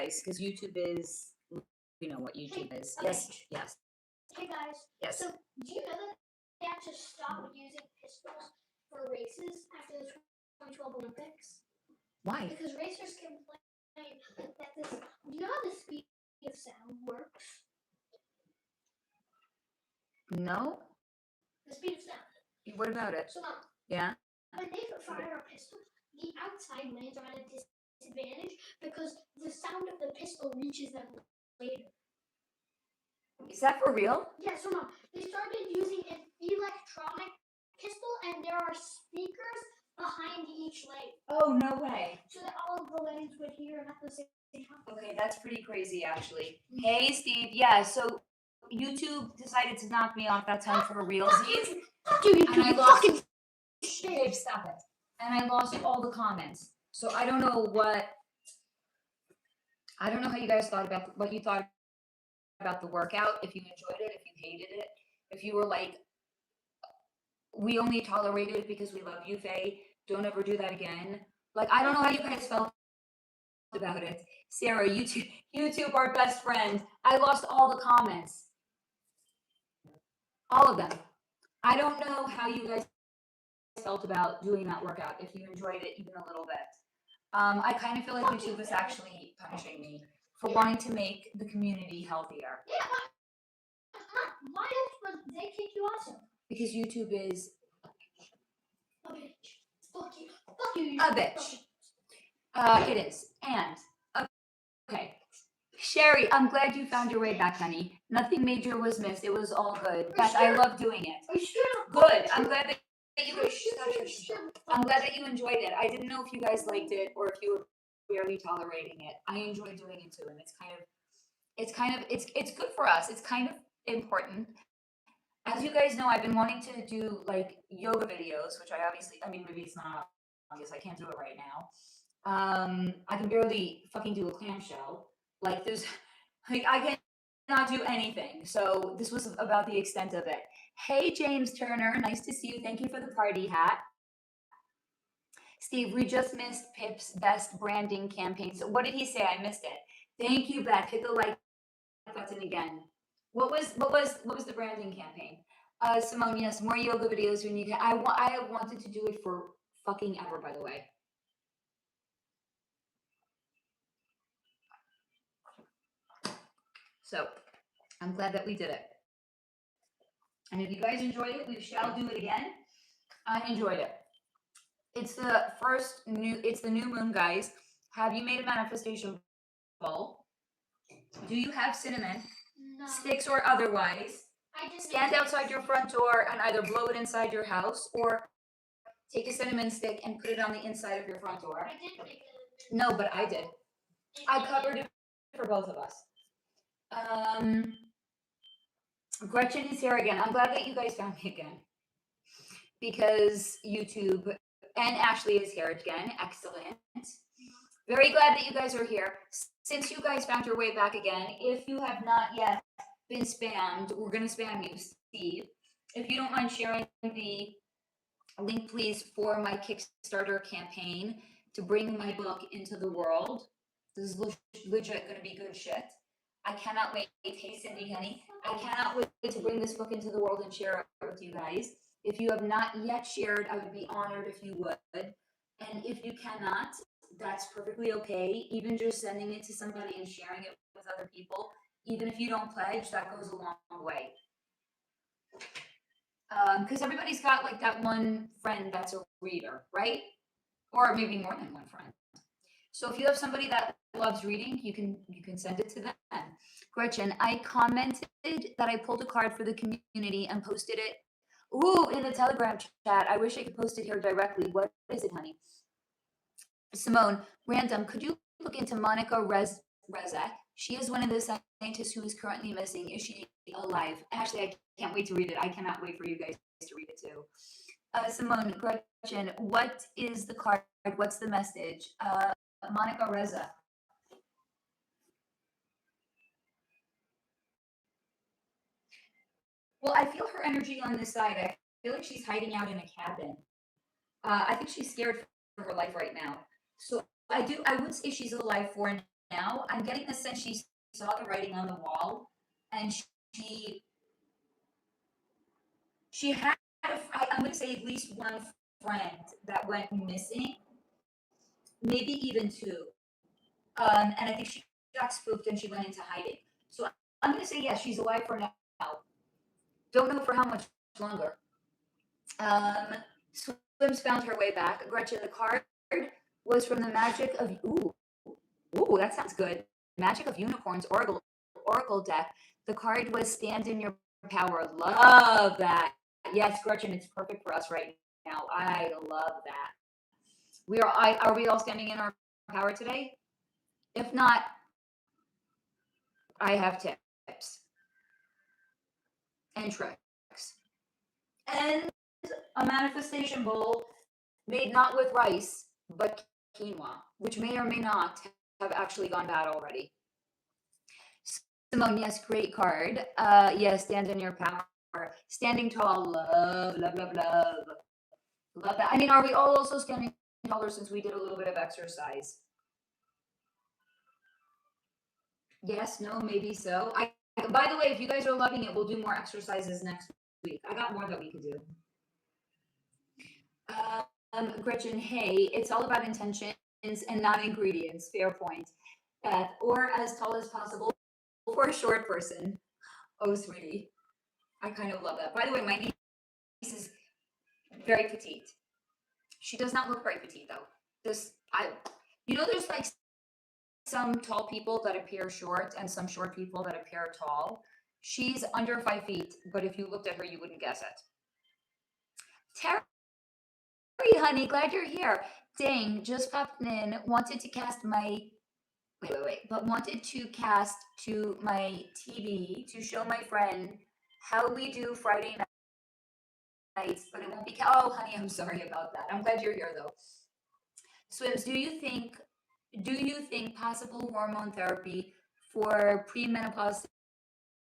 guys, because YouTube is, you know what YouTube is. Yes, yes. Hey guys. Yes. So, do you know that they had to stop using pistols for races after the 2012 Olympics? Why? Because racers complain that this. Do you know how the speed of sound works? No. The speed of sound. What about it? So, yeah. When they fire a pistol, the outside lanes are at a disadvantage because the sound of the pistol reaches them later. Is that for real? Yes or no? They started using an electronic pistol, and there are speakers behind each lane. Oh, no way. So that all of the lanes would hear at the same time. Okay, that's pretty crazy, actually. Hey, Steve. Yeah, so YouTube decided to knock me off that time for realsies. Fuck you, And I lost. Babe, stop it. And I lost all the comments. So I don't know how you guys thought about what you thought about the workout. If you enjoyed it, if you hated it, if you were like, we only tolerated it because we love you, Faye. Don't ever do that again. Like, I don't know how you guys felt about it. Sarah, YouTube, our best friend. I lost all the comments. All of them. I don't know how you guys felt about doing that workout, if you enjoyed it even a little bit. I kind of feel like YouTube was actually punishing me for wanting to make the community healthier. Yeah, why else would they kick you off? Because YouTube is a bitch. Fuck you. Fuck you. A bitch. It is. And okay. Sherry, I'm glad you found your way back, honey. Nothing major was missed. It was all good. Beth, I love doing it. Are you sure? Good. I'm glad that I'm glad that you enjoyed it. I didn't know if you guys liked it or if you were barely tolerating it. I enjoy doing it too, and it's good for us. It's kind of important. As you guys know, I've been wanting to do like yoga videos, which maybe it's not obvious. I can't do it right now. I can barely fucking do a clamshell. Like I cannot do anything. So this was about the extent of it. Hey, James Turner, nice to see you. Thank you for the party hat. Steve, we just missed Pip's best branding campaign. So what did he say? I missed it. Thank you, Beth. Hit the like button again. What was the branding campaign? Simone, yes, more yoga videos when you can. I have wanted to do it for fucking ever, by the way. So I'm glad that we did it. And if you guys enjoyed it, we shall do it again. I enjoyed it. It's the new moon, guys. Have you made a manifestation bowl? Do you have cinnamon? No. Sticks or otherwise? Stand outside your front door and either blow it inside your house or take a cinnamon stick and put it on the inside of your front door. I did make it. No, but I did. I covered it for both of us. Gretchen is here again. I'm glad that you guys found me again. Because YouTube, and Ashley is here again. Excellent. Very glad that you guys are here. Since you guys found your way back again, if you have not yet been spammed, we're going to spam you, Steve. If you don't mind sharing the link, please, for my Kickstarter campaign to bring my book into the world. This is legit going to be good shit. I cannot wait. Hey, Cindy, honey. I cannot wait to bring this book into the world and share it with you guys. If you have not yet shared, I would be honored if you would. And if you cannot, that's perfectly okay. Even just sending it to somebody and sharing it with other people, even if you don't pledge, that goes a long way. Because everybody's got like that one friend that's a reader, right? Or maybe more than one friend. So if you have somebody that loves reading, you can send it to them. Gretchen, I commented that I pulled a card for the community and posted it. Ooh, in the Telegram chat. I wish I could post it here directly. What is it, honey? Simone, random, could you look into Monica Rezek? She is one of the scientists who is currently missing. Is she alive? Actually, I can't wait to read it. I cannot wait for you guys to read it too. Simone, Gretchen, what is the card? What's the message? Monica Reza. Well, I feel her energy on this side. I feel like she's hiding out in a cabin. I think she's scared for her life right now. So I would say she's alive for now, I'm getting the sense she saw the writing on the wall, and she had, I'm going to say at least one friend that went missing, maybe even two. And I think she got spooked and she went into hiding. So I'm going to say yes, she's alive for now. Don't know for how much longer. Swims found her way back. Gretchen, the card was from the Magic of that sounds good. Magic of Unicorns Oracle deck. The card was Stand in Your Power. Love that. Yes, Gretchen, it's perfect for us right now. I love that. Are we all standing in our power today? If not, I have tips and tricks. And a manifestation bowl made not with rice, but quinoa, which may or may not have actually gone bad already. Simone, yes, great card. Yes, stand in your power. Standing tall, love, love, love, love. Love that. I mean, are we all also standing taller since we did a little bit of exercise? Yes, no, maybe so. By the way, if you guys are loving it, we'll do more exercises next week. I got more that we could do. Gretchen, hey, it's all about intentions and not ingredients. Fair point. Or as tall as possible for a short person. Oh, sweetie. I kind of love that. By the way, my niece is very petite. She does not look very petite though. There's like some tall people that appear short and some short people that appear tall. She's under 5 feet, but if you looked at her, you wouldn't guess it. Terry, honey, glad you're here. Dang, just popped in. Wanted to cast my but wanted to cast to my TV to show my friend how we do Friday nights, but it won't be. Oh, honey, I'm sorry about that. I'm glad you're here though. Swims, do you think possible hormone therapy for premenopause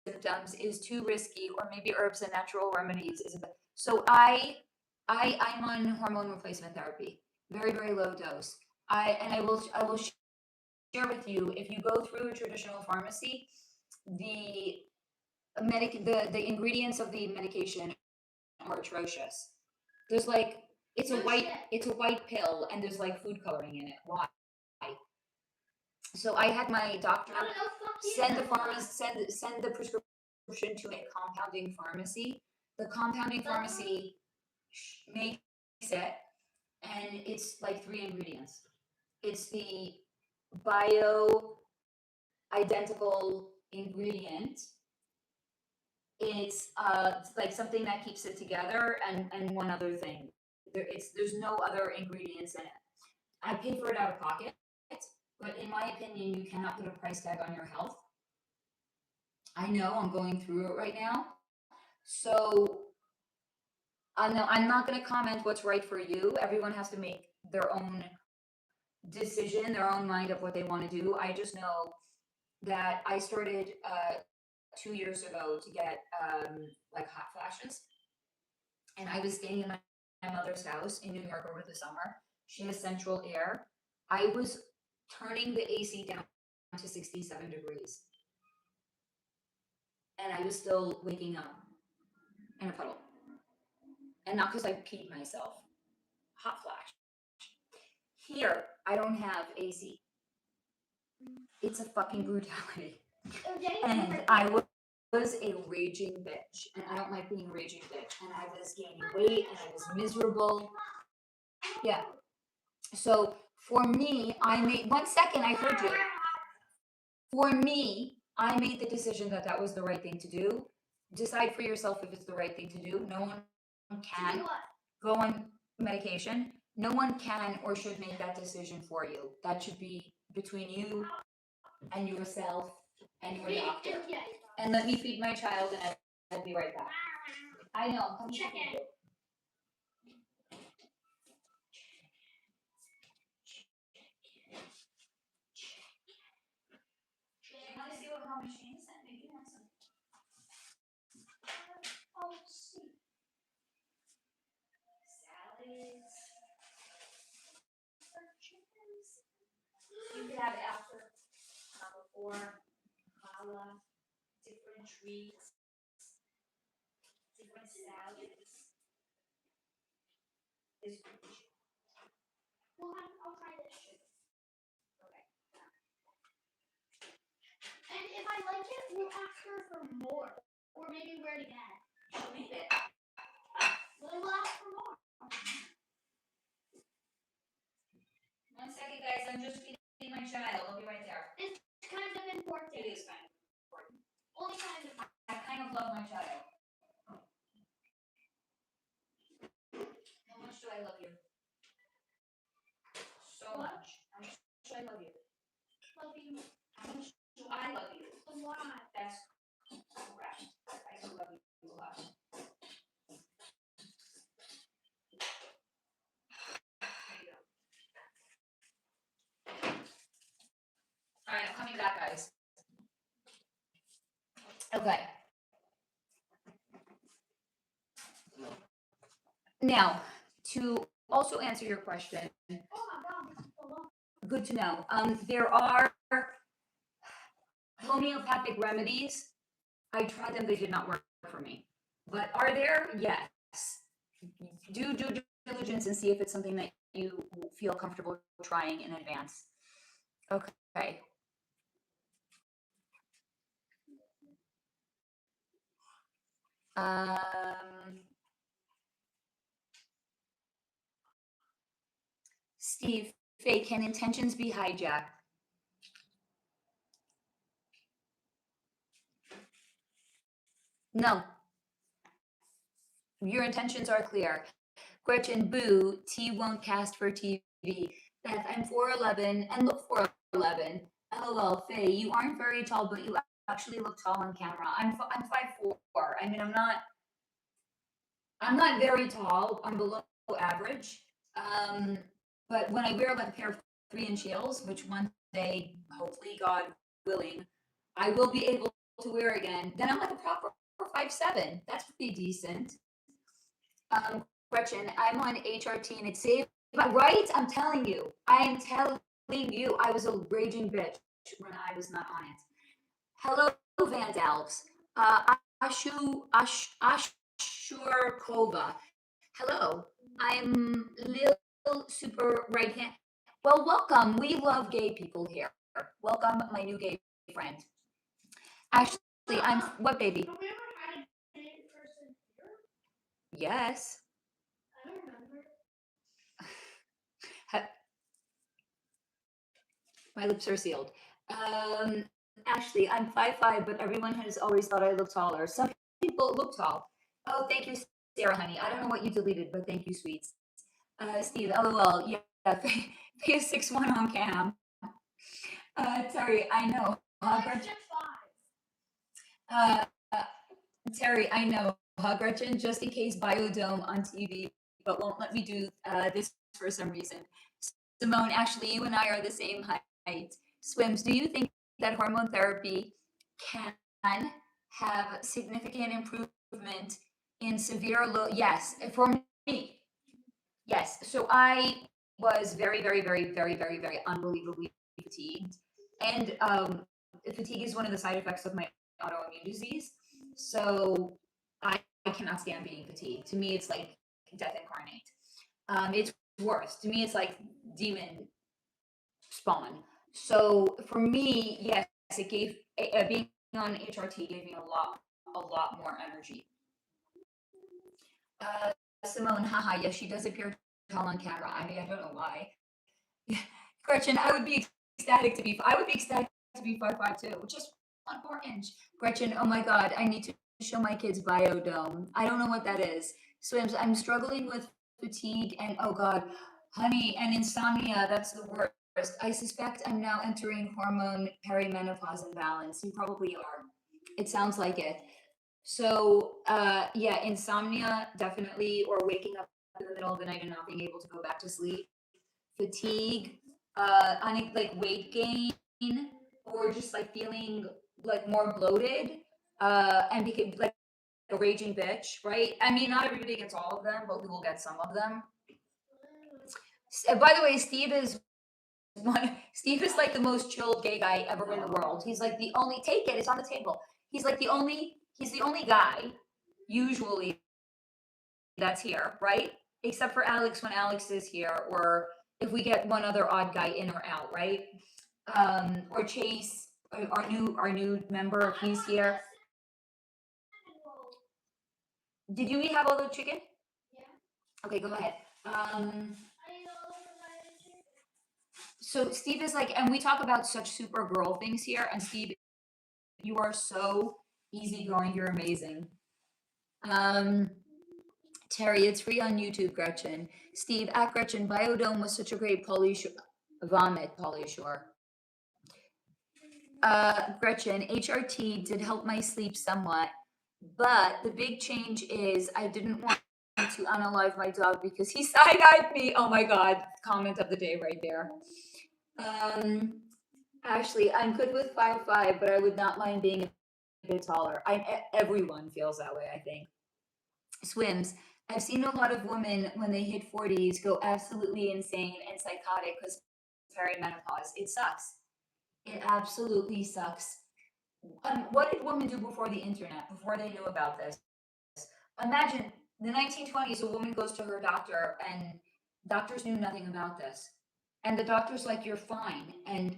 symptoms is too risky, or maybe herbs and natural remedies is better? So I'm on hormone replacement therapy, very very low dose. I will share with you, if you go through a traditional pharmacy, the ingredients of the medication are atrocious. There's like it's a white pill and there's like food coloring in it. Why? So I had my doctor send the prescription to a compounding pharmacy. The compounding pharmacy makes it, and it's like 3 ingredients. It's the bio identical ingredient. It's like something that keeps it together, and one other thing. There's no other ingredients in it. I pay for it out of pocket, but in my opinion, you cannot put a price tag on your health. I know I'm going through it right now, so I'm not going to comment what's right for you. Everyone has to make their own decision, their own mind of what they want to do. I just know that I started 2 years ago to get like hot flashes, and I was staying in my mother's house in New York over the summer. She has central air. I was turning the AC down to 67 degrees, and I was still waking up in a puddle, and not because I peed myself. Hot flash. Here, I don't have AC. It's a fucking brutality. And I was a raging bitch, and I don't like being a raging bitch. And I was gaining weight, and I was miserable. Yeah. So for me, I made 1 second. I heard you. For me, I made the decision that that was the right thing to do. Decide for yourself if it's the right thing to do. No one can go on medication. No one can or should make that decision for you. That should be between you and yourself and your doctor. And let me feed my child, and I'll be right back. I know. Come check in. You want to see what Mama Shane sent me? You want some? Oh, sweet. Salads. You can have it after. for challah, different treats, different salads. Is Well, I'll try this. okay. And if I like it, we'll ask her for more. Or maybe where to get. She'll make it. We'll ask for more. 1 second, guys. I'm just feeding my child. I'll be right there. It's kind of important. It is kind of important. Only kind of. I kind of love my child. How much do I love you? So much. How much do I love you? Love you How much do I love you? a lot. That's correct. I do love you a lot. There you go. All right, I'm coming back, guys. Okay. Now, to also answer your question, Oh my god. A lot. good to know. There are homeopathic remedies. I tried them; they did not work for me. But are there? Yes. Do due diligence and see if it's something that you feel comfortable trying in advance. Okay. Steve, Faye, can intentions be hijacked? No. Your intentions are clear. Gretchen, boo, T won't cast for TV. Beth, I'm 4'11 and look 4'11. LOL, Faye, you aren't very tall, but you actually look tall on camera. I'm 5'4". I mean, I'm not very tall. I'm below average. But when I wear like a pair of 3-inch heels, which one day, hopefully, God willing, I will be able to wear again, then I'm like a proper 5'7". That's pretty decent. Gretchen, I'm on HRT and it saved my right. I'm telling you. I am telling you. I was a raging bitch when I was not on it. Hello, Vandals. Ashurkova. Hello. I'm Lil Super Right Hand. Well, welcome. We love gay people here. Welcome, my new gay friend. Ashley, I'm what baby? Have we ever had a gay person here? Yes. I don't remember. My lips are sealed. Ashley, I'm 5'5", but everyone has always thought I look taller. Some people look tall. Oh, thank you, Sarah, honey. I don't know what you deleted, but thank you, sweets. Steve, LOL. Yeah, Pay 6'1" on cam. Terry, I know. Just 5. Terry, I know. Gretchen, just in case Biodome on TV, but won't let me do this for some reason. Simone, actually, you and I are the same height. Swims, do you think that hormone therapy can have significant improvement in severe low? Yes, for me. Yes. So I was very, very, very, very, very, very unbelievably fatigued. And fatigue is one of the side effects of my autoimmune disease. So I cannot stand being fatigued. To me, it's like death incarnate. It's worse. To me, it's like demon spawn. So for me, yes, it gave being on HRT gave me a lot more energy. Simone, haha, yes, she does appear tall on camera. I mean, I don't know why. Gretchen, I would be ecstatic to be 5'5" too, just 1 more inch. Gretchen, oh my God, I need to show my kids Biodome. I don't know what that is. Swims, I'm struggling with fatigue and oh God, honey, and insomnia. That's the worst. I suspect I'm now entering hormone perimenopause imbalance. You probably are. It sounds like it. So yeah, insomnia definitely, or waking up in the middle of the night and not being able to go back to sleep. Fatigue, like weight gain, or just like feeling like more bloated, and became like a raging bitch, right? I mean, not everybody gets all of them, but we will get some of them. By the way, Steve is Steve is like the most chilled gay guy ever in the world. He's like the only, take it, it's on the table. He's like he's the only guy usually that's here, right? Except for Alex when Alex is here, or if we get one other odd guy in or out, right? Or Chase, our new member, if he's here. Did you have all the chicken? Yeah. Okay, go ahead. I ate all of my chicken. So Steve is like, and we talk about such super girl things here, and Steve, you are so easygoing. You're amazing. Um, Terry, it's free on YouTube, Gretchen. Steve, at Gretchen, Biodome was such a great vomit, Polysure. Gretchen, HRT did help my sleep somewhat, but the big change is I didn't want to unalive my dog because he side-eyed me. Oh my God, comment of the day right there. Ashley, I'm good with 5'5", but I would not mind being a bit taller. Everyone feels that way, I think. Swims. I've seen a lot of women when they hit 40s go absolutely insane and psychotic because perimenopause. It sucks. It absolutely sucks. What did women do before the internet, before they knew about this? Imagine the 1920s, a woman goes to her doctor and doctors knew nothing about this. And the doctor's like, you're fine. And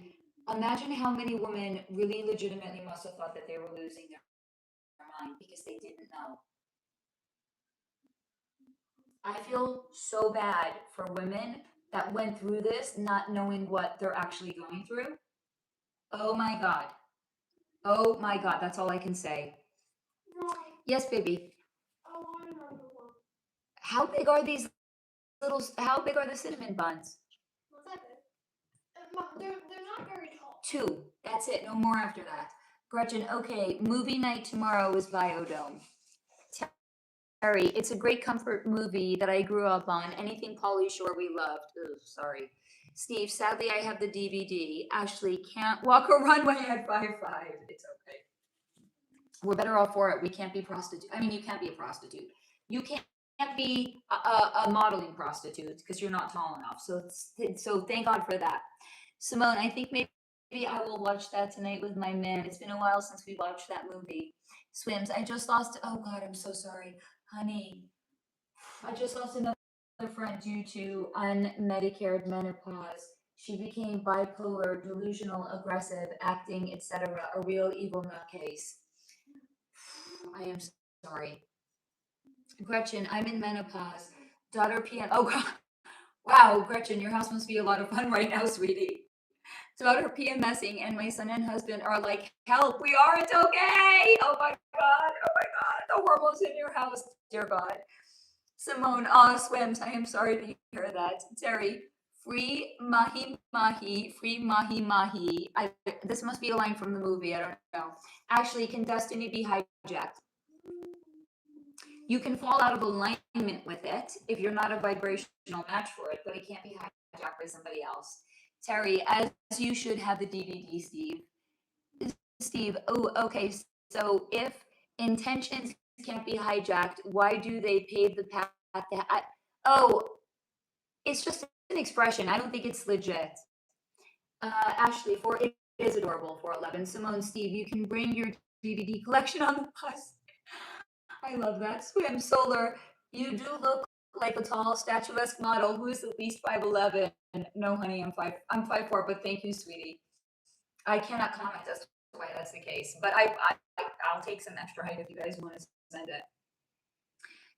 imagine how many women really legitimately must have thought that they were losing their mind because they didn't know. I feel so bad for women that went through this not knowing what they're actually going through. Oh my God. Oh my God. That's all I can say. No, Yes, baby. I want another one. How big are these how big are the cinnamon buns? What's that good? They're not very tall. 2. That's it. No more after that. Gretchen, okay. Movie night tomorrow is Biodome. Terry, it's a great comfort movie that I grew up on. Anything Pauly Shore we loved. Ugh, sorry. Steve, sadly I have the DVD. Ashley, can't walk a runway at 5'5". It's okay. We're better off for it. We can't be prostitute. I mean, you can't be a prostitute. You can't be a modeling prostitute because you're not tall enough. So thank God for that. Simone, I think maybe I will watch that tonight with my man. It's been a while since we watched that movie. Swims, I just lost. Oh God, I'm so sorry, honey. I just lost another friend due to unmedicated menopause. She became bipolar, delusional, aggressive, acting, etc. A real evil nutcase. I am sorry. Gretchen, I'm in menopause. Daughter PM. Oh God. Wow, Gretchen, your house must be a lot of fun right now, sweetie. Daughter PMSing, and my son and husband are like, help, we aren't okay. Oh my God. Oh my God. The hormones in your house, dear God. Simone, Swims. I am sorry to hear that. Terry, free mahi mahi, free mahi mahi. This must be a line from the movie. I don't know. Ashley, can destiny be hijacked? You can fall out of alignment with it if you're not a vibrational match for it, but it can't be hijacked by somebody else. Terry, as you should have the DVD, Steve. Steve, oh, okay. So if intentions can't be hijacked, why do they pave the path? Oh, it's just an expression. I don't think it's legit. Ashley, it is adorable. 411. Simone, Steve, you can bring your DVD collection on the bus. I love that. Swim Solar, you do look like a tall, statuesque model who is at least 5'11". No, honey, I'm 5'4", but thank you, sweetie. I cannot comment as to why that's the case, but I'll take some extra height if you guys want to send it.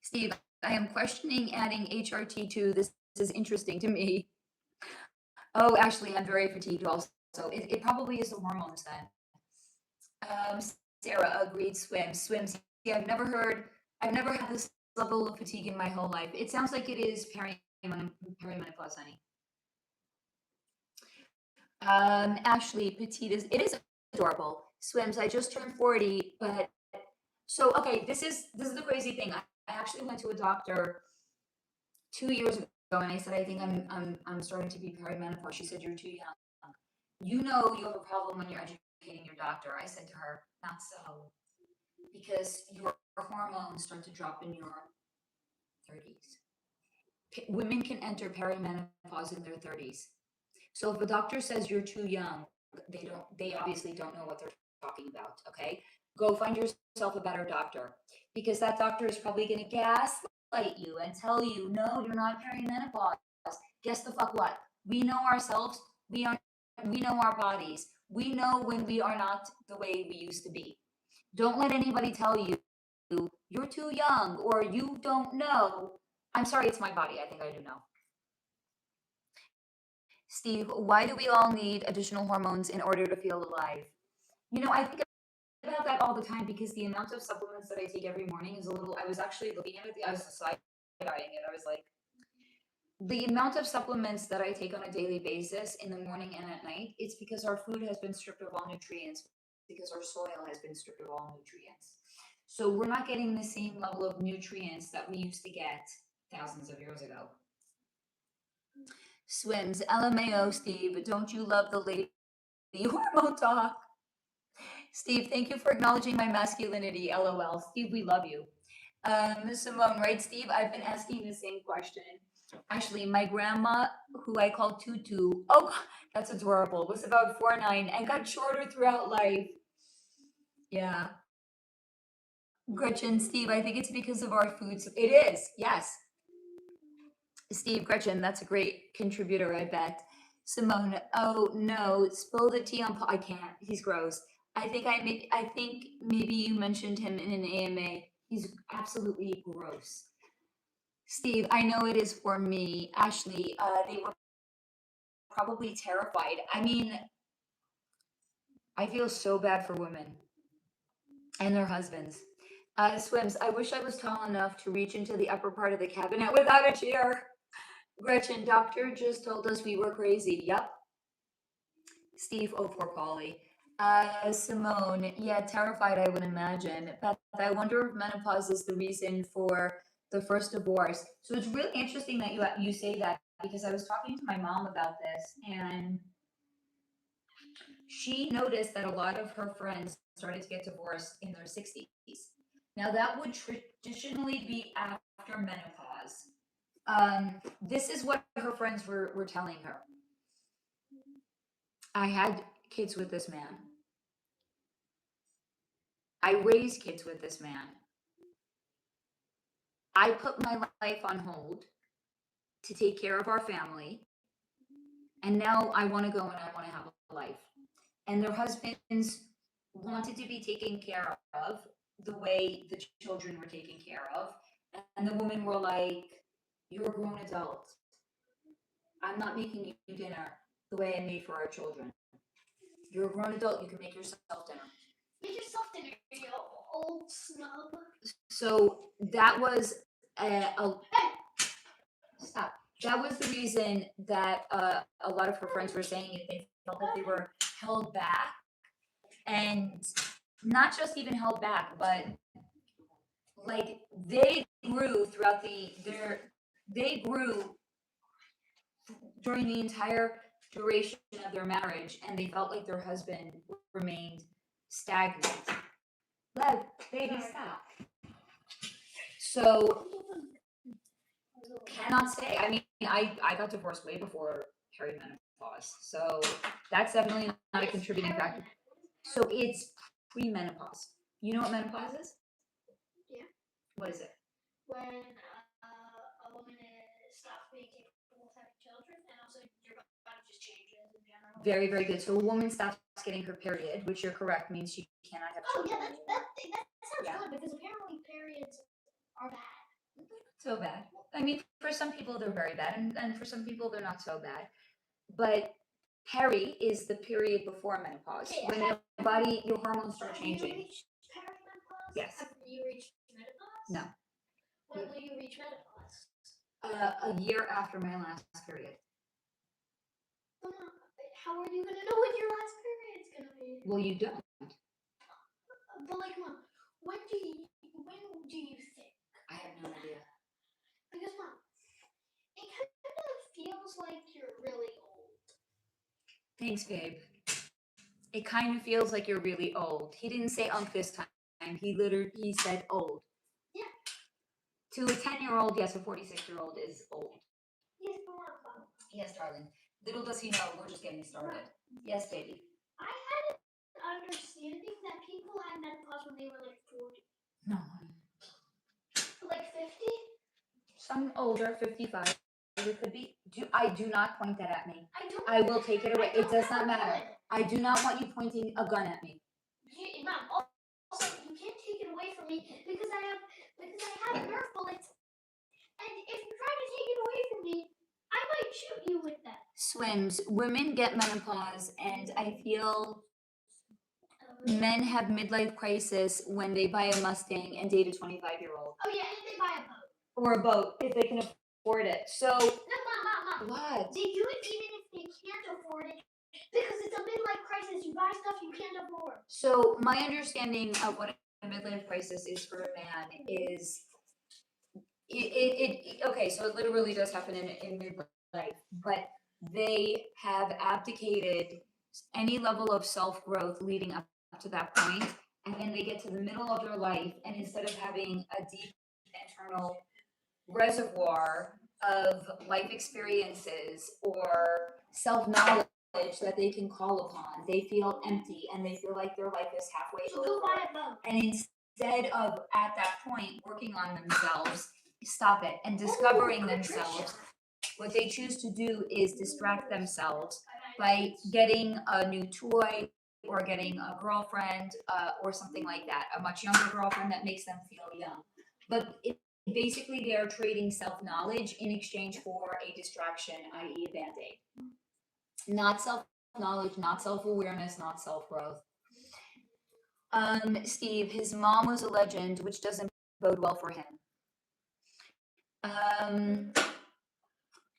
Steve, I am questioning adding HRT2. This is interesting to me. Oh, actually, I'm very fatigued also. It probably is the hormones then. Sarah agreed. Swims. Yeah, I've never had this level of fatigue in my whole life. It sounds like it is perimenopause, honey. Ashley, petite it is adorable. Swims, I just turned 40, but so okay, this is the crazy thing. I actually went to a doctor 2 years ago and I said, I think I'm starting to be perimenopause. She said, you're too young. You know you have a problem when you're educating your doctor. I said to her, not so. Because your hormones start to drop in your 30s. Women can enter perimenopause in their 30s. So if a doctor says you're too young, they obviously don't know what they're talking about, okay? Go find yourself a better doctor because that doctor is probably going to gaslight you and tell you, no, you're not perimenopause. Guess the fuck what? We know ourselves. We know our bodies. We know when we are not the way we used to be. Don't let anybody tell you you're too young or you don't know. I'm sorry, it's my body. I think I do know. Steve, why do we all need additional hormones in order to feel alive? I think about that all the time because the amount of supplements that I take every morning is a little. I was actually looking at it, I was side eyeing it. I was like, the amount of supplements that I take on a daily basis in the morning and at night, it's because our food has been stripped of all nutrients, because our soil has been stripped of all nutrients. So we're not getting the same level of nutrients that we used to get thousands of years ago. Swims, LMAO, Steve, don't you love the lady hormone talk? Steve, thank you for acknowledging my masculinity, LOL. Steve, we love you. Simone, right, Steve? I've been asking the same question. Actually, my grandma, who I call Tutu, oh, that's adorable, was about 4'9" and got shorter throughout life. Yeah. Gretchen, Steve, I think it's because of our foods. It is, yes. Steve, Gretchen, that's a great contributor, I bet. Simone, oh no, spill the tea on. I can't. He's gross. I think maybe you mentioned him in an AMA. He's absolutely gross. Steve, I know it is for me. Ashley, they were probably terrified. I mean, I feel so bad for women and their husbands. Swims, I wish I was tall enough to reach into the upper part of the cabinet without a chair. Gretchen, doctor just told us we were crazy. Yep. Steve, oh, poor Polly. Simone, yeah, terrified, I would imagine. Beth, I wonder if menopause is the reason for the first divorce. So it's really interesting that you say that because I was talking to my mom about this and she noticed that a lot of her friends started to get divorced in their 60s. Now that would traditionally be after menopause. This is what her friends were telling her. I had kids with this man. I raised kids with this man. I put my life on hold to take care of our family. And now I want to go and I want to have a life. And their husbands wanted to be taken care of the way the children were taken care of. And the women were like, you're a grown adult. I'm not making you dinner the way I made for our children. You're a grown adult. You can make yourself dinner. Make yourself dinner, you old snub. So that was stop. That was the reason that a lot of her friends were saying it. They felt that they were held back, and not just even held back, but like they grew throughout they grew during the entire duration of their marriage, and they felt like their husband remained stagnant. Lev, baby, stop. So cannot say. I mean, I got divorced way before perimenopause, so that's definitely not a contributing factor. So it's premenopause. You know what menopause is? Yeah. What is it? When a woman stops being capable of having children, and also your body just changes in general. Very, very good. So a woman stops getting her period, which you're correct means she cannot have Oh children. yeah, that sounds good because apparently periods are bad. So bad. I mean, for some people they're very bad, and for some people they're not so bad. But peri is the period before menopause, when your body, your hormones start changing. You reach perimenopause? Yes. Have you reached menopause? No. When will you reach menopause? A year after my last period. How are you gonna know when your last period's gonna be? Well, you don't. But like, Mom, when do you think? I have no idea. Because Mom, it kind of feels like you're really old. Thanks, babe. It kind of feels like you're really old. He didn't say this time. He said old. Yeah. To a 10-year-old, yes, a 46-year-old is old. Yes, but Mom. Yes, darling. Little does he know, we're just getting started. Yes, baby. I had an understanding that people had menopause when they were like 40. No. Like 50? Some older, 55. It could be. I do not point that at me. I don't. I will take it away. I It don't does have not a matter. gun. I do not want you pointing a gun at me. Mom, also, you can't take it away from me because I have Nerf bullets. And if you try to take it away from me, I might shoot you with that. Swims. Women get menopause, and I feel men have midlife crisis when they buy a Mustang and date a 25-year-old. Oh yeah, and they buy a boat. Or a boat if they can afford it. So. No, Mom. What? They do it even if they can't afford it because it's a midlife crisis. You buy stuff you can't afford. So my understanding of what a midlife crisis is for a man is okay, so it literally does happen in midlife, but they have abdicated any level of self-growth leading up to that point, and then they get to the middle of their life, and instead of having a deep internal reservoir of life experiences or self-knowledge that they can call upon, they feel empty and they feel like their life is halfway So go over. buy a boat. And instead of at that point working on themselves, stop it, and discovering themselves, what they choose to do is distract themselves by getting a new toy or getting a girlfriend or something like that, a much younger girlfriend that makes them feel young. But basically they are trading self-knowledge in exchange for a distraction, i.e. a band-aid. Not self-knowledge, not self-awareness, not self-growth. Steve, his mom was a legend, which doesn't bode well for him.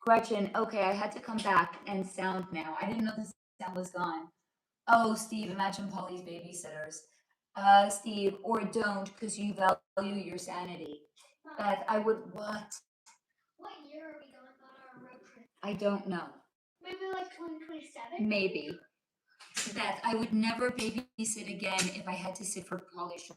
Gretchen, okay, I had to come back and sound now. I didn't know the sound was gone. Oh, Steve, imagine Polly's babysitters. Steve, or don't, because you value your sanity. Beth, I would, what? What year are we going on our road trip? I don't know. Maybe like 2027? Maybe. Beth, I would never babysit again if I had to sit for Polly Shore.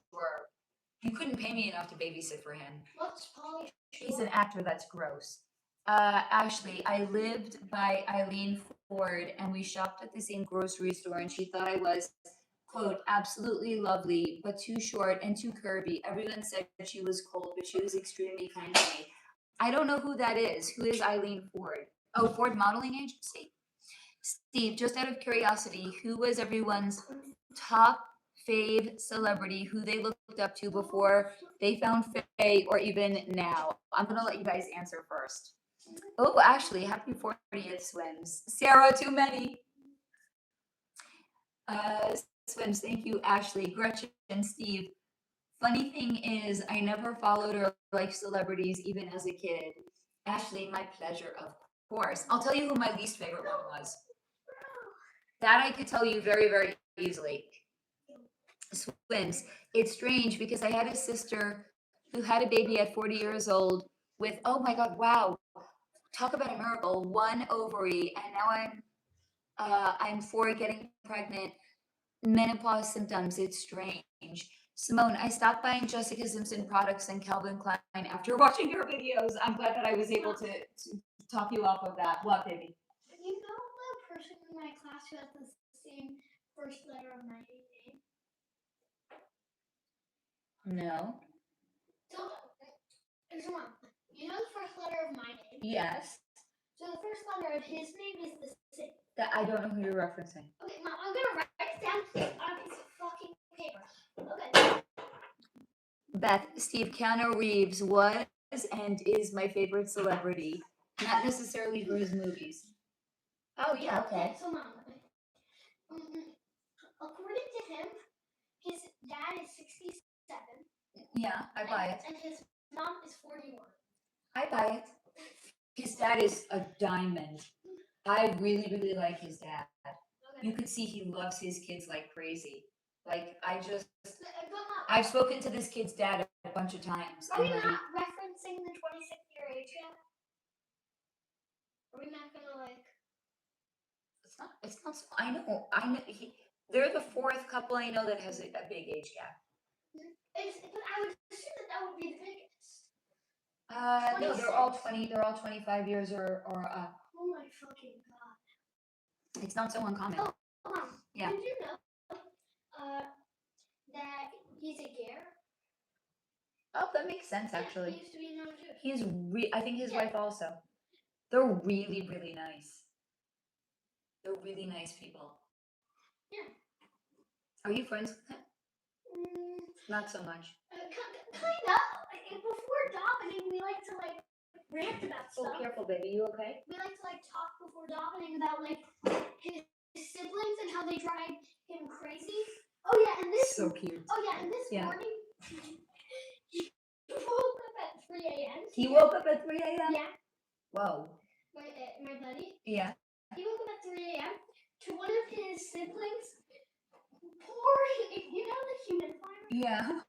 You couldn't pay me enough to babysit for him. What's Polly Shore? He's an actor that's gross. Ashley, I lived by Eileen Ford and we shopped at the same grocery store and she thought I was, quote, absolutely lovely, but too short and too curvy. Everyone said she was cold, but she was extremely kind to me. I don't know who that is. Who is Eileen Ford? Oh, Ford Modeling Agency? Steve, just out of curiosity, who was everyone's top fave celebrity who they looked up to before they found Faye or even now? I'm going to let you guys answer first. Oh, Ashley, happy 40th Swims. Sarah, too many. Swims, thank you, Ashley. Gretchen, Steve. Funny thing is, I never followed or liked celebrities even as a kid. Ashley, my pleasure, of course. I'll tell you who my least favorite one was. That I could tell you very, very easily. Swims. It's strange because I had a sister who had a baby at 40 years old with, oh my God, wow. Talk about a miracle, one ovary, and now I'm 4 getting pregnant. Menopause symptoms, it's strange. Simone, I stopped buying Jessica Simpson products and Calvin Klein after watching your videos. I'm glad that I was able to top you off of that. What, baby? You know the person in my class who has the same first letter of my name? No. So, you know the first letter of my name? Yes. So the first letter of his name is the same. That I don't know who you're referencing. Okay, Mom, I'm gonna write it down on a piece of fucking paper. Okay. Beth, Steve, Keanu Reeves was and is my favorite celebrity. Not necessarily for his movies. Oh, yeah, okay. So, Mom, according to him, his dad is 67. Yeah, I buy it. And his mom is 41. I buy it. His dad is a diamond. I really, really like his dad. Okay. You could see he loves his kids like crazy. Like, Mom, I've spoken to this kid's dad a bunch of times. are we and not referencing the 26-year age gap? Are we not gonna like? It's not. I know. They're the 4th couple I know that has a big age gap. But I would assume that would be the biggest. No, they're all 20. They're all 25 years or up. Oh my fucking God! It's not so uncommon. Oh, Mom. Yeah. Did you know that he's a Gare? Oh, that makes sense, Yeah, actually. he used to be known too. I think his Yeah. wife also. They're really, really nice. They're really nice people. Yeah. Are you friends with him? Mm, Not so much. kind of. Before davening, we like to like rant about Oh, stuff. careful, baby. You okay? We like to like talk before davening about like his siblings and how they drive him crazy. Oh yeah, and this. So cute. Oh yeah, and this Yeah. morning he woke up at 3 a.m. He woke up at 3 a.m.? Yeah. Whoa. My buddy. Yeah. He woke up at 3 a.m. to one of his siblings pouring, you know, the humidifier. Yeah.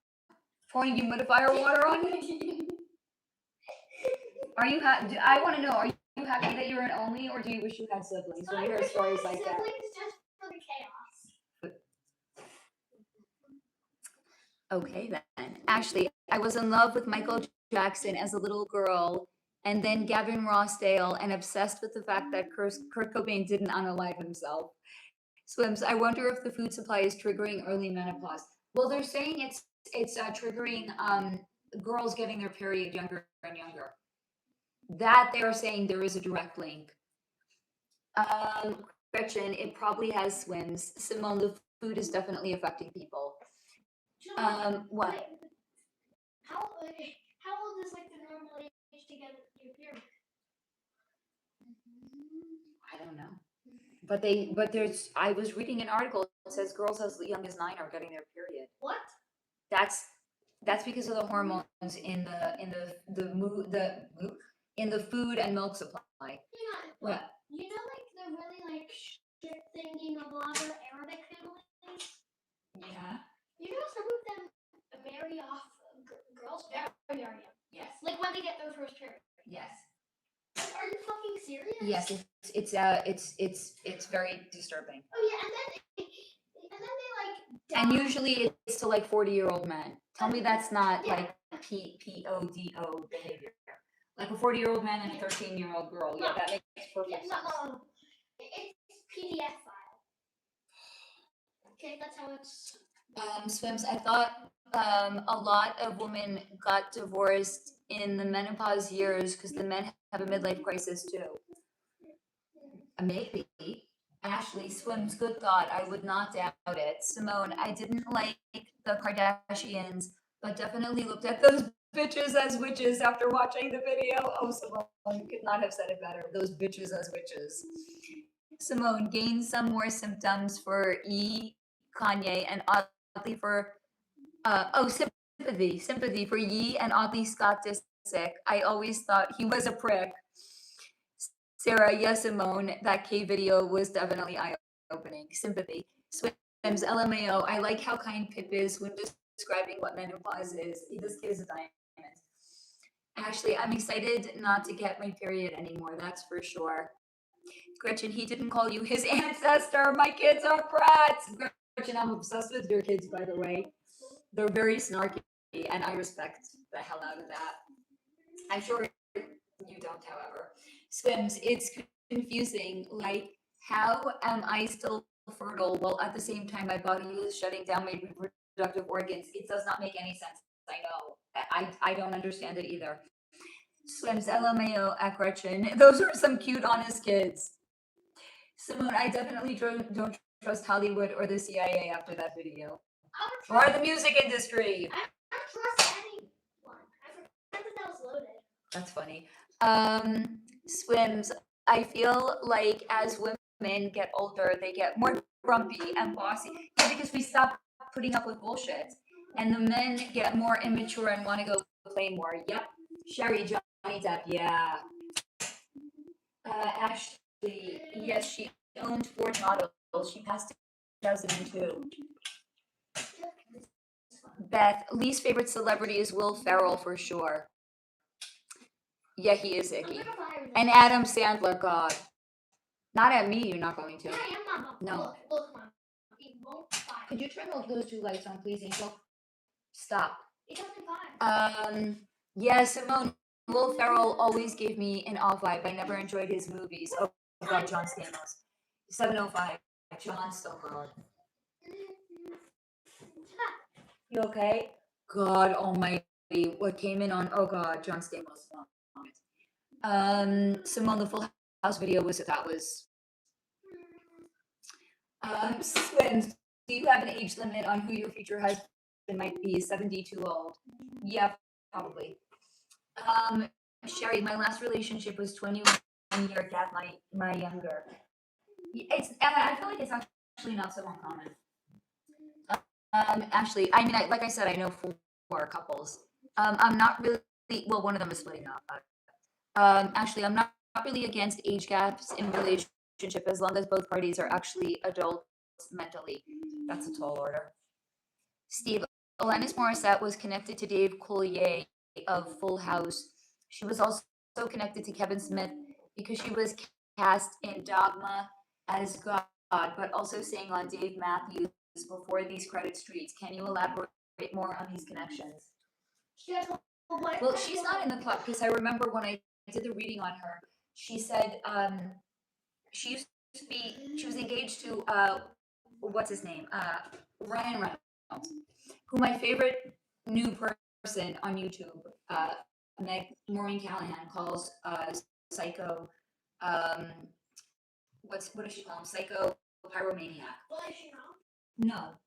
Pouring humidifier water on you? Are you happy? I want to know, are you happy that you're an only, or do you wish you had siblings? When you hear stories like that. Siblings just for the chaos. Okay, then. Ashley, I was in love with Michael Jackson as a little girl, and then Gavin Rossdale, and obsessed with the fact that Kurt Cobain didn't unalive himself. Swims, I wonder if the food supply is triggering early menopause. Well, they're saying it's triggering girls getting their period younger and younger. That they're saying there is a direct link. Gretchen, it probably has swims. Simone, the food is definitely affecting people. What? Wait, how old is like the normal age to get your period? I don't know. I was reading an article that says girls as young as 9 are getting their period. What? That's because of the hormones in the food and milk supply. Hang on. What? You know, like the really like strict thinking of a lot of Arabic families. Yeah. You know, some of them marry off girls very young. Yes. Like when they get their first period. Yes. Like, are you fucking serious? Yes. It's very disturbing. Oh yeah, and then they like. Die. And usually it's to like 40-year-old men. Tell me that's not like PODO behavior. Like a 40-year-old man and a 13-year-old girl. Yeah, that makes perfect sense. No. It's PDF file. Okay, that's how it's. Swims, I thought a lot of women got divorced in the menopause years because the men have a midlife crisis too. Maybe. Ashley, Swims, good thought. I would not doubt it. Simone, I didn't like the Kardashians, but definitely looked at those bitches as witches after watching the video. Oh, Simone, you could not have said it better. Those bitches as witches. Simone, gained some more symptoms for Kanye, and oddly for sympathy for Ye, and oddly Scott Disick. I always thought he was a prick. Sarah, yes, Simone, that K video was definitely eye-opening. Sympathy. Swims, LMAO, I like how kind Pip is when describing what menopause is. This kid is a diamond. Ashley, I'm excited not to get my period anymore, that's for sure. Gretchen, he didn't call you his ancestor. My kids are brats. Gretchen, I'm obsessed with your kids, by the way. They're very snarky, and I respect the hell out of that. I'm sure you don't, however. Swims, it's confusing. Like, how am I still fertile while at the same time my body is shutting down my reproductive organs? It does not make any sense. I know. I don't understand it either. Swims, LMAO at Gretchen. Those are some cute, honest kids. Simone, I definitely don't trust Hollywood or the CIA after that video. Or the music industry. I don't trust anyone. I forgot that was loaded. That's funny. Swims, I feel like as women get older, they get more grumpy and bossy. Yeah, because we stop putting up with bullshit. And the men get more immature and want to go play more. Yep. Sherry, Johnny Depp, yeah. Ashley, yes, she owned 4 models. She passed in 2002. Beth, least favorite celebrity is Will Ferrell for sure. Yeah, he is icky. And Adam Sandler, God. Not at me, you're not going to. No. Look, Mom. He won't fire. Could you turn those 2 lights on, please, Angel? Stop. He doesn't fire. Yeah, Simone, Will Ferrell always gave me an off vibe. I never enjoyed his movies. Oh, God, John Stamos. 7:05. John's still calling. You okay? God almighty. What came in on, oh God, John Stamos. Simone, the Full House video was, Swims, do you have an age limit on who your future husband might be? 70 too old? Yeah, probably. Sherry, my last relationship was 21 year gap, my younger. I feel like it's actually not so uncommon. Actually, I mean, like I said, I know four couples. I'm not really, well, one of them is splitting up, but actually, I'm not really against age gaps in relationship as long as both parties are actually adults mentally. That's a tall order. Steve, Alanis Morissette was connected to Dave Coulier of Full House. She was also connected to Kevin Smith because she was cast in Dogma as God, but also sang on Dave Matthews before these credit streets. Can you elaborate more on these connections? Well, she's not in the club because I remember when I did the reading on her, she said she used to be, she was engaged to what's his name, Ryan Reynolds, who my favorite new person on YouTube, Maureen Callahan, calls psycho. What does she call him? Psycho pyromaniac. Well, is she not?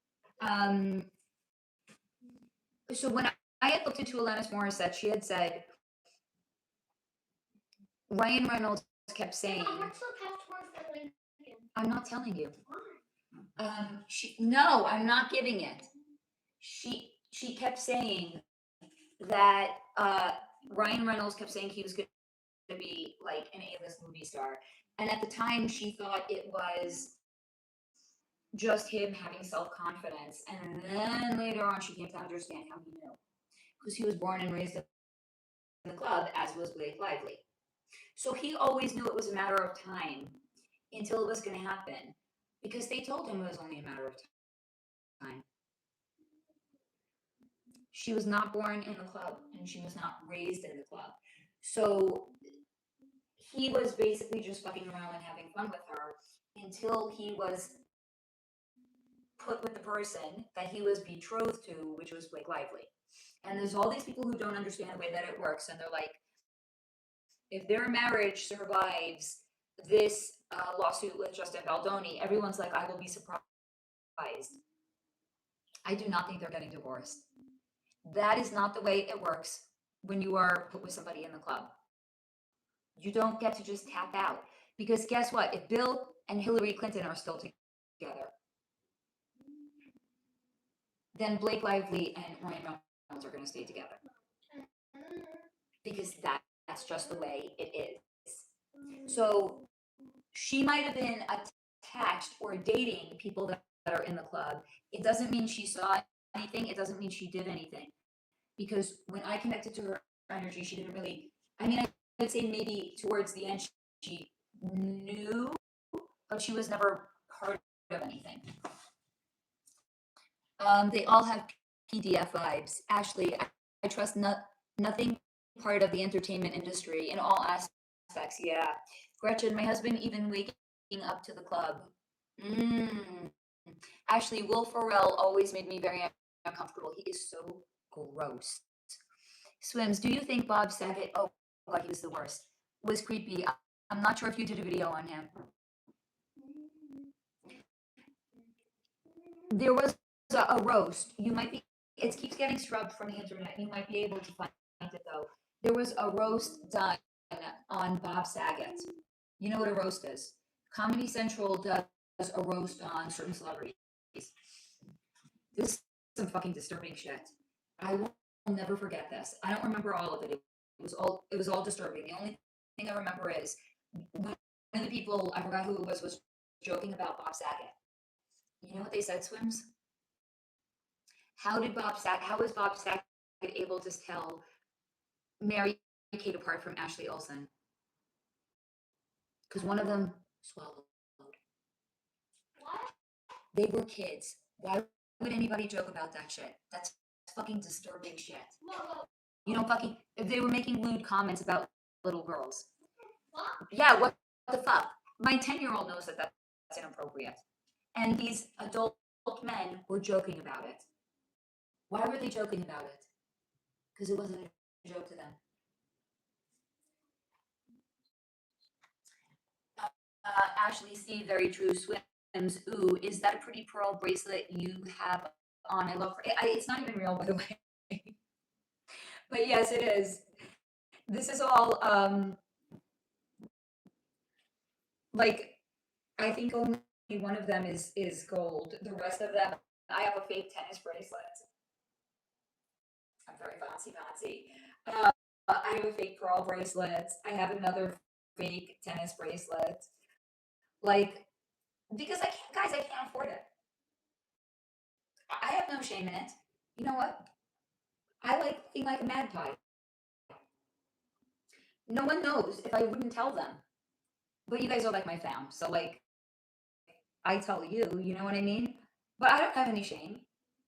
No. So when I had looked into Alanis Morissette, she had said Ryan Reynolds kept saying, I'm not telling you. No, I'm not giving it. She kept saying that Ryan Reynolds kept saying he was going to be like an A-list movie star, and at the time she thought it was just him having self-confidence, and then later on she came to understand how he knew, because he was born and raised in the club, as was Blake Lively. So he always knew it was a matter of time until it was going to happen, because they told him it was only a matter of time. She was not born in the club, and she was not raised in the club. So he was basically just fucking around and having fun with her until he was put with the person that he was betrothed to, which was Blake Lively. And there's all these people who don't understand the way that it works, and they're like, if their marriage survives this lawsuit with Justin Baldoni, everyone's like, I will be surprised. I do not think they're getting divorced. That is not the way it works when you are put with somebody in the club. You don't get to just tap out, because guess what? If Bill and Hillary Clinton are still together, then Blake Lively and Ryan Reynolds are going to stay together, because that's just the way it is. So she might have been attached or dating people that are in the club. It doesn't mean she saw anything. It doesn't mean she did anything, because when I connected to her energy, she didn't really, I mean, I would say maybe towards the end she knew, but she was never part of anything. They all have PDF vibes. Ashley, I trust nothing part of the entertainment industry in all aspects. Yeah. Gretchen, my husband even waking up to the club. Ashley, Will Ferrell always made me very uncomfortable. He is so gross. Swims, do you think Bob Saget, oh God, he was the worst, was creepy? I'm not sure if you did a video on him. There was a roast. You might be, it keeps getting scrubbed from the internet. You might be able to find it though. There was a roast done on Bob Saget. You know what a roast is? Comedy Central does a roast on certain celebrities. This is some fucking disturbing shit. I will never forget this. I don't remember all of it. It was all disturbing. The only thing I remember is one of the people, I forgot who it was joking about Bob Saget. You know what they said, Swims? How was Bob Saget able to tell Mary Kate apart from Ashley Olsen? Because one of them swallowed. What? They were kids. Why would anybody joke about that shit? That's fucking disturbing shit. No. You don't fucking, if they were making lewd comments about little girls. What? Yeah, what the fuck? My 10-year-old knows that that's inappropriate. And these adult men were joking about it. Why were they joking about it? Because it wasn't a joke to them. Ashley Steve, very true. Swims. Ooh, is that a pretty pearl bracelet you have on? I love it's not even real, by the way. But yes, it is. This is all like I think only one of them is gold. The rest of them, I have a fake tennis bracelet. I'm very fancy. I have a fake pearl bracelet. I have another fake tennis bracelet. Like, because I can't afford it. I have no shame in it. You know what? I like looking like a magpie. No one knows if I wouldn't tell them. But you guys are like my fam, so like, I tell you, you know what I mean? But I don't have any shame.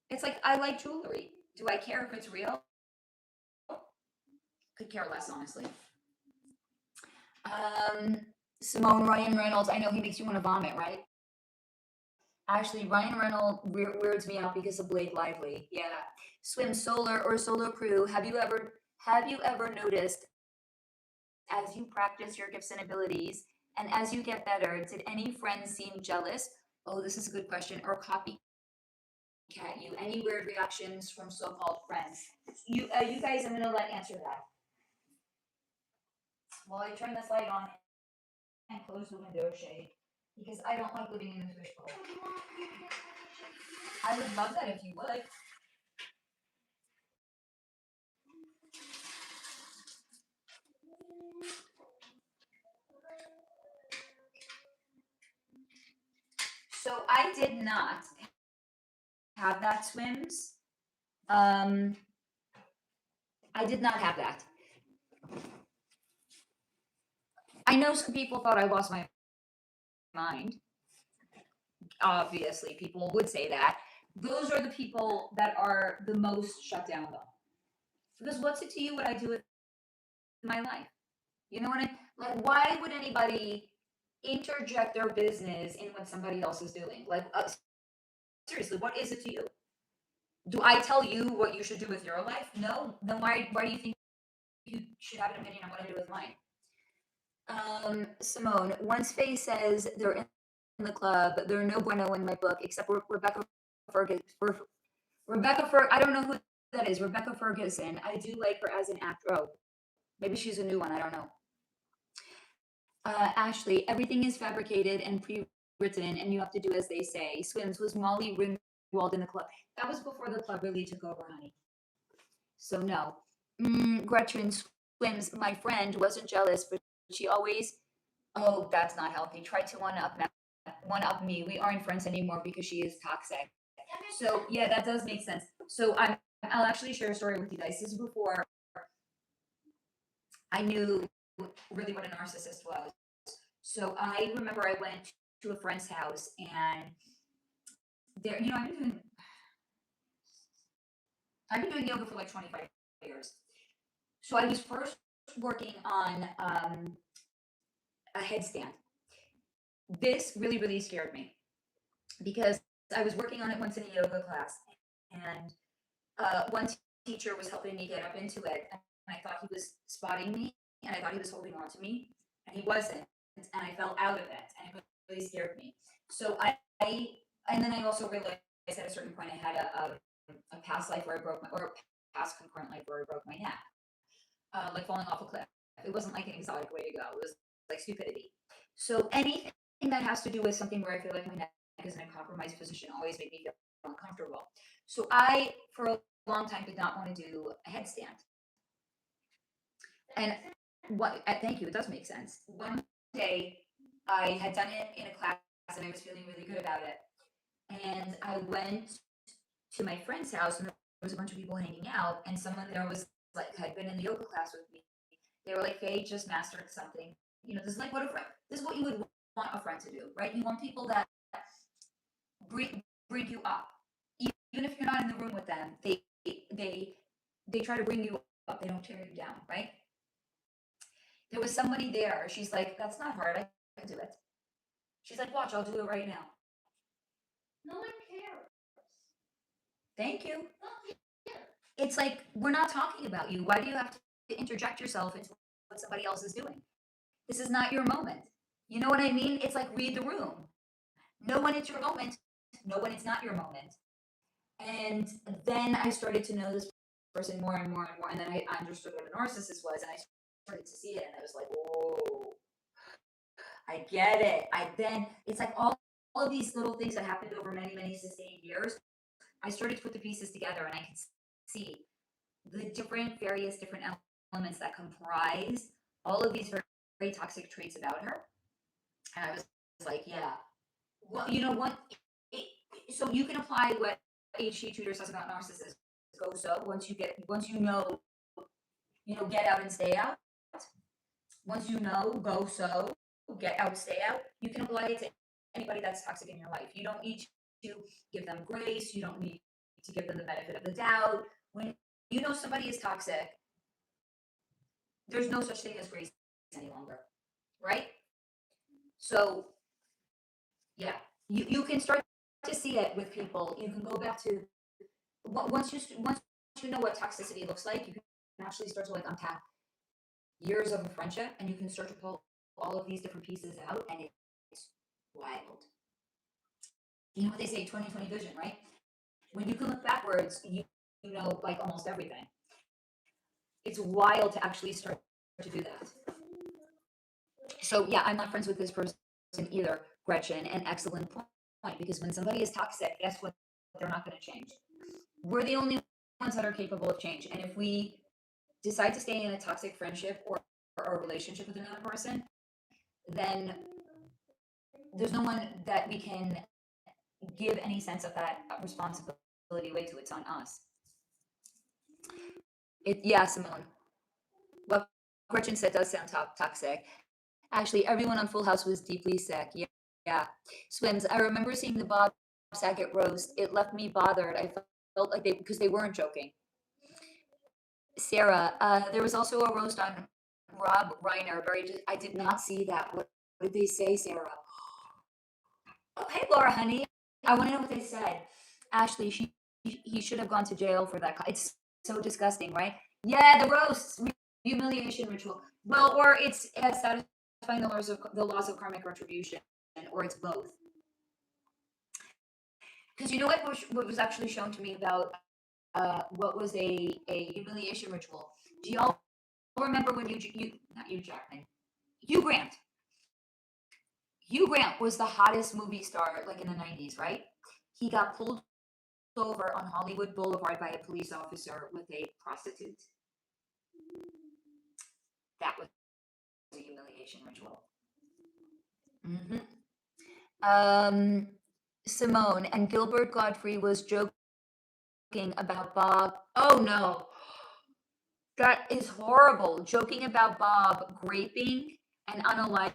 It's like, I like jewelry. Do I care if it's real? Could care less, honestly. Simone, Ryan Reynolds, I know he makes you want to vomit, right? Actually, Ryan Reynolds weirds me out because of Blake Lively. Yeah. Swim Solar or Solo Crew. Have you ever noticed as you practice your gifts and abilities and as you get better, did any friends seem jealous? Oh, this is a good question. Or copycat you? Any weird reactions from so-called friends? You guys, I'm gonna let answer that. While I turn this light on and close the window shade because I don't like living in this fishbowl. I would love that if you would. So I did not have that swims. I did not have that. I know some people thought I lost my mind. Obviously, people would say that. Those are the people that are the most shut down, though. Because what's it to you what I do with my life? You know what I like? Why would anybody interject their business in what somebody else is doing? Like, seriously, what is it to you? Do I tell you what you should do with your life? No. Then why do you think you should have an opinion on what I do with mine? Simone, once Faye says they're in the club, they're no bueno in my book, except Rebecca Ferguson. I don't know who that is. Rebecca Ferguson. I do like her as an actor. Oh, maybe she's a new one. I don't know. Ashley, everything is fabricated and pre-written, and you have to do as they say. Swims, was Molly Ringwald in the club? That was before the club really took over, honey. So no. Gretchen Swims, my friend wasn't jealous, but she always, oh, that's not healthy. Tried to one up me. We aren't friends anymore because she is toxic. So yeah, that does make sense. So I'll actually share a story with you guys. This is before I knew really what a narcissist was. So I remember I went to a friend's house and there, you know, I've been doing yoga for like 25 years. So I was first working on a headstand. This really, really scared me because I was working on it once in a yoga class, and one teacher was helping me get up into it, and I thought he was spotting me, and I thought he was holding on to me, and he wasn't, and I fell out of it, and it really scared me. So and then I also realized at a certain point I had a past life where I broke or a past concurrent life where I broke my neck, like falling off a cliff. It wasn't like an exotic way to go. It was like stupidity. So anything that has to do with something where I feel like my neck is in a compromised position always made me feel uncomfortable. So I, for a long time, did not want to do a headstand. And thank you, it does make sense. One day I had done it in a class and I was feeling really good about it. And I went to my friend's house and there was a bunch of people hanging out, and someone there was like had been in the yoga class with me. They were like, Faye just mastered something. You know, this is like this is what you would want a friend to do, right? You want people that bring you up. Even if you're not in the room with them, they try to bring you up. They don't tear you down, right? There was somebody there. She's like, that's not hard. I can do it. She's like, watch, I'll do it right now. No one cares. Thank you. Fuck you. It's like, we're not talking about you. Why do you have to interject yourself into what somebody else is doing? This is not your moment. You know what I mean? It's like, read the room. Know when it's your moment. Know when it's not your moment. And then I started to know this person more and more and more. And then I understood what a narcissist was. And I started to see it. And I was like, whoa, I get it. It's like all of these little things that happened over many, many sustained years. I started to put the pieces together and I could see the various different elements that comprise all of these very, very toxic traits about her. And I was like, yeah, well, you know what? So you can apply what HG Tutor says about narcissists. Go so once you know, get out and stay out. Once you know, go so, get out, stay out. You can apply it to anybody that's toxic in your life. You don't need to give them grace. You don't need to give them the benefit of the doubt. When you know somebody is toxic, there's no such thing as grace any longer, right? So, yeah, you can start to see it with people. You can go back to once you know what toxicity looks like, you can actually start to like unpack years of a friendship, and you can start to pull all of these different pieces out, and it's wild. You know what they say, 20/20 vision, right? When you can look backwards, you know like almost everything. It's wild to actually start to do that. So yeah, I'm not friends with this person either, Gretchen. An excellent point, because when somebody is toxic, guess what? They're not going to change. We're the only ones that are capable of change. And if we decide to stay in a toxic friendship or a relationship with another person, then there's no one that we can give any sense of that responsibility away to. It's on us. Yeah, Simone. What Gretchen said does sound toxic. Actually, everyone on Full House was deeply sick. Yeah. Swims. I remember seeing the Bob Saget roast. It left me bothered. I felt like because they weren't joking. Sarah, there was also a roast on Rob Reiner. I did not see that. What did they say, Sarah? Oh, hey, Laura, honey. I want to know what they said. Ashley, he should have gone to jail for that. It's so disgusting, right? Yeah, the roast, humiliation ritual. Well, or it's satisfying the laws of karmic retribution, or it's both. Because you know what was actually shown to me about what was a humiliation ritual? Do y'all remember when not you, Jackman, Hugh Grant? Hugh Grant was the hottest movie star like in the 90s, right? He got pulled over on Hollywood Boulevard by a police officer with a prostitute. That was a humiliation ritual. Simone, and Gilbert Godfrey was joking about Bob. Oh no, that is horrible. Joking about Bob raping and unaliving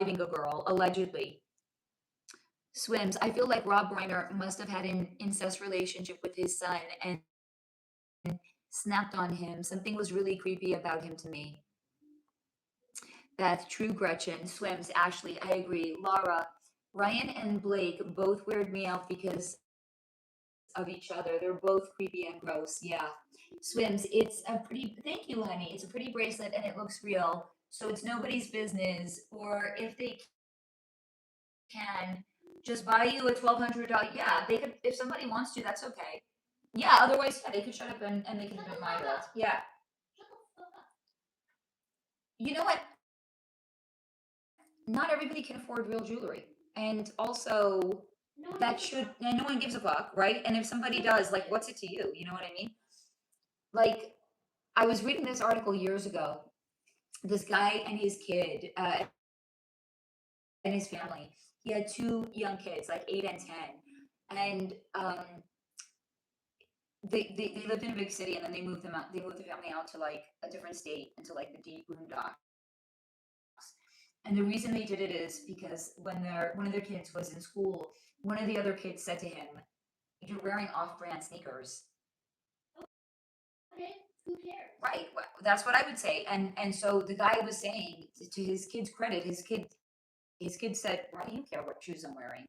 a girl, allegedly. Swims. I feel like Rob Reiner must have had an incest relationship with his son and snapped on him. Something was really creepy about him to me. Beth, true, Gretchen. Swims. Ashley, I agree. Laura, Ryan and Blake both weirded me out because of each other. They're both creepy and gross. Yeah. Swims. It's a pretty, thank you, honey. It's a pretty bracelet and it looks real. So it's nobody's business. Or if they can just buy you a $1,200. Yeah, they could, if somebody wants to, that's okay. Yeah, otherwise, yeah, they could shut up and they can admire it. Yeah. You know what? Not everybody can afford real jewelry. And also, and no one gives a fuck, right? And if somebody does, like, what's it to you? You know what I mean? Like, I was reading this article years ago. This guy and his kid and his family. He had 2 young kids, like 8 and 10. And they lived in a big city, and then they moved the family out to like a different state, into like the deep boondocks. And the reason they did it is because when one of their kids was in school, one of the other kids said to him, "You're wearing off-brand sneakers." Okay, who cares? Right. Well, that's what I would say. And so the guy was saying, to his kid's credit, his kid his kid said, "Why do you care what shoes I'm wearing?"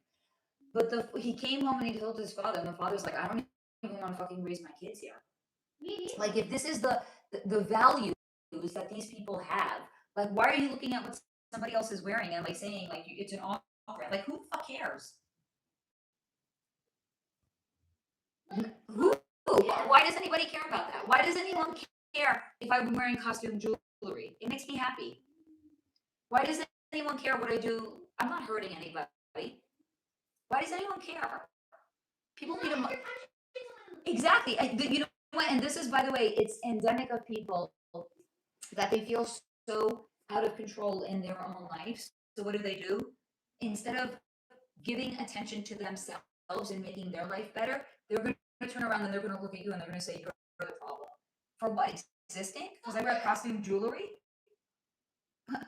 But he came home and he told his father, and the father's like, "I don't even want to fucking raise my kids here." Like, if this is the values that these people have, like, why are you looking at what somebody else is wearing and like saying like it's an off brand? Like, who the fuck cares? Who? Why does anybody care about that? Why does anyone care if I'm wearing costume jewelry? It makes me happy. Why does anyone care what I do? I'm not hurting anybody. Why does anyone care? People need a exactly. You know what? And this is, by the way, it's endemic of people that they feel so out of control in their own lives. So what do? Instead of giving attention to themselves and making their life better, they're going to turn around and they're going to look at you and they're going to say you're the problem. For what? Existing? Because I wear costume jewelry?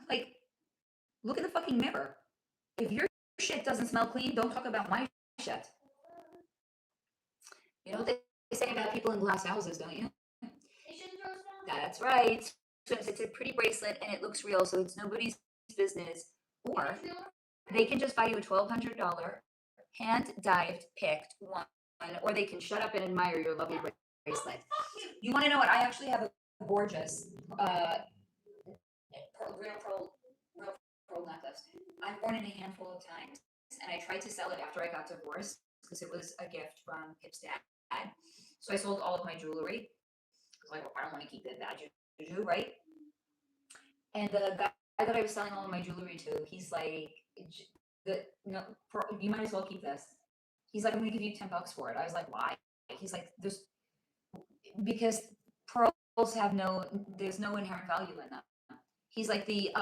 Like, look in the fucking mirror. If your shit doesn't smell clean, don't talk about my shit. You know what they say about people in glass houses, don't you? That's right. It's a pretty bracelet and it looks real, so it's nobody's business. Or they can just buy you a $1,200 hand-dyed picked one, or they can shut up and admire your lovely bracelet. You want to know what? I actually have a gorgeous real pearl necklace. I've worn it a handful of times, and I tried to sell it after I got divorced because it was a gift from Pip's dad. So I sold all of my jewelry. Like, I don't want to keep that bad juju, right? And the guy that I was selling all of my jewelry to, he's like, no, you might as well keep this. He's like, I'm gonna give you $10 for it. I was like, why? He's like, because pearls have there's no inherent value in them. He's like, the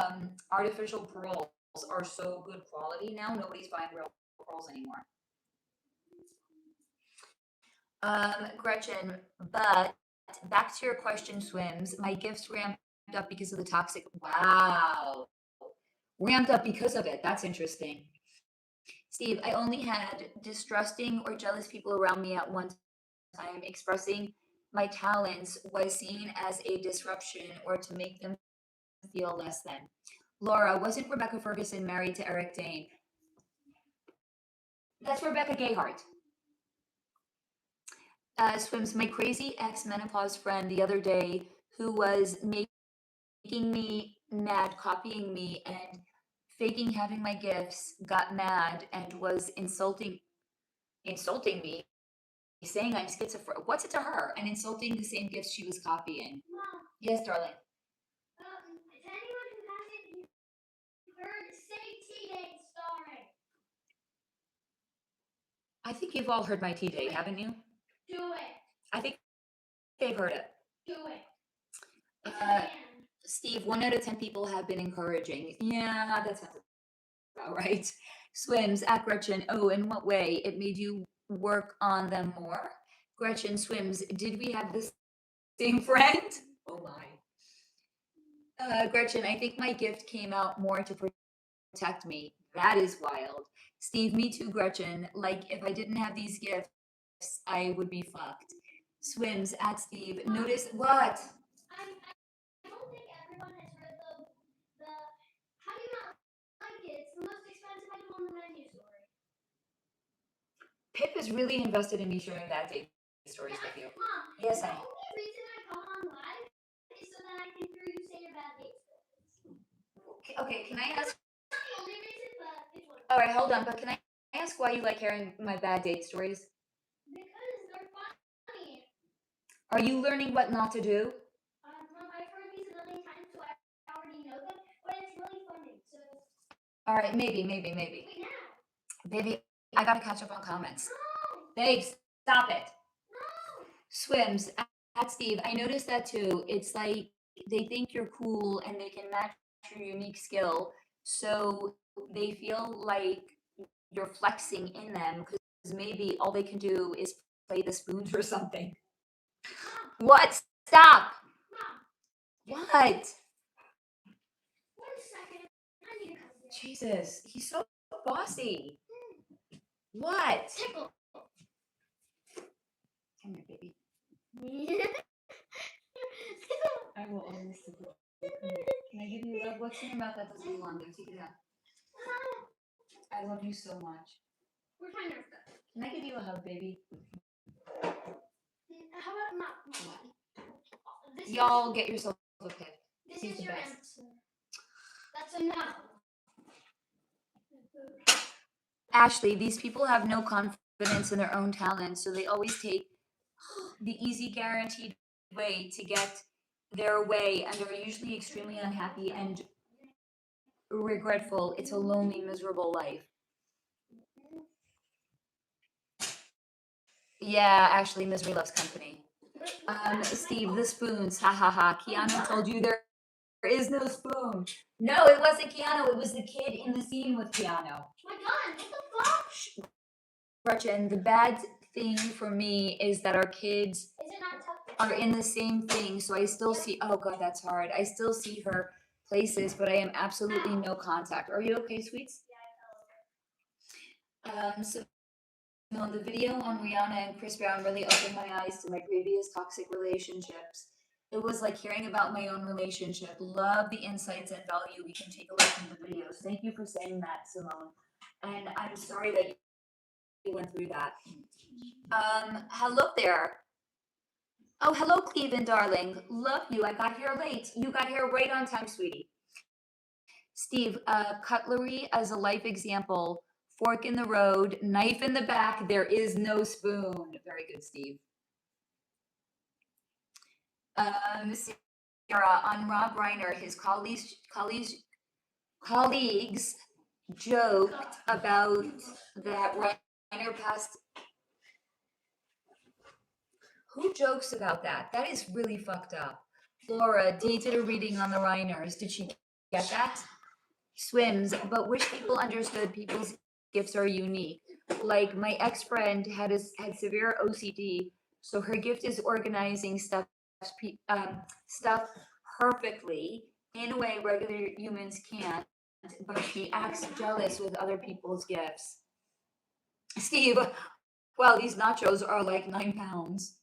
artificial pearls are so good quality now, nobody's buying real pearls anymore. Gretchen, but back to your question, Swims. My gifts ramped up because of the toxic. Wow. Ramped up because of it. That's interesting. Steve, I only had distrusting or jealous people around me at one time. Expressing my talents was seen as a disruption or to make them feel less than. Laura, wasn't Rebecca Ferguson married to Eric Dane? That's Rebecca Gayheart. Swims, my crazy ex-menopause friend the other day who was making me mad, copying me and faking having my gifts, got mad and was insulting me, saying I'm schizophrenic. What's it to her? And insulting the same gifts she was copying. Mom. Yes, darling. To anyone who hasn't heard, say T-Day story. I think you've all heard my T-Day, haven't you? Do it. I think they've heard it. Do it. Steve, 1 out of 10 people have been encouraging. Yeah, that sounds about right. Swims at Gretchen. Oh, in what way? It made you work on them more? Gretchen Swims. Did we have the same friend? Oh my. Gretchen, I think my gift came out more to protect me. That is wild. Steve, me too, Gretchen. Like, if I didn't have these gifts, I would be fucked. Swims at Steve. Notice what? I don't think everyone has heard the how do you not like it? It's the most expensive item on the menu story. Pip is really invested in me sharing bad date stories with you. Mom, yes, the only reason I come on live is so that I can hear you say your bad date stories. Okay, can I ask? Not the only reason, but it's one. All right, hold on. But can I ask why you like hearing my bad date stories? Because they're funny. Are you learning what not to do? Mom, I've heard these a million times, so I already know them. But it's really funny. So. All right, maybe. Wait now. Baby, I gotta catch up on comments. No. Babe, stop it. No. Swims at Steve. I noticed that too. It's like they think you're cool and they can match your unique skill, so they feel like you're flexing in them because maybe all they can do is play the spoons or something. Mom. What? Stop. Mom. What? 1 second. I need to come here. Jesus, he's so bossy. What? Tickle. Come here, baby. I will always tickle. Can I give you a rub? What's in your mouth that doesn't belong there? Take it out. I love you so much. Where's my Nerf gun? Can I give you a hug, baby? How about not one? Y'all get yourself a pick. This He's is the your best. answer. That's a no. Ashley, these people have no confidence in their own talent, so they always take the easy, guaranteed way to get their way, and they're usually extremely unhappy and regretful. It's a lonely, miserable life. Yeah, Ashley, misery loves company. Steve, the spoons, ha ha ha. Keanu told you there is no spoon. No, it wasn't Keanu. It was the kid in the scene with Keanu. My gun, what the fuck? Gretchen, the bad thing for me is that our kids Is it not tough? are in the same thing. So I still see, oh God, that's hard. I still see her places, but I am absolutely no contact. Are you okay, sweets? So the video on Rihanna and Chris Brown really opened my eyes to my previous toxic relationships. It was like hearing about my own relationship. Love the insights and value we can take away from the videos. Thank you for saying that, Simone. And I'm sorry that you went through that. Hello there. Oh, hello, Cleveland, darling. Love you. I got here late. You got here right on time, sweetie. Steve, cutlery as a life example. Fork in the road, knife in the back. There is no spoon. Very good, Steve. Sarah, on Rob Reiner, his colleagues joked about that Reiner passed. Who jokes about that? That is really fucked up. Laura, Dee did a reading on the Reiners. Did she get that? Swims, but wish people understood people's gifts are unique. Like my ex-friend had severe OCD, so her gift is organizing stuff perfectly in a way regular humans can't, but she acts jealous with other people's gifts. Steve, well, these nachos are like 9 pounds.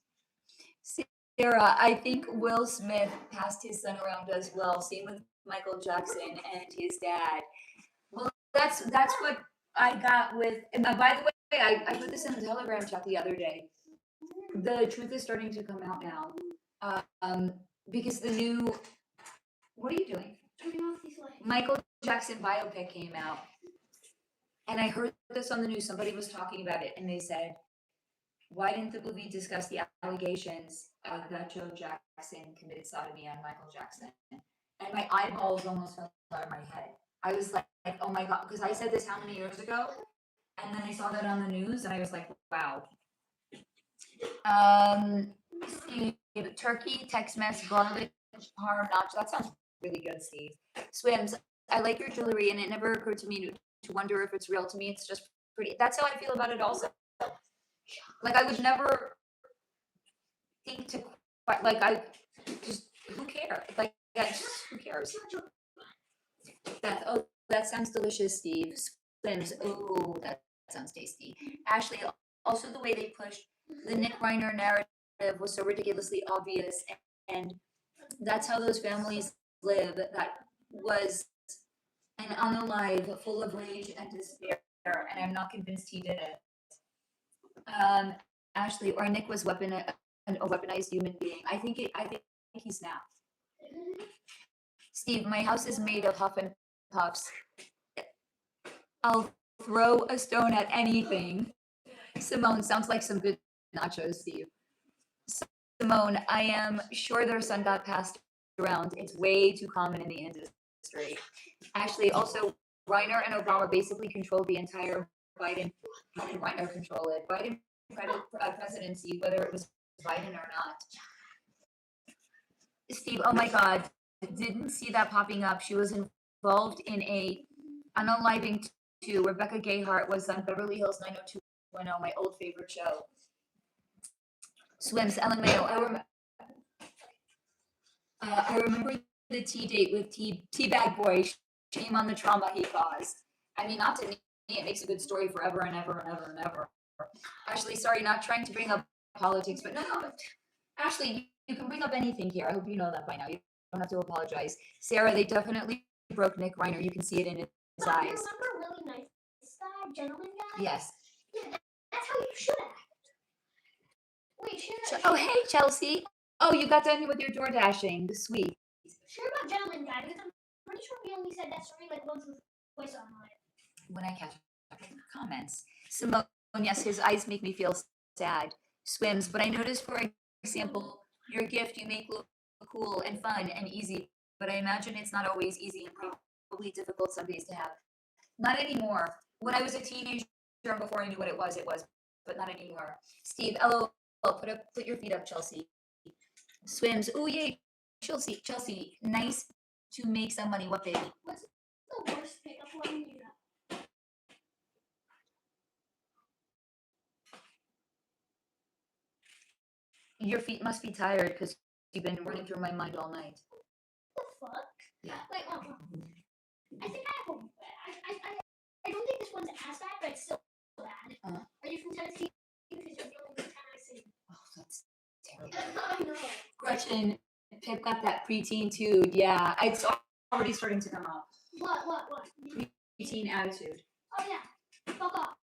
Sarah, I think Will Smith passed his son around as well. Same with Michael Jackson and his dad. Well, that's what I got with. And by the way, I put this in the Telegram chat the other day. The truth is starting to come out now, because the new. What are you doing? Turning off these lights. Michael Jackson biopic came out, and I heard this on the news. Somebody was talking about it, and they said, "Why didn't the movie discuss the allegations that Joe Jackson committed sodomy on Michael Jackson?" And my eyeballs almost fell out of my head. I was like, oh my God, because I said this how many years ago? And then I saw that on the news and I was like, wow. Steve, turkey, Tex-Mex, garlic, parm, nacho. That sounds really good, Steve. Swims, I like your jewelry and it never occurred to me to wonder if it's real. To me, it's just pretty. That's how I feel about it also. Like I would never think to, like I just, who cares? Like, who cares? That sounds delicious, Steve. Swims. Oh, that sounds tasty. Ashley, also the way they pushed the Nick Reiner narrative was so ridiculously obvious, and that's how those families live. That was an unalive, full of rage and despair, and I'm not convinced he did it. Ashley, or Nick was a weaponized human being. I think he snapped. Steve, my house is made of huff and puffs. I'll throw a stone at anything. Simone, sounds like some good nachos, Steve. Simone, I am sure their son got passed around. It's way too common in the industry. Ashley, also, Reiner and Obama basically controlled the entire Biden. How did Reiner control it? Biden presidency, whether it was Biden or not. Steve, oh my God, didn't see that popping up. She was involved in a unaliving too. Rebecca Gayheart was on Beverly Hills 90210, my old favorite show. Swims, Ellen Mayo. I remember the tea date with Teabag Boy. Shame on the trauma he caused. I mean, not to me, it makes a good story forever and ever and ever and ever. Ashley, sorry, not trying to bring up politics, but no. Ashley, you can bring up anything here. I hope you know that by now. You don't have to apologize. Sarah, they definitely broke Nick Reiner. You can see it in his eyes. Remember really nice stuff? gentleman guy? Yes. Yeah, that's how you should act. Wait, share Oh, hey, Chelsea. Oh, you got done with your door dashing. Sweet. about gentleman guy because I'm pretty sure we only said that story like once or twice on it. When I catch up with your comments. Simone, yes, his eyes make me feel sad. Swims, but I noticed, for example, your gift you make look cool and fun and easy, but I imagine it's not always easy and probably difficult some days to have. Not anymore. When I was a teenager and before I knew what it was, but not anymore. Steve, put your feet up, Chelsea. Swims, oh yay, Chelsea, nice to make some money. What, baby? What's the worst pickup line you got? Your feet must be tired because you've been running through my mind all night. What the fuck? Yeah. Wait, I think I have a. I don't think this one's as bad, but it's still bad. Are you from Tennessee? Because you're the only Tennessee. Oh, that's terrible. I know. Gretchen, Pip got that preteen too. Yeah, it's already starting to come up. What? Preteen attitude. Oh yeah. Fuck off.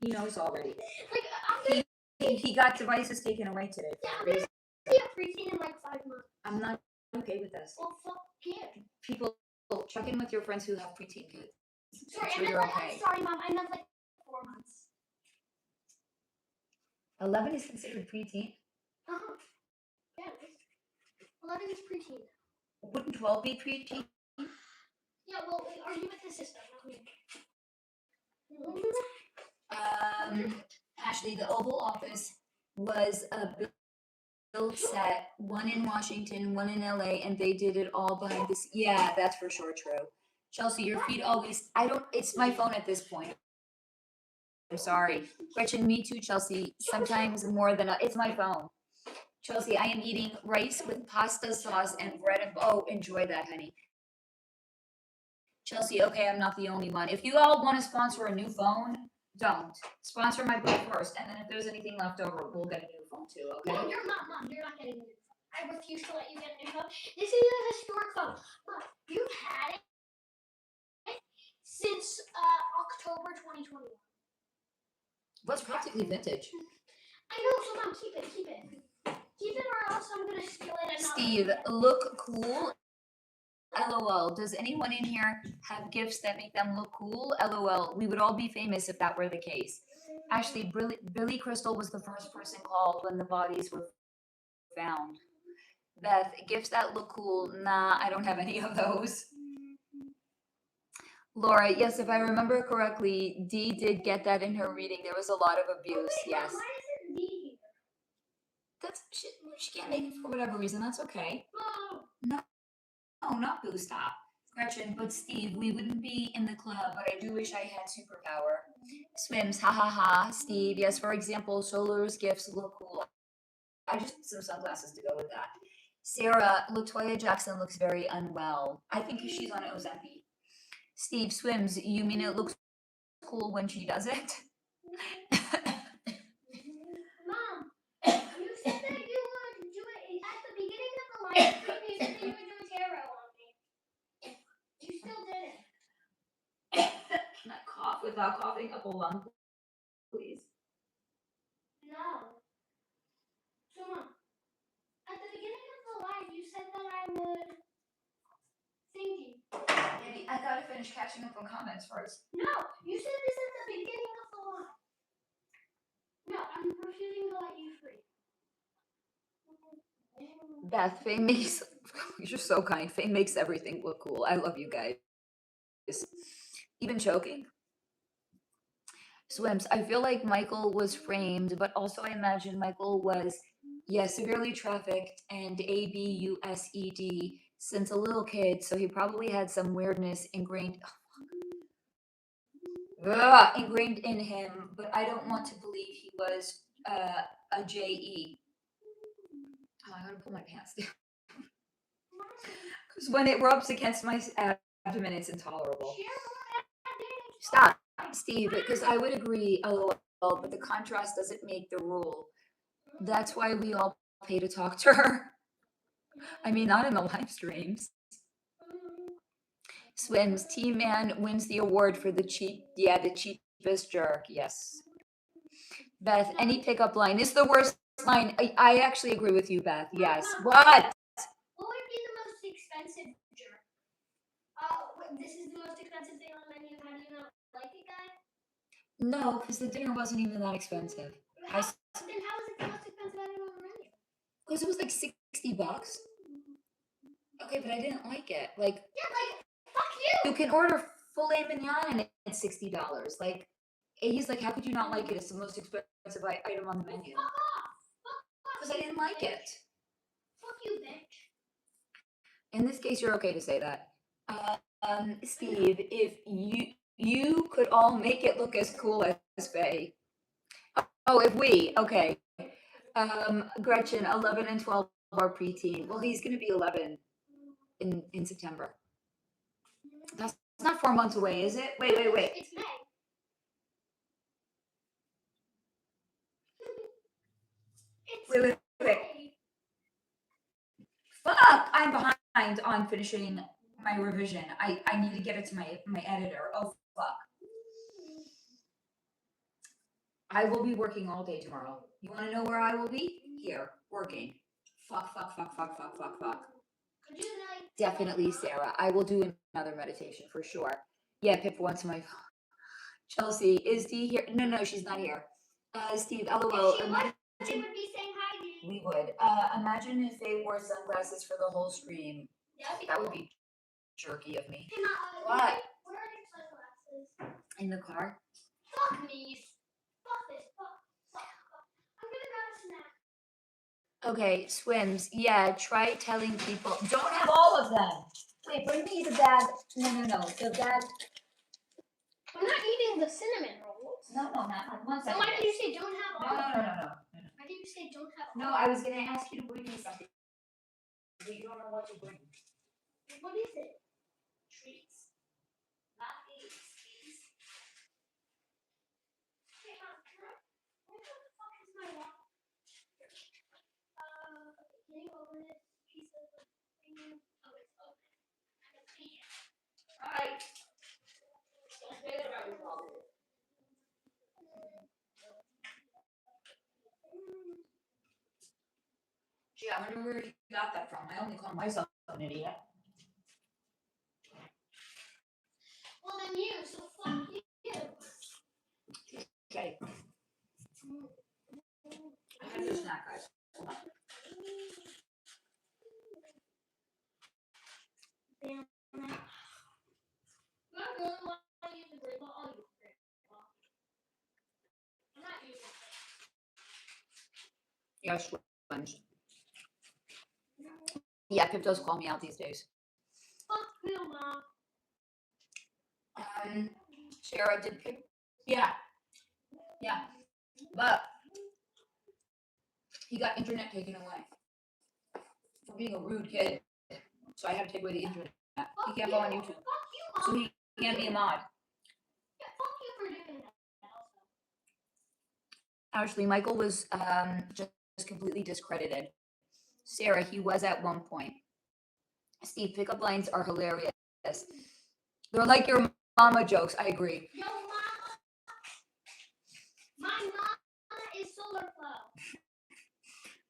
He knows already. Like I'm gonna He got devices taken away today. I'm gonna be a preteen in like 5 months. I'm not okay with this. Well, fuck you. People, check in with your friends who have preteen kids. Sorry, Make sure I meant you're like, okay. I'm sorry, Mom. I meant like 4 months. 11 is considered preteen. Yeah. 11 is preteen. Wouldn't 12 be preteen? Yeah. Well, are you with the sister? Ashley, the Oval Office was a built set, one in Washington, one in LA, and they did it all behind this. Yeah, that's for sure true. Chelsea, your feet always, it's my phone at this point. I'm sorry. Gretchen, me too, Chelsea. Sometimes more than, it's my phone. Chelsea, I am eating rice with pasta sauce and bread and, oh, enjoy that, honey. Chelsea, okay, I'm not the only one. If you all want to sponsor a new phone, don't. Sponsor my book first, and then if there's anything left over, we'll get a new phone too, okay? No, you're not, Mom. You're not getting a new phone. I refuse to let you get a new phone. This is a historic phone. Mom, you've had it since October 2021. What's practically vintage? I know, so Mom, keep it. Keep it or else I'm gonna steal it and not. Steve, look cool. LOL. Does anyone in here have gifts that make them look cool? LOL. We would all be famous if that were the case. Ashley, Billy Crystal was the first person called when the bodies were found. Beth, gifts that look cool? Nah, I don't have any of those. Laura, yes, if I remember correctly, Dee did get that in her reading. There was a lot of abuse, yes. Why is it D here? That's she can't make it for whatever reason. That's okay. No. No, not Boo, stop. Gretchen, but Steve, we wouldn't be in the club, but I do wish I had superpower. Swims, ha ha ha. Steve, yes, for example, Solar's gifts look cool. I just put some sunglasses to go with that. Sarah, Latoya Jackson looks very unwell. I think she's on Ozempic. Steve, Swims, you mean it looks cool when she does it? Mom, you said that you would do it at the beginning of the live stream. You said that you would do a tarot on me. You still didn't. Can I cough without coughing up a lung, please? No. So, Mom, at the beginning of the live, you said that I would thinking. Maybe I gotta finish catching up on comments first. No, you said this at the beginning of the live. No, I'm refusing to let you free. Beth, Faye makes, you're so kind. Faye makes everything look cool. I love you guys. Even choking. Swims, I feel like Michael was framed, but also I imagine Michael was, severely trafficked and abused since a little kid, so he probably had some weirdness ingrained in him, but I don't want to believe he was a JE. Oh, I gotta pull my pants down. Because when it rubs against my abdomen, it's intolerable. Stop, Steve, because I would agree, but the contrast doesn't make the rule. That's why we all pay to talk to her. I mean, not in the live streams. Swims, T-Man wins the award for the cheat mischievous jerk. Yes. Beth, any pickup line is the worst line. I actually agree with you, Beth. Yes. What? What would be the most expensive jerk? This is the most expensive thing on the menu. How do you not like it, guy? No, because the dinner wasn't even that expensive. Then how is it the most expensive item on the menu? Because it was like $60. Okay, but I didn't like it. Like, Yeah, like, fuck you! you can order filet mignon and it's $60. Like, he's like, how could you not like it? It's the most expensive item on the menu. Fuck off! Because I didn't like it. Fuck you, bitch. In this case, you're okay to say that. Steve, if you could all make it look as cool as Faye. Oh, if we, okay. Gretchen, 11 and 12 are preteen. Well, he's going to be 11 in September. That's not 4 months away, is it? Wait. It's May. Wait. May. Fuck! I'm behind on finishing my revision. I need to get it to my editor. Oh, fuck. I will be working all day tomorrow. You want to know where I will be? Here, working. Fuck. Could you, like, Definitely, Sarah. I will do another meditation for sure. Yeah, Pip wants my phone. Chelsea, is Dee here? No, she's not here. Steve, LOL. if she was, they would be saying hi to you. We would. Imagine if they wore sunglasses for the whole stream. That would be jerky of me. Hey, Ma, What? where are your sunglasses? In the car? Fuck me. Fuck this. Fuck. I'm gonna grab a snack. Okay, swims. Yeah, try telling people. Don't have all of them. Wait, bring me the bag. No. The bag. I'm not eating the cinnamon rolls. No, not one So second. why did you say don't have all? No. Why did you say don't have all? No, I was gonna ask you to bring me something, but you don't know what to bring. What is it? Treats. Not these. Hey, where the fuck is my wallet? Can you open this piece of the thing? Oh, it's open. I can see it. Alright. Don't say that about your father. Gee, I wonder where you got that from. I only call myself an idiot. Well, then you, so fuck you. Okay. I had a snack, guys. Hold on. Damn. I really want to use the grape. I'll use the grape. I'm not using it. Yeah, sponge. Yeah, Pip does call me out these days. Fuck you, Mom. Sarah, did Pip? Yeah. But he got internet taken away for being a rude kid. So I had to take away the internet. He can't go on YouTube. Fuck you, Mom. So he can't be a mod. Yeah, fuck you for doing that also. Actually, Michael was just completely discredited. Sarah, he was at one point. Steve, pickup lines are hilarious. They're like your mama jokes. I agree. Yo, Mama. My mama is SoularFlow.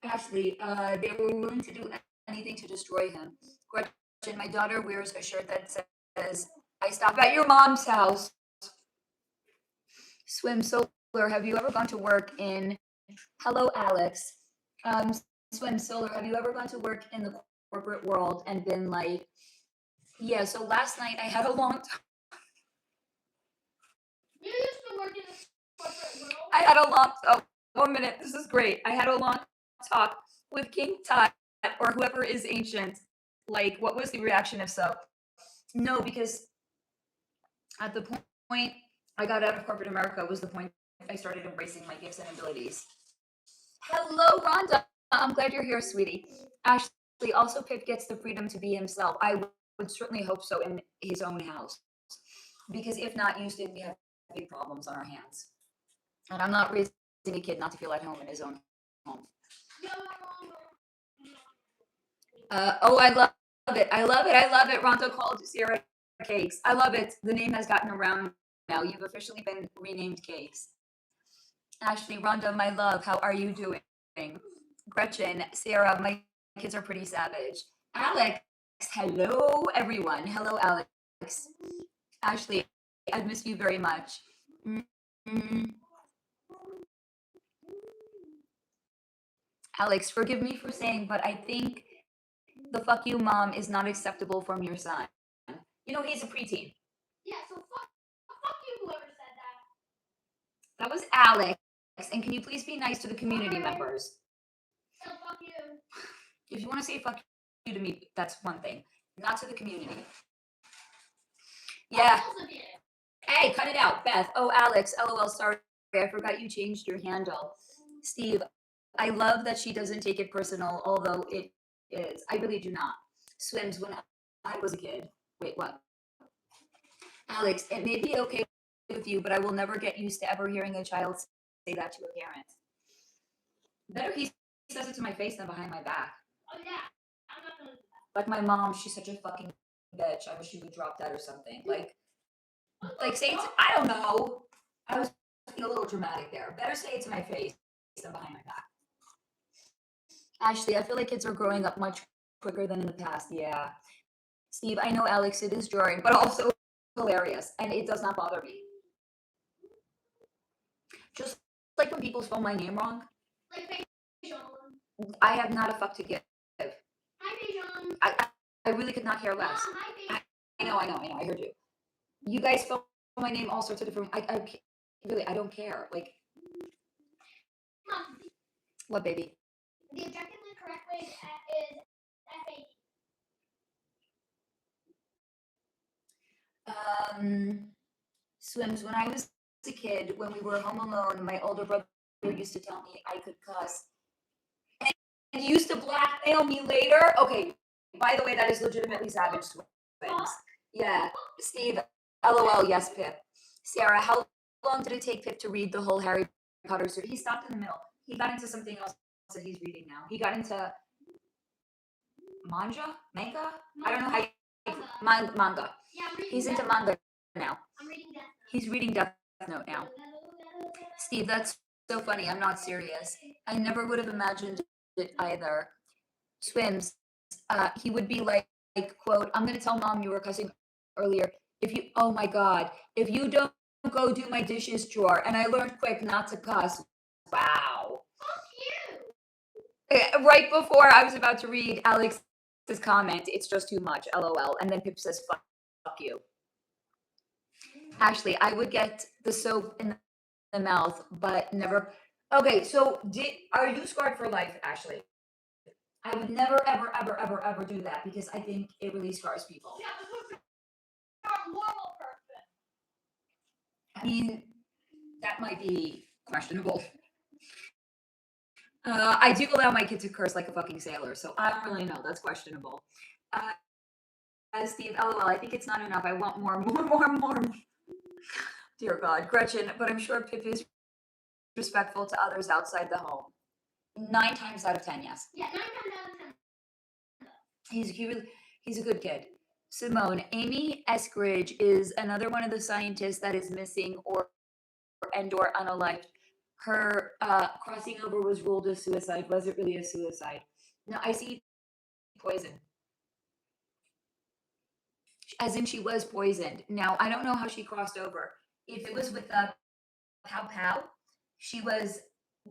Ashley, they were willing to do anything to destroy him. Gretchen, my daughter wears a shirt that says, I stop at your mom's house. Swim Solar, have you ever gone to work in, hello Alex. Swim Solar, have you ever gone to work in the corporate world and been like, yeah, so last night I had a long time. You used to work in the corporate world. I had a long, oh, 1 minute, this is great. I had a long talk with King Tut or whoever is ancient. Like, what was the reaction if so? No, because at the point I got out of corporate America was the point I started embracing my gifts and abilities. Hello, Rhonda. I'm glad you're here, sweetie. Ashley, also Pip gets the freedom to be himself. I would certainly hope so in his own house. Because if not, Houston, we have big problems on our hands. And I'm not raising a kid not to feel at home in his own home. Oh, I love it. Rhonda called Sierra Cakes. I love it. The name has gotten around now. You've officially been renamed Cakes. Ashley, Rhonda, my love, how are you doing? Gretchen, Sarah, my kids are pretty savage. Alex, hello everyone. Hello, Alex. Ashley, I've missed you very much. Mm. Alex, forgive me for saying, but I think the fuck you mom is not acceptable from your son. You know, he's a preteen. Yeah, so fuck you, whoever said that. That was Alex. And can you please be nice to the community members? So fuck you. If you want to say fuck you to me, that's one thing. Not to the community. Yeah. Hey, cut it out, Beth. Oh, Alex, LOL, sorry. I forgot you changed your handle. Steve, I love that she doesn't take it personal, although it is. I really do not. Swims when I was a kid. Wait, what? Alex, it may be okay with you, but I will never get used to ever hearing a child say that to a parent. Better he says it to my face than behind my back. Oh yeah, I'm not gonna do that. Like my mom, she's such a fucking bitch. I wish she would drop that or something. Like say it to, I don't know. I was being a little dramatic there. Better say it to my face than behind my back. Ashley, I feel like kids are growing up much quicker than in the past. Yeah. Steve, I know, Alex, it is jarring, but also hilarious, and it does not bother me. Just like when people spell my name wrong. Like Beijing. I have not a fuck to give. Hi, Beijing. I really could not care less. Hi, Beijing. I know, I heard you. You guys spell my name all sorts of different. I really, I don't care. Like, Mom, what, baby? the objectively correct way is FAQ. Swims, when I was a kid, when we were home alone, my older brother used to tell me I could cuss. And he used to blackmail me later. Okay, by the way, that is legitimately savage, Swims. Yeah, Steve, LOL, yes, Pip. Sarah, how long did it take Pip to read the whole Harry Potter series? He stopped in the middle. He got into something else that he's reading now. He got into manga? I don't know how you... Manga. Yeah, I'm reading He's into Death manga now. I'm reading Death Note. He's reading Death Note now. Steve, that's so funny. I'm not serious. I never would have imagined it either. Swims, he would be like, quote, I'm going to tell mom you were cussing earlier. Oh my God, if you don't go do my dishes drawer, and I learned quick not to cuss. Wow. Fuck you. Right before I was about to read Alex's comment, it's just too much, LOL. And then Pip says, fuck you. Ashley, I would get the soap in the mouth, but never. Okay, so are you scarred for life, Ashley? I would never, ever do that because I think it really scars people. Yeah, because you're a normal person. I mean, that might be questionable. I do allow my kid to curse like a fucking sailor, so I don't really know. That's questionable. Steve, LOL, I think it's not enough. I want more. Dear God, Gretchen, but I'm sure Pip is respectful to others outside the home. 9 times out of 10, yes. Yeah, 9 times out of 10. He's a good kid. Simone, Amy Eskridge is another one of the scientists that is missing or unalived. Her crossing over was ruled a suicide. Was it really a suicide? No, I see poison. As in she was poisoned. Now, I don't know how she crossed over. If it was with a pow pow, she was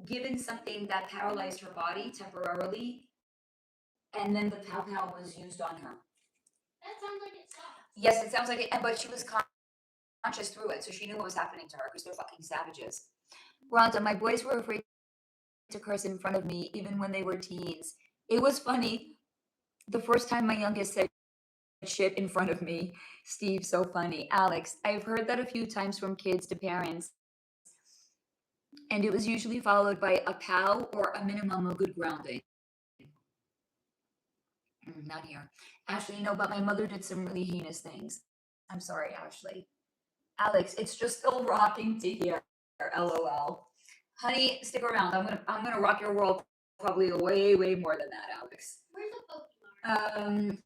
given something that paralyzed her body temporarily, and then the pow pow was used on her. That sounds like it sucks. Yes, it sounds like it, but she was conscious through it, so she knew what was happening to her because they're fucking savages. Rhonda, my boys were afraid to curse in front of me, even when they were teens. It was funny. The first time my youngest said shit in front of me. Steve, so funny. Alex, I've heard that a few times from kids to parents, and it was usually followed by a pow or a minimum of good grounding. Not here. Ashley, no, but my mother did some really heinous things. I'm sorry, Ashley. Alex, it's just still rocking to hear. LOL. Honey, stick around. I'm gonna rock your world probably way more than that, Alex. Where's the Pokemon?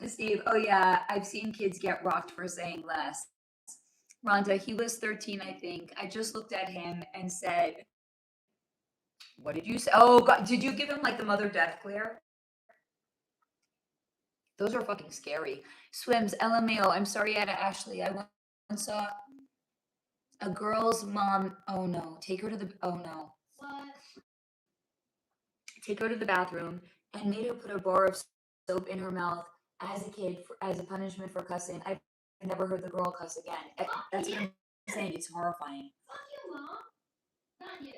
Steve, oh yeah, I've seen kids get rocked for saying less. Rhonda, he was 13, I think. I just looked at him and said, what did you say? Oh, God. Did you give him like the mother death glare? Those are fucking scary. Swims, LMAO. I'm sorry, Ashley. I once saw a girl's mom. Oh no. Take her to the. Oh no. What? Take her to the bathroom and made her put a bar of soap in her mouth as a kid as a punishment for cussing. I've never heard the girl cuss again. That's what I'm saying. It's horrifying. Fuck you, Mom. Not you.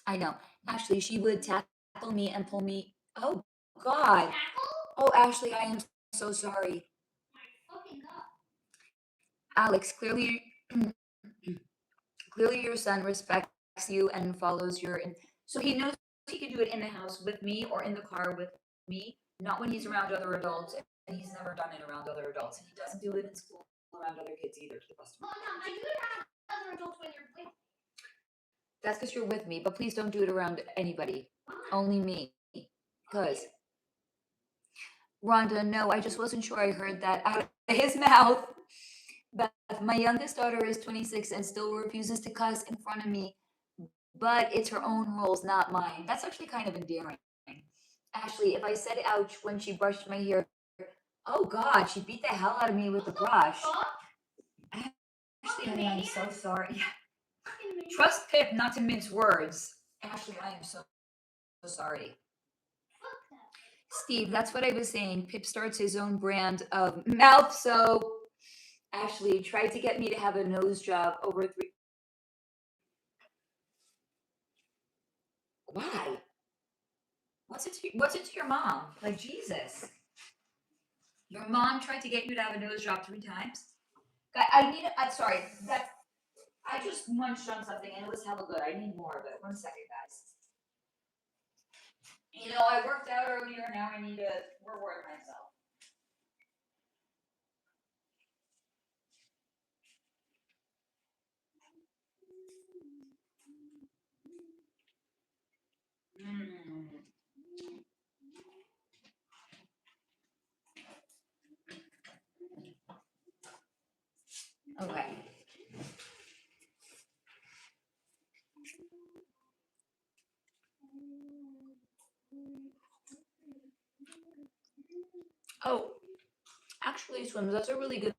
I know. Ashley, she would tackle me and pull me. Oh, God. Tackle? Oh, Ashley, I am so sorry. My fucking God. Alex, clearly your son respects you and follows your. So he knows he can do it in the house with me or in the car with me, not when he's around other adults. And he's never done it around other adults. And he doesn't do it in school around other kids either, to the best of my Well, no, I do it around other adults when you're with. That's because you're with me, but please don't do it around anybody. Why? Only me. Because. Rhonda, no, I just wasn't sure I heard that out of his mouth. Beth, my youngest daughter is 26 and still refuses to cuss in front of me, but it's her own rules, not mine. That's actually kind of endearing. Ashley, if I said ouch when she brushed my hair, oh God, she beat the hell out of me with the brush. Ashley, honey, I'm so sorry. Trust Pip not to mince words. Ashley, I am so sorry. Steve, that's what I was saying. Pip starts his own brand of mouth soap. Ashley tried to get me to have a nose job over 3. Why? What's it to your mom? Like, Jesus. Your mom tried to get you to have a nose job 3 times? I need sorry. I just munched on something and it was hella good. I need more of it. 1 second, guys. You know, I worked out earlier. Now I need to reward myself. Okay. Oh, actually, Swims, that's a really good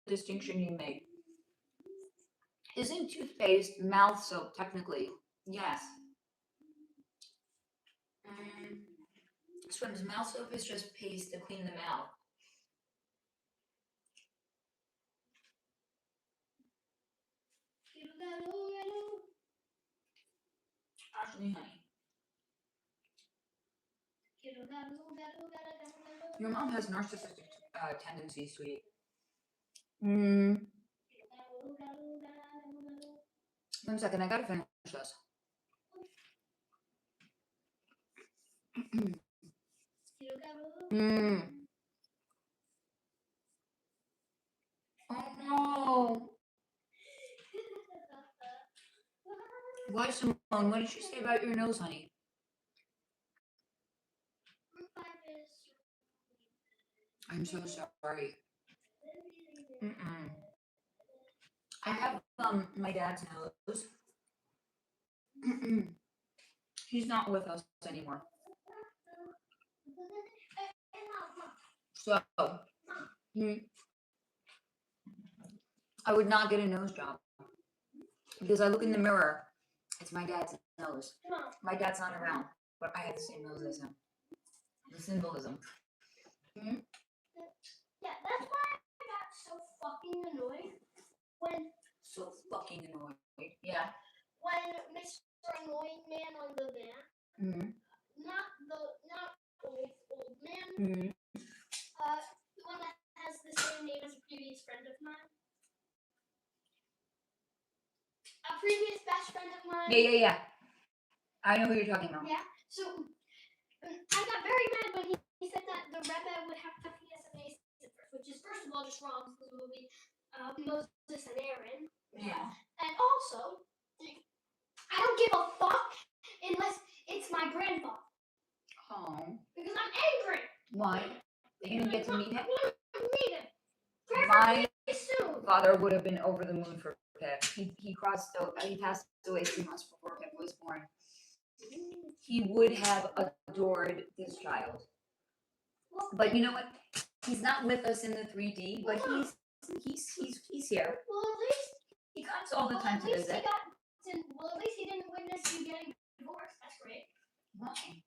distinction you made. Isn't toothpaste mouth soap technically? Yes. Swims, mouth soap is just paste to clean the mouth. Actually, honey. Your mom has narcissistic tendencies, sweetie. 1 second, I gotta finish this. Oh no. Why, Simone? What did she say about your nose, honey? I'm so sorry. I have my dad's nose. He's not with us anymore. So, I would not get a nose job because I look in the mirror. It's my dad's nose. My dad's not around, but I have the same nose as him. The symbolism. Yeah, that's why I got so fucking annoyed when. So fucking annoyed. Yeah. When Mr. Annoying Man on the van, not old man, the one that has the same name as a previous friend of mine. A previous best friend of mine. Yeah. I know who you're talking about. Yeah. So I got very mad when he said that the Rebbe would have to PSMA first, which is first of all just wrong because the movie Moses and Aaron. Yeah. And also, I don't give a fuck unless it's my grandpa. Oh. Because I'm angry. Why? You didn't get to meet him? Meet him. My soon. father would have been over the moon for Pip. He passed away 3 months before Pip was born. He would have adored this child. But you know what? He's not with us in the 3D, but he's here. Well, at least he comes all the time to visit. At least he didn't witness you getting divorced. That's great. Why?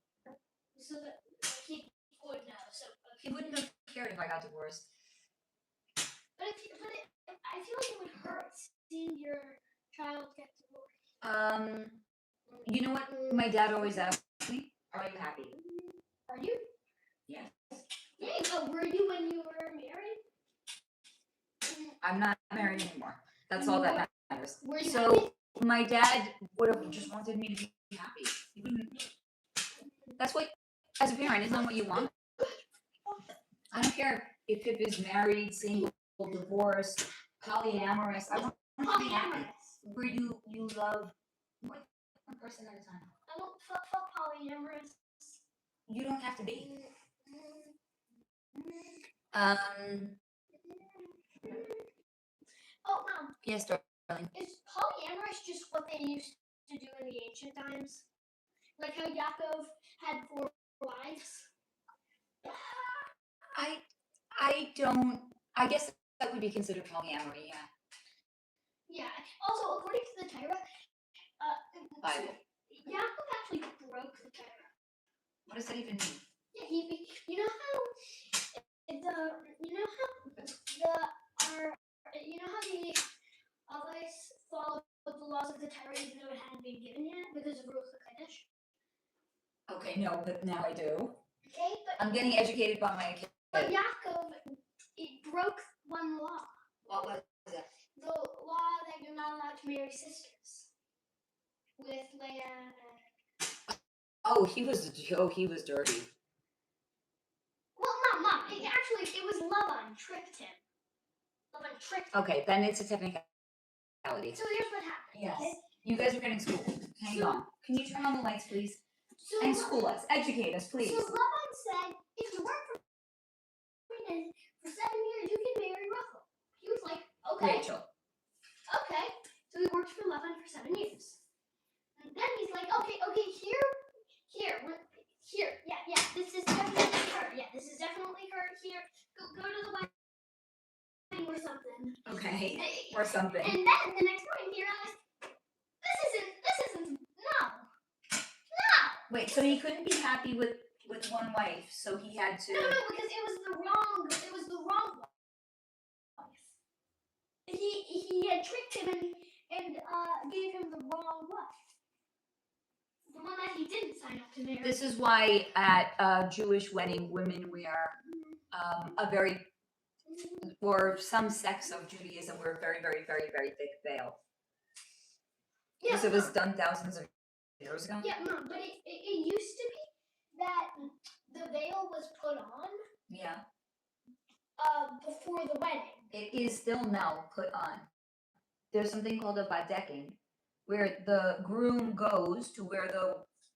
So that he would know. So he wouldn't have cared if I got divorced. But I feel like it would hurt seeing your child get divorced. You know what? My dad always asked me, "Are you happy?" Are you? Yeah. Yeah. Oh, were you when you were married? I'm not married anymore. That's all that matters. Were you so happy? My dad would have just wanted me to be happy. He wouldn't. That's what, as a parent, isn't that what you want? I don't care if Pip is married, single, divorced, polyamorous. I want to be happy. Where you love one person at a time. I don't fuck polyamorous. You don't have to be. Oh, Mom. Yes, darling. Is polyamorous just what they used to do in the ancient times? Like how Yaakov had 4 wives? I guess that would be considered polyamory, yeah. Yeah. Also, according to the Torah, Bible. Yaakov actually broke the Torah. What does that even mean? Yeah, you know how the others followed the laws of the Torah even though it hadn't been given yet because of Ruach HaKodesh? Okay, no, but now I do. Okay, but I'm getting educated by my kid. But Yaakov, it broke one law. What was it? The law that you're not allowed to marry sisters. With Leah and... Oh, he was dirty. Well, Mom, it was Lavan tricked him. Lavan tricked him. Okay, then it's a technicality. So here's what happened. Yes. Okay? You guys are getting schooled. Hang on. Can you turn on the lights, please? And school us. Educate us, please. So Lavan said, if you work for 7 years, you can marry Rachel. He was like, okay. Rachel. Okay. So he worked for Lavan for 7 years. And then he's like, okay, here, yeah, this is definitely her. Yeah, this is definitely her. Here, go to the wedding or something. Okay, or something. And then the next morning he realized, this isn't, no. Wait, so he couldn't be happy with one wife, so he had to. No, because it was the wrong wife. He had tricked him and gave him the wrong wife. The one that he didn't sign up to marry. This is why at a Jewish wedding, women wear a very, or some sects of Judaism wear very, very, very, very thick veil. Yeah, because it was done thousands of years ago. Yeah, Mom, but it used to be that the veil was put on. Yeah. Before the wedding. It is still now put on. There's something called a badeking, where the groom goes to where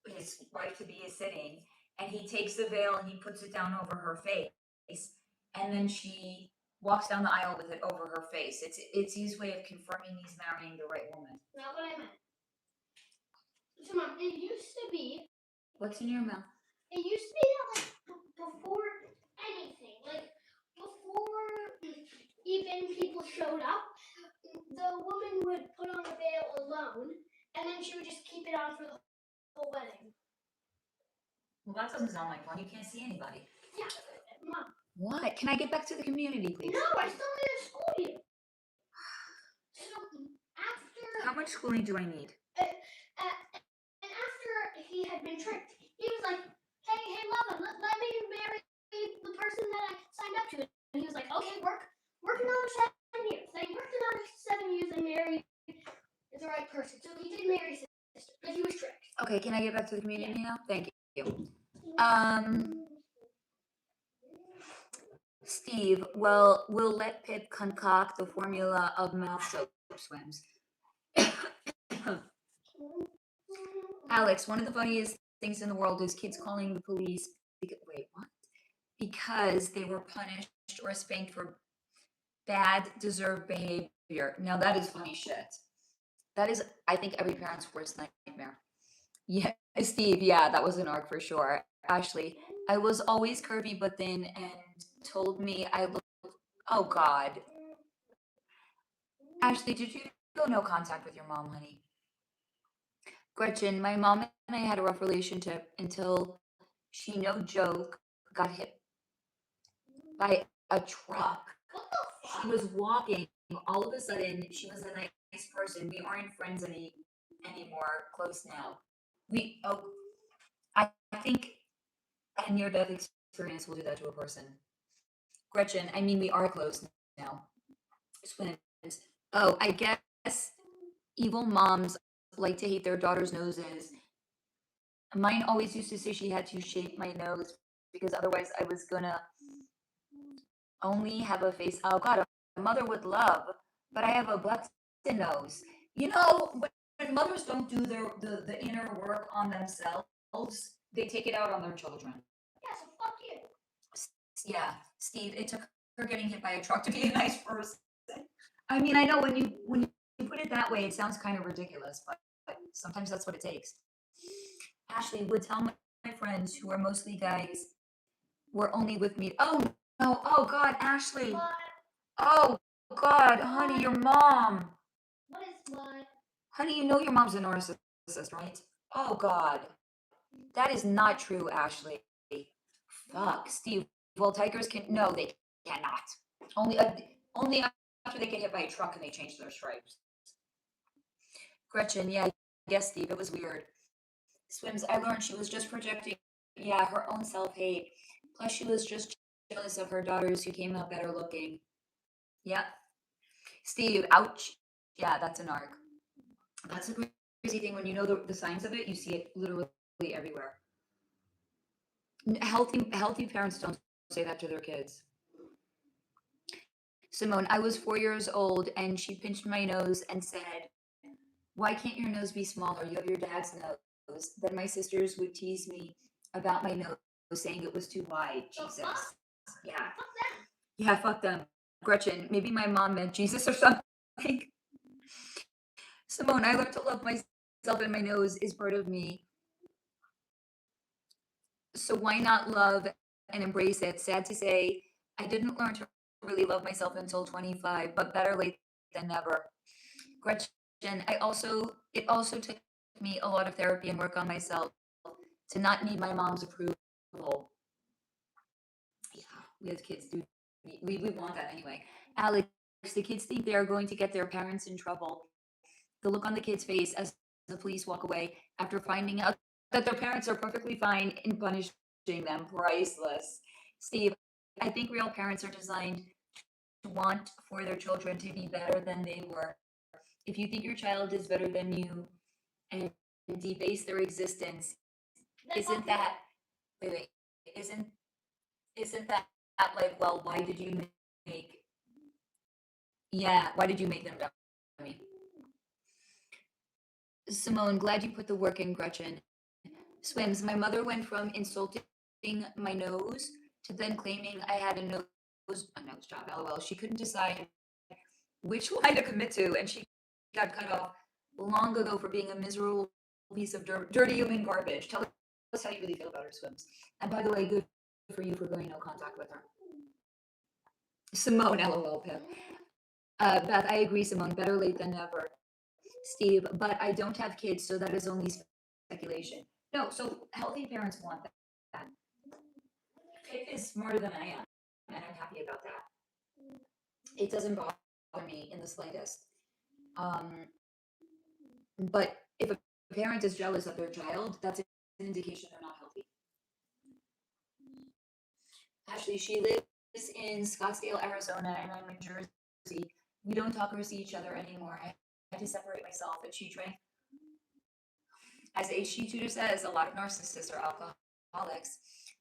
his wife-to-be is sitting, and he takes the veil and he puts it down over her face, and then she walks down the aisle with it over her face. It's his way of confirming he's marrying the right woman. Not what I meant. So, Mom, it used to be... What's in your mouth? It used to be that, like, before anything, like, before even people showed up, the woman would put on the veil alone, and then she would just keep it on for the whole wedding. Well, that doesn't sound like fun. You can't see anybody. Yeah, Mom. What? Can I get back to the community, please? No, I still need to school you. So, after... How much schooling do I need? And after he had been tricked, he was like, hey, Lava, let me marry the person that I signed up to. And he was like, okay, work another 7 years. Then he worked another 7 years and married the right person. So he did marry his sister, but he was tricked. Okay, can I get back to the community now? Thank you. Steve, well, we'll let Pip concoct the formula of mouth soap swims. Alex, one of the funniest things in the world is kids calling the police because they were punished or spanked for Bad, deserved behavior. Now that is funny shit. That is, I think, every parent's worst nightmare. Yeah, Steve, yeah, that was an arc for sure. Ashley, I was always curvy but thin and told me I looked, oh God. Ashley, did you go no contact with your mom, honey? Gretchen, my mom and I had a rough relationship until she, no joke, got hit by a truck. She was walking. All of a sudden, she was a nice person. We aren't friends anymore. Close now. I think a near-death experience will do that to a person. Gretchen, I mean, we are close now. Swims. Oh, I guess evil moms like to hate their daughters' noses. Mine always used to say she had to shape my nose because otherwise I was gonna only have a face. Oh God, a mother would love, but I have a busted nose. You know, when mothers don't do the inner work on themselves, they take it out on their children. Yeah, so fuck you. Yeah, Steve, it took her getting hit by a truck to be a nice person. I mean, I know when you put it that way, it sounds kind of ridiculous, but sometimes that's what it takes. Ashley would tell my friends who are mostly guys were only with me. Oh no! Oh God, Ashley! What? Oh God, honey, your mom. What is what? Honey, you know your mom's a narcissist, right? Oh God, that is not true, Ashley. Fuck, Steve. Well, tigers can no, they cannot. Only after they get hit by a truck and they change their stripes. Gretchen, yeah, I guess Steve, it was weird. Swims, I learned she was just projecting, yeah, her own self-hate. Plus, she was just jealous of her daughters who came out better looking. Yeah. Steve, ouch. Yeah, that's an arc. That's a crazy thing. When you know the signs of it, you see it literally everywhere. Healthy parents don't say that to their kids. Simone, I was 4 years old and she pinched my nose and said, why can't your nose be smaller? You have your dad's nose. Then my sisters would tease me about my nose, saying it was too wide. Jesus. Yeah. Fuck them. Yeah, fuck them. Gretchen, maybe my mom meant Jesus or something. Simone, I learned to love myself and my nose is part of me. So why not love and embrace it? Sad to say, I didn't learn to really love myself until 25, but better late than never. Gretchen, it also took me a lot of therapy and work on myself to not need my mom's approval. Yeah, we as kids do. We want that anyway. Alex, the kids think they are going to get their parents in trouble. The look on the kid's face as the police walk away after finding out that their parents are perfectly fine in punishing them, priceless. Steve, I think real parents are designed to want for their children to be better than they were. If you think your child is better than you and debase their existence, isn't that wait, isn't that like, well, why did you make why did you make them dummy? Simone, glad you put the work in, Gretchen. Swims, my mother went from insulting my nose to then claiming I had a nose job. LOL. She couldn't decide which line to commit to, and she got cut off long ago for being a miserable piece of dirty human garbage. Tell us how you really feel about her, Swims. And by the way, good for you for going no contact with her. Simone, LOL, Pip. Beth, I agree, Simone. Better late than never. Steve, but I don't have kids, so that is only speculation. No, so healthy parents want that. Pip is smarter than I am, and I'm happy about that. It doesn't bother me in the slightest. But if a parent is jealous of their child, that's an indication they're not healthy. Ashley, she lives in Scottsdale, Arizona, and I'm in Jersey. We don't talk or see each other anymore. I had to separate myself, and she drank. As a she tutor says, a lot of narcissists are alcoholics.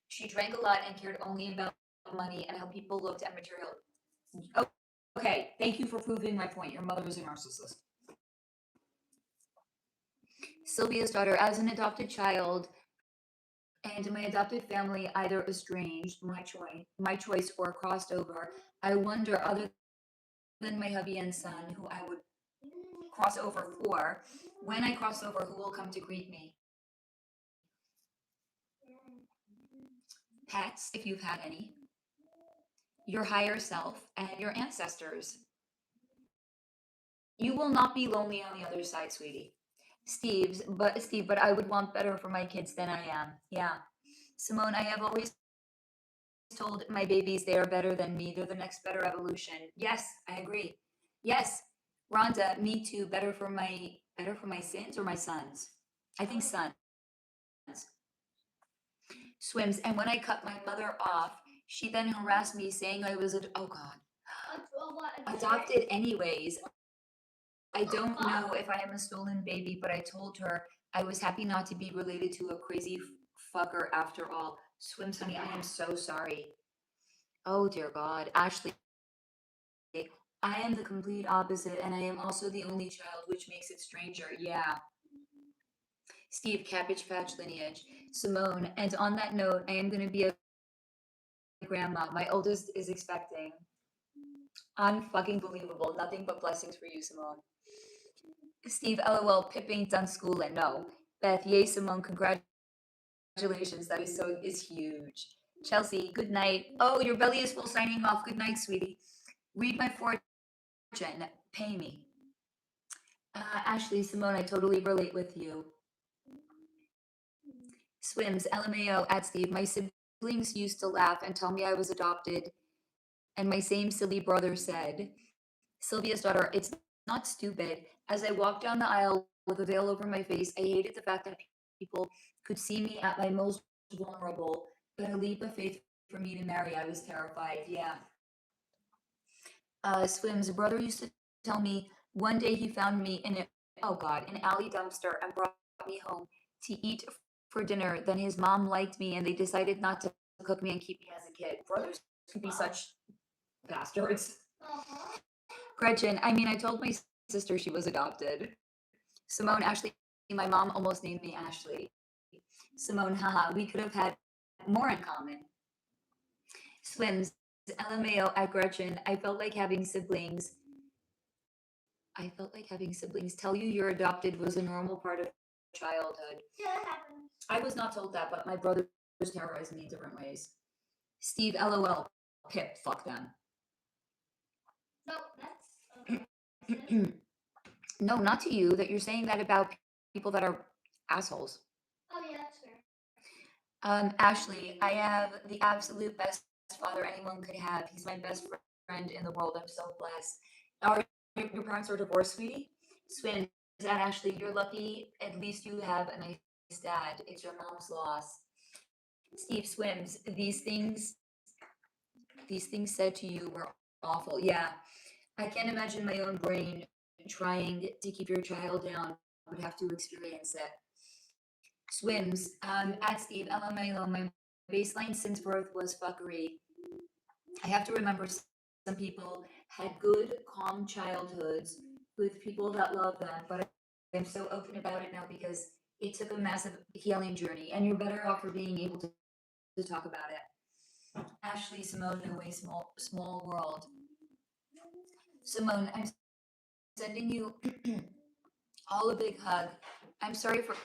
She drank a lot and cared only about money and how people looked at material. Oh, okay, thank you for proving my point. Your mother is a narcissist. Sylvia's daughter, as an adopted child, and my adopted family either estranged my choice or crossed over. I wonder, other than my hubby and son, who I would cross over for. When I cross over, who will come to greet me? Pets, if you've had any, your higher self, and your ancestors. You will not be lonely on the other side, sweetie. Steve, but I would want better for my kids than I am. Yeah. Simone, I have always told my babies they are better than me. They're the next better evolution. Yes, I agree. Yes. Rhonda, me too. Better for my sins or my sons? I think sons. Swims. And when I cut my mother off, she then harassed me saying I was oh god. Adopted anyways. I don't know if I am a stolen baby, but I told her I was happy not to be related to a crazy fucker after all. Swims, honey, I am so sorry. Oh dear God, Ashley, I am the complete opposite, and I am also the only child, which makes it stranger. Yeah. Steve, Cabbage Patch lineage. Simone, and on that note, I am going to be a grandma. My oldest is expecting. Unfucking believable. Nothing but blessings for you, Simone. Steve, LOL, Pip ain't done schooling. No. Beth, yay, Simone, congratulations. That is huge. Chelsea, good night. Oh, your belly is full signing off. Good night, sweetie. Read my fortune. Pay me. Ashley, Simone, I totally relate with you. Swims, LMAO, at Steve. My siblings used to laugh and tell me I was adopted. And my same silly brother said, Sylvia's daughter, it's not stupid. As I walked down the aisle with a veil over my face, I hated the fact that people could see me at my most vulnerable, but a leap of faith for me to marry. I was terrified. Yeah. Swims, brother used to tell me one day he found me in an alley dumpster and brought me home to eat for dinner. Then his mom liked me and they decided not to cook me and keep me as a kid. Brothers can be such bastards. Gretchen, I mean, I told my sister she was adopted. Simone, Ashley, my mom almost named me Ashley. Simone, haha, we could have had more in common. Swims, LMAO at Gretchen, I felt like having siblings. Tell you you're adopted was a normal part of childhood. Yeah, that happens. I was not told that, but my brothers terrorized me in different ways. Steve, LOL, Pip, fuck them. No, that's No, not to you, that you're saying that about people that are assholes. Oh yeah, that's fair. Ashley, I have the absolute best father anyone could have. He's my best friend in the world. I'm so blessed. Are your parents are divorced, sweetie? Swims, and Ashley, you're lucky. At least you have a nice dad. It's your mom's loss. Steve, Swims, these things said to you were awful. Yeah, I can't imagine my own brain trying to keep your child down. I would have to experience it. Swims, at Steve, LMAO, my baseline since birth was fuckery. I have to remember some people had good, calm childhoods with people that love them, but I'm so open about it now because it took a massive healing journey, and you're better off for being able to talk about it. Ashley, Simone, no way, small world. Simone, I'm sending you all a big hug. I'm sorry for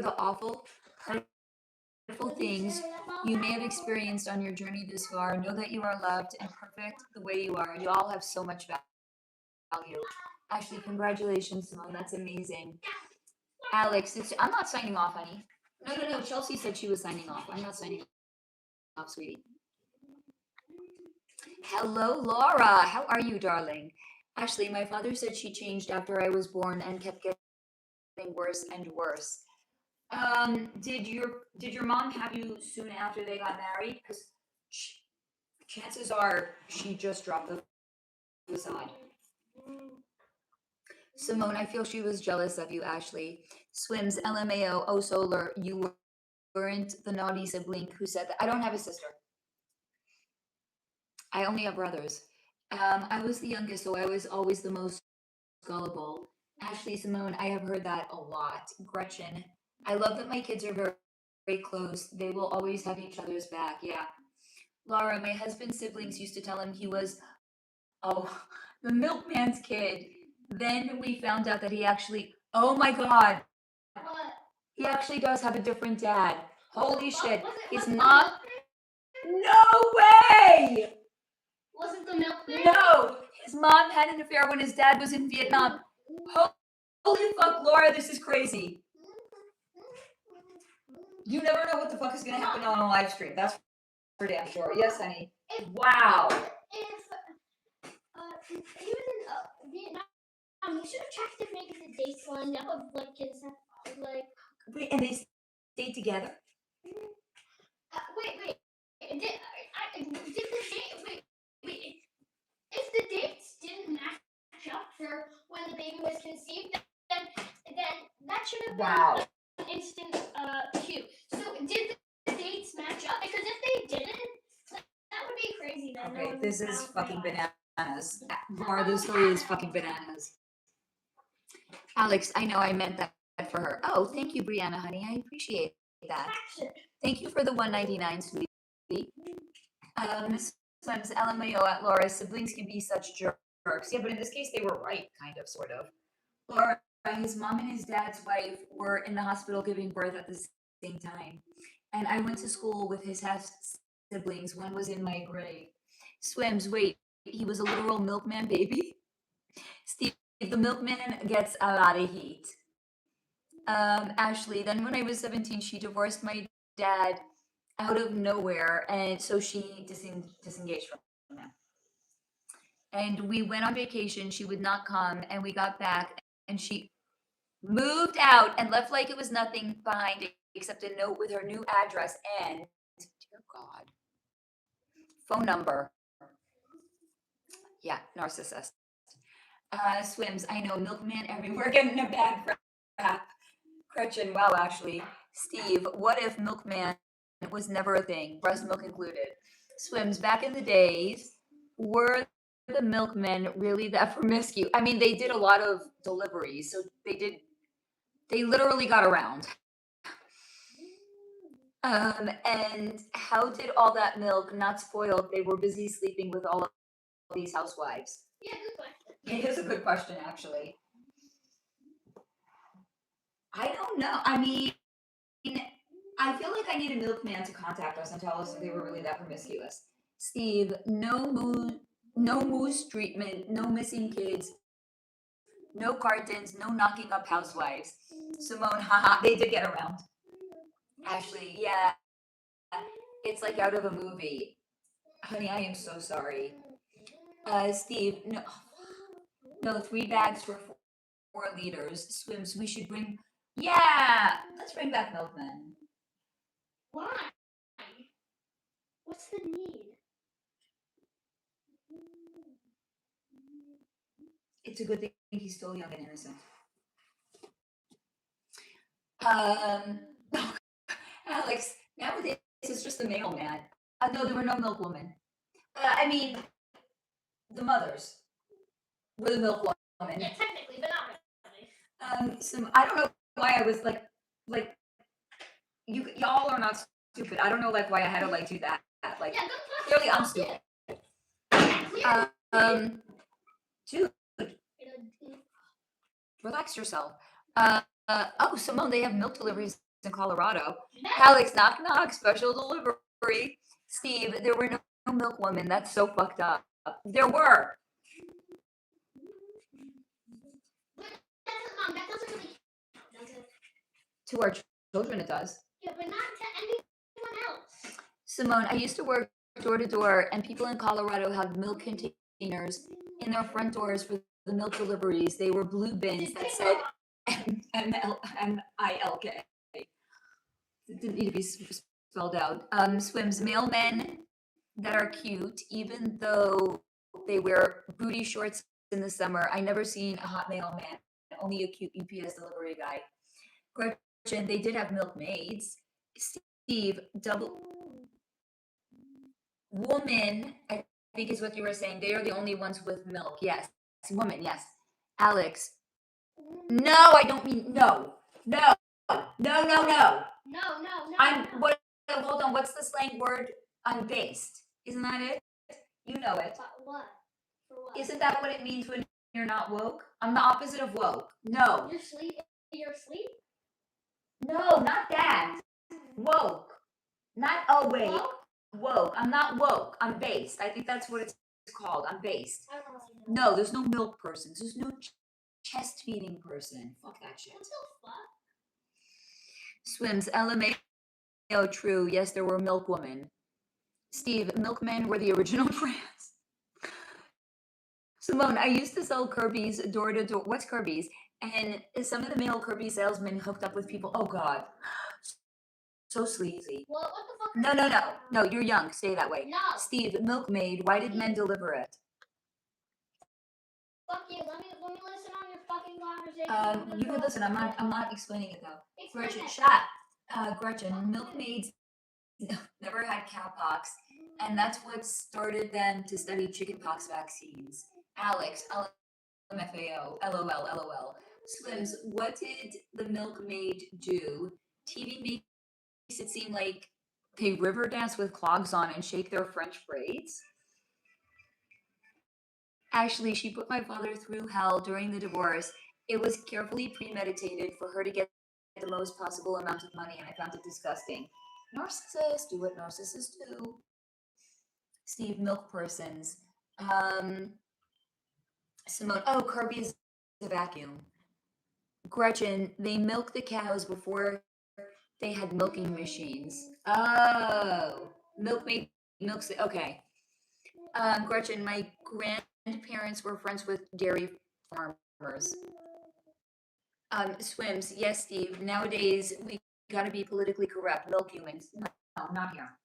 the awful, hurtful things you may have experienced on your journey this far. Know that you are loved and perfect the way you are. You all have so much value. Ashley, congratulations, Simone. That's amazing. Alex, I'm not signing off, honey. No. Chelsea said she was signing off. I'm not signing off, sweetie. Hello, Laura. How are you, darling? Ashley, my father said she changed after I was born and kept getting worse and worse. Did your mom have you soon after they got married? Because chances are she just dropped the facade. Simone, I feel she was jealous of you, Ashley. Swims, LMAO, oh, Solar, you weren't the naughty sibling who said that. I don't have a sister. I only have brothers. I was the youngest, so I was always the most gullible. Ashley, Simone, I have heard that a lot. Gretchen, I love that my kids are very close. They will always have each other's back. Yeah. Laura, my husband's siblings used to tell him he was Oh, the milkman's kid. Then we found out that he actually, oh my God, What? he actually does have a different dad. Holy shit. His Was it mom, the milkman? no way! Wasn't the milkman? No! His mom had an affair when his dad was in Vietnam. Holy fuck, Laura, this is crazy. You never know what the fuck is gonna happen on a live stream. That's for damn sure. Yes, honey. Wow. If he was in Vietnam, you should have checked if maybe the dates lined up of like his like. Wait, and they stayed together? Wait. Did the date? Wait. If the dates didn't match up for when the baby was conceived, then that should have been an instant cue. So did the dates match up? Because if they didn't, that would be crazy. Then okay, this is fucking bananas. Laura, this story is fucking bananas. Alex, I know I meant that for her. Oh, thank you, Brianna, honey. I appreciate that. Thank you for the $1.99, sweetie. Slims, LMAO at Laura. Siblings can be such jerks. Yeah, but in this case, they were right, kind of, sort of. Laura, his mom and his dad's wife were in the hospital giving birth at the same time. And I went to school with his half siblings. One was in my grade. Swims, wait, he was a literal milkman baby? Steve, the milkman gets a lot of heat. Ashley, then when I was 17, she divorced my dad out of nowhere, and so she disengaged from him. And we went on vacation. She would not come, and we got back, and she moved out and left like it was nothing behind except a note with her new address and, dear God, phone number. Yeah, narcissist. Swims, I know, milkman everywhere getting a bad rap. Gretchen, wow, actually. Steve, what if milkman was never a thing, breast milk included? Swims, back in the days, were the milkmen really that promiscuous? I mean, they did a lot of deliveries, so they literally got around. And how did all that milk not spoil if they were busy sleeping with all of these housewives? Yeah, good question. It is a good question, actually. I don't know. I mean, I feel like I need a milkman to contact us and tell us if they were really that promiscuous. Steve, no moose treatment, no missing kids, no cartons, no knocking up housewives. Simone, haha, they did get around. Ashley, yeah, it's like out of a movie. Honey, I am so sorry. Steve, no, 3 bags for 4 liters. Swims, we should bring. Yeah, let's bring back milkmen. Why? What's the need? It's a good thing he's still young and innocent. Alex, nowadays it's just the mailman. No, there were no milk women. I mean, the mothers were the milk women. Yeah, technically, but not really. So I don't know why I was like y'all are not stupid. I don't know like why I had to like do that. Like Yeah, clearly I'm stupid. Dude, relax yourself. Oh, Simone, they have milk deliveries in Colorado. Alex, knock knock, special delivery. Steve, there were no milk women. That's so fucked up. There were. That doesn't really count, does it? To our children, it does. Yeah, but not to anyone else. Simone, I used to work door to door, and people in Colorado had milk containers in their front doors for the milk deliveries. They were blue bins that said MILK. It didn't need to be spelled out. Swims, mailmen that are cute, even though they wear booty shorts in the summer. I never seen a hot mailman, only a cute UPS delivery guy. Gretchen, they did have milkmaids. Steve, double woman, I think is what you were saying. They are the only ones with milk. Yes. Woman, yes. Alex. No, I don't mean no. No. Hold on, what's the slang word? Unbased. Isn't that it? You know it. What? For what? Isn't that what it means when you're not woke? I'm the opposite of woke. No. You're asleep? No, not that. Woke. Not, oh wait. Woke. I'm not woke. I'm based. I think that's what it's called. I'm based. I don't know. No, there's no milk persons. There's no chest feeding person. Fuck that shit. What the fuck? Swims. LMAO true. Yes, there were milk women. Steve, milkmen were the original brands. Simone, I used to sell Kirby's door to door. What's Kirby's? And some of the male Kirby salesmen hooked up with people. Oh God, so sleazy. What the fuck? No. You're young. Stay that way. No. Steve, milkmaid. Why did men deliver it? Fuck you. Let me listen on your fucking conversation. You can listen. I'm not explaining it though. Explain Gretchen, it. shut. Gretchen, milkmaids never had cowpox, and that's what started them to study chickenpox vaccines. Alex, LMFAO, LOL. Swims, what did the milkmaid do? TV makes it seem like they river dance with clogs on and shake their French braids. Actually, she put my father through hell during the divorce. It was carefully premeditated for her to get the most possible amount of money, and I found it disgusting. Narcissists do what narcissists do. Steve, milk persons. Simone, oh, Kirby is a vacuum. Gretchen, they milk the cows before they had milking machines. Oh, milkmaid milks it. Okay. Gretchen, my grandparents were friends with dairy farmers. Swims, yes, Steve. Nowadays, we gotta be politically correct. Milk humans. No, not here.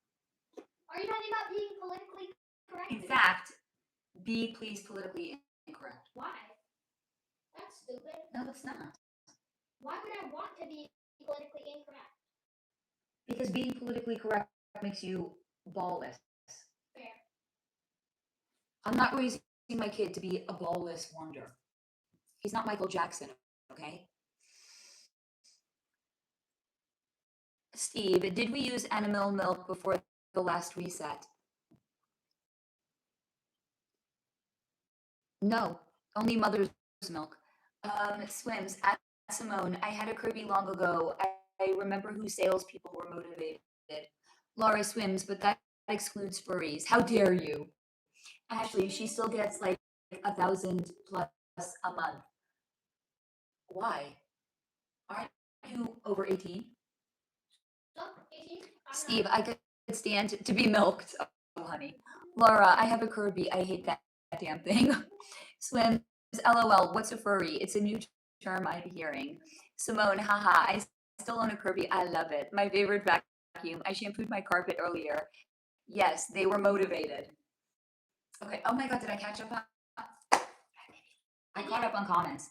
Are you talking about being politically correct? In fact, be please politically incorrect. Why? That's stupid. No, it's not. Why would I want to be politically incorrect? Because being politically correct makes you ballless. Fair. I'm not raising my kid to be a ballless wonder. He's not Michael Jackson, okay? Steve, did we use animal milk before the last reset? No, only mother's milk. Swims, at Simone, I had a Kirby long ago. I remember who salespeople were motivated. Laura Swims, but that excludes furries. How dare you? Ashley, she still gets like 1,000 plus a month. Why? Aren't you over 18? Steve, I could stand to be milked. Oh, honey. Laura, I have a Kirby. I hate that damn thing. Swims, LOL, what's a furry? It's a new term I'm hearing. Simone, haha, I still own a Kirby. I love it. My favorite vacuum. I shampooed my carpet earlier. Yes, they were motivated. Okay. Oh my God, did I catch up on? I caught up on comments.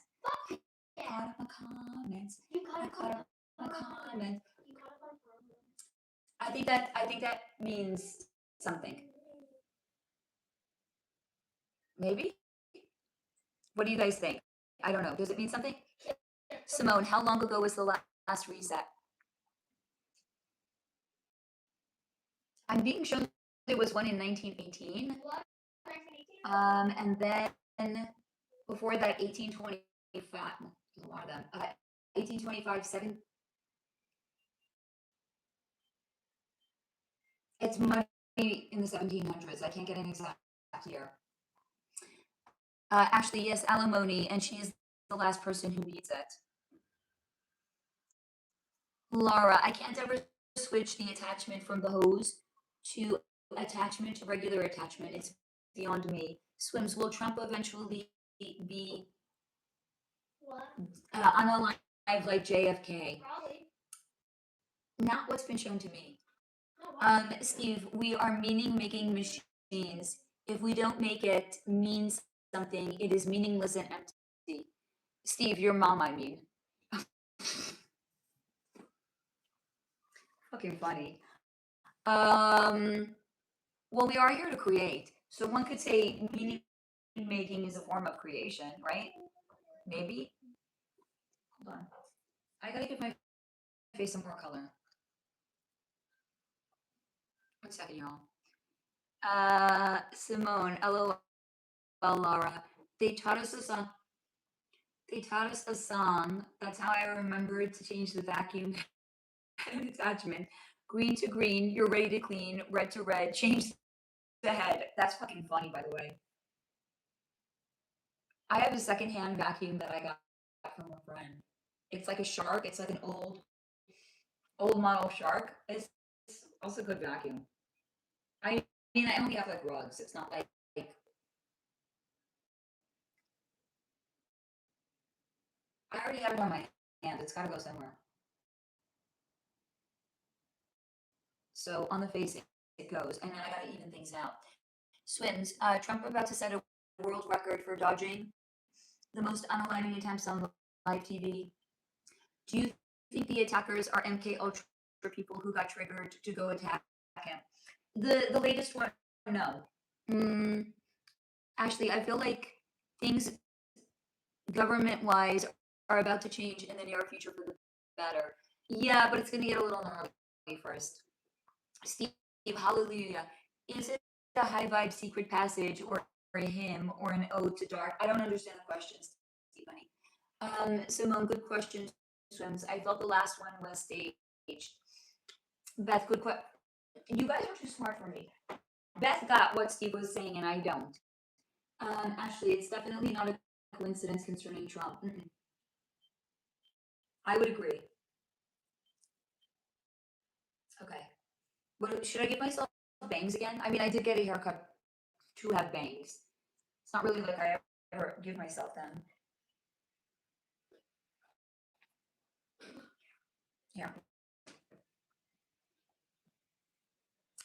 Yeah. Caught up on comments. You caught up on comments. You caught up on programs. I think that means something. Maybe. What do you guys think? I don't know. Does it mean something? Simone, how long ago was the last reset? I'm being shown there was one in 1918. What? And then before that, 1825. A lot of them. 1825, 7. It's money in the 1700s. I can't get an exact year. Actually, yes, alimony, and she is the last person who needs it. Laura, I can't ever switch the attachment from the hose to attachment to regular attachment. It's beyond me. Swims, will Trump eventually be unalive like JFK? Probably. Not what's been shown to me. No, Steve, we are meaning-making machines. If we don't make it means something, it is meaningless and empty. Steve, your mom, I mean. Fucking funny. Well, we are here to create. So one could say meaning making is a form of creation, right? Maybe. Hold on. I gotta give my face some more color. 1 second, y'all. Simone, LOL. well, Laura. They taught us a song. They taught us a song. That's how I remembered to change the vacuum attachment. Green to green, you're ready to clean. Red to red, change the head. That's fucking funny, by the way. I have a secondhand vacuum that I got from a friend. It's like a shark. It's like an old model shark. It's also a good vacuum. I mean, I only have like rugs. It's not like I already have it on my hand. It's got to go somewhere. So on the face, it goes. And then I got to even things out. Swims. Trump about to set a world record for dodging the most unaligning attempts on live TV. Do you think the attackers are MK Ultra people who got triggered to go attack him? The latest one, no. Actually, I feel like things government-wise are about to change in the near future for the better. Yeah, but it's going to get a little gnarly first. Steve, hallelujah. Is it a high vibe secret passage or a hymn or an ode to dark? I don't understand the question, Steve, honey. Simone, good question. Swims. I thought the last one was staged. Beth, good question. You guys are too smart for me. Beth got what Steve was saying, and I don't. Ashley, it's definitely not a coincidence concerning Trump. I would agree. Okay. What should I give myself bangs again? I mean, I did get a haircut to have bangs. It's not really like I ever give myself them. Yeah.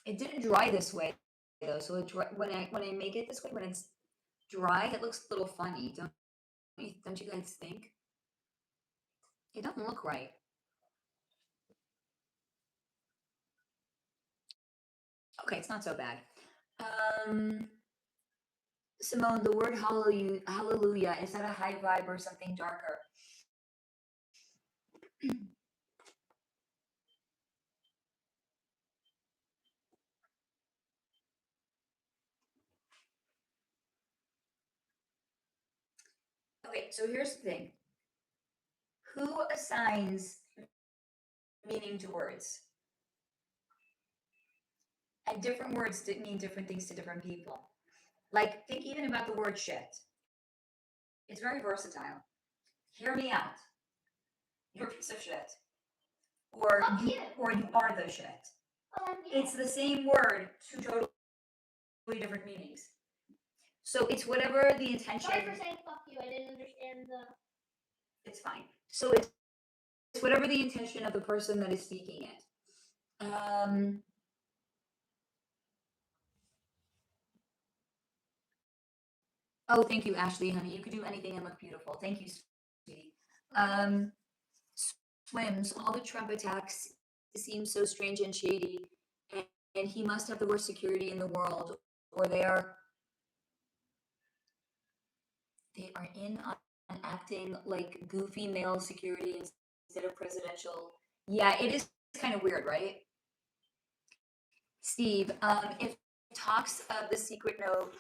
It didn't dry this way though, so it when I make it this way, when it's dry, it looks a little funny. Don't you guys think? It doesn't look right. Okay, it's not so bad. Simone, the word hallelujah, is that a high vibe or something darker? Okay, so here's the thing. Who assigns meaning to words? And different words mean different things to different people. Like, think even about the word shit. It's very versatile. Hear me out. You're a piece of shit. Or you are the shit. It's the same word, two totally different meanings. So it's whatever the intention. Sorry for saying fuck you. I didn't understand the. It's fine. So it's whatever the intention of the person that is speaking it. Oh, thank you, Ashley, honey. You could do anything and look beautiful. Thank you, sweetie. Swims. All the Trump attacks seem so strange and shady, and he must have the worst security in the world, or they are in on acting like goofy male security instead of presidential. Yeah, it is kind of weird, right? Steve, it talks of the secret note.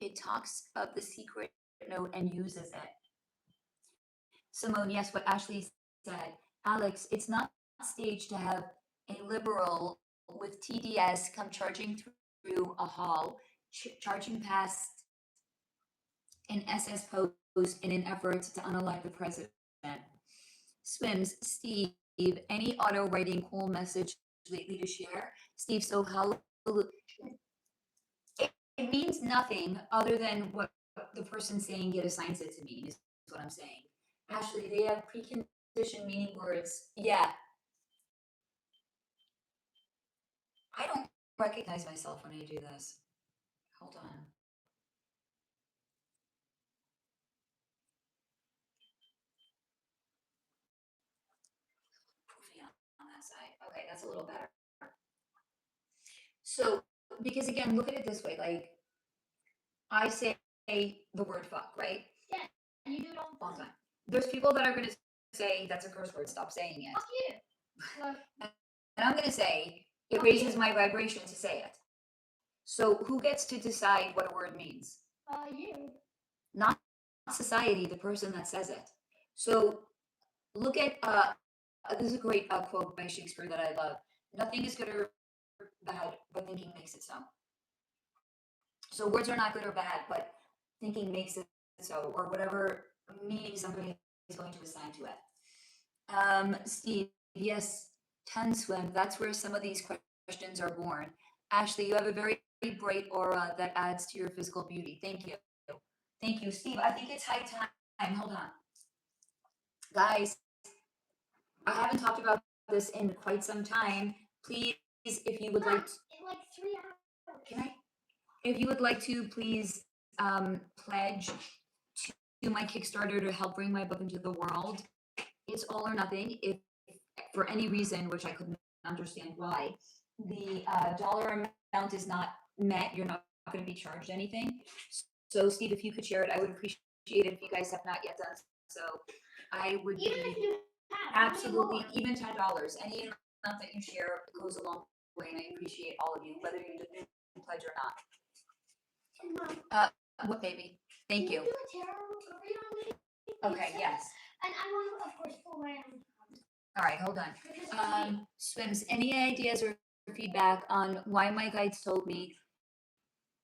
It talks of the secret note and uses it. Simone, yes, what Ashley said. Alex, it's not staged to have a liberal with TDS come charging through a hall, charging past an SS post in an effort to unalive the president. Swims, Steve, any auto writing cool message lately to share? Steve, so how it means nothing other than what the person saying it assigns it to mean, is what I'm saying. Ashley, they have preconditioned meaning words. Yeah. I don't recognize myself when I do this. Hold on. Proofing on that side. Okay, that's a little better. So, because again, look at it this way. Like, I say the word fuck, right? Yeah, you do it all the time. There's people that are going to say that's a curse word. Stop saying it. Fuck you. And I'm going to say it raises my vibration to say it. So who gets to decide what a word means? You. Not society, the person that says it. So look at this is a great quote by Shakespeare that I love. Nothing is good or bad, but thinking makes it so. So words are not good or bad, but thinking makes it so, or whatever meaning somebody is going to assign to it. Steve, yes, ton swim. That's where some of these questions are born. Ashley, you have a very bright aura that adds to your physical beauty. Thank you. Thank you, Steve. I think it's high time. Hold on. Guys, I haven't talked about this in quite some time. Please, if you would like to, in like 3 hours. can I? If you would like to, please pledge to my Kickstarter to help bring my book into the world. It's all or nothing. If for any reason, which I couldn't understand why, the dollar amount is not met, you're not going to be charged anything. So, Steve, if you could share it, I would appreciate it. If you guys have not yet done so, I would Even be if you have, absolutely, even $10. Any amount that you share goes a long way, and I appreciate all of you, whether you pledge or not. What baby? Thank you. Do a tarot read on me? Okay, yes. And I want to, of course, pull my own. All right, hold on. Swims, any ideas or feedback on why my guides told me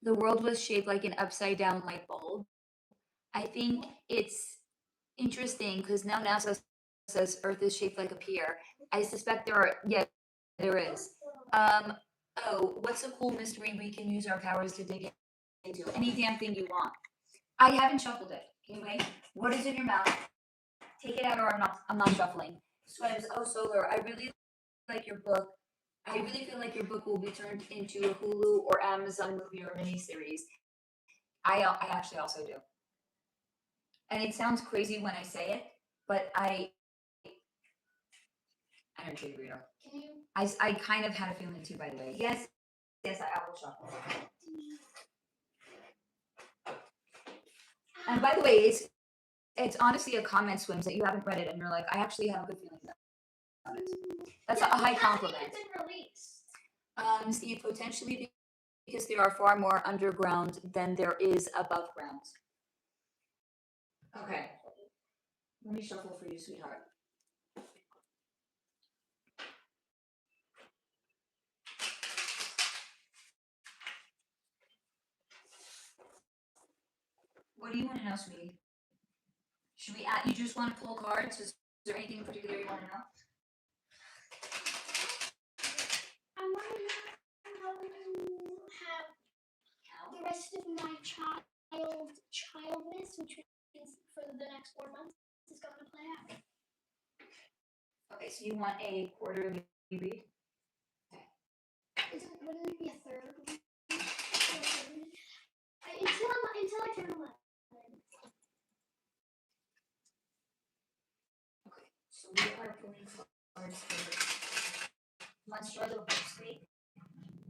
the world was shaped like an upside down light bulb? I think it's interesting because now NASA says Earth is shaped like a pear. I suspect there is. Oh, what's a cool mystery we can use our powers to dig into? Any damn thing you want. I haven't shuffled it. Can you wait? What is in your mouth? Take it out or I'm not shuffling. Swims, oh Solar, I really like your book. I really feel like your book will be turned into a Hulu or Amazon movie or miniseries. I actually also do. And it sounds crazy when I say it, but I'm a trade reader. Can you? I kind of had a feeling too, by the way. Yes, I will shuffle. And by the way, it's honestly a comment, Swims, that you haven't read it and you're like, I actually have a good feeling about it. That's a high compliment. Been released. Steve, potentially because there are far more underground than there is above ground. Okay. Let me shuffle for you, sweetheart. What do you want to know, sweetie? Should we add, you just want to pull cards? Is there anything in particular you want to know? I want to know how the rest of my childness, which means for the next 4 months, is going to play out. Okay, so you want a quarterly read? Wouldn't it be a third? Until I turn 11. Okay, so we are pulling cards for months rather mostly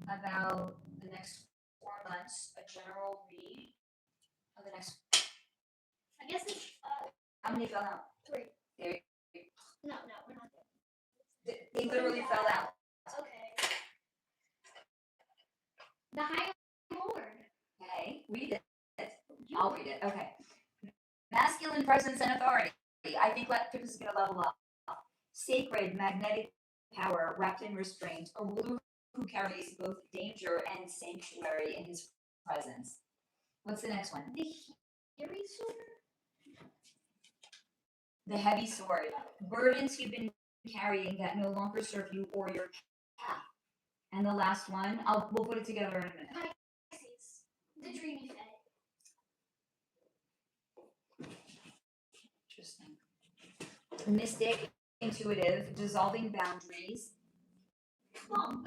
about the next 4 months, a general read of the next. I guess it's How many fell out? 3. There. No, we're not there. They literally fell out. Okay. The High Lord. Okay, read it. I'll read it. Okay. Masculine presence and authority. I think this is going to level up. Sacred, magnetic power wrapped in restraint. A ruler who carries both danger and sanctuary in his presence. What's the next one? The Heavy Sword. The heavy sword. Burdens you've been carrying that no longer serve you or your path. And the last one, we'll put it together in a minute. Pisces. The Dreamy Fae. Interesting. Mystic, intuitive, dissolving boundaries.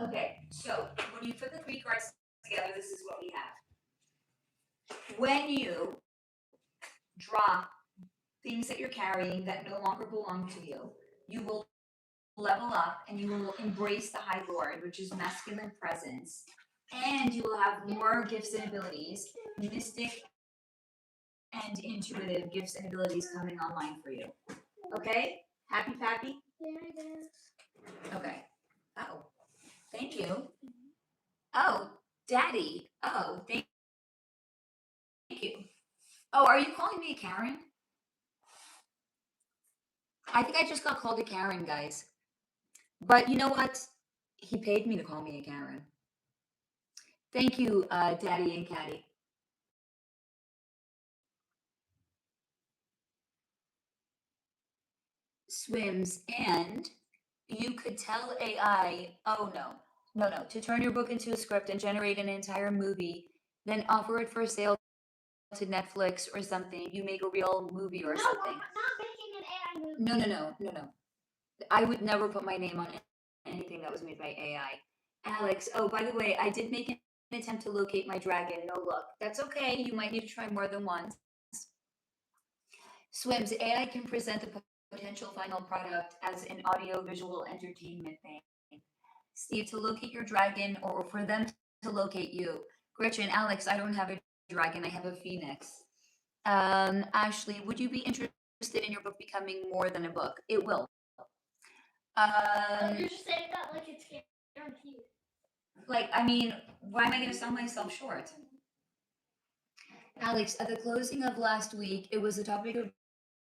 Okay, so when you put the 3 cards together, this is what we have. When you drop things that you're carrying that no longer belong to you, you will level up and you will embrace the High Lord, which is masculine presence, and you will have more gifts and abilities, mystic and intuitive gifts and abilities coming online for you. Okay? Happy, Pappy? Yeah, I guess. Okay. Oh, thank you. Oh, Daddy. Oh, thank you. Oh, are you calling me a Karen? I think I just got called a Karen, guys. But you know what? He paid me to call me a Karen. Thank you, Daddy and Caddy. Swims, and you could tell AI, oh no, to turn your book into a script and generate an entire movie, then offer it for sale to Netflix or something. You make a real movie or something. No, I'm not making an AI movie. No. I would never put my name on anything that was made by AI. Alex, oh, by the way, I did make an attempt to locate my dragon. No luck. That's okay. You might need to try more than once. Swims, AI can present the potential final product as an audio-visual entertainment thing. Steve, to locate your dragon or for them to locate you. Gretchen, Alex, I don't have a dragon. I have a phoenix. Ashley, would you be interested in your book becoming more than a book? It will. You're just saying that like it's guaranteed. Like, I mean, why am I going to sell myself short? Alex, at the closing of last week, it was a topic of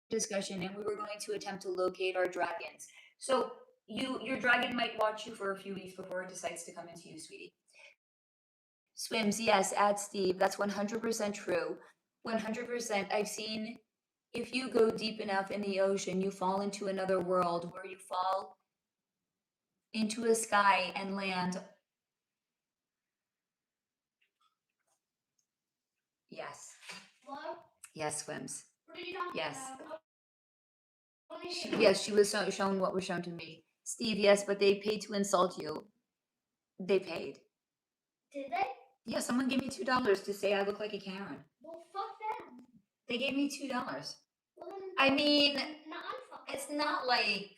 discussion, and we were going to attempt to locate our dragons. So your dragon might watch you for a few weeks before it decides to come into you, sweetie. Swims, yes, add Steve. That's 100% true. 100%. I've seen if you go deep enough in the ocean, you fall into another world where you fall into a sky and land. Yes. Hello? Yes, Swims. What are you talking Yes. about? Yes, she was shown what was shown to me. Steve, yes, but they paid to insult you. They paid. Did they? Yeah, someone gave me $2 to say I look like a Karen. Well, fuck them. They gave me $2. Well, then, I mean, it's it's not like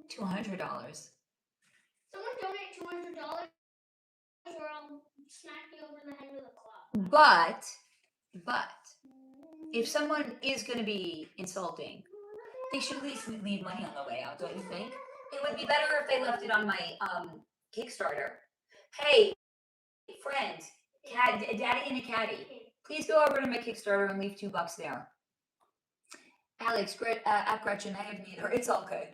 $200. Someone donate $200 or I'll smack you over the head with a club. But if someone is going to be insulting, they should at least leave money on the way out, don't you think? It would be better if they left it on my Kickstarter. Hey, friend, Daddy and a Caddy, please go over to my Kickstarter and leave $2 there. Alex, at Gretchen, I have neither. It's all good.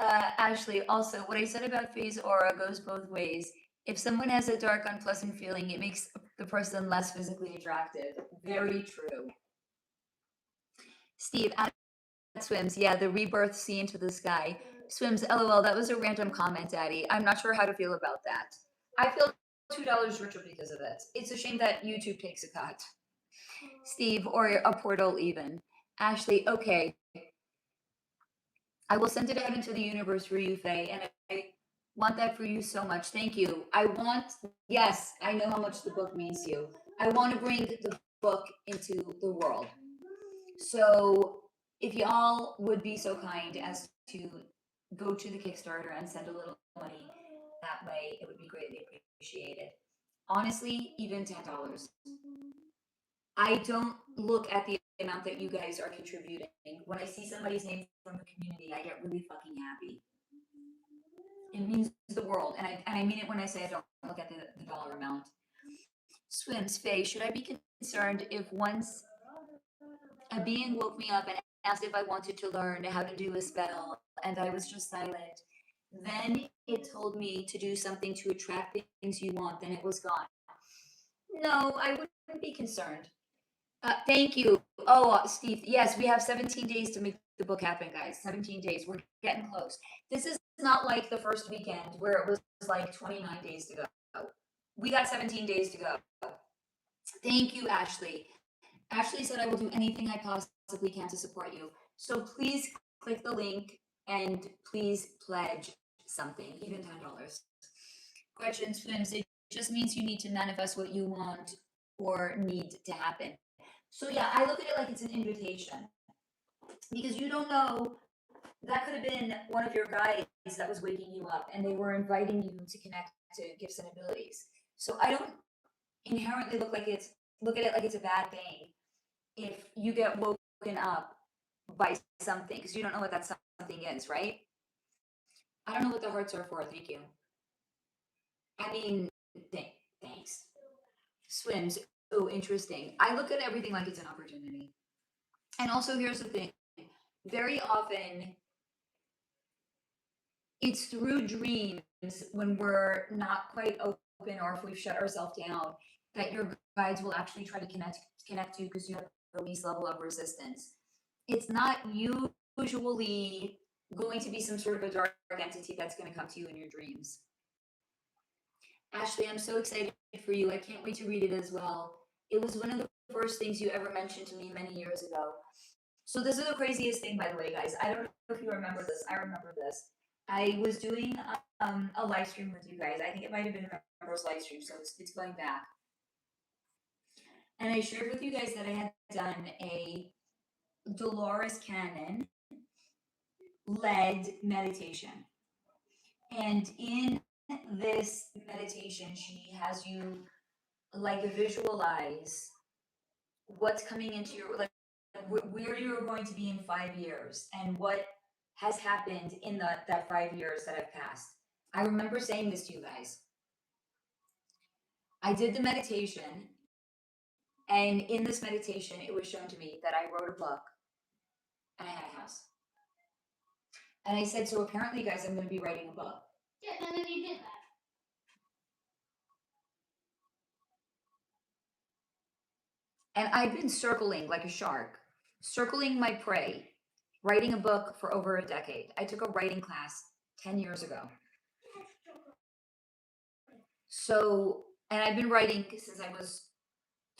Ashley, also, what I said about phase aura goes both ways. If someone has a dark, unpleasant feeling, it makes the person less physically attractive. Very true. Steve, at Swims, yeah, the rebirth sea into the sky. Swims, LOL, that was a random comment, Daddy. I'm not sure how to feel about that. I feel $2 richer because of it. It's a shame that YouTube takes a cut. Steve, or a portal even. Ashley, okay. I will send it out into the universe for you, Faye, and I want that for you so much. Thank you. Yes, I know how much the book means to you. I want to bring the book into the world. So if y'all would be so kind as to go to the Kickstarter and send a little money that way, it would be greatly appreciated. Honestly, even $10. I don't look at the amount that you guys are contributing. When I see somebody's name from the community, I get really fucking happy. It means the world, and I mean it when I say I don't look at the dollar amount. Swims, Faye, should I be concerned if once a being woke me up and asked if I wanted to learn how to do a spell, and I was just silent? Then it told me to do something to attract things you want, then it was gone. No, I wouldn't be concerned. Thank you. Oh, Steve, yes, we have 17 days to make the book happen, guys. 17 days. We're getting close. This is not like the first weekend where it was like 29 days to go. We got 17 days to go. Thank you, Ashley. Ashley said I will do anything I possibly can to support you. So please click the link and please pledge something, even $10. Gretchen Swims, it just means you need to manifest what you want or need to happen. So yeah, I look at it like it's an invitation, because you don't know, that could have been one of your guides that was waking you up and they were inviting you to connect to gifts and abilities. So I don't inherently look at it like it's a bad thing if you get woken up by something, because you don't know what that something is, right? I don't know what the hearts are for. Thank you. I mean, thanks. Swims, interesting. I look at everything like it's an opportunity. And also, here's the thing, very often it's through dreams when we're not quite open or if we've shut ourselves down that your guides will actually try to connect you because you have the least level of resistance. It's not usually going to be some sort of a dark entity that's going to come to you in your dreams. Ashley, I'm so excited for you. I can't wait to read it as well. It was one of the first things you ever mentioned to me many years ago. So this is the craziest thing, by the way, guys. I don't know if you remember this. I remember this. I was doing a live stream with you guys. I think it might have been a members live stream, so it's going back. And I shared with you guys that I had done a Dolores Cannon led meditation. And in this meditation, she has you like visualize what's coming into your, like where you're going to be in 5 years and what has happened in that 5 years that have passed. I remember saying this to you guys. I did the meditation, and in this meditation, it was shown to me that I wrote a book and I had a house. And I said, so apparently, guys, I'm going to be writing a book. Yeah, and then you did that. And I've been circling like a shark, circling my prey, writing a book for over a decade. I took a writing class 10 years ago. So, and I've been writing since I was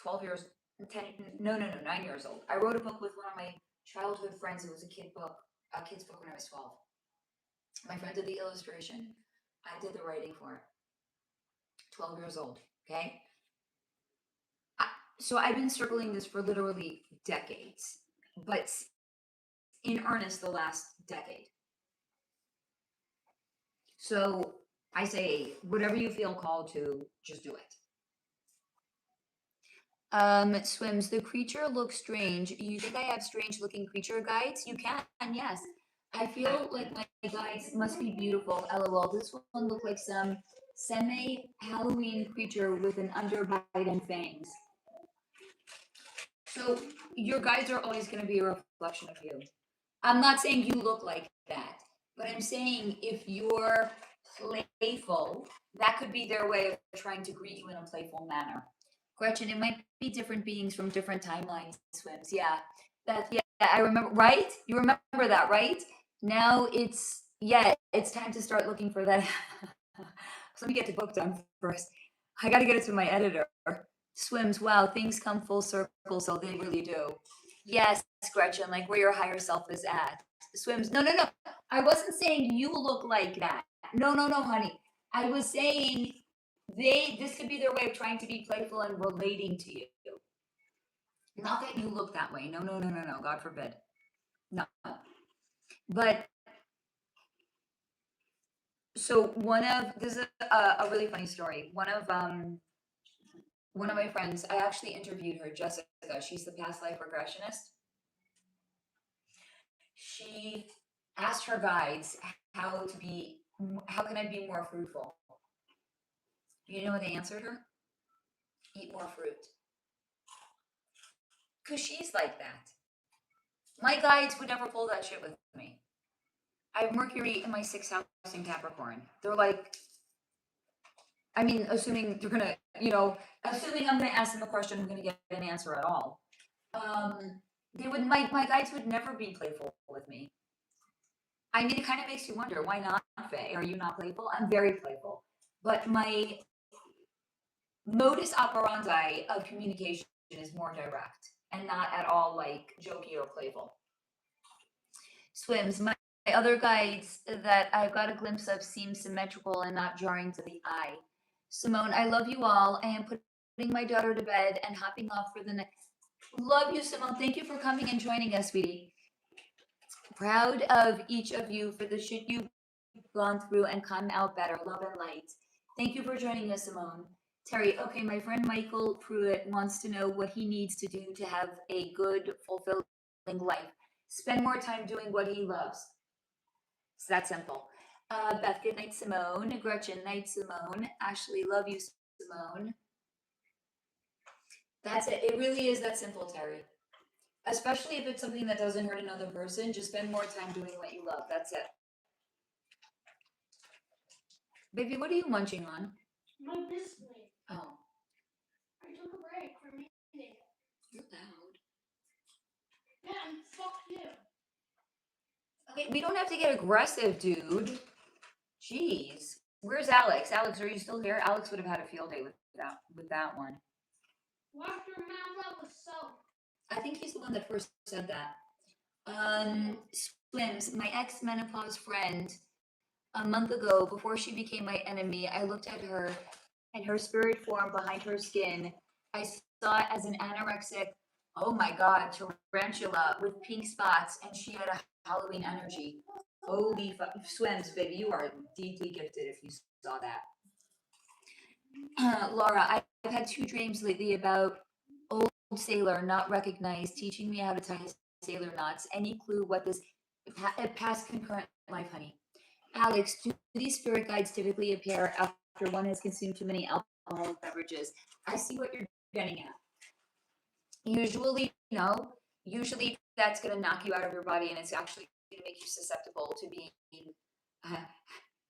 9 years old. I wrote a book with one of my childhood friends. It was a kid's book when I was 12. My friend did the illustration. I did the writing for it. 12 years old, okay? So I've been circling this for literally decades, but in earnest the last decade. So I say, whatever you feel called to, just do it. Swims, the creature looks strange. You think I have strange looking creature guides? You can, yes. I feel like my guides must be beautiful. LOL. This one looked like some semi-Halloween creature with an underbite and fangs. So your guides are always going to be a reflection of you. I'm not saying you look like that, but I'm saying if you're playful, that could be their way of trying to greet you in a playful manner. Gretchen, it might be different beings from different timelines. Swims, yeah, I remember. Right? You remember that, right? Now it's time to start looking for that. So let me get the book done first. I got to get it to my editor. Swims, wow, things come full circle, so they really do. Yes, Gretchen, like where your higher self is at. Swims, no. I wasn't saying you look like that. No, honey. I was saying this could be their way of trying to be playful and relating to you. Not that you look that way. No, God forbid. No. But so this is a really funny story. One of my friends, I actually interviewed her, Jessica. She's the past life regressionist. She asked her guides how can I be more fruitful? You know what they answered her? Eat more fruit. Because she's like that. My guides would never pull that shit with me. I have Mercury in my 6th house in Capricorn. They're like, I mean, assuming they're gonna, assuming I'm gonna ask them a question, I'm gonna get an answer at all. My guides would never be playful with me. I mean, it kind of makes you wonder, why not, Faye? Are you not playful? I'm very playful. But my modus operandi of communication is more direct and not at all like jokey or playful. Swims, my other guides that I've got a glimpse of seem symmetrical and not jarring to the eye. Simone, I love you all. I am putting my daughter to bed and hopping off for the next. Love you, Simone. Thank you for coming and joining us, sweetie. Proud of each of you for the shit you've gone through and come out better. Love and light. Thank you for joining us, Simone. Terry, okay, my friend Michael Pruitt wants to know what he needs to do to have a good, fulfilling life. Spend more time doing what he loves. It's that simple. Beth, good night, Simone. Gretchen, night, Simone. Ashley, love you, Simone. That's it. It really is that simple, Terry. Especially if it's something that doesn't hurt another person, just spend more time doing what you love. That's it. Baby, what are you munching on? My biscuit. Oh. I took a break from eating. You're loud. Yeah, and fuck you. Okay, we don't have to get aggressive, dude. Jeez. Where's Alex? Alex, are you still here? Alex would have had a field day with that one. Wash your mouth out with soap. I think he's the one that first said that. Swims, my ex-menopause friend, a month ago, before she became my enemy, I looked at her and her spirit form behind her skin. I saw it as an anorexic, oh my god, tarantula with pink spots, and she had a Halloween energy. Holy fuck. Swims, baby, you are deeply gifted if you saw that. Laura, I've had 2 dreams lately about old sailor not recognized teaching me how to tie sailor knots. Any clue what this past concurrent life, honey? Alex, do these spirit guides typically appear after one has consumed too many alcoholic beverages? I see what you're getting at. Usually, no. Usually that's going to knock you out of your body and it's actually going to make you susceptible to being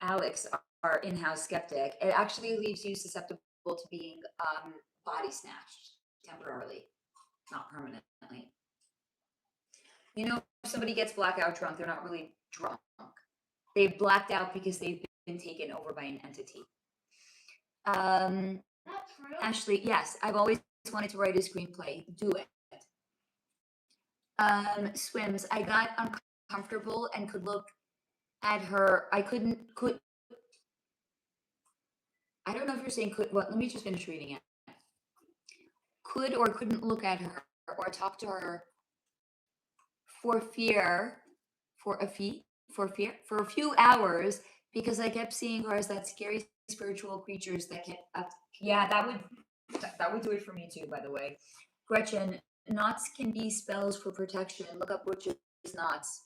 Alex, our in-house skeptic. It actually leaves you susceptible to being body snatched temporarily, not permanently. You know, if somebody gets blackout drunk, they're not really drunk. They've blacked out because they've been taken over by an entity. Ashley, yes, I've always wanted to write a screenplay. Do it. Swims, I got uncomfortable and could look at her. I don't know if you're saying could. Well, let me just finish reading it. Could or couldn't look at her or talk to her for a few hours because I kept seeing her as that scary spiritual creatures that kept up. Yeah, that would do it for me too, by the way. Gretchen, knots can be spells for protection. Look up witches' knots.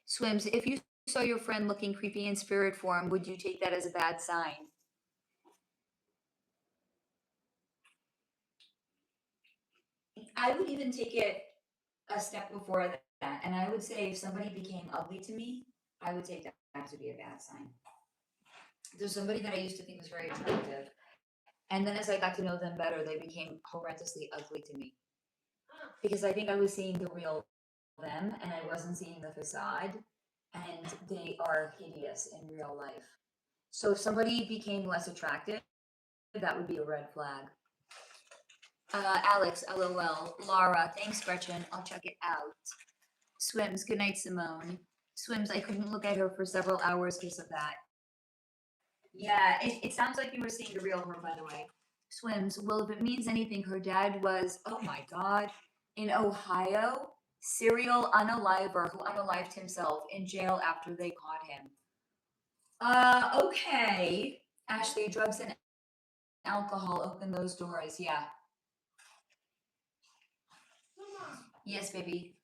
Swims, if you saw your friend looking creepy in spirit form, would you take that as a bad sign? I would even take it a step before that, and I would say if somebody became ugly to me, I would take that to be a bad sign. There's somebody that I used to think was very attractive, and then as I got to know them better, they became horrendously ugly to me. Because I think I was seeing the real them, and I wasn't seeing the facade, and they are hideous in real life. So if somebody became less attractive, that would be a red flag. Alex, LOL. Laura, thanks, Gretchen. I'll check it out. Swims, good night, Simone. Swims, I couldn't look at her for several hours because of that. Yeah, it sounds like you were seeing the real her, by the way. Swims, well, if it means anything, her dad was, oh my god, in Ohio, serial unaliver who unalived himself in jail after they caught him. Okay. Ashley, drugs and alcohol open those doors, yeah. Yes, baby.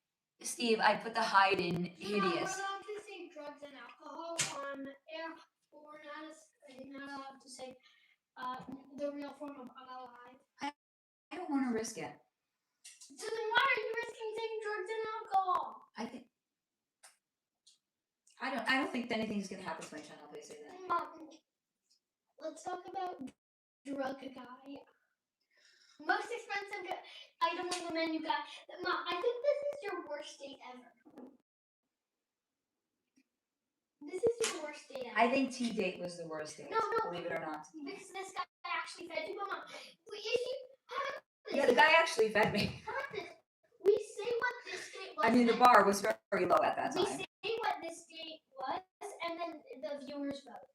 Steve, I put the hide in hideous. We're allowed to say drugs and alcohol on air, but we're not allowed to say the real form of unalive. I don't want to risk it. So then why are you risking saying drugs and alcohol? I don't think anything's gonna happen to my channel if I say that. Let's talk about drug guy. Most expensive item on the menu guy. Mom, I think this is your worst date ever. This is your worst date ever. I think T date was the worst date. No. Believe it or not. Because this guy actually fed you. Mom, yeah, the guy actually fed me. We say what this date was. I mean, the bar was very low at that time. We say what this date was, and then the viewers vote.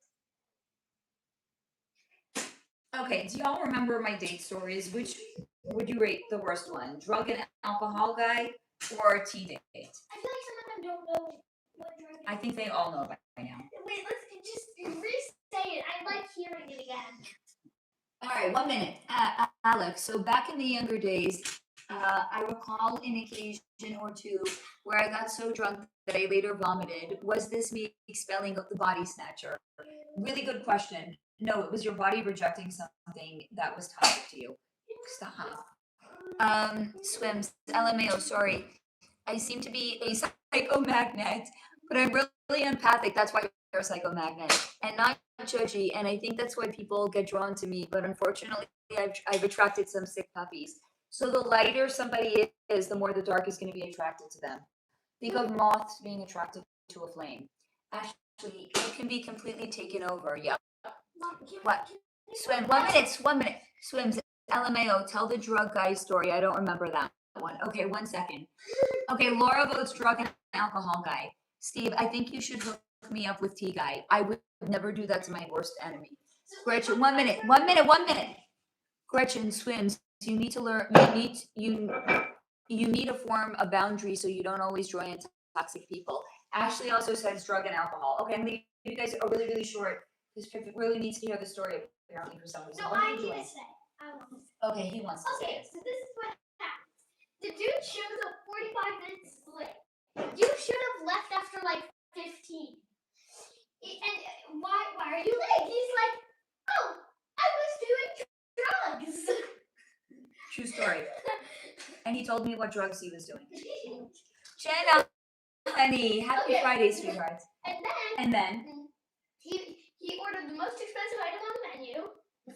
Okay, do y'all remember my date stories? Which would you rate the worst one? Drug and alcohol guy or T date? I feel like some of them don't know what drug is. I think they all know by now. Wait, let's just re-say it. I like hearing it again. All right, 1 minute. Alex, so back in the younger days, I recall an occasion or two where I got so drunk that I later vomited. Was this me expelling the body snatcher? Really good question. No, it was your body rejecting something that was toxic to you. You Stop. Swims. LMAO, sorry. I seem to be a psychomagnet, but I'm really empathic. That's why you're a psychomagnet and not judgy. And I think that's why people get drawn to me. But unfortunately, I've attracted some sick puppies. So the lighter somebody is, the more the dark is going to be attracted to them. Think of moths being attracted to a flame. Actually, it can be completely taken over. Yep. What? Swim. 1 minute. Swims. LMAO. Tell the drug guy story. I don't remember that one. Okay, 1 second. Okay, Laura votes drug and alcohol guy. Steve, I think you should hook me up with tea guy. I would never do that to my worst enemy. Gretchen, 1 minute. 1 minute. 1 minute. Gretchen, Swims. You need to learn. You need to form a boundary so you don't always join toxic people. Ashley also says drug and alcohol. Okay, I'm gonna give you guys a really short. This Pip really needs to hear the story apparently for some reason. No, I need to say. Okay, he wants to say it. So this is what happened. The dude shows up 45 minutes late. You should have left after like 15. And why are you late? He's like, oh, I was doing drugs. True story. And he told me what drugs he was doing. Jenna, honey, happy Friday, sweetheart. And then he ordered the most expensive item on the menu.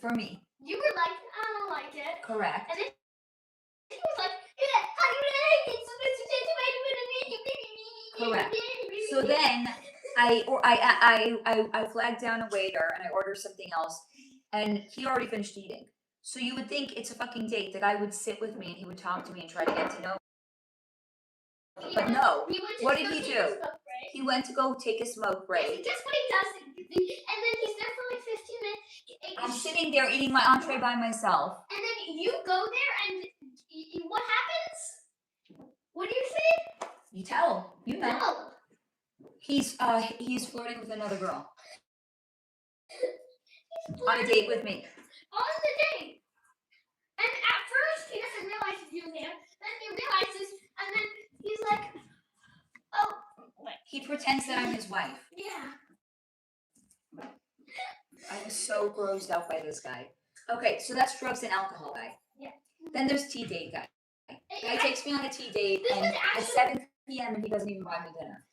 For me. You were like, I don't like it. Correct. And then he was like, yeah, how do you like it? So this is correct. So then I flagged down a waiter and I ordered something else, and he already finished eating. So you would think it's a fucking date. The guy would sit with me and he would talk to me and try to get to know me. But no. What did he do? He went to go take a smoke break. Guess what he does? And then he's there for like 15 minutes. I'm sitting there eating my entree by myself. And then you go there and what happens? What do you say? You tell. You know. No. He's flirting with another girl. On a date with me. On the date. And at first he doesn't realize he's doing there. Then he realizes, and then he's like, oh. He pretends that I'm his wife. Yeah. I was so grossed out by this guy. Okay, so that's drugs and alcohol guy. Yeah. Then there's tea date guy. Guy takes me on a tea date and at 7 p.m. and he doesn't even buy me dinner.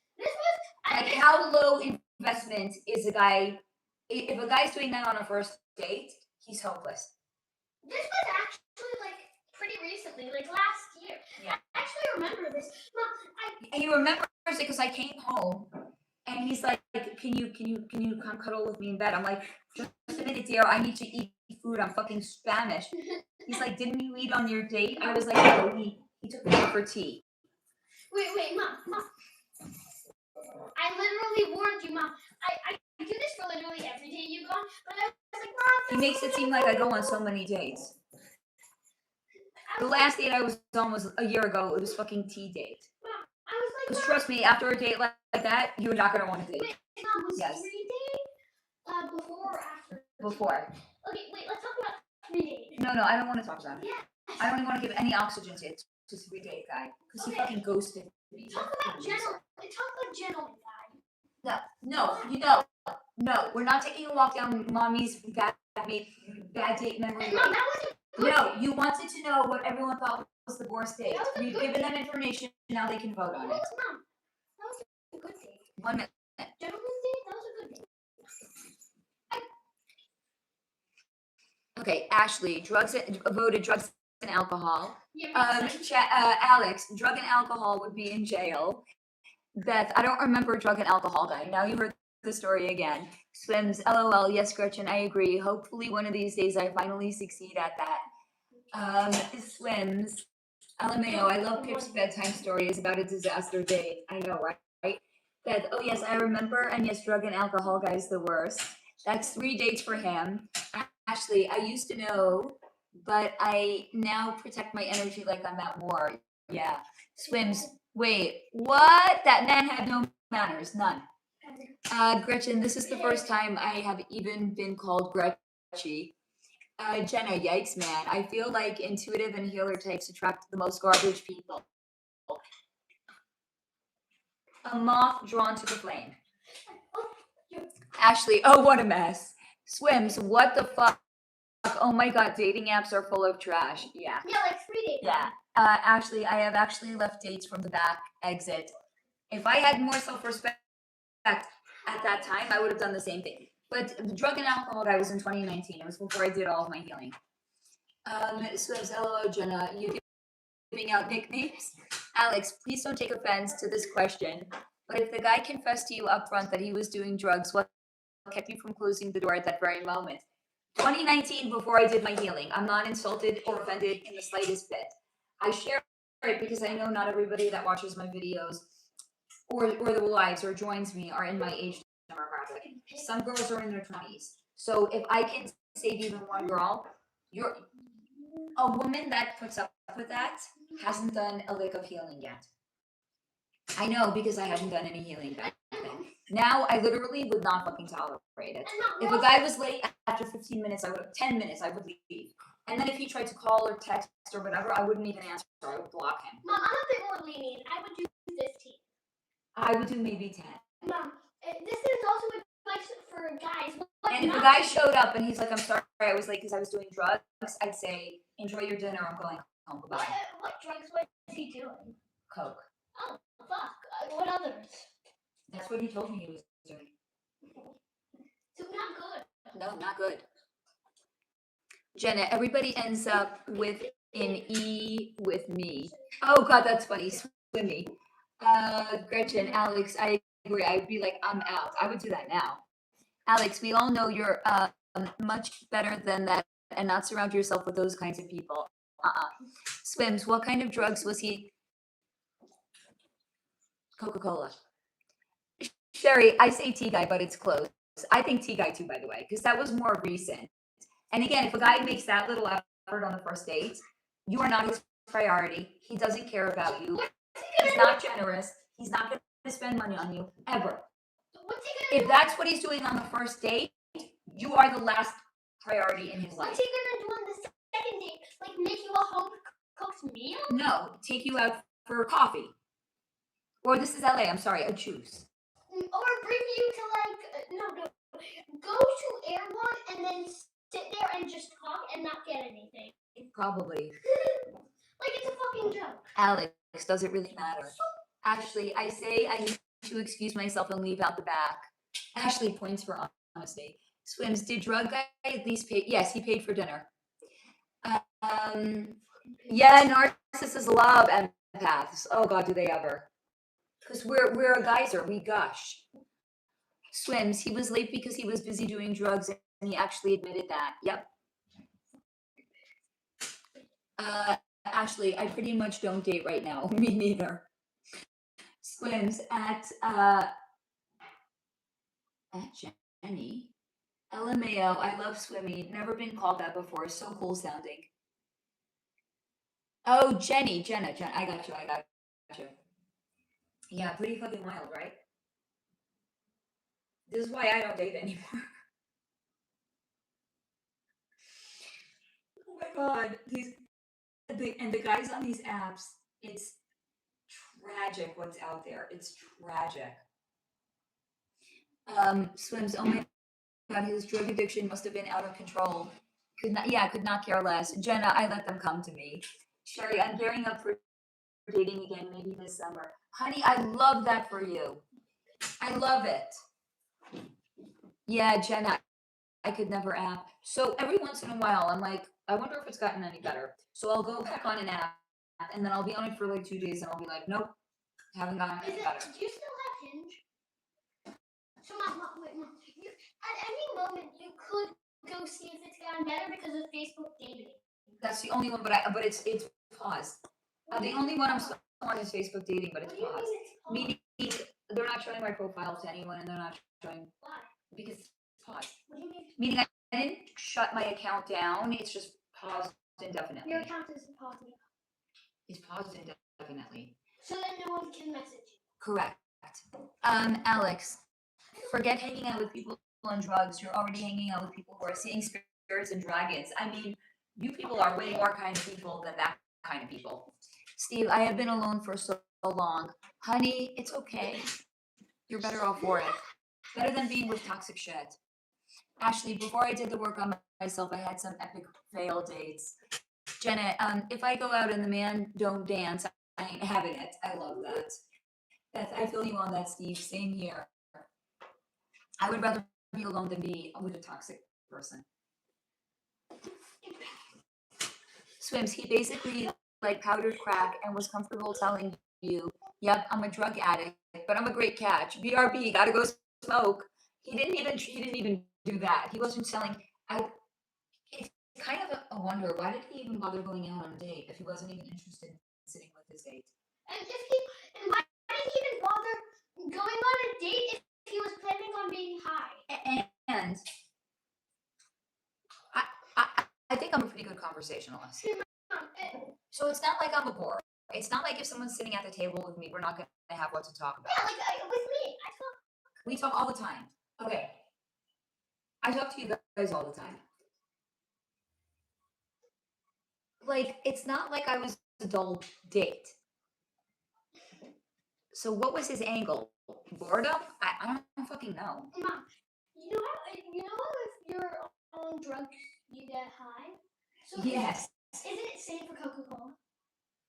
Like, how low investment is a guy? If a guy's doing that on a first date, he's hopeless. This was actually like pretty recently, like last year. Yeah. I actually remember this. Mom, And he remembers it because I came home and he's like, can you come cuddle with me in bed? I'm like, just a minute, dear. I need to eat food. I'm fucking Spanish. He's like, didn't you eat on your date? I was like, no, he took me out for tea. Wait, Mom. I literally warned you, Mom. I do this for literally every day you go on, but I was like, Mom. He makes it seem like I go on so many dates. The last date I was on was a year ago. It was fucking tea date. Mom, I was like, because trust me, after a date like that, you're not going to want to date. Wait, Mom, was yes. 3 days before or after? Before. Okay, wait, let's talk about 3 days. No, I don't want to talk about it. Yeah. I don't even want to give any oxygen to it. To 3 date guy. Because he fucking ghosted me. Talk about gentleman guy. No, we're not taking a walk down mommy's bad date memory lane. Mom, that wasn't good. No, you wanted to know what everyone thought was the worst date. You've given them information, now they can vote on it. Mom, that was a good date. 1 minute. Gentleman's date, that was a good date. Okay, Ashley, voted drugs and alcohol. Yeah, Alex, drug and alcohol would be in jail. Beth, I don't remember drug and alcohol guy. Now you heard the story again. Swims, LOL. Yes, Gretchen, I agree. Hopefully one of these days I finally succeed at that. Swims, LMAO. I love Pip's bedtime stories about a disaster date. I know, right? Beth, oh yes, I remember. And yes, drug and alcohol guy's the worst. That's 3 dates for him. Ashley, I used to know, but I now protect my energy like I'm at war. Yeah. Swims. Wait, what? That man had no manners. None. Gretchen, this is the first time I have even been called Gretchy. Jenna, yikes, man. I feel like intuitive and healer types attract the most garbage people. A moth drawn to the flame. Ashley, oh, what a mess. Swims, what the fuck? Oh my God, dating apps are full of trash. Yeah. Yeah, like 3 days. Yeah. Ashley, I have actually left dates from the back exit. If I had more self-respect at that time, I would have done the same thing. But the drug and alcohol guy was in 2019. It was before I did all of my healing. So hello, Jenna. You giving out nicknames? Alex, please don't take offense to this question. But if the guy confessed to you upfront that he was doing drugs, what kept you from closing the door at that very moment? 2019, before I did my healing. I'm not insulted or offended in the slightest bit. I share it because I know not everybody that watches my videos or the lives or joins me are in my age demographic. Some girls are in their 20s. So if I can save even one girl, you're a woman that puts up with that hasn't done a lick of healing yet. I know because I haven't done any healing back then. Now I literally would not fucking tolerate it. If a guy was late after 15 minutes, 10 minutes, I would leave. And then if he tried to call or text or whatever, I wouldn't even answer. I would block him. Mom, I'm a bit more lenient. I would do 15. I would do maybe 10. Mom, this is also advice for guys. And if a guy showed up and he's like, I'm sorry, I was late because I was doing drugs, I'd say, enjoy your dinner, I'm going home, goodbye. What drugs was he doing? Coke. Oh, fuck. What others? That's what he told me he was doing. So not good. No, not good. Jenna, everybody ends up with an E with me. Oh God, that's funny. Swimmy. Gretchen, Alex, I agree. I'd be like, I'm out. I would do that now. Alex, we all know you're much better than that and not surround yourself with those kinds of people. Swims, what kind of drugs was he? Coca-Cola. Sherry, I say tea guy, but it's close. I think tea guy too, by the way, because that was more recent. And again, if a guy makes that little effort on the first date, you are not his priority. He doesn't care about you. He's not generous. He's not going to spend money on you ever. If that's what he's doing on the first date, you are the last priority in his life. What's he gonna do on the second date? Like make you a home cooked meal? No, take you out for coffee. Or this is LA. I'm sorry, a juice. Or bring you to like go to Airborne and then sit there and just talk and not get anything. Probably. Like it's a fucking joke. Alex, does it really matter? Ashley, I say I need to excuse myself and leave out the back. Ashley points for honesty. Swims, did drug guy at least pay? Yes, he paid for dinner. Yeah, narcissists love empaths. Oh God, do they ever? Because we're a geyser, we gush. Swims, he was late because he was busy doing drugs and he actually admitted that. Yep. Ashley, I pretty much don't date right now. Me neither. Swims at Jenny. LMAO, I love swimming. Never been called that before. So cool sounding. Oh, Jenna. I got you. Yeah, pretty fucking wild, right? This is why I don't date anymore. Oh my God. The guys on these apps, it's tragic what's out there. It's tragic. Swims, oh my God, his drug addiction must have been out of control. Could not care less. Jenna, I let them come to me. Sherry, I'm gearing up for dating again, maybe this summer. Honey, I love that for you. I love it. Yeah, Jenna, I could never app. So every once in a while, I'm like, I wonder if it's gotten any better. So I'll go back on an app, and then I'll be on it for like 2 days, and I'll be like, nope, haven't gotten any better. Do you still have Hinge? So, Mom, wait, Mom. At any moment, you could go see if it's gotten better because of Facebook dating. That's the only one, but it's paused. The only one I'm still on is Facebook dating, but it's paused. Meaning they're not showing my profile to anyone, and they're not showing. Why? Because it's paused. What do you mean? Meaning I didn't shut my account down. It's just paused indefinitely. Your account is paused. It's paused indefinitely. So that no one can message you. Correct. Alex, forget hanging out with people on drugs. You're already hanging out with people who are seeing spirits and dragons. I mean, you people are way more kind of people than that kind of people. Steve, I have been alone for so long. Honey, it's okay. You're better off for it. Better than being with toxic shit. Ashley, before I did the work on myself, I had some epic fail dates. Jenna, if I go out and the man don't dance, I ain't having it. I love that. Beth, I feel you on that, Steve. Same here. I would rather be alone than be with a toxic person. Swims, he basically like powdered crack and was comfortable telling you, yep, I'm a drug addict, but I'm a great catch. BRB, gotta go smoke. He didn't even do that. He wasn't selling. It's kind of a wonder, why did he even bother going out on a date if he wasn't even interested in sitting with his date? And why did he even bother going on a date if he was planning on being high? And I think I'm a pretty good conversationalist. So it's not like I'm a bore. It's not like if someone's sitting at the table with me, we're not going to have what to talk about. Yeah, like with me, I talk. We talk all the time. Okay. I talk to you guys all the time. Like, it's not like I was a dull date. So what was his angle? Boredom? I don't fucking know. Mom, you know how if you're on drugs you get high? So yes. Isn't it safe for Coca-Cola?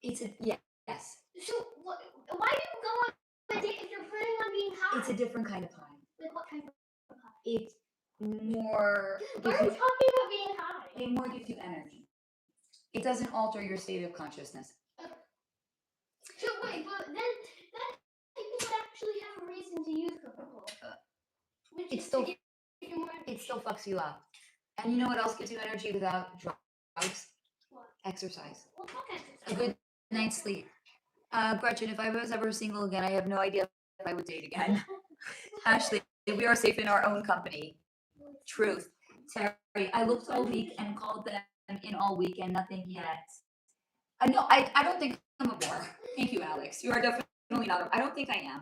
Yes. So why do you go on a date if you're planning on being high? It's a different kind of high. Like what kind of high? It's more. Why are you talking about being high? It more gives you energy. It doesn't alter your state of consciousness. So wait, but then people would actually have a reason to use Coca-Cola. It still fucks you up. And you know what else gives you energy without drugs? What? Exercise. Well, a good night's sleep. Gretchen, if I was ever single again, I have no idea if I would date again. Ashley, we are safe in our own company. Truth. Terry, I looked all week and called them in all week and nothing yet. No, I don't think I'm a bore. Thank you, Alex. You are definitely not. I don't think I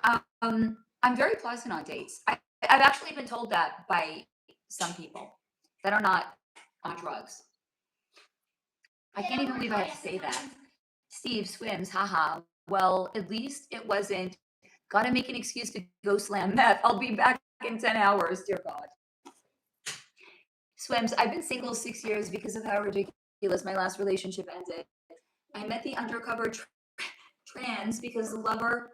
am. I'm very pleasant on dates. I've actually been told that by some people that are not on drugs. I can't even believe I have to say that. Steve swims, haha. Well, at least it wasn't, gotta make an excuse to go slam meth. I'll be back in 10 hours, dear God. Swims, I've been single 6 years because of how ridiculous my last relationship ended. I met the undercover trans because the lover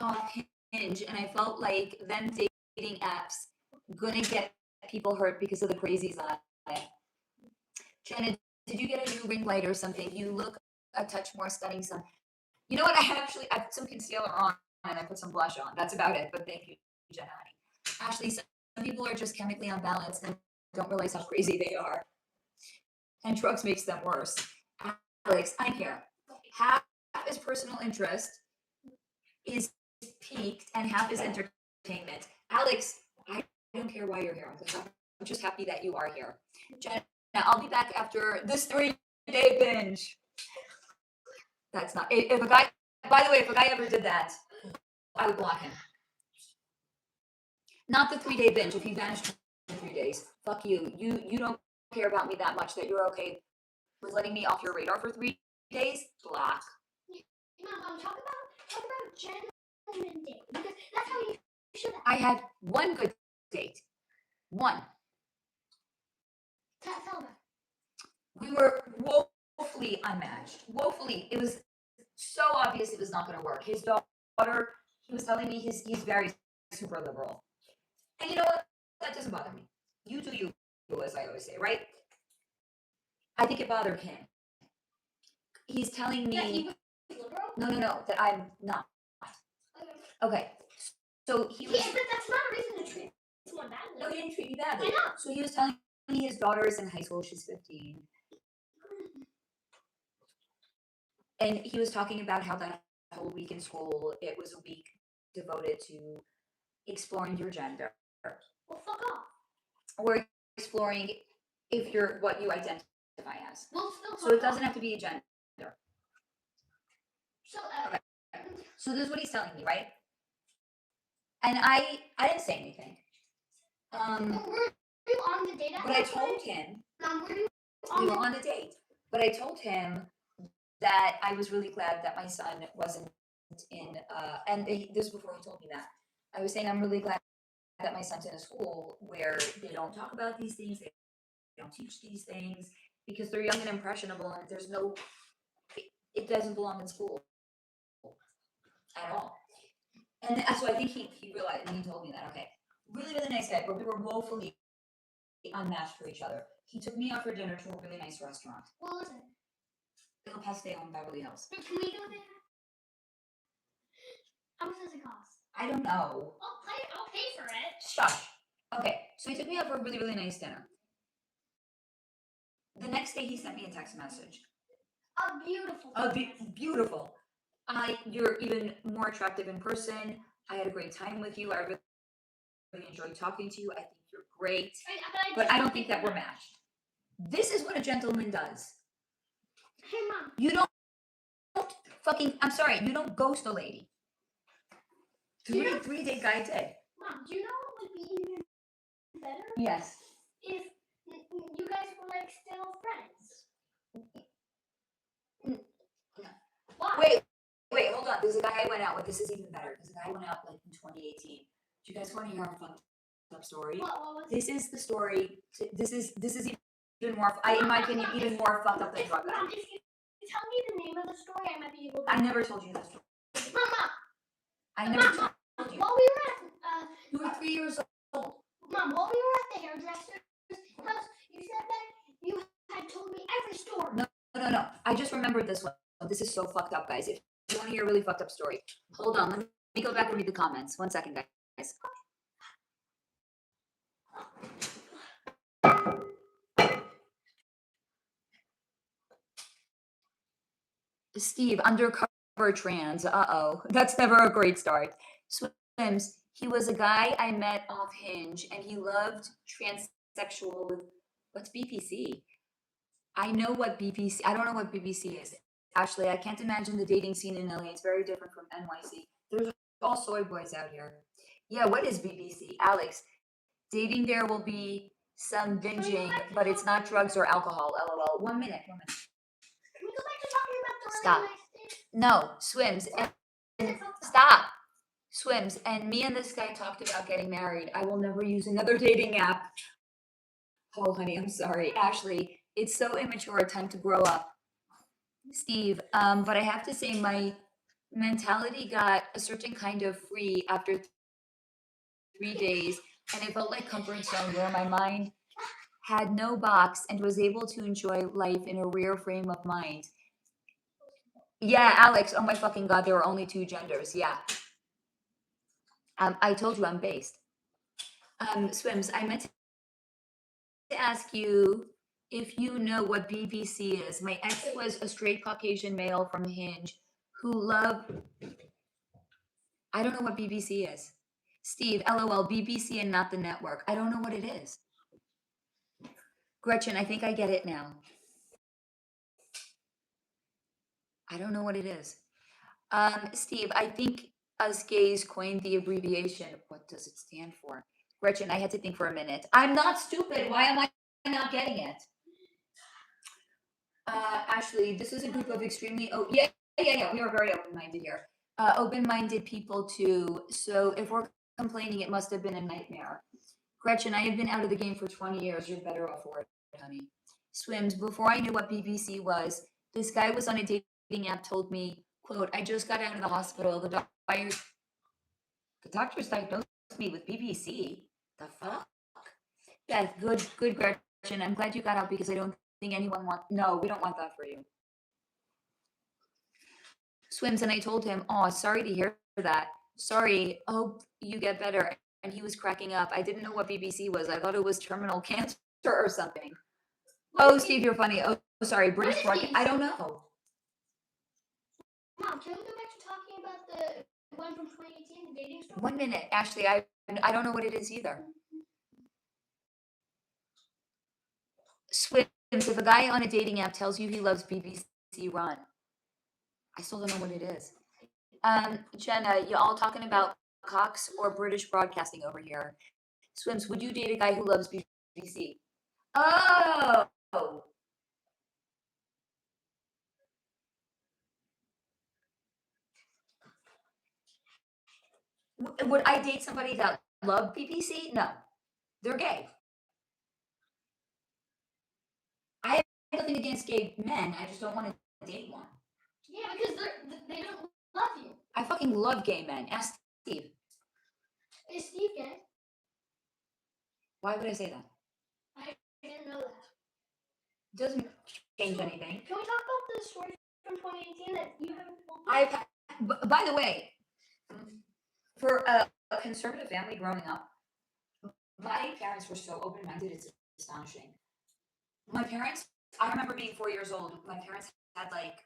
off Hinge, and I felt like them dating apps gonna get people hurt because of the crazy side. Janet, did you get a new ring light or something? You look a touch more stunning. You know what? I put some concealer on and I put some blush on. That's about it. But thank you, Jenna. Ashley, some people are just chemically unbalanced and don't realize how crazy they are. And drugs makes them worse. Alex, I'm here. Half is personal interest is peaked and half is entertainment. Alex, I don't care why you're here. I'm just happy that you are here. Jenna, I'll be back after this 3-day binge. That's not. If a guy, by the way, if a guy ever did that, I would block him. Not the 3-day binge. If he vanished in 3 days, fuck you. You don't care about me that much that you're okay with letting me off your radar for 3 days. Block. Mom, talk about genuine date because that's how you should. I had one good date. One. Tell me. We were woefully unmatched. Woefully. It was so obvious it was not going to work. His daughter, he was telling me he's very super liberal. And you know what? That doesn't bother me. You do you, as I always say, right? I think it bothered him. He's telling me... That he was liberal? No, that I'm not. Okay. So he was... Yeah, but that's not a reason to treat someone badly. No, he didn't treat me badly. I know. So he was telling me his daughter is in high school. She's 15. And he was talking about how that whole week in school, it was a week devoted to exploring your gender. Well, fuck off. Or exploring if you're what you identify as. Well, so it doesn't have to be a gender. So, okay. So this is what he's telling me, right? And I didn't say anything. Were you on the date? But I told him. We were on the date. But I told him that I was really glad that my son wasn't in, and this was before he told me that. I was saying I'm really glad that my son's in a school where they don't talk about these things, they don't teach these things because they're young and impressionable, and there's no, it doesn't belong in school at all. And so I think he realized, and he told me that, okay, really, really nice guy, but we were woefully unmatched for each other. He took me out for dinner to a really nice restaurant. What was it? El Pastel in Beverly Hills. Can we go there? How much does it cost? I don't know. I'll pay for it. Shush. Okay, so he took me out for a really, really nice dinner. The next day, he sent me a text message. Oh, beautiful. Beautiful. You're even more attractive in person. I had a great time with you. I really enjoyed talking to you. I think you're great. But I don't think that we're matched. This is what a gentleman does. Hey, Mom. You don't I'm sorry, you don't ghost a lady. Three-day guy did. Mom, do you know what would be even better? Yes. If you guys were like still friends. Why? Wait, hold on. There's a guy I went out with. This is even better. There's a guy I went out like in 2018. Do you guys want to hear a fucked up story? What was this is the story. This is even more. In my opinion, even more fucked up than drug guy. Mom, if you tell me the name of the story, I might be able to. I never told you this story. Mom. I never told you. While we were at you were 3 years old. Mom, while we were at the hairdresser's house, you said that you had told me every story. No. I just remembered this one. This is so fucked up, guys. If you want to hear a really fucked up story, hold on. Let me go back and read the comments. 1 second, guys. Steve, undercover trans. Uh-oh. That's never a great start. Swims. He was a guy I met off Hinge, and he loved transsexual with, what's BPC? I know what BPC, I don't know what BPC is. Ashley, I can't imagine the dating scene in LA. It's very different from NYC. There's all soy boys out here. Yeah, what is BBC? Alex, dating there will be some binging, but it's not drugs or alcohol. LOL. 1 minute. Can we go back to talking about the Stop. really nice thing? No, Swims. And stop. Swims. And me and this guy talked about getting married. I will never use another dating app. Oh, honey, I'm sorry. Ashley, it's so immature. Time to grow up. Steve, but I have to say my mentality got a certain kind of free after 3 days, and it felt like comfort zone where my mind had no box and was able to enjoy life in a rare frame of mind. Yeah, Alex, oh my fucking God, there are only 2 genders. Yeah. I told you I'm based. Swims, I meant to ask you if you know what BBC is. My ex was a straight Caucasian male from Hinge who loved, I don't know what BBC is. Steve, LOL, BBC and not the network. I don't know what it is. Gretchen, I think I get it now. I don't know what it is. Steve, I think us gays coined the abbreviation. What does it stand for? Gretchen, I had to think for a minute. I'm not stupid. Why am I not getting it? Ashley, this is a group of extremely, yeah. We are very open-minded here. Open-minded people too. So if we're complaining, it must have been a nightmare. Gretchen, I have been out of the game for 20 years. You're better off for it, honey. Swims, before I knew what BBC was, this guy was on a dating app, told me, quote, I just got out of the hospital. The doctors diagnosed me with BBC. The fuck? Beth, good, Gretchen. I'm glad you got out because I don't think anyone no, we don't want that for you. Swims, and I told him, oh, sorry to hear that. Sorry, hope you get better. And he was cracking up. I didn't know what BBC was. I thought it was terminal cancer or something. Oh, Steve, you're funny. Oh, sorry, British broadcast. I don't know. Mom, can we go back to talking about the one from 2018, the dating story? 1 minute, Ashley. I don't know what it is either. Swims, if a guy on a dating app tells you he loves BBC, run. I still don't know what it is. Jenna, you all talking about Cox or British broadcasting over here? Swims, would you date a guy who loves BBC? Oh! Would I date somebody that love BBC? No, they're gay. I have nothing against gay men. I just don't want to date one. Yeah, because they don't love you. I fucking love gay men. Ask Steve. Is Steve gay? Why would I say that? I didn't know that. Doesn't change anything. Can we talk about the story from 2018 that you haven't told me? By the way, for a conservative family growing up, my parents were so open-minded, it's astonishing. My parents, I remember being 4 years old, my parents had like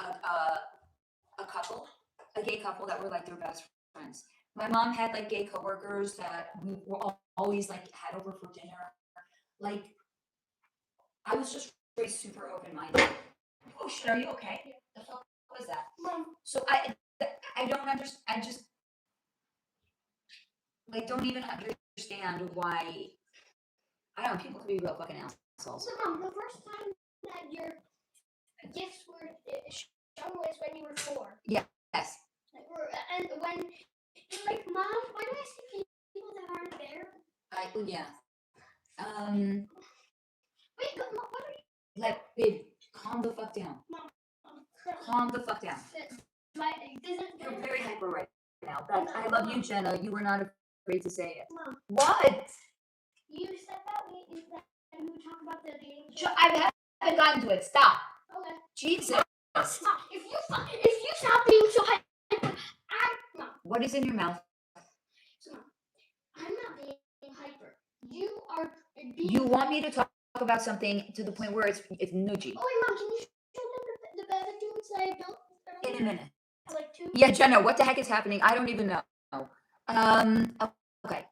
a couple, a gay couple that were like their best friends. My mom had like gay coworkers that we were always like had over for dinner. Like, I was just very super open-minded. Oh shit, are you okay? The fuck was that? Mom. So I don't understand. I just like don't even understand why. I don't know. People could be real fucking assholes. So, Mom, the first time that your gifts were shown was when you were 4. Yes. And when you're like, Mom, why do I see people that aren't there? Yeah. Wait, but Mom, what are you? Like, babe, calm the fuck down. Mom, Calm the fuck down. You're very hyper right now. But I love you, Jenna. You were not afraid to say it. Mom. What? You said that we would talk about the dating. I haven't gotten to it. Stop. Okay. Jesus. Mom, if you stop being so hyper, Mom. What is in your mouth? So, Mom, I'm not being hyper. You are being. You want me to talk about something to the point where it's nudgy. Oh wait, Mom, can you show them the bedrooms that I built earlier? In a minute. Like 2? Yeah, Jenna, what the heck is happening? I don't even know. Okay.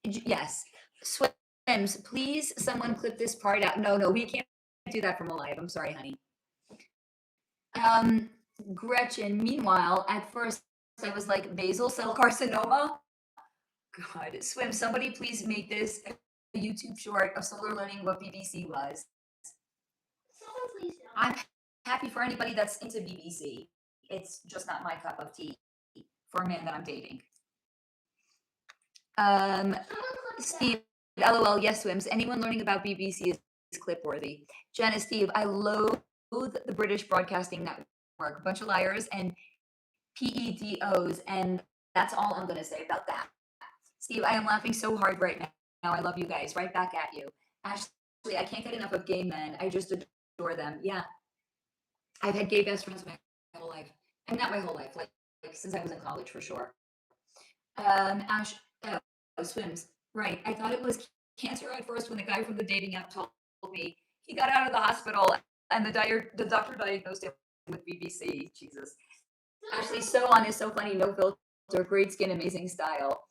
Yes. Swims, please someone clip this part out. No, we can't do that from a live. I'm sorry, honey. Gretchen, meanwhile, at first I was like, basal cell carcinoma? God, Swim, somebody please make this a YouTube short of Solar learning what BBC was. Someone please don't. I'm happy for anybody that's into BBC. It's just not my cup of tea for a man that I'm dating. Steve, LOL, yes, Swims. Anyone learning about BBC is clip worthy. Jenna, Steve, I loathe the British Broadcasting Network. Bunch of liars and PEDOs, and that's all I'm going to say about that. Steve, I am laughing so hard right now. I love you guys. Right back at you. Ashley, I can't get enough of gay men. I just adore them. Yeah. I've had gay best friends my whole life. And not my whole life, like since I was in college for sure. Ash, Swims. Right. I thought it was cancer at first when the guy from the dating app told me he got out of the hospital and the doctor diagnosed him with BBC. Jesus. Ashley, so honest, so funny, no filter, great skin, amazing style.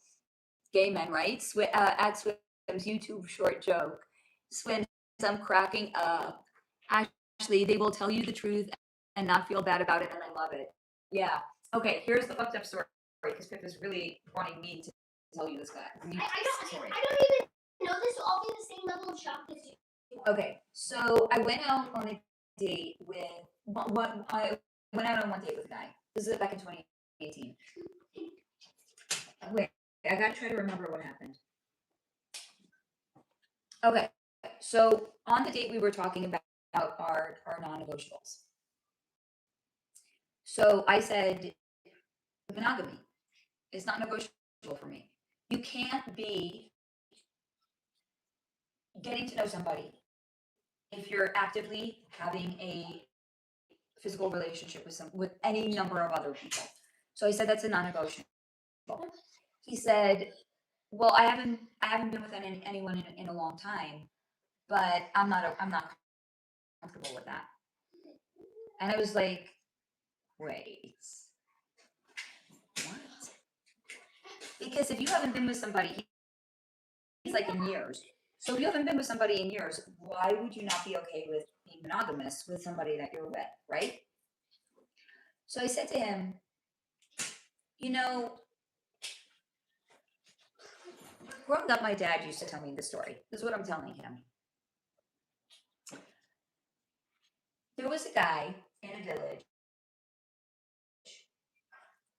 Gay men, right? At Swim's YouTube short joke. Swims, I'm cracking up. Ashley, they will tell you the truth and not feel bad about it, and I love it. Yeah. Okay, here's the fucked up story, because Pip is really wanting me to tell you this guy. I don't even know this will all be the same level of shock as you. Okay, so I went out on a date with I went out on one date with a guy. This is back in 2018. Wait, I gotta try to remember what happened. Okay, so on the date we were talking about our non-negotiables. So I said, monogamy is not negotiable for me. You can't be getting to know somebody if you're actively having a physical relationship with any number of other people. So I said that's a non-negotiable. He said, well, I haven't been with anyone in a long time, but I'm not comfortable with that. And I was like, wait, what? Because if you haven't been with somebody, he's like in years. So if you haven't been with somebody in years, why would you not be okay with being monogamous with somebody that you're with, right? So I said to him, you know, growing up, my dad used to tell me the story. This is what I'm telling him. There was a guy in a village.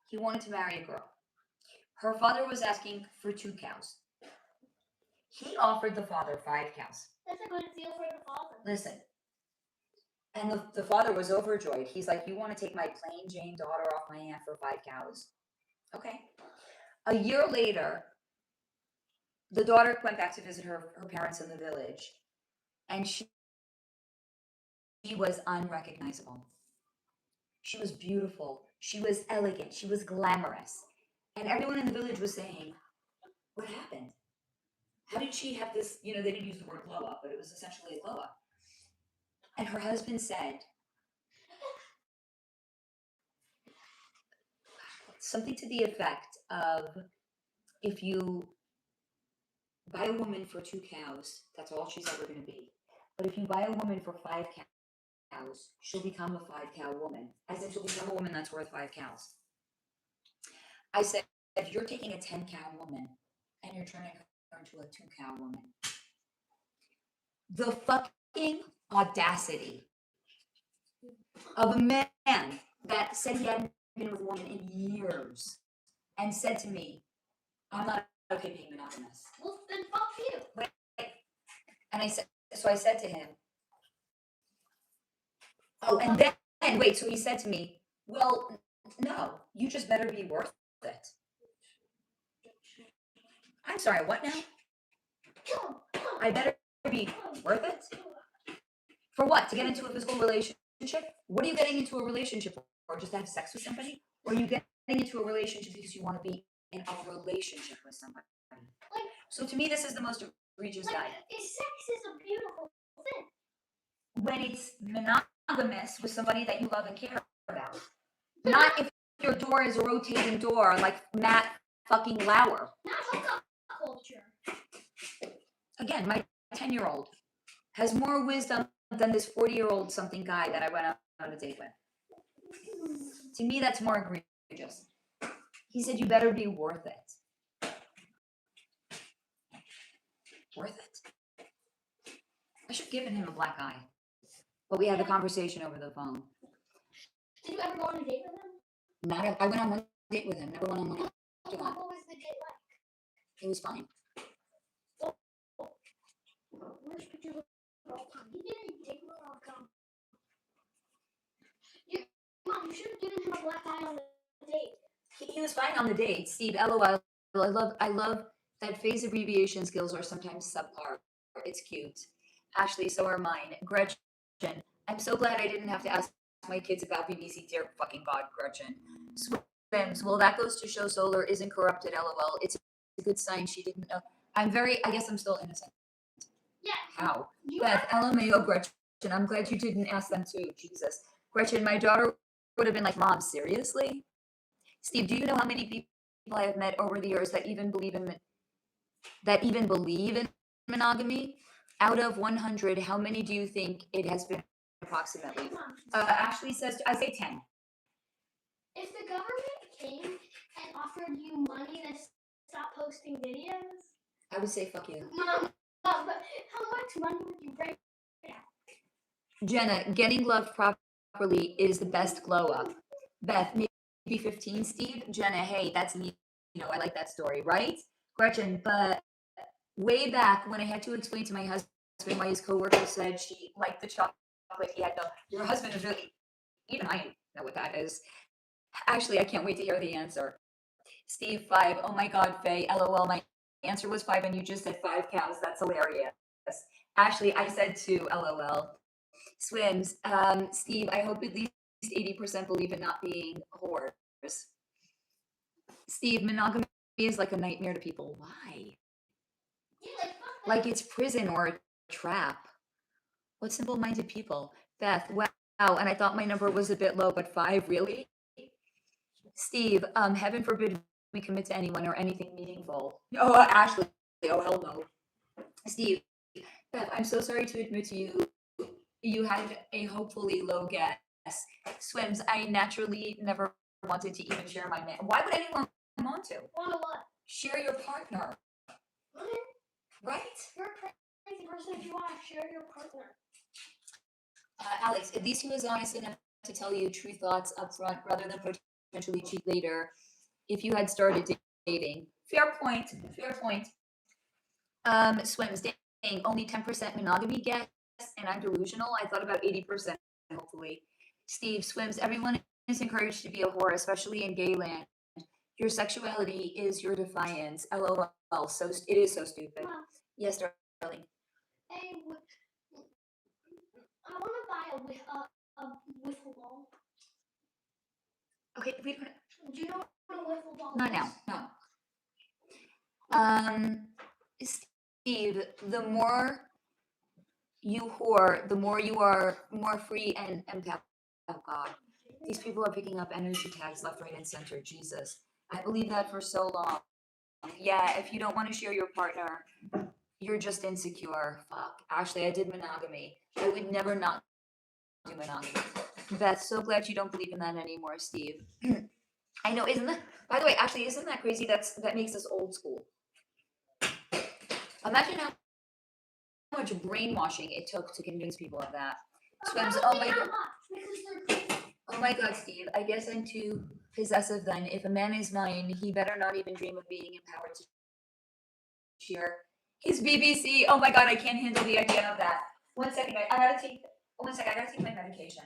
He wanted to marry a girl. Her father was asking for 2 cows. He offered the father 5 cows. That's a good deal for the father. Listen. And the father was overjoyed. He's like, you want to take my plain Jane daughter off my hand for 5 cows? Okay. A year later, the daughter went back to visit her parents in the village, and she was unrecognizable. She was beautiful. She was elegant. She was glamorous. And everyone in the village was saying, what happened? How did she have this, they didn't use the word glow up, but it was essentially a glow up. And her husband said something to the effect of, if you buy a woman for 2 cows, that's all she's ever going to be. But if you buy a woman for 5 cows, she'll become a 5-cow woman. As in, she'll become a woman that's worth 5 cows. I said, if you're taking a 10-cow woman and you're turning her into a 2-cow woman, the fucking audacity of a man that said he hadn't been with a woman in years and said to me, I'm not okay being monogamous. Well, then fuck you. Wait. And I said to him, oh, and then, wait, so he said to me, well, no, you just better be worth it. I'm sorry, what now? I better be worth it? For what? To get into a physical relationship? What are you getting into a relationship for? Just to have sex with somebody? Or are you getting into a relationship because you want to be in a relationship with somebody? So to me, this is the most egregious guy. Sex is a beautiful thing. When it's monogamous with somebody that you love and care about. Not if your door is a rotating door like Matt fucking Lauer. Not hookup culture. Again, my 10-year-old has more wisdom than this 40-year-old something guy that I went on a date with. To me, that's more egregious. He said, you better be worth it. Worth it? I should have given him a black eye. But we had the conversation over the phone. Did you ever go on a date with him? I went on one date with him. Never went on one after that. What was the date like? It was fine. Where's pictures of he didn't take me off camera. Mom, you should have given him a black eye on the date. He was fine on the date. Steve, LOL. I love that phase abbreviation skills are sometimes subpar. It's cute. Ashley, so are mine. Gretchen, I'm so glad I didn't have to ask my kids about BBC. Dear fucking God, Gretchen. Swims, well, that goes to show Solar isn't corrupted, LOL. It's a good sign she didn't know. I guess I'm still innocent. Yeah. How? Beth, LMAO, Gretchen, I'm glad you didn't ask them too. Jesus. Gretchen, my daughter would have been like, Mom, seriously? Steve, do you know how many people I have met over the years that even believe in monogamy? Out of 100, how many do you think it has been approximately? Ashley says, I say 10. If the government came and offered you money to stop posting videos, I would say fuck you. Mom, but how much money would you break out? Jenna, getting loved properly is the best glow up. Beth, maybe 15, Steve? Jenna, hey, that's me. I like that story, right? Gretchen, but way back when I had to explain to my husband why his coworker said she liked the chocolate he had, your husband is really, even I know what that is. Actually, I can't wait to hear the answer. Steve, 5. Oh my God, Faye, LOL, my answer was 5 and you just said 5 cows. That's hilarious. Ashley, I said 2, LOL. Swims, Steve, I hope at least 80% believe in not being whores. Steve, monogamy is like a nightmare to people. Why? Like it's prison or a trap. What simple-minded people. Beth, wow, and I thought my number was a bit low, but 5, really? Steve, heaven forbid we commit to anyone or anything meaningful. Oh, Ashley, oh, hell no. Steve, Beth, I'm so sorry to admit to you, you had a hopefully low guess. Swims, I naturally never wanted to even share my man. Why would anyone want to? Want to what? Share your partner. Right? You're a crazy person if you want to share your partner. Alex, at least he was honest enough to tell you true thoughts up front rather than potentially cheat later. If you had started dating. Fair point. Fair point. Swims dating only 10% monogamy guess, and I'm delusional. I thought about 80%. Hopefully, Steve Swims. Everyone is encouraged to be a whore, especially in gay land. Your sexuality is your defiance. LOL. So it is so stupid. Mom, Yes, darling. hey, I want to buy a wiffle ball. Okay, wait a minute. Do you know what a wiffle ball Not is? now. No. Steve, the more you whore, the more you are more free and empowered. Oh God, these people are picking up energy tags left, right, and center. Jesus, I believe that for so long. Yeah, if you don't want to share your partner, you're just insecure. Fuck. Ashley, I did monogamy. I would never not do monogamy. Beth, so glad you don't believe in that anymore, Steve. I know, isn't that? By the way, actually, isn't that crazy? That makes us old school. Imagine how much brainwashing it took to convince people of that. Swims. Oh my God. Oh my God, Steve. I guess I'm too possessive then. If a man is mine, he better not even dream of being empowered to share his BBC. Oh my God, I can't handle the idea of that. 1 second, I gotta take. 1 second, I gotta take my medication.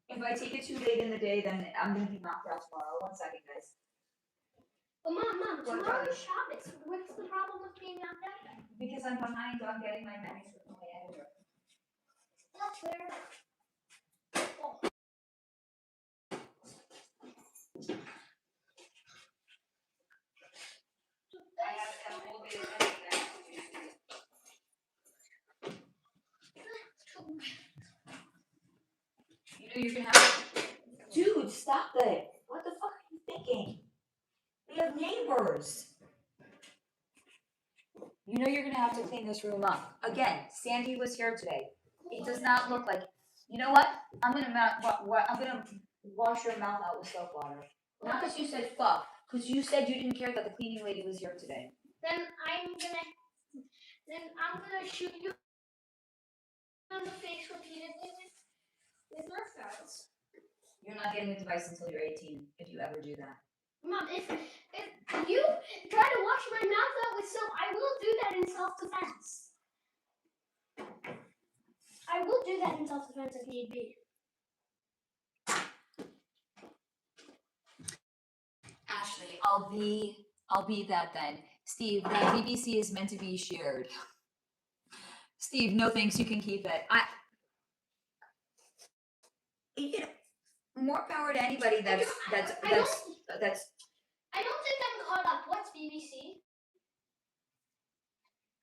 If I take it too late in the day, then I'm gonna be knocked out tomorrow. 1 second, guys. Well, Mom, What tomorrow about is Shabbos. What's the problem with being out there? Because I'm behind on getting my manuscript from my editor. That's fair. Oh. You know you're gonna have to. Dude, stop it. What the fuck are you thinking? We have neighbors. You know you're gonna have to clean this room up. Again, Sandy was here today. It does not look like. You know what? I'm gonna wash your mouth out with soap water. Not because you said fuck, because you said you didn't care that the cleaning lady was here today. Then I'm gonna shoot you in the face repeatedly with Nerf guns. You're not getting a device until you're 18, if you ever do that. Mom, if you try to wash my mouth out with soap, I will do that in self-defense. I will do that in self-defense if need be. Ashley, I'll be that then. Steve, the BBC is meant to be shared. Steve, no thanks, you can keep it. You know, more power to anybody that's I don't think I'm caught up. What's BBC?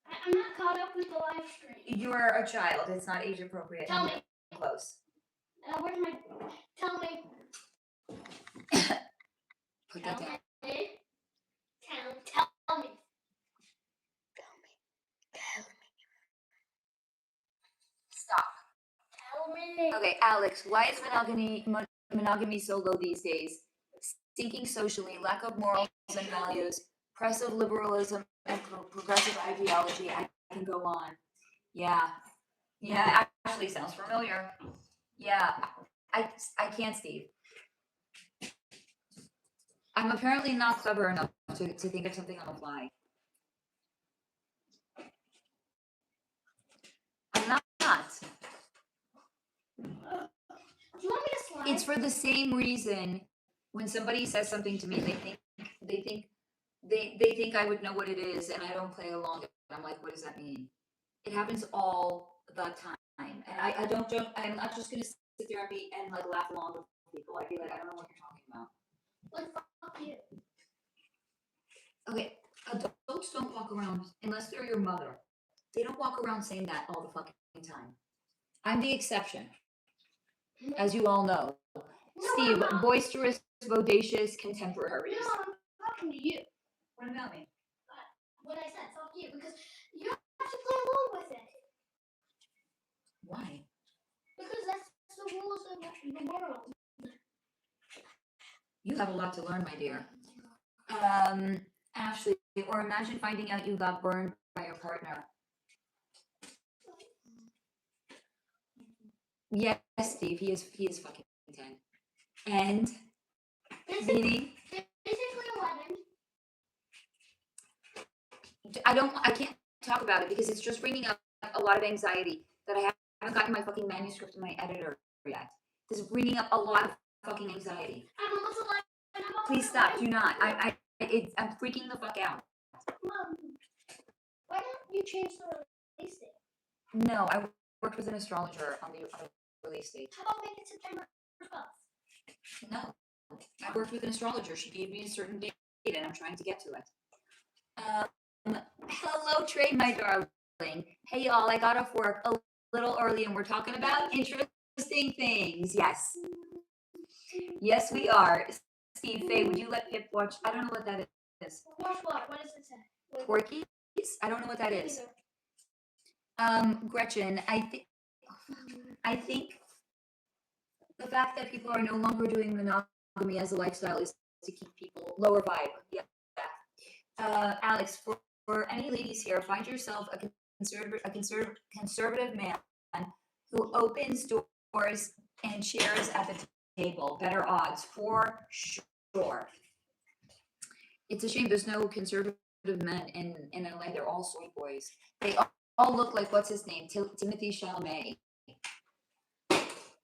I'm not caught up with the live stream. You're a child. It's not age appropriate. Tell me. Close. Where's my? Tell me. Put that down. Tell me. Stop. Tell me. Okay, Alex, why is monogamy so low these days? Thinking socially, lack of morals and values, oppressive liberalism, and progressive ideology. I can go on. Yeah, actually sounds familiar. Yeah, I can't, Steve. I'm apparently not clever enough to think of something on the fly. I'm not. Do you want me to slide? It's for the same reason. When somebody says something to me, they think I would know what it is, and I don't play along. And I'm like, what does that mean? It happens all the time, and I don't joke. I'm not just gonna sit there and like laugh along with people. I feel like I don't know what you're talking about. Like fuck you. Okay, adults don't walk around unless they're your mother. They don't walk around saying that all the fucking time. I'm the exception, as you all know. No, Steve, boisterous, bodacious, contemporaries. No, I'm talking to you. What about me? What I said, fuck you, because you have to play along with it. Why? Because that's the rules of the world. You have a lot to learn, my dear. Ashley, or imagine finding out you got burned by your partner. Yes, Steve, he is fucking 10. And meaning basically 11. I can't talk about it because it's just bringing up a lot of anxiety that I haven't gotten my fucking manuscript to my editor yet. This is bringing up a lot of fucking anxiety. I'm almost alive. Please stop. Do not. I'm freaking the fuck out. Mom, why don't you change the release date? No, I worked with an astrologer on the release date. How about make it September 12th? No, I worked with an astrologer. She gave me a certain date, and I'm trying to get to it. Hello, Trey, my darling. Hey, y'all. I got off work a little early, and we're talking about interesting things. Yes. Yes, we are. Steve, Faye, would you let Pip watch? I don't know what that is. Watch what? What does it say? Porkies? I don't know what that is. Gretchen, I think the fact that people are no longer doing monogamy as a lifestyle is to keep people lower vibe. Yeah. Alex, for any ladies here, find yourself a conservative man who opens doors and chairs at the table. Better odds for sure. It's a shame there's no conservative men in LA. They're all soy boys. They all look like, what's his name? Timothy Chalamet.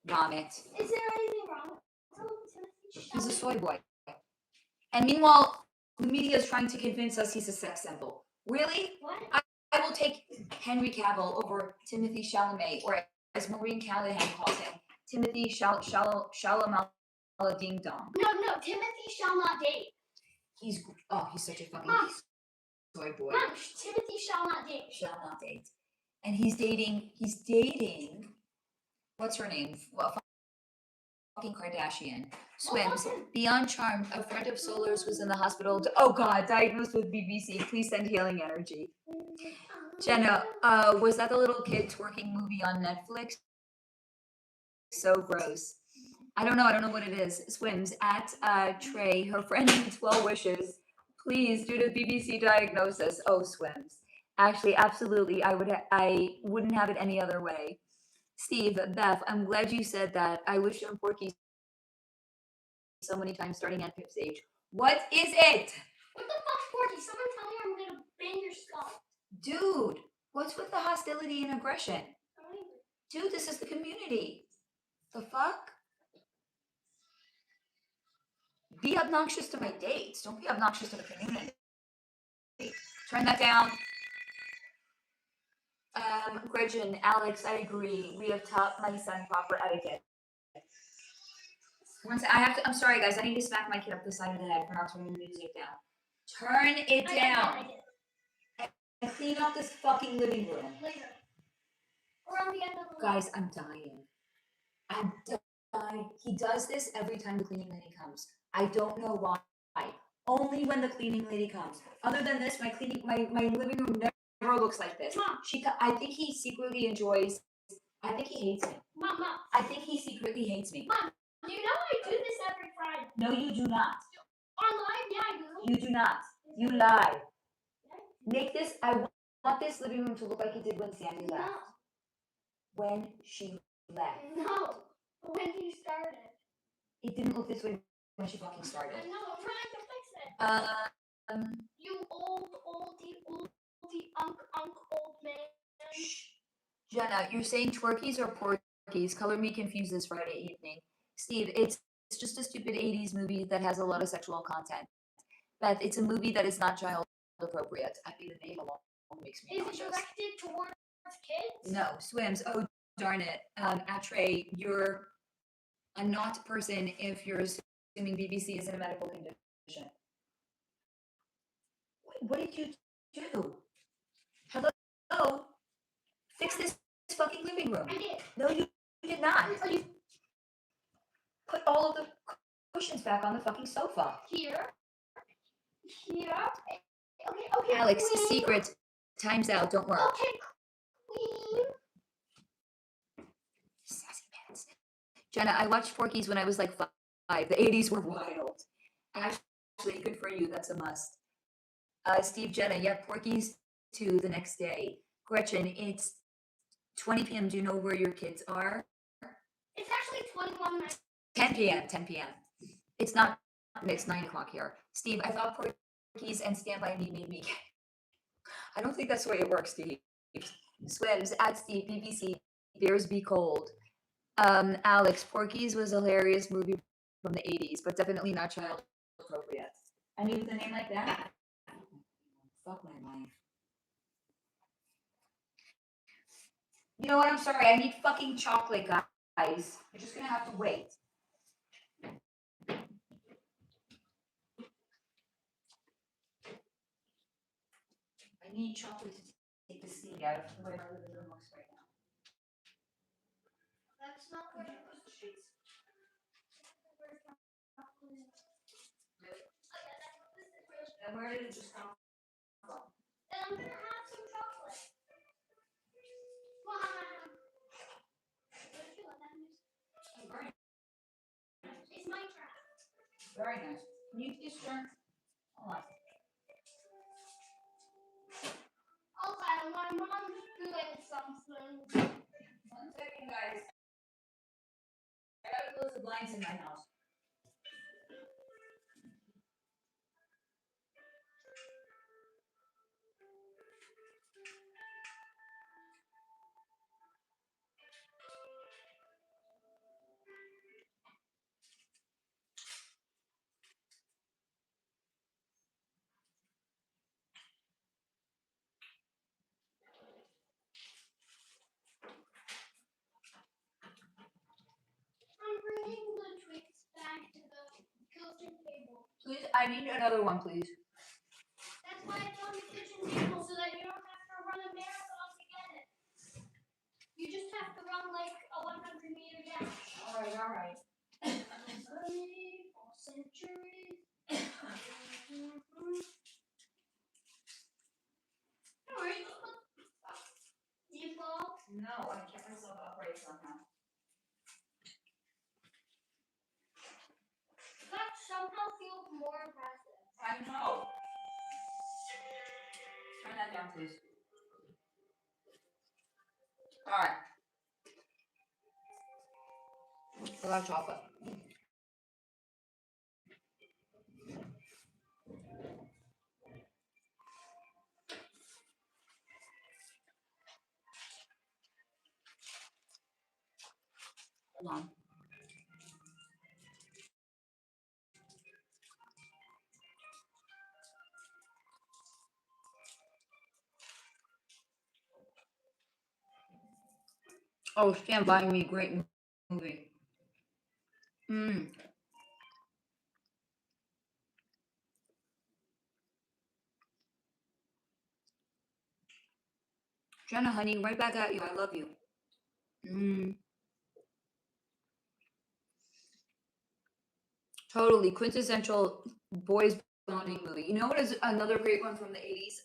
Vomit. Is there anything wrong with Timothy? He's a soy boy. And meanwhile, the media is trying to convince us he's a sex symbol. Really? What? I will take Henry Cavill over Timothy Chalamet, or as Maureen Callahan calls him, Timothy Chalamet Ding Dong. No, Timothy shall not date. He's such a fucking soy boy. Mom, Timothy shall not date. Shall not date. And he's dating, what's her name? Well, fucking Kardashian. Swims. Beyond charmed, a friend of Solar's was in the hospital. Oh God, diagnosed with BBC. Please send healing energy. Jenna, was that the little kid twerking movie on Netflix? So gross. I don't know what it is. Swims at Trey. Her friend needs well wishes. Please, due to BBC diagnosis. Oh, Swims. Actually, absolutely. I wouldn't have it any other way. Steve, Beth, I'm glad you said that. I wish on Porky so many times starting at Pip's age. What is it? What the fuck's Porky? Someone tell me I'm gonna bang your skull. Dude, what's with the hostility and aggression? Dude, this is the community. The fuck? Be obnoxious to my dates. Don't be obnoxious to the community. Turn that down. Gretchen, Alex, I agree. We have taught my son proper etiquette. I'm sorry guys, I need to smack my kid up the side of the head for not turning the music down. Turn it down. And clean out this fucking living room. Later. Or on the end of the guys, I'm dying. I'm dying. He does this every time the cleaning lady comes. I don't know why. Only when the cleaning lady comes. Other than this, my living room never looks like this. Mom. I think he secretly enjoys. I think he hates me. Mom. I think he secretly hates me. Mom, you know I do this every Friday. No, you do not. Online, yeah, I do. You do not. You lie. Make this. I want this living room to look like it did when Sandy left. No. When she left. No. When you started. It didn't look this way when she fucking started. I know. I'm trying to fix it. You old old man. Shh. Jenna, you're saying twerkies or porkies? Color me confused this Friday evening. Steve, it's just a stupid 80s movie that has a lot of sexual content. Beth, it's a movie that is not child appropriate. I mean, the name alone makes me nauseous. Is it directed towards kids? No. Swims. Oh, darn it. Trey, you're a not person if you're assuming BBC is in a medical condition. Wait, what did you do? Hello? Fix this fucking living room. I did. No, you did not. Put all of the cushions back on the fucking sofa. Here. Okay. Alex, Queen. secret. Time's out. Don't worry. Okay, Queen. Sassy pants. Jenna, I watched Porky's when I was like 5. The 80s were wild. Actually, good for you. That's a must. Steve, Jenna, yeah, Porky's 2 the next day. Gretchen, it's 20 p.m. Do you know where your kids are? It's actually 21 minutes. 10 p.m. It's not. It's 9 o'clock here. Steve, I thought Porky's and Stand By Me made me gay. I don't think that's the way it works, Steve. Swims at Steve, BBC, Bears Be Cold. Alex, Porky's was a hilarious movie from the 80s, but definitely not child appropriate. I mean, with a name like that, fuck my life. You know what? I'm sorry. I need fucking chocolate, guys. You're just gonna have to wait. I need chocolate to take the sting out of the way my living room looks right now. That's not where it was. And where did it just come from? And I'm gonna have some chocolate. Wow. Don't you love that music? Oh, very nice. It's my track. Very nice. Can you just turn? Hold on. Okay, my mom's doing something. 1 second, guys. I gotta close the blinds in my house. I'm bringing the treats back to the kitchen table. Please, I need another one, please. That's why it's on the kitchen table so that you don't have to run a marathon to get it. You just have to run like a 100-meter dash. All right. For centuries. Default. No, I kept myself upright somehow. That somehow feels more impressive. I know. Turn that down, please. All right. A lot of chocolate. Hold on. Oh, Stand By Me, great movie. Jenna, honey, right back at you. I love you. Totally quintessential boys bonding movie. You know what is another great one from the 80s?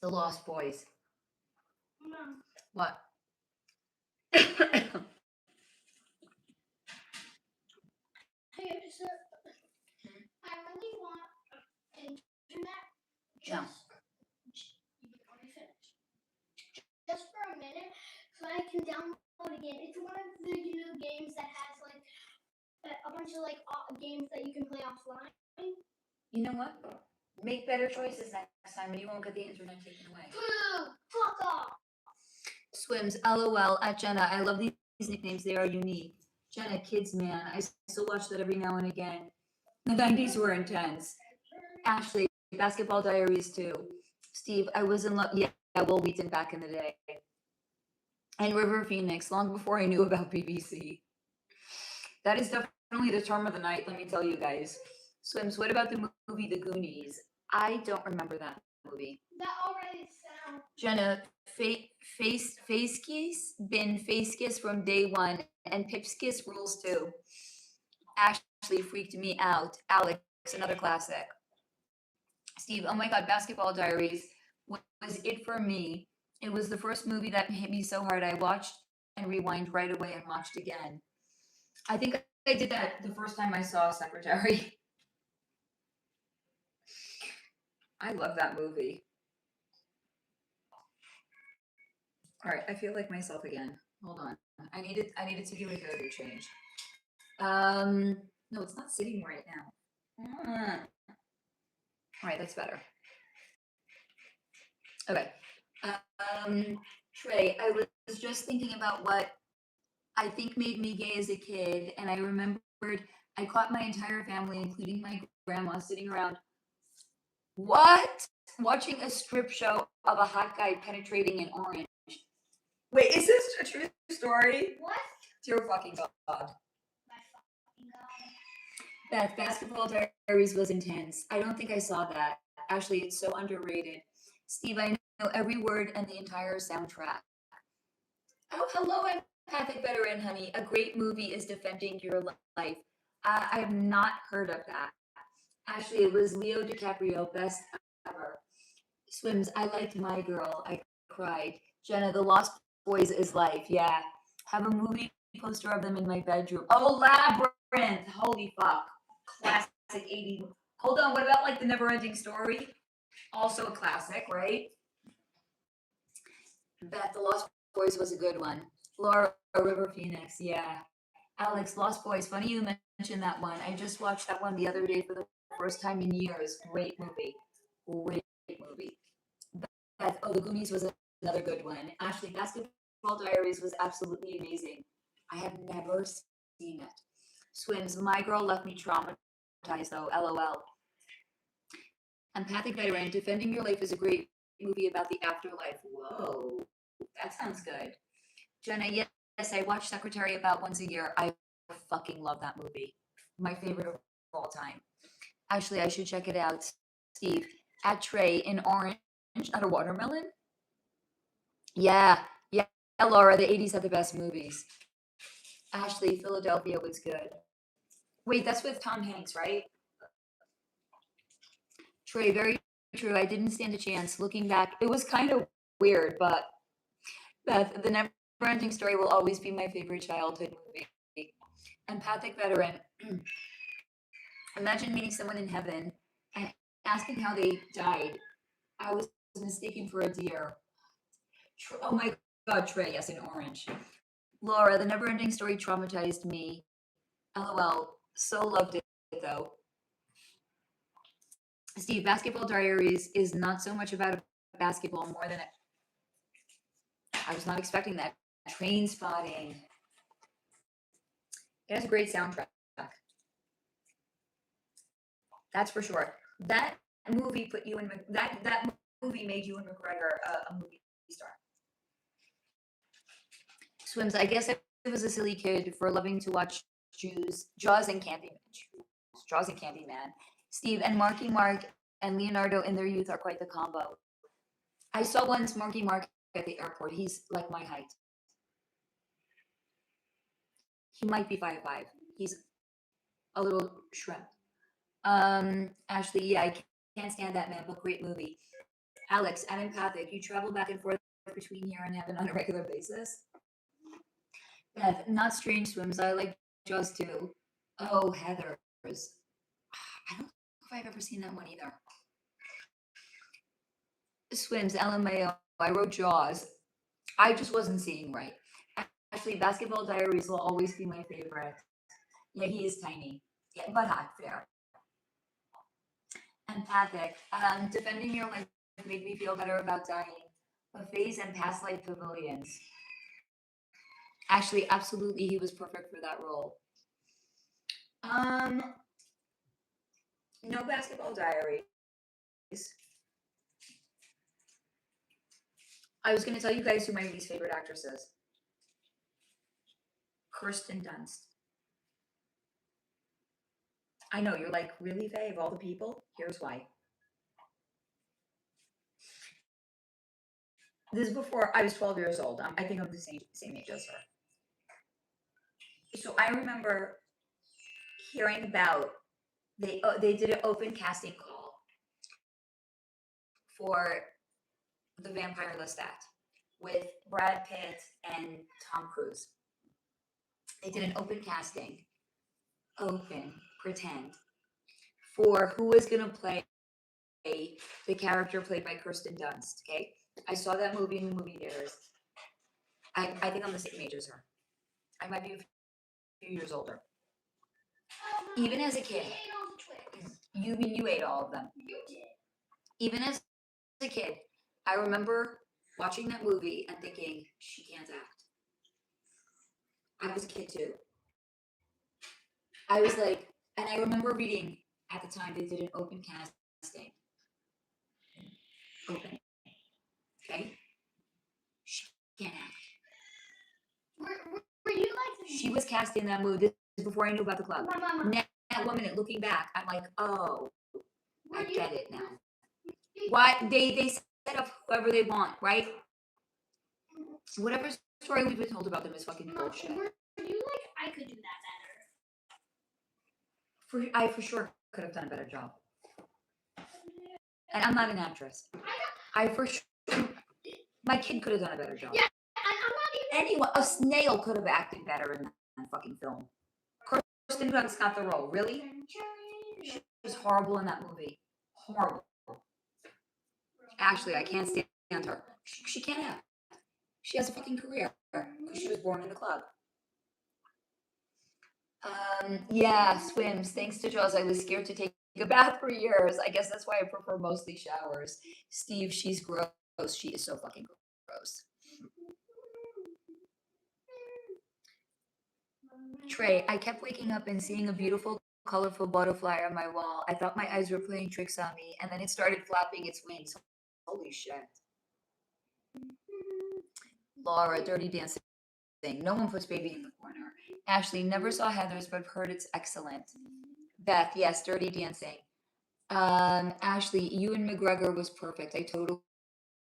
The Lost Boys. Mom, What? hey, so I really want internet Yeah. before we finish. Just for a minute, so I can download again. It's one of the games that has like a bunch of like games that you can play offline. You know what? Make better choices next time and you won't get the internet taken away. Fuck off. Swims, LOL at Jenna. I love these nicknames. They are unique. Jenna, kids, man. I still watch that every now and again. The 90s were intense. Ashley, Basketball Diaries too. Steve, I was in love. Yeah, Will Wheaton back in the day. And River Phoenix, long before I knew about BBC. That is definitely the term of the night, let me tell you guys. Swims, what about the movie The Goonies? I don't remember that movie. That already sounds. Jenna, Facekiss, been Facekiss from day one, and Pipskiss rules too. Ashley freaked me out. Alex, another classic. Steve, oh my god, Basketball Diaries was it for me. It was the first movie that hit me so hard I watched and rewind right away and watched again. I think I did that the first time I saw Secretary. I love that movie. All right, I feel like myself again. Hold on. I needed to do a hairdo change. No, it's not sitting right now. All right, that's better. Okay. Trey, I was just thinking about what I think made me gay as a kid, and I remembered I caught my entire family, including my grandma, sitting around what? Watching a strip show of a hot guy penetrating an orange. Wait, is this a true story? What? Dear fucking God. My fucking God. Beth, Basketball Diaries was intense. I don't think I saw that. Actually, it's so underrated. Steve, I know every word and the entire soundtrack. Oh, hello, empathic veteran, honey. A great movie is Defending Your Life. I have not heard of that. Actually, it was Leo DiCaprio, best ever. Swims, I liked My Girl. I cried. Jenna, The Lost Boys is life. Yeah. Have a movie poster of them in my bedroom. Oh, Labyrinth. Holy fuck. Classic 80s. Hold on, what about like The Never Ending Story? Also a classic, right? Beth, The Lost Boys was a good one. Laura, River Phoenix. Yeah. Alex, Lost Boys. Funny you mentioned that one. I just watched that one the other day for the first time in years. Great movie. Great movie. Beth, oh, The Goonies was another good one. Ashley, Basketball Diaries was absolutely amazing. I have never seen it. Swims, My Girl left me traumatized though. LOL. Empathic Veteran, Defending Your Life is a great movie about the afterlife. Whoa, that sounds good. Jenna, yes, I watch Secretary about once a year. I fucking love that movie. My favorite of all time. Actually, I should check it out. Steve, at Trey in orange, not a watermelon? Yeah, yeah, Laura, the 80s had the best movies. Ashley, Philadelphia was good. Wait, that's with Tom Hanks, right? Trey, very true. I didn't stand a chance. Looking back, it was kind of weird, but Beth, The Never Ending Story will always be my favorite childhood movie. Empathic veteran. Imagine meeting someone in heaven and asking how they died. I was mistaken for a deer. Oh my God, Trey, yes, in orange. Laura, The Never Ending Story traumatized me. LOL, so loved it though. Steve, Basketball Diaries is not so much about basketball, more than I was not expecting that. Train Spotting. It has a great soundtrack. That's for sure. That movie put you in that movie made you and McGregor a movie star. Swims. I guess I was a silly kid for loving to watch Jaws and Candyman. Jaws and Candyman. Steve and Marky Mark and Leonardo in their youth are quite the combo. I saw once Marky Mark at the airport. He's like my height. He might be 5'5". He's a little shrimp. Ashley, yeah, I can't stand that man, but great movie. Alex, at Empathic, you travel back and forth between here and heaven on a regular basis. Beth, not Strange Swims. I like Jaws too. Oh, Heather's. I don't know if I've ever seen that one either. Swims, LMAO. I wrote Jaws. I just wasn't seeing right. Actually, Basketball Diaries will always be my favorite. Yeah, he is tiny. Yeah, but hot, fair. Empathic. Defending Your Life made me feel better about dying. Buffets and past life pavilions. Actually, absolutely, he was perfect for that role. No Basketball Diaries. I was going to tell you guys who my least favorite actress is. Kirsten Dunst. I know, you're like, really, Faye, of all the people? Here's why. This is before I was 12 years old. I think I'm the same age as her. So I remember hearing about they did an open casting call for the Vampire Lestat with Brad Pitt and Tom Cruise. They did an open casting, pretend, for who was gonna play the character played by Kirsten Dunst. Okay, I saw that movie in the movie theaters. I think I'm the same age as her. I might be a few years older. Even as a kid. He ate all the Twix. You ate all of them. You did. Even as a kid, I remember watching that movie and thinking, she can't act. I was a kid too. I was like, and I remember reading at the time they did an open casting. Open. Okay? She can't act. Were you like... She was cast in that movie. This is before I knew about the club. Mama. Now, 1 minute, looking back, I'm like, oh, I get it now. You- Why they set up whoever they want, right? Whatever story we've been told about them is fucking bullshit. Were you like, I could do that better? I for sure could have done a better job. And I'm not an actress. I for sure, my kid could have done a better job. Yeah, and I'm not even... Anyone, a snail could have acted better in that fucking film. Kirsten Dunst got the role. Really? She was horrible in that movie. Horrible. Ashley, I can't stand her. She can't act. She has a fucking career because she was born in the club. Yeah, swims. Thanks to Jaws, I was scared to take a bath for years. I guess that's why I prefer mostly showers. Steve, she's gross. She is so fucking gross. Trey, I kept waking up and seeing a beautiful, colorful butterfly on my wall. I thought my eyes were playing tricks on me, and then it started flapping its wings. Holy shit. Laura, Dirty Dancing. No one puts baby in the corner. Ashley, never saw Heather's, but heard it's excellent. Beth, yes, Dirty Dancing. Ashley, Ewan McGregor was perfect. I totally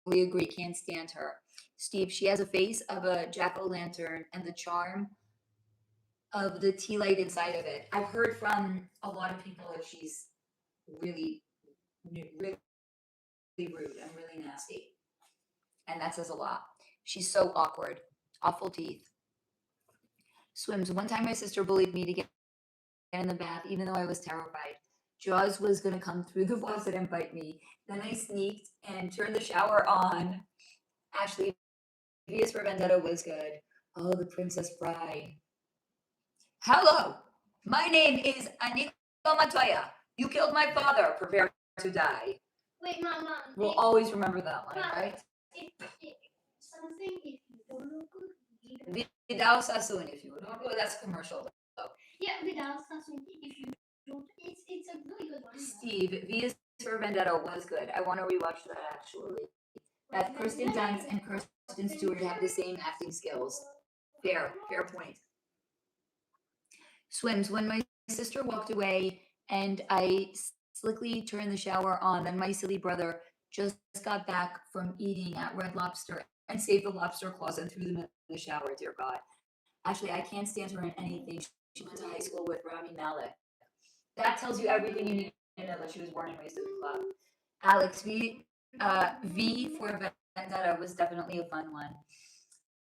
agree. Can't stand her. Steve, she has a face of a jack-o'-lantern and the charm of the tea light inside of it. I've heard from a lot of people that she's really, really rude and really nasty. And that says a lot. She's so awkward. Awful teeth. Swims. One time my sister bullied me to get in the bath, even though I was terrified. Jaws was going to come through the faucet and bite me. Then I sneaked and turned the shower on. Ashley, V is for Vendetta was good. Oh, The Princess Bride. Hello, my name is Aniko Montoya. You killed my father. Prepare to die. Wait, Mama. We'll always remember that one, right? Something if you don't look good. Vidal Sassoon, if you don't know, that's commercial though. Yeah, Vidal Sassoon, if you don't, it's a really good one. Steve, V is for Vendetta was good. I want to rewatch that actually. That Kirsten Dunst and Kristen Stewart have the same acting skills. Fair point. Swims. When my sister walked away and I slickly turned the shower on, then my silly brother just got back from eating at Red Lobster and saved the lobster claws and threw them in the shower. Dear God. Actually, I can't stand her in anything. She went to high school with Rami Malek. That tells you everything you need to know that she was born and raised in the club. Alex, V for Vendetta was definitely a fun one.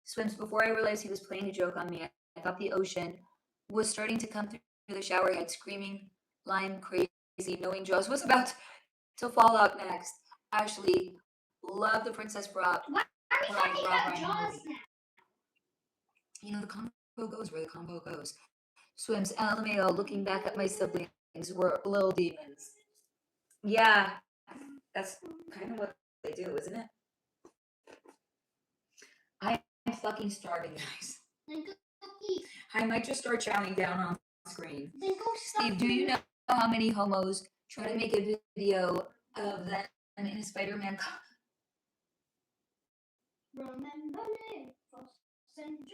Swims. Before I realized he was playing a joke on me, I thought the ocean was starting to come through the shower head, screaming, lime crazy, knowing Jaws was about to fall out next. Ashley, love The Princess Bride. Why are we talking about Jaws now? You know, the combo goes where the combo goes. Swims. LMAO, looking back at my siblings were little demons. Yeah, that's kind of what they do, isn't it? I'm fucking starving, guys. Then go eat. I might just start chowing down on screen. Then go Steve, do you know how many homos try to make a video of them in a Spider-Man costume? Remember me for centuries.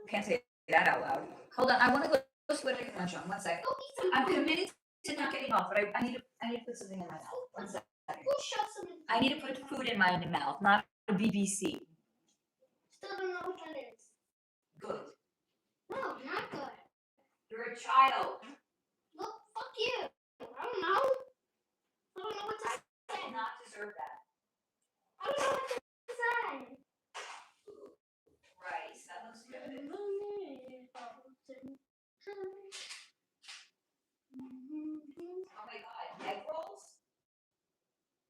Can't say that out loud. Hold on, I want to go sweat a lunch on. 1 second. Go eat some I'm food. committed to not getting off, but I need to put something in my mouth. 1 second. Go shove some. I need to put food in my mouth, not a BBC. Still don't know what that is. Good. No, not good. You're a child. Look, fuck you. I don't know. I don't know what to I say. did not deserve that. I don't know what to say. Rice, that looks good. Oh my god, egg rolls?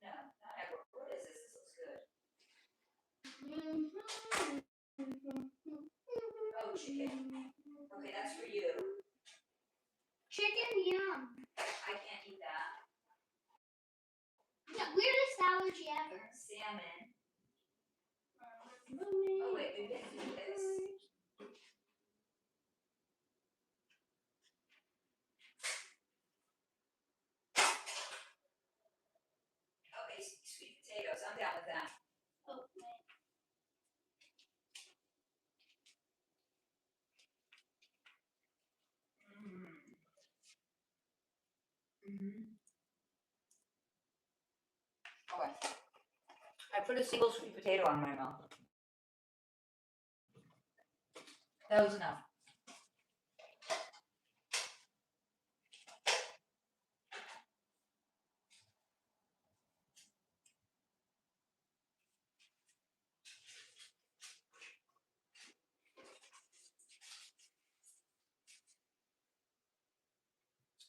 No, not egg rolls. What is this? This looks good. Oh, chicken. Okay, that's for you. Chicken. yum. I can't eat that. The weirdest allergy ever. Salmon. Oh wait, we didn't do this. Okay, sweet potatoes. I'm down with that. Okay. Okay. I put a single sweet potato on my mouth. That was enough.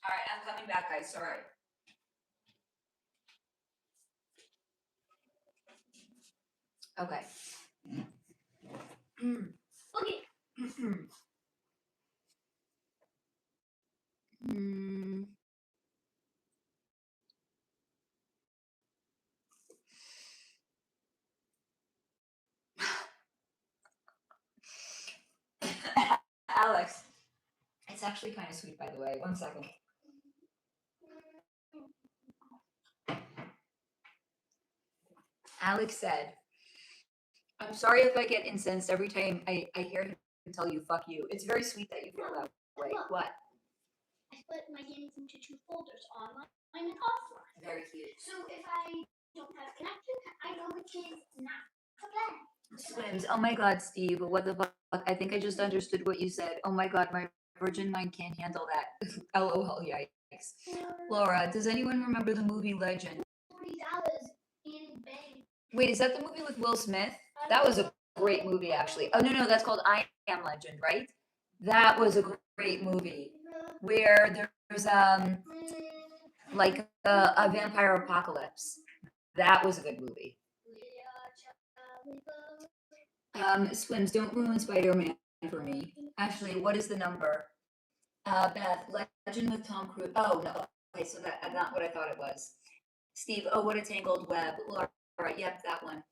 All right, I'm coming back, guys. Sorry. Okay. Okay. Alex, it's actually kind of sweet, by the way. 1 second. Alex said, I'm sorry if I get incensed every time I hear him tell you, fuck you. It's very sweet that you feel that way. Look. What? I split my games into 2 folders, online and offline. Very cute. So if I don't have connection, I know which is not to play. Swims. Oh my god, Steve, what the fuck? I think I just understood what you said. Oh my god, my virgin mind can't handle that. LOL, yikes. Laura, does anyone remember the movie Legend? $40 in bank. Wait, is that the movie with Will Smith? That was a great movie, actually. Oh, no, that's called I Am Legend, right? That was a great movie where there's like a vampire apocalypse. That was a good movie. Swims, don't ruin Spider-Man for me. Actually, what is the number? Beth, Legend with Tom Cruise. Oh, no. Okay, so that's not what I thought it was. Steve, oh, what a tangled web. Laura, yep, that one.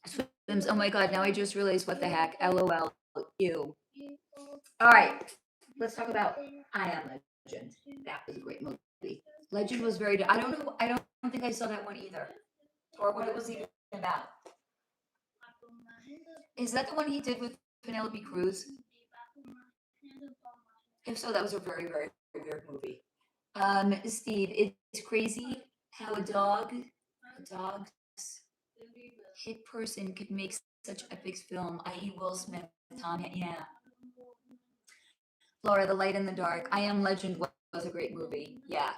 Swims, oh my god, now I just realized what the heck. LOL, ew. All right, let's talk about I Am Legend. That was a great movie. Legend was very, I don't know, I don't think I saw that one either. Or what it was even about. Is that the one he did with Penelope Cruz? If so, that was a very, very weird movie. Steve, it's crazy how a dog's hit person could make such epic film, i.e. Will Smith, Tom, yeah. Laura, The Light in the Dark. I Am Legend was a great movie. Yeah,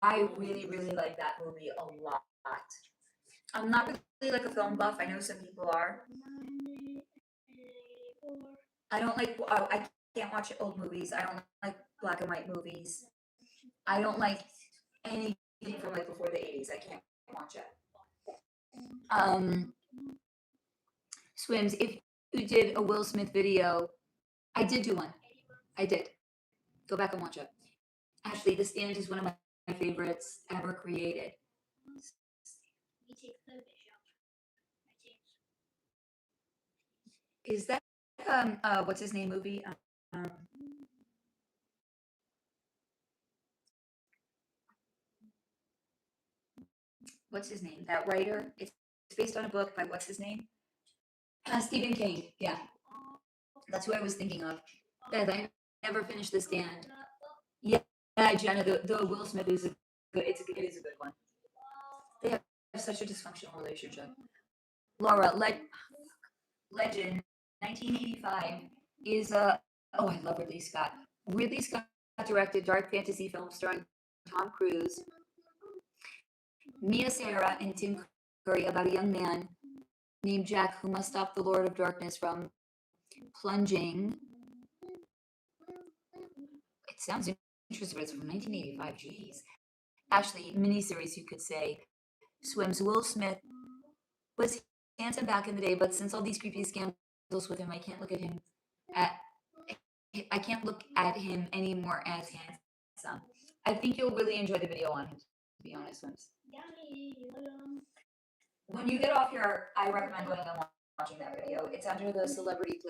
I really, really like that movie a lot. I'm not really like a film buff. I know some people are. I don't like, I can't watch old movies. I don't like black and white movies. I don't like anything from like before the 80s. I can't watch it. Swims, if you did a Will Smith video, I did do one. I did. Go back and watch it. Actually, The Stand is one of my favorites ever created. Is that what's his name movie? What's his name? That writer? It's based on a book by what's his name? Stephen King. Yeah, that's who I was thinking of. Beth, I never finished The Stand. Yeah, Jenna, the Will Smith is it is a good one. They have such a dysfunctional relationship. Laura, Legend, 1985 is oh, I love Ridley Scott. Ridley Scott directed dark fantasy film starring Tom Cruise, Mia Sara, and Tim Curry about a young man named Jack who must stop the Lord of Darkness from plunging. It sounds interesting, but it's from 1985. Jeez. Actually, miniseries, you could say. Swims. Will Smith was handsome back in the day, but since all these creepy scandals with him, I can't look at him anymore as handsome. some. I think you'll really enjoy the video on him, to be honest, Swims. When you get off here, I recommend going and watching that video. It's under the celebrity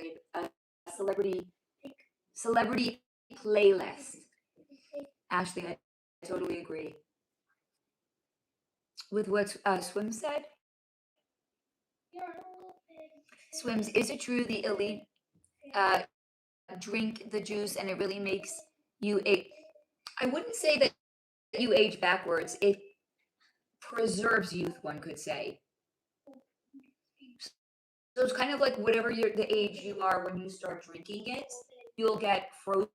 playlist. Ashley, I totally agree with what Swims said. Swims, is it true the elite drink the juice and it really makes you age? I wouldn't say that you age backwards. It preserves youth, one could say. So it's kind of like whatever the age you are when you start drinking it, you'll get frozen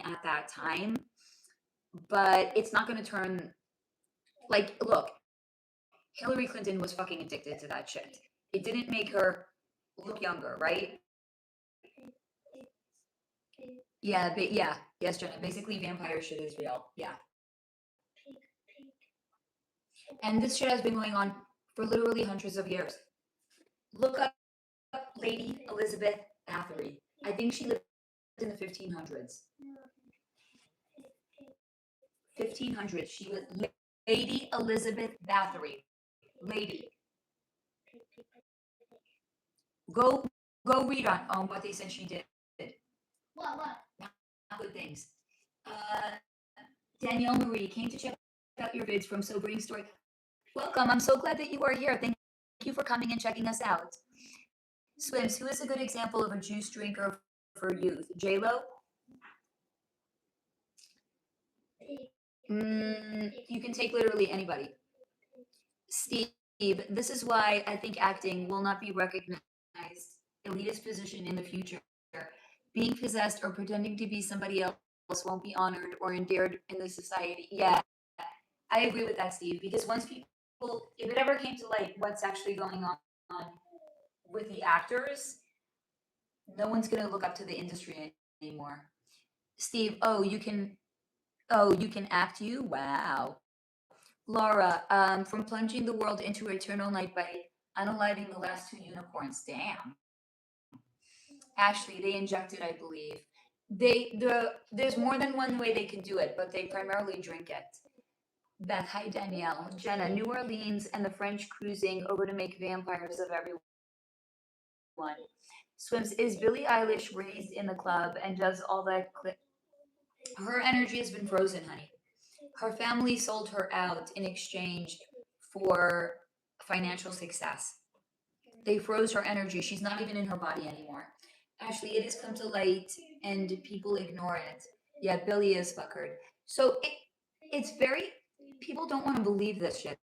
at that time. But it's not going to turn, like, look, Hillary Clinton was fucking addicted to that shit. It didn't make her look younger, right? Yeah, but yeah, yes, Jenna. Basically, vampire shit is real. Yeah. And this shit has been going on for literally hundreds of years. Look up Lady Elizabeth Bathory. I think she lived in the 1500s. 1500s. She was Lady Elizabeth Bathory. Lady. Go read on what they said she did. What? Not good things. Danielle Marie came to check out your vids from Sobering Story. Welcome. I'm so glad that you are here. Thank you for coming and checking us out. Swims, who is a good example of a juice drinker for youth? J-Lo? You can take literally anybody. Steve, this is why I think acting will not be recognized elitist position in the future. Being possessed or pretending to be somebody else won't be honored or endeared in the society. Yeah, I agree with that, Steve, because once people, if it ever came to light what's actually going on with the actors, no one's going to look up to the industry anymore. Steve, you can act you? Wow. Laura, from plunging the world into eternal night by unaliving the last 2 unicorns. Damn. Ashley, they inject it, I believe. There's more than one way they can do it, but they primarily drink it. Beth, hi Danielle. Jenna, New Orleans and the French cruising over to make vampires of everyone. Swims, is Billie Eilish raised in the club and does all that? Her energy has been frozen, honey. Her family sold her out in exchange for financial success. They froze her energy. She's not even in her body anymore. Ashley, it has come to light and people ignore it. Yeah, Billy is fuckered. So it's very, people don't want to believe this shit.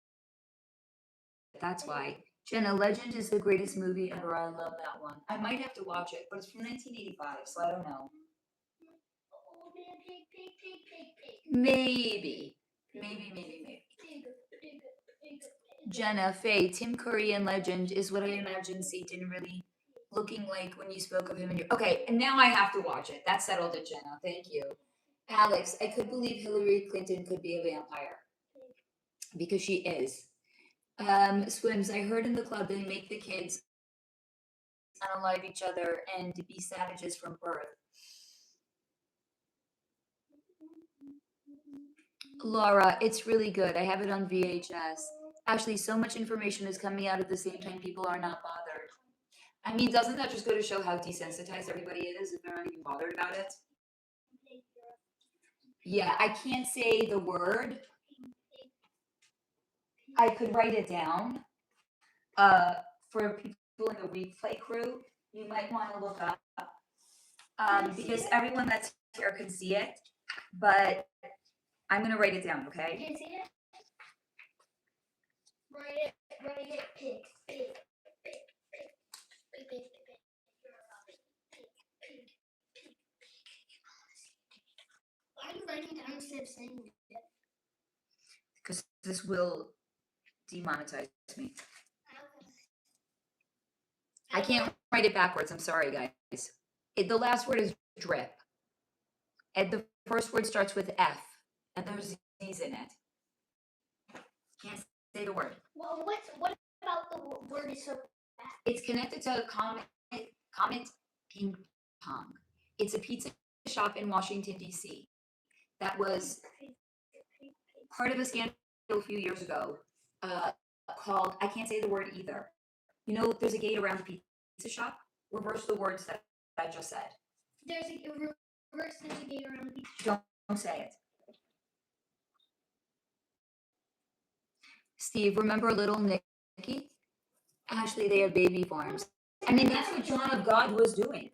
That's why. Jenna, Legend is the greatest movie ever. I love that one. I might have to watch it, but it's from 1985, so I don't know. Maybe. Jenna, Faye, Tim Curry in Legend is what I imagine Satan really looking like when you spoke of him in your... Okay, and now I have to watch it. That settled it, Jenna. Thank you. Alex, I could believe Hillary Clinton could be a vampire. Because she is. Swims, I heard in the club they make the kids unalive each other and be savages from birth. Laura, it's really good. I have it on VHS. Ashley, so much information is coming out at the same time people are not bothered. I mean, doesn't that just go to show how desensitized everybody is if they're not even bothered about it? Yeah, I can't say the word. I could write it down. For people in the replay crew, you might want to look up because everyone that's here can see it, but I'm going to write it down, okay? You can see it? Write it, pig. Why are you writing down instead of saying it? Because this will demonetize me. I can't write it backwards. I'm sorry, guys. The last word is drip. And the first word starts with F. And there's Z's in it. Can't say the word. Well, what about the word is so bad? It's connected to Comet Ping Pong. It's a pizza shop in Washington, D.C. that was part of a scandal a few years ago called, I can't say the word either. You know, there's a gate around the pizza shop. Reverse the words that I just said. There's a gate around the pizza shop. Don't say it. Steve, remember little Nicky? Ashley, they have baby farms. I mean, that's what John of God was doing.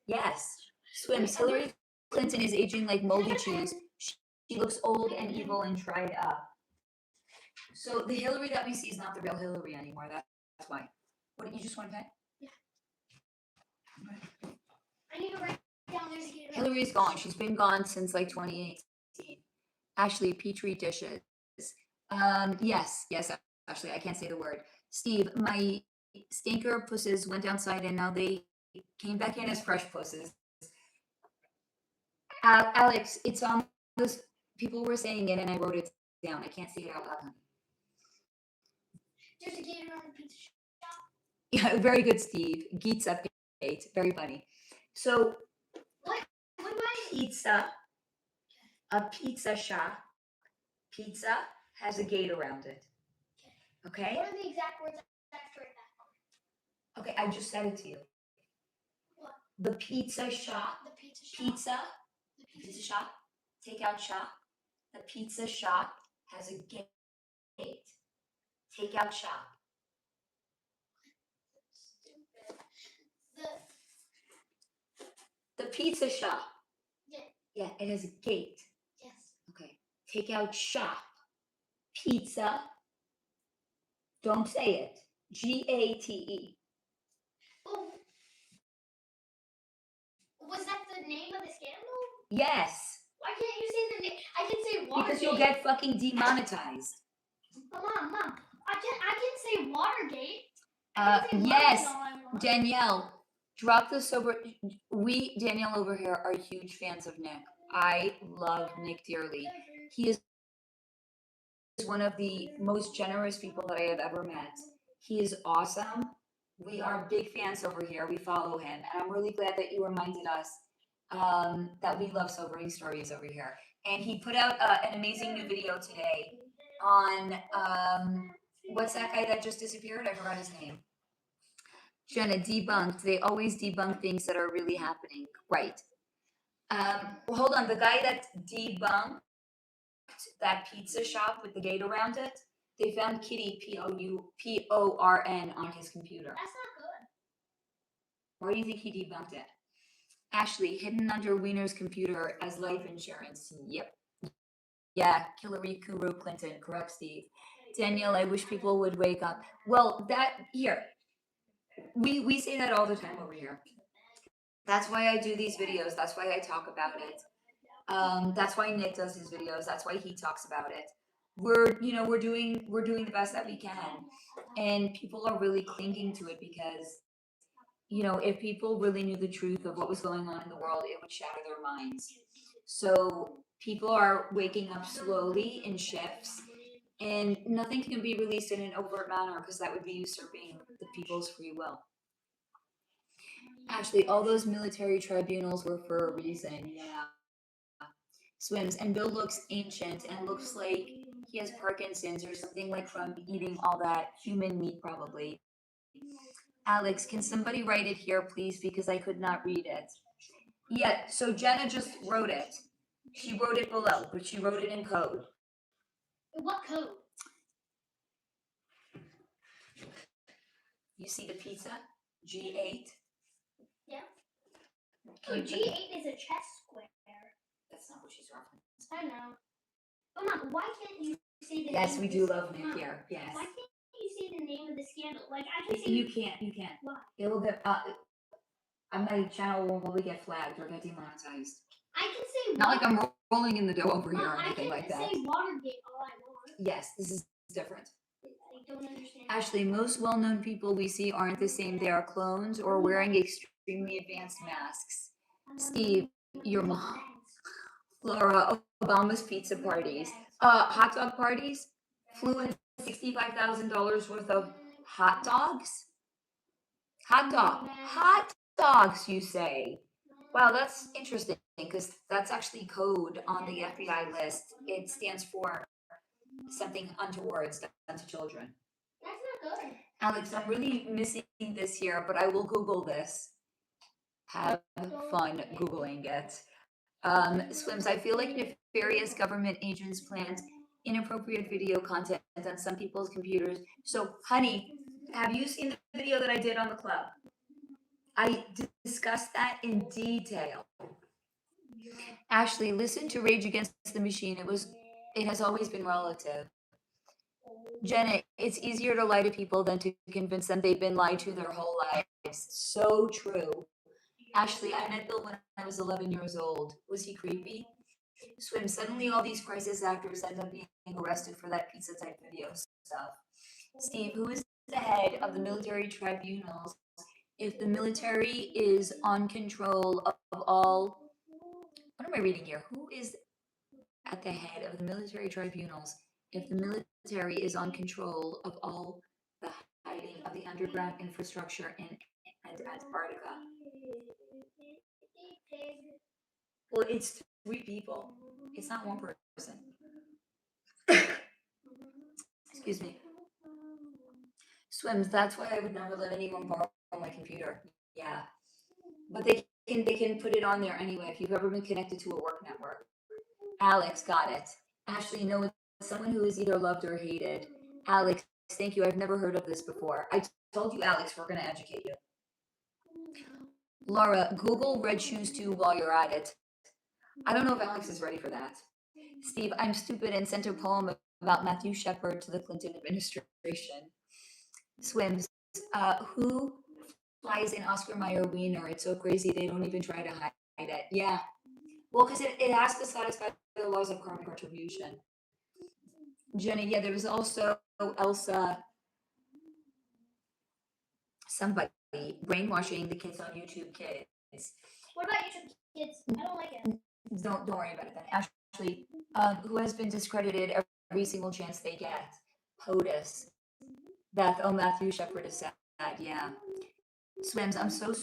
Yes. Swims. Hillary Clinton is aging like moldy cheese. She looks old and evil and dried up. So the Hillary that we see is not the real Hillary anymore. That's why. What, you just want to pay? Yeah. I need to write down this again. Hillary's gone. She's been gone since like 2018. Ashley, Petri dishes. Yes, Ashley, I can't say the word. Steve, my stinker pusses went outside and now they came back in as fresh pusses. Alex, it's on those people were saying it and I wrote it down. I can't say it out loud, honey. There's a gate around the pizza shop. Yeah, very good, Steve. Geets update. Very funny. So, What do I pizza, a pizza shop, pizza has a gate around it. Okay? What are the exact words after that? Okay, I just said it to you. What? The pizza shop. The pizza shop. Pizza shop. Takeout shop. The pizza shop has a gate. Takeout shop. Stupid. The pizza shop. Yeah. Yeah, it has a gate. Yes. Okay. Takeout shop. Pizza. Don't say it. Gate. Oh. Was that the name of the scandal? Yes. Why can't you say the name? I can say Watergate. Because you'll get fucking demonetized. Mom. I can say Watergate. Yes, Danielle, drop the sober. We, Danielle over here, are huge fans of Nick. I love Nick dearly. He is one of the most generous people that I have ever met. He is awesome. We are big fans over here. We follow him. And I'm really glad that you reminded us that we love sobering stories over here. And he put out an amazing new video today on, what's that guy that just disappeared? I forgot his name. Jenna, debunked. They always debunk things that are really happening. Right. Well, hold on. The guy that debunked that pizza shop with the gate around it, they found Kitty, P-O-U-P-O-R-N on his computer. That's not good. Why do you think he debunked it? Ashley, hidden under Wiener's computer as life insurance. Yep. Yeah, Hillary Kuru Clinton. Correct, Steve. Danielle, I wish people would wake up. Well, we say that all the time over here. That's why I do these videos. That's why I talk about it. That's why Nick does his videos. That's why he talks about it. We're doing the best that we can, and people are really clinging to it because, if people really knew the truth of what was going on in the world, it would shatter their minds. So people are waking up slowly in shifts, and nothing can be released in an overt manner because that would be usurping the people's free will. Actually, all those military tribunals were for a reason. Yeah. Swims, and Bill looks ancient and looks like he has Parkinson's or something, like from eating all that human meat, probably. Alex, can somebody write it here, please, because I could not read it. Yeah, so Jenna just wrote it. She wrote it below, but she wrote it in code. What code? You see the pizza? G8? Yeah. Oh, G8 is a chess square. That's not what she's referencing. I know. But Mom, why can't you say the Yes, name we of do the love Nick Mom, here. Yes. Why can't you say the name of the scandal? Like, I can say... You can't. Why? It will get, my channel will probably get flagged or get demonetized. I can say... Not like I'm rolling in the dough over here Mom, or anything like that. I can say Watergate all I want. Yes, this is different. I don't understand. Ashley, most well-known people we see aren't the same. They are clones or wearing extremely advanced masks. Steve, your mom. Laura, Obama's pizza parties. Hot dog parties? Flew in $65,000 worth of hot dogs? Hot dogs, you say? Wow, that's interesting. because that's actually code on the FBI list. It stands for something untowards done to children. That's not good. Alex, I'm really missing this here, but I will Google this. Have fun Googling it. Swims, I feel like nefarious government agents plant inappropriate video content on some people's computers. So, honey, have you seen the video that I did on the club? I discussed that in detail. Ashley, listen to Rage Against the Machine. It has always been relative. Jenna, it's easier to lie to people than to convince them they've been lied to their whole lives. So true. Ashley, I met Bill when I was 11 years old. Was he creepy? Swim, suddenly all these crisis actors end up being arrested for that pizza type video stuff. Steve, who is the head of the military tribunals if the military is on control of all? What am I reading here? Who is at the head of the military tribunals if the military is on control of all the hiding of the underground infrastructure in Antarctica? Well, it's 3 people. It's not 1 person. Excuse me. Swims, that's why I would never let anyone borrow my computer. Yeah. But they can put it on there anyway if you've ever been connected to a work network. Alex, got it. Ashley, no, it's someone who is either loved or hated. Alex, thank you. I've never heard of this before. I told you, Alex, we're going to educate you. Laura, Google Red Shoes 2 while you're at it. I don't know if Alex is ready for that. Steve, I'm stupid and sent a poem about Matthew Shepard to the Clinton administration. Swims, who flies in Oscar Mayer wiener? It's so crazy they don't even try to hide it. Yeah. Well, because it has to satisfy the laws of karmic retribution. Jenny, yeah, there was also Elsa, somebody brainwashing the kids on YouTube Kids. What about YouTube Kids? I don't like it. Don't worry about it then. Ashley, who has been discredited every single chance they get? POTUS. Beth, oh, Matthew Shepard is sad. Yeah. Swims, I'm so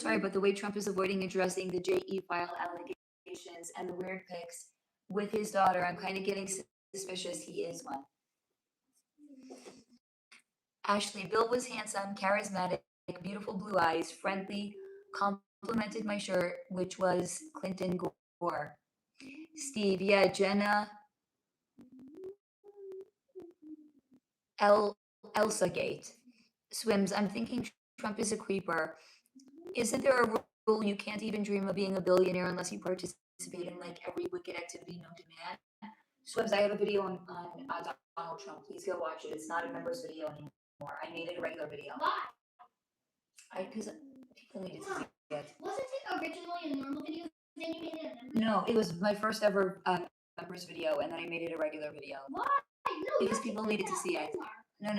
sorry, but the way Trump is avoiding addressing the JE file allegations and the weird pics with his daughter, I'm kind of getting suspicious he is one. Ashley, Bill was handsome, charismatic, beautiful blue eyes, friendly, complimented my shirt, which was Clinton Gore. Steve, yeah, Jenna, Elsa Gate. Swims, I'm thinking Trump is a creeper. Isn't there a rule you can't even dream of being a billionaire unless you participate in like every wicked activity known to man? Swims, I have a video on Donald Trump. Please go watch it. It's not a members video anymore. I made it a regular video. Why? Because people needed to see it. Wasn't it originally a normal video? Then you made it a member? No, it was my first ever members video, and then I made it a regular video. Why? No, because people needed to see it. No.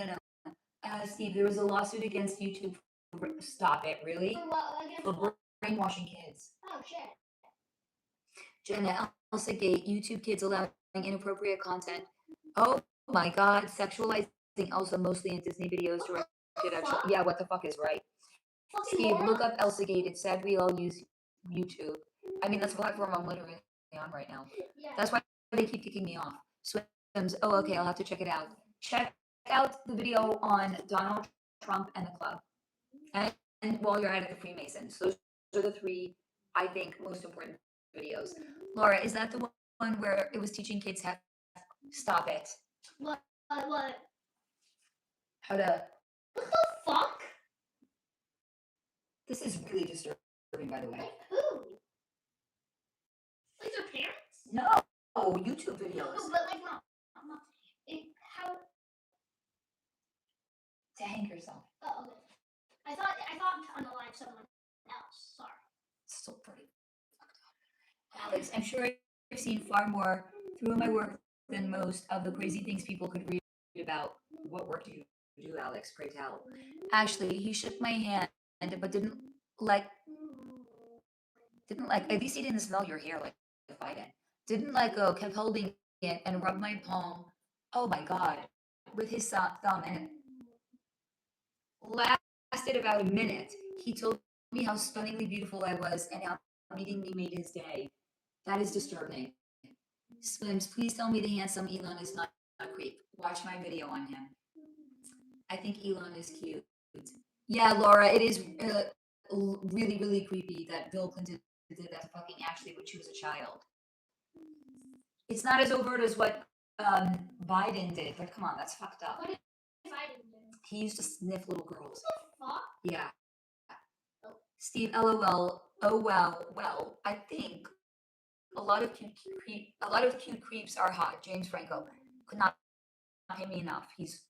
Steve, there was a lawsuit against YouTube. Stop it, really? For brainwashing kids. Oh, shit. Jenna, Elsa Gate, YouTube Kids allowing inappropriate content. Oh my God, sexualizing Elsa mostly in Disney videos. Yeah, what the fuck is right? Steve, look up Elsa Gate. It's sad we all use YouTube. I mean, that's the platform I'm literally on right now. Yeah. That's why they keep kicking me off. Swims, oh, okay, I'll have to check it out. Check out the video on Donald Trump and the club. And while you're at it, the Freemasons. Those are the 3, I think, most important videos. Laura, is that the one where it was teaching kids how to stop it? What? How to... What the fuck? This is really disturbing, by the way. Like who? Like their parents? No, YouTube videos. No, but like not how... To hang yourself. Oh, okay. I thought on the line someone else. Sorry. Still pretty fucked up. Alex, I'm sure I've seen far more through my work than most of the crazy things people could read about. What work do you do, Alex? Pray tell. Ashley, he shook my hand, but didn't like. At least he didn't smell your hair like Biden. Didn't let go. Kept holding it and rubbed my palm. Oh my God, with his thumb and. Lasted about a minute. He told me how stunningly beautiful I was and how meeting me made his day. That is disturbing. Swims, please tell me the handsome Elon is not a creep. Watch my video on him. I think Elon is cute. Yeah, Laura, it is really, really creepy that Bill Clinton did that to fucking Ashley when she was a child. It's not as overt as what Biden did, but come on, that's fucked up. What did Biden do? He used to sniff little girls. What the fuck? Yeah. Steve, LOL. Oh well. I think a lot of cute creeps are hot. James Franco could not pay me enough. He's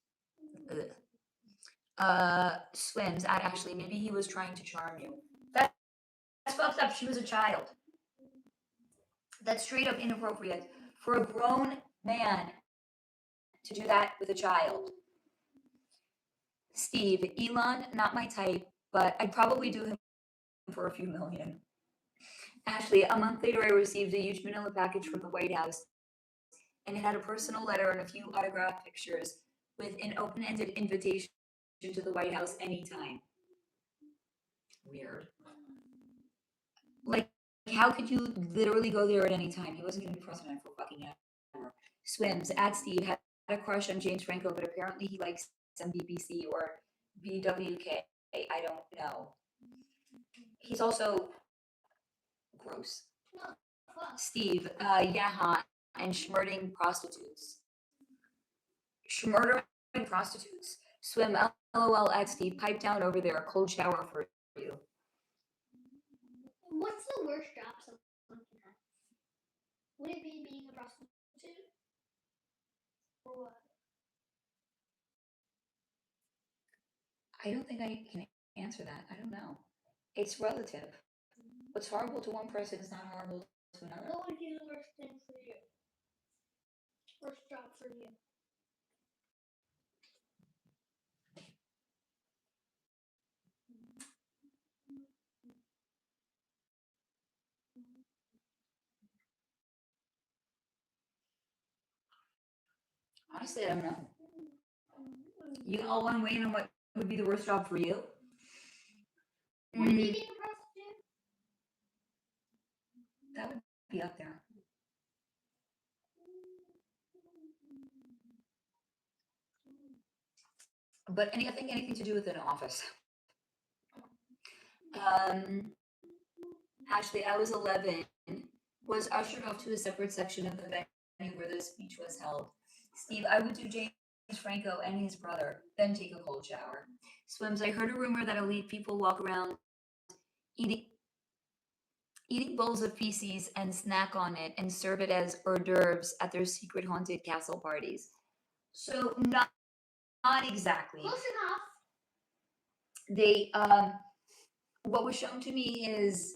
Swims at Ashley. Maybe he was trying to charm you. That's fucked up. She was a child. That's straight up inappropriate for a grown man to do that with a child. Steve, Elon, not my type, but I'd probably do him for a few million. Ashley, a month later, I received a huge manila package from the White House, and it had a personal letter and a few autographed pictures with an open-ended invitation to the White House anytime. Weird. Like, how could you literally go there at any time? He wasn't going to be president for fucking ever. Swims, at Steve, had a crush on James Franco, but apparently he likes some BBC or BWK. I don't know. He's also gross. No, fuck. Steve, Yaha, and schmurding prostitutes. Schmurdering prostitutes. Swim, LOL at Steve, pipe down over there, a cold shower for you. What's the worst job someone can have? Would it be being a prostitute? Or what? I don't think I can answer that. I don't know. It's relative. What's horrible to one person is not horrible to another. What would be the worst thing for you? Worst job for you? Honestly, I don't know. You all want to weigh in on what would be the worst job for you? Would it be being a prostitute? That would be up there. But I think anything to do with an office. Ashley, I was 11, was ushered off to a separate section of the venue where the speech was held. Steve, I would do James Franco and his brother, then take a cold shower. Swims, I heard a rumor that elite people walk around eating bowls of feces and snack on it and serve it as hors d'oeuvres at their secret haunted castle parties. So not exactly. Close enough. They what was shown to me is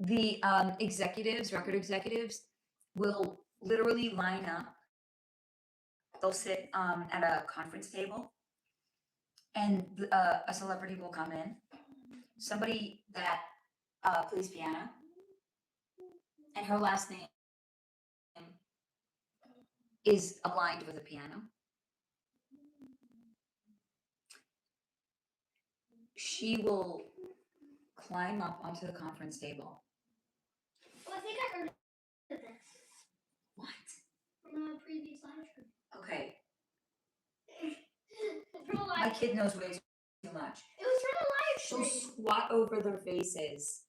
the record executives will literally line up. They'll sit at a conference table, and a celebrity will come in. Somebody that plays piano, and her last name is aligned with a piano. She will climb up onto the conference table. Well, I think I heard of this. What? From a previous live stream. Okay. From a My live kid knows way too much. It was from a live She'll stream. squat over their faces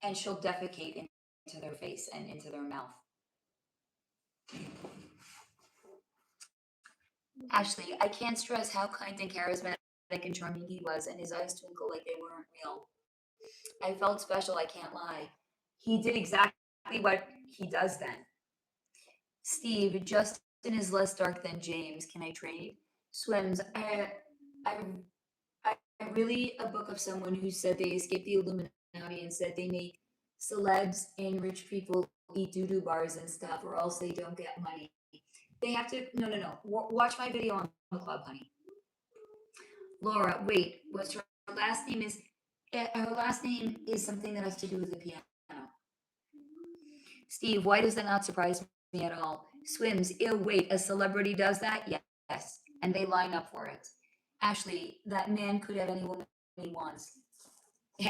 and she'll defecate into their face and into their mouth. Ashley, I can't stress how kind and charismatic and charming he was, and his eyes twinkle like they weren't real. I felt special, I can't lie. He did exactly what he does then. Steve, Justin is less dark than James. Can I trade? Swims, I really a book of someone who said they escaped the Illuminati and said they make celebs and rich people eat doo-doo bars and stuff, or else they don't get money. They have to, no. Watch my video on the club, honey. Laura, wait, what's her last name is, her last name is something that has to do with the piano. Steve, why does that not surprise me at all? Swims, ew, wait, a celebrity does that? Yes, and they line up for it. Ashley, that man could have any woman he wants.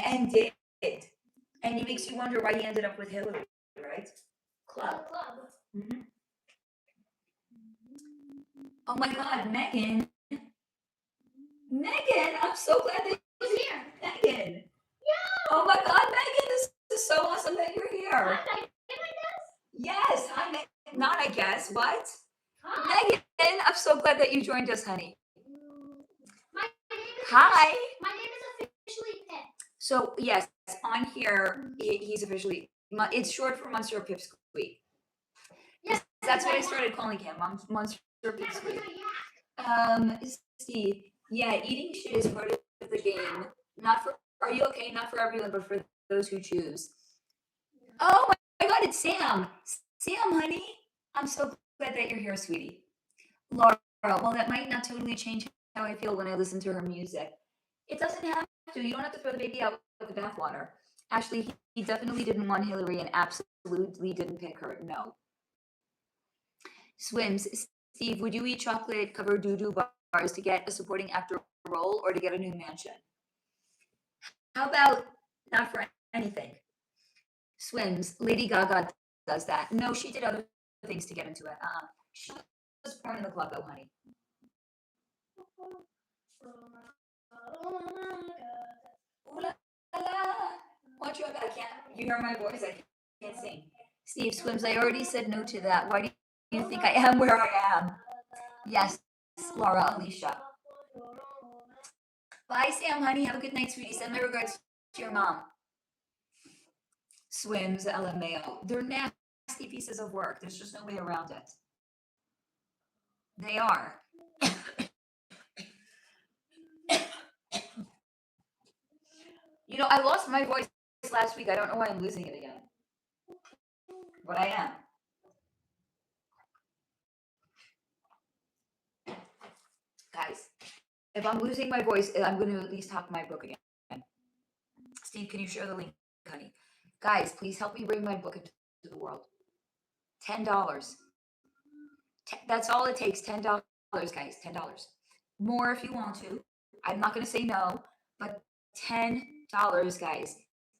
And did. And it makes you wonder why he ended up with Hillary, right? Club. Mm-hmm. Oh my God, Megan. Megan, I'm so glad that you're here. Megan. Yeah. Oh my God, Megan, this is so awesome that you're here. Yes, hi, Megan. Not I guess. What? Hi. Megan, I'm so glad that you joined us, honey. Hi. My name is officially Pip. So yes, on here he's officially. It's short for Monster Pipsqueak. Yes, that's what I started calling him. Monster Pipsqueak. Steve. Yeah, eating shit is part of the game. Not for. Are you okay? Not for everyone, but for those who choose. Oh my God, it's Sam. Sam, honey. I'm so glad that you're here, sweetie. Laura. Well, that might not totally change how I feel when I listen to her music. It doesn't have to. You don't have to throw the baby out with the bathwater. Actually, he definitely didn't want Hillary and absolutely didn't pick her. No. Swims. Steve, would you eat chocolate-covered doo-doo bars to get a supporting actor role or to get a new mansion? How about not for anything? Swims. Lady Gaga does that. No, she did other things to get into it. She was born in the club, though, honey. Ooh la la. Watch your back. I can't. You hear my voice? I can't sing. Steve Swims. I already said no to that. Why do you think I am where I am? Yes, Laura, Alicia. Bye, Sam, honey. Have a good night, sweetie. Send my regards to your mom. Swims, LMAO. They're nasty pieces of work. There's just no way around it. They are. You know, I lost my voice last week. I don't know why I'm losing it again. But I am. Guys, if I'm losing my voice, I'm going to at least talk my book again. Steve, can you share the link, honey? Guys, please help me bring my book into the world. $10. That's all it takes. $10, guys. $10. More if you want to. I'm not going to say no, but $10, guys,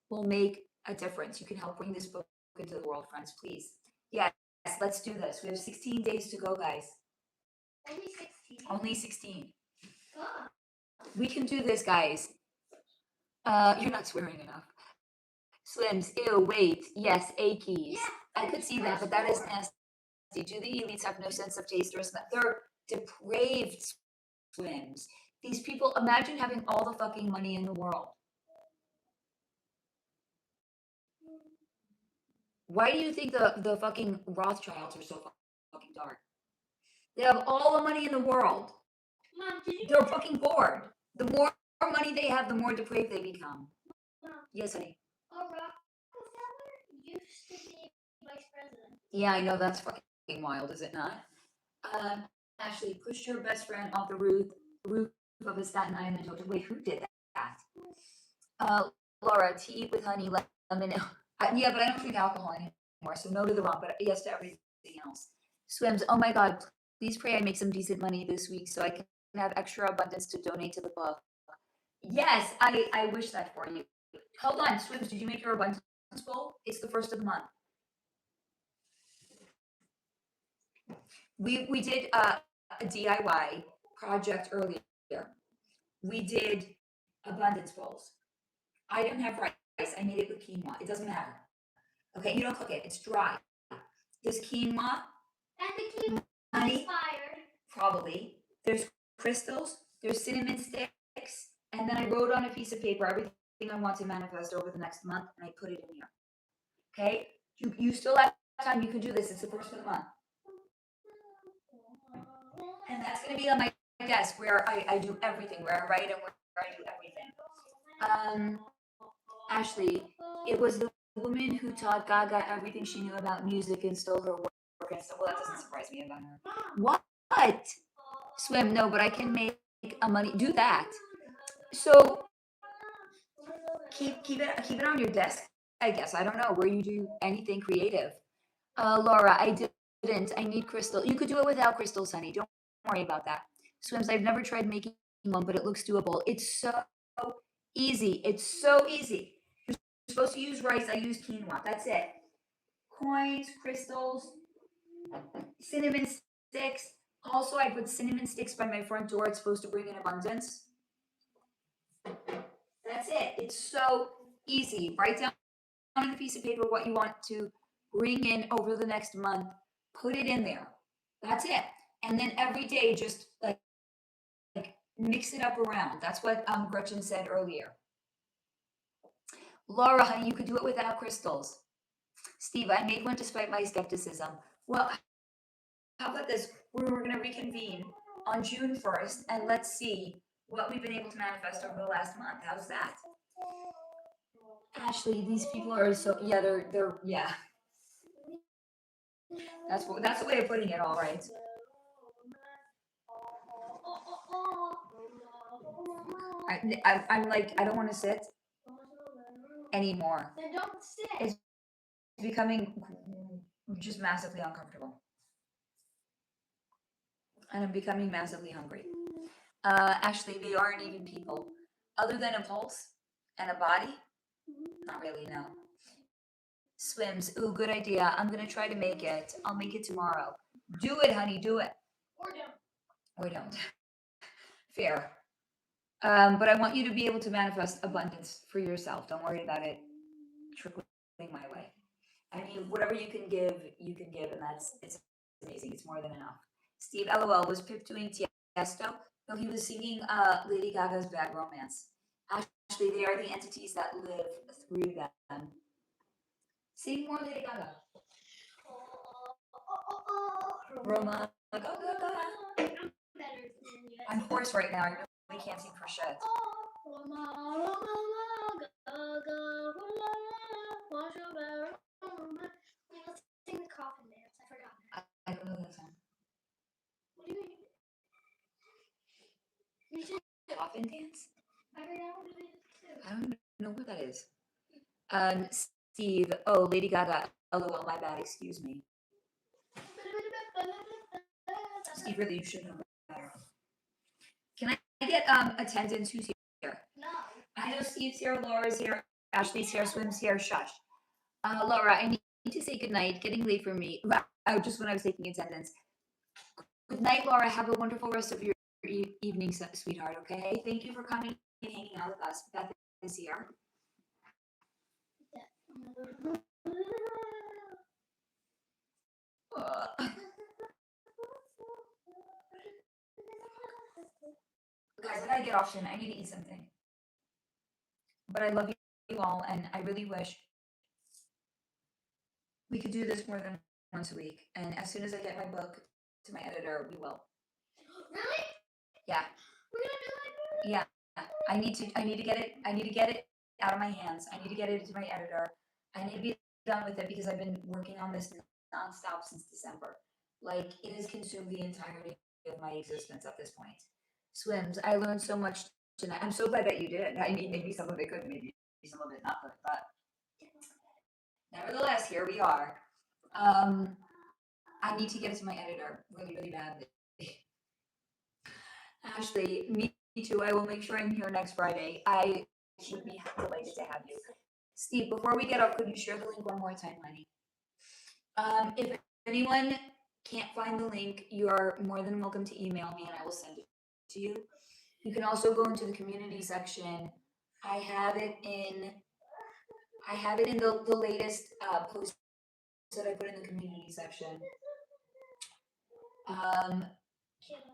will make a difference. You can help bring this book into the world, friends, please. Yes, let's do this. We have 16 days to go, guys. Only 16. Only 16. God. We can do this, guys. You're not swearing enough. Swims, ew, wait. Yes, A keys. Yeah, I could see that, but that is nasty. Do the elites have no sense of taste or smell? They're depraved, Swims. These people, imagine having all the fucking money in the world. Why do you think the fucking Rothschilds are so fucking dark? They have all the money in the world. Mom, they're fucking bored. The more money they have, the more depraved they become. Mom. Yes, honey. Rockefeller used to be vice president. Yeah, I know, that's fucking wild, is it not? Ashley pushed her best friend off the roof of a Staten Island hotel. Wait, who did that? Laura, tea with honey, lemon. Yeah, but I don't drink alcohol anymore, so no to the rum, but yes to everything else. Swims, oh my God, please pray I make some decent money this week so I can have extra abundance to donate to the book. Yes, I wish that for you. Hold on, Swims, did you make your abundance goal? It's the first of the month. We did a DIY project earlier. We did abundance bowls. I didn't have rice. I made it with quinoa. It doesn't matter. Okay, you don't cook it. It's dry. There's quinoa. And the quinoa honey, expired. Probably. There's crystals. There's cinnamon sticks. And then I wrote on a piece of paper everything I want to manifest over the next month, and I put it in here. Okay? You still have time. You can do this. It's the first of the month. And that's going to be on my desk where I do everything, where I write and where I do everything. Ashley, it was the woman who taught Gaga everything she knew about music and stole her work and stuff. Well, that doesn't surprise me about her. What? Swim? No, but I can make a money. Do that. So keep it on your desk. I guess I don't know where you do anything creative. Laura, I didn't. I need crystal. You could do it without crystals, honey. Don't worry about that. Swims, I've never tried making one, but it looks doable. It's so easy. It's so easy. supposed to use rice. I use quinoa. That's it. Coins, crystals, cinnamon sticks. Also, I put cinnamon sticks by my front door. It's supposed to bring in abundance. That's it. It's so easy. Write down on a piece of paper what you want to bring in over the next month. Put it in there. That's it. And then every day, just like mix it up around. That's what Gretchen said earlier. Laura, honey, you could do it without crystals. Steve, I made one despite my skepticism. Well, how about this? We're going to reconvene on June 1st and let's see what we've been able to manifest over the last month. How's that? Ashley, these people are so, yeah, they're, yeah. That's the way of putting it, all right. I'm like, I don't want to sit anymore. Then don't sit. It's becoming just massively uncomfortable. And I'm becoming massively hungry. Ashley, they aren't even people. Other than a pulse and a body? Not really, no. Swims, ooh, good idea. I'm going to try to make it. I'll make it tomorrow. Do it, honey, do it. Or don't. Fair. But I want you to be able to manifest abundance for yourself. Don't worry about it trickling my way. I mean, whatever you can give, and it's amazing. It's more than enough. Steve, LOL, was Pip doing Tiesto? No, he was singing Lady Gaga's Bad Romance. Actually, they are the entities that live through them. Sing more Lady Gaga. Roma. I'm hoarse right now. I really can't sing for shit. Let's sing the coffin dance. I forgot that. I don't know that song. What do you mean? You should Coffin dance? I forgot what it is. I don't know what that is. Steve, oh, Lady Gaga. LOL, my bad, excuse me. Steve, really, you should know better. Can I get attendance? Who's here? No. I know Steve's here, Laura's here, Ashley's here, Swim's here, shush. Laura, I need to say goodnight. Getting late for me. Just when I was taking attendance. Good night, Laura. Have a wonderful rest of your evening, sweetheart, okay? Thank you for coming and hanging out with us. Beth is here. Guys, I gotta get off soon. I need to eat something. But I love you all, and I really wish we could do this more than once a week. And as soon as I get my book to my editor, we will. Really? Yeah. We're gonna do it? Yeah. I need to get it out of my hands. I need to get it to my editor. I need to be done with it because I've been working on this nonstop since December. Like, it has consumed the entirety of my existence at this point. Swims, I learned so much tonight. I'm so glad that you did. I mean, maybe some of it good, maybe some of it not good, but nevertheless, here we are. I need to get it to my editor really, really badly. Ashley, me too. I will make sure I'm here next Friday. I would be delighted to have you. Steve, before we get off, could you share the link one more time, honey? If anyone can't find the link, you are more than welcome to email me and I will send it to you. You can also go into the community section. I have it in the latest post that I put in the community section.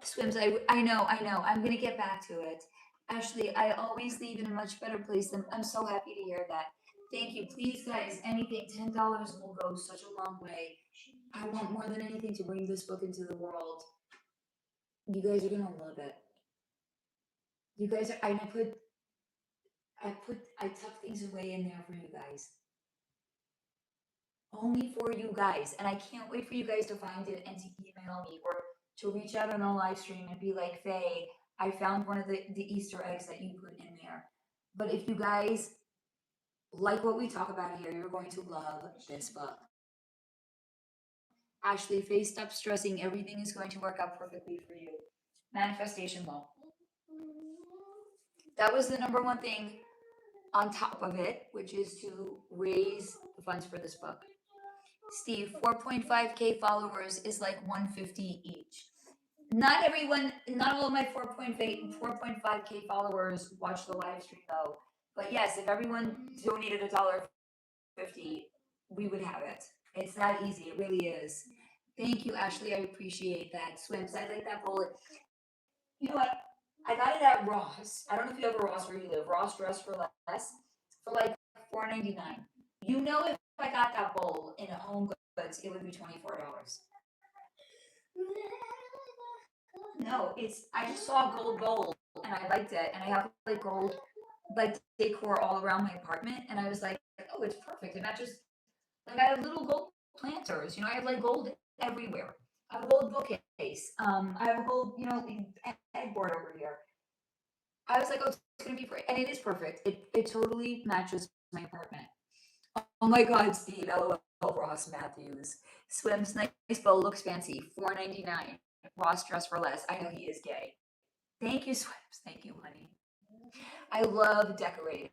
Swims, I know. I'm gonna get back to it. Ashley, I always leave in a much better place than I'm so happy to hear that. Thank you. Please, guys, anything, $10 will go such a long way. I want more than anything to bring this book into the world. You guys are gonna love it. You guys are, I tuck things away in there for you guys. Only for you guys. And I can't wait for you guys to find it and to email me or to reach out on a live stream and be like, Faye, I found one of the Easter eggs that you put in there. But if you guys like what we talk about here, you're going to love this book. Ashley, Faye, stop stressing. Everything is going to work out perfectly for you. Manifestation law. That was the number one thing on top of it, which is to raise the funds for this book. Steve, 4.5K followers is like 150 each. Not everyone, not all of my 4.5K followers watch the live stream though. But yes, if everyone donated $1.50, we would have it. It's that easy. It really is. Thank you, Ashley. I appreciate that. Swims. I like that bullet. You know what? I got it at Ross. I don't know if you have a Ross where you live. Ross Dress for Less for like $4.99. You know, if I got that bowl in a Home Goods, it would be $24. No, it's I just saw a gold bowl and I liked it, and I have like gold like decor all around my apartment, and I was like, oh, it's perfect. And that just like I have little gold planters. You know, I have like gold everywhere. I have a gold bookcase. I have a gold, headboard over here. I was like, oh, it's gonna be great, and it is perfect. It totally matches my apartment. Oh my God, Steve! LOL, Ross Matthews. Swims nice bow, looks fancy. $4.99. Ross Dress for Less. I know he is gay. Thank you, Swims. Thank you, honey. I love decorating.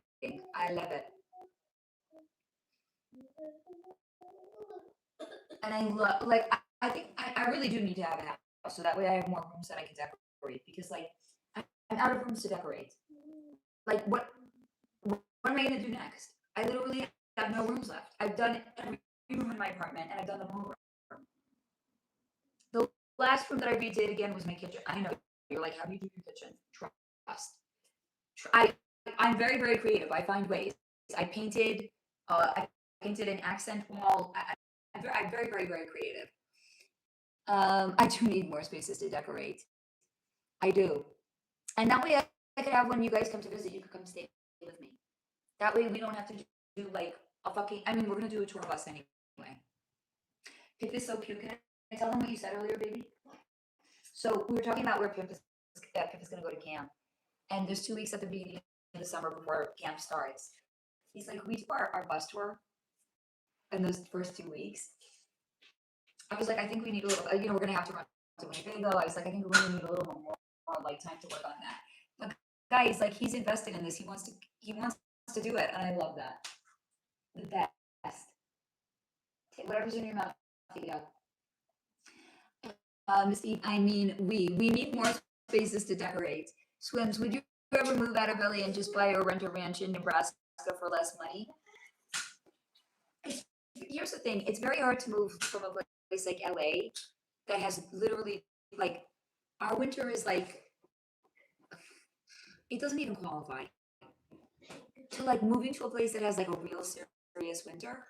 I love it. And I love, like, I think I really do need to have a house so that way I have more rooms that I can decorate, because, like, I'm out of rooms to decorate. Like, what am I going to do next? I literally have no rooms left. I've done every room in my apartment, and I've done the whole room. The last room that I redid again was my kitchen. I know, you're like, how do you do your kitchen? Trust. I'm very, very creative. I find ways. I painted an accent wall. I'm very, very, very creative. I do need more spaces to decorate. I do. And that way I could have, when you guys come to visit, you could come stay with me. That way we don't have to do like a fucking, I mean, we're going to do a tour bus anyway. Pip is so cute. Can I tell them what you said earlier, baby? So we were talking about where Pip is going to go to camp. And there's 2 weeks at the beginning of the summer before camp starts. He's like, we do our bus tour in those first 2 weeks. I was like, I think we need a little, we're going to have to run to Winnebago. I was like, I think we're going to need a little more like time to work on that. But guys, like, he's invested in this. He wants to do it. And I love that. The best. Take whatever's in your mouth. Take it out. Steve, I mean, we need more spaces to decorate. Swims, would you ever move out of LA and just buy or rent a ranch in Nebraska for less money? Here's the thing. It's very hard to move from a place like LA that has literally, like, our winter is like, it doesn't even qualify. To like moving to a place that has like a real serious winter,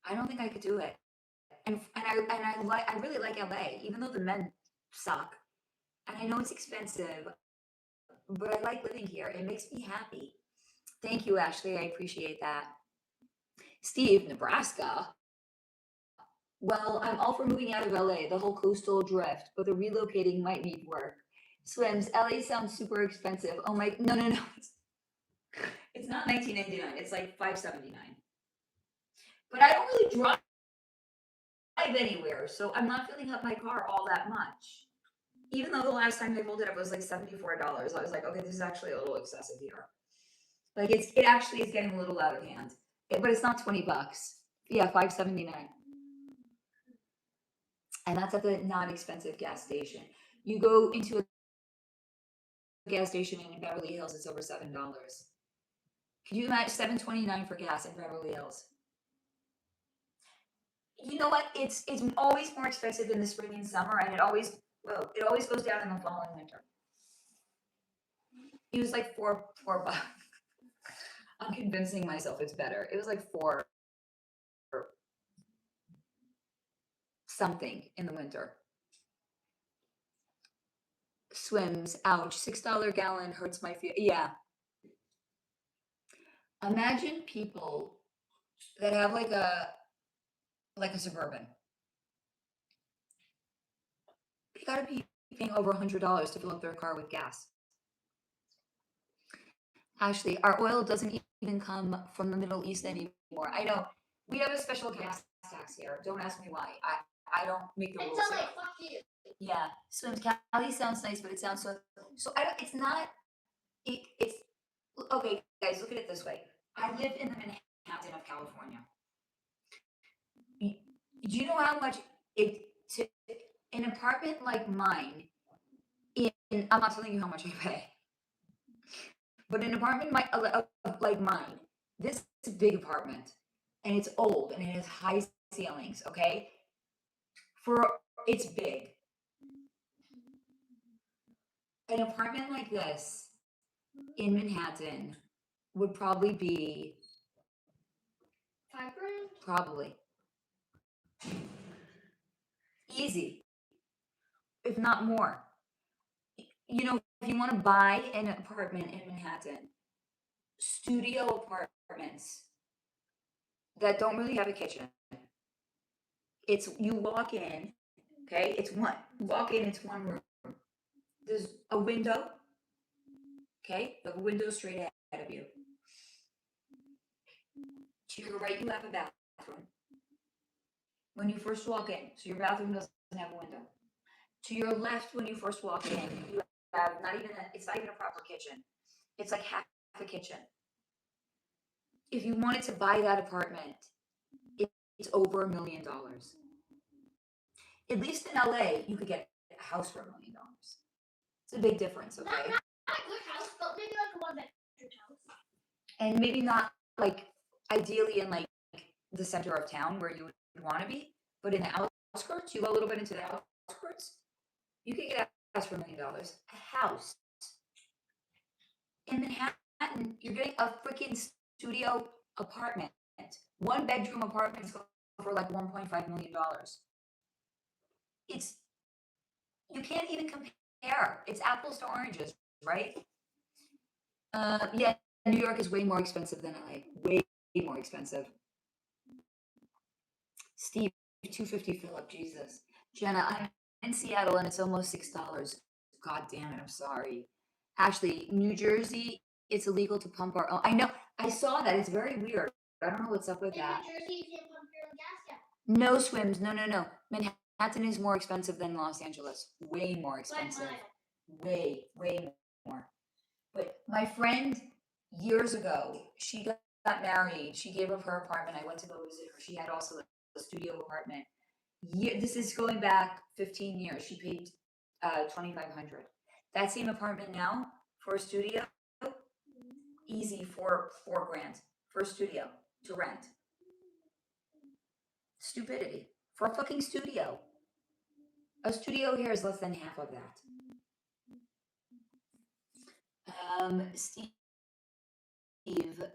I don't think I could do it. And I really like LA, even though the men suck. And I know it's expensive, but I like living here. It makes me happy. Thank you, Ashley. I appreciate that. Steve, Nebraska. Well, I'm all for moving out of LA, the whole coastal drift, but the relocating might need work. Swims, LA sounds super expensive. Oh my, no. It's not $19.99. It's like $5.79. But I don't really drive anywhere, so I'm not filling up my car all that much. Even though the last time I pulled it up, it was like $74. I was like, okay, this is actually a little excessive here. Like, it actually is getting a little out of hand. But it's not $20. Yeah, $5.79. And that's at the non-expensive gas station. You go into a gas station in Beverly Hills, it's over $7. Can you imagine $7.29 for gas in Beverly Hills? You know what? It's always more expensive in the spring and summer, and it always goes down in the fall and winter. It was like $4. I'm convincing myself it's better. It was like $4 something in the winter. Swims, ouch, $6 gallon hurts my feet. Yeah. Imagine people that have like a Suburban. They gotta be paying over $100 to fill up their car with gas. Ashley, our oil doesn't even come from the Middle East anymore. I know. We have a special gas tax here. Don't ask me why. I don't make the rules. Until like, fuck you. Yeah. Swims, Cali sounds nice, but it sounds so I don't, it's not, it's Okay, guys, look at it this way. I live in the Manhattan of California. Do you know how much it to an apartment like mine? I'm not telling you how much I pay, but an apartment like mine, this is a big apartment, and it's old and it has high ceilings. Okay, for it's big. An apartment like this in Manhattan would probably be $5,000. probably easy, if not more. You know, if you want to buy an apartment in Manhattan, studio apartments that don't really have a kitchen. It's you walk in, okay? It's one walk in, it's one room. There's a window, okay? The window straight ahead of you. To your right, you have a bathroom. When you first walk in, so your bathroom doesn't have a window. To your left, when you first walk in, you have it's not even a proper kitchen. It's like half a kitchen. If you wanted to buy that apartment, it's over $1 million. At least in LA, you could get a house for $1 million. It's a big difference, okay? Not a good house, but maybe like a one-bedroom house. And maybe not like ideally in like the center of town where you would want to be, but in the outskirts, you go a little bit into the outskirts, you could get a house for $1 million. A house in Manhattan, you're getting a freaking studio apartment. One bedroom apartments go for like $1.5 million. It's you can't even compare. It's apples to oranges, right? Yeah, New York is way more expensive than LA. Way more expensive. Steve, 250 Philip, Jesus. Jenna, I'm in Seattle and it's almost $6. God damn it, I'm sorry. Ashley, New Jersey, it's illegal to pump our own. I know, I saw that. It's very weird. I don't know what's up with that. In New Jersey, you can't pump your own gas yet. No swims. No. Manhattan is more expensive than Los Angeles. Way more expensive. Way more. But my friend, years ago, she got married. She gave up her apartment. I went to go visit her. She had also a studio apartment. This is going back 15 years. She paid $2,500. That same apartment now for a studio, easy for $4,000 for a studio to rent. Stupidity for a fucking studio. A studio here is less than half of that. Steve,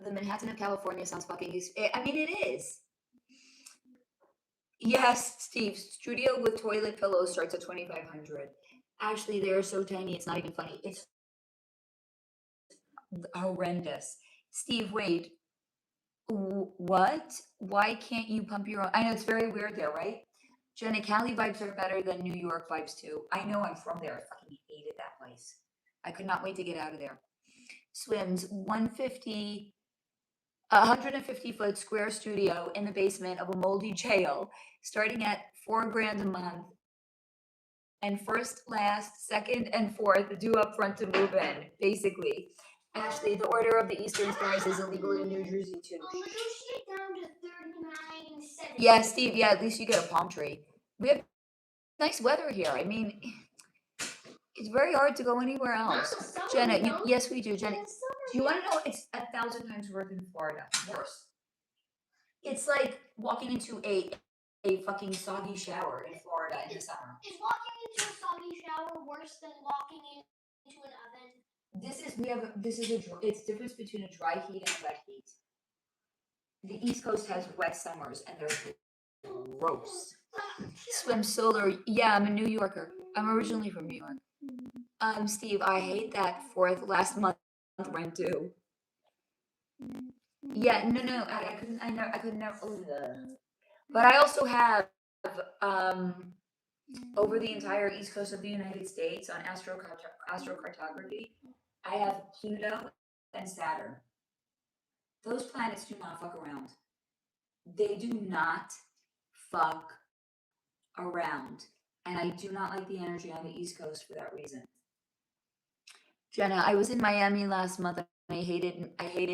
the Manhattan of California sounds fucking. I mean, it is. Yes, Steve. Studio with toilet pillows starts at $2,500. Actually, they're so tiny, it's not even funny. It's horrendous. Steve, wait. What? Why can't you pump your own? I know it's very weird there, right? Jenna, Cali vibes are better than New York vibes too. I know, I'm from there. I fucking hated that place. I could not wait to get out of there. Swims 150 150-foot square studio in the basement of a moldy jail, starting at $4,000 a month. And first, last, second, and fourth due up front to move in, basically. Ashley, the Order of the Eastern Stars is illegal in New Jersey too. Negotiate down to $39.70. Yeah, Steve, yeah, at least you get a palm tree. We have nice weather here. I mean, it's very hard to go anywhere else. Jenna, yes, we do. Jenna, do you want to know it's 1,000 times worse in Florida? Worse. It's like walking into a fucking soggy shower in Florida in the summer. Is walking into a soggy shower worse than walking into an oven? It's difference between a dry heat and a wet heat. The East Coast has wet summers and they're gross. Swim solar. Yeah, I'm a New Yorker. I'm originally from New York. Steve, I hate that fourth last month rent due. Yeah, no, I couldn't never. But I also have over the entire east coast of the United States on astrocartography, I have Pluto and Saturn. Those planets do not fuck around. They do not fuck around. And I do not like the energy on the East Coast for that reason. Jenna, I was in Miami last month I hated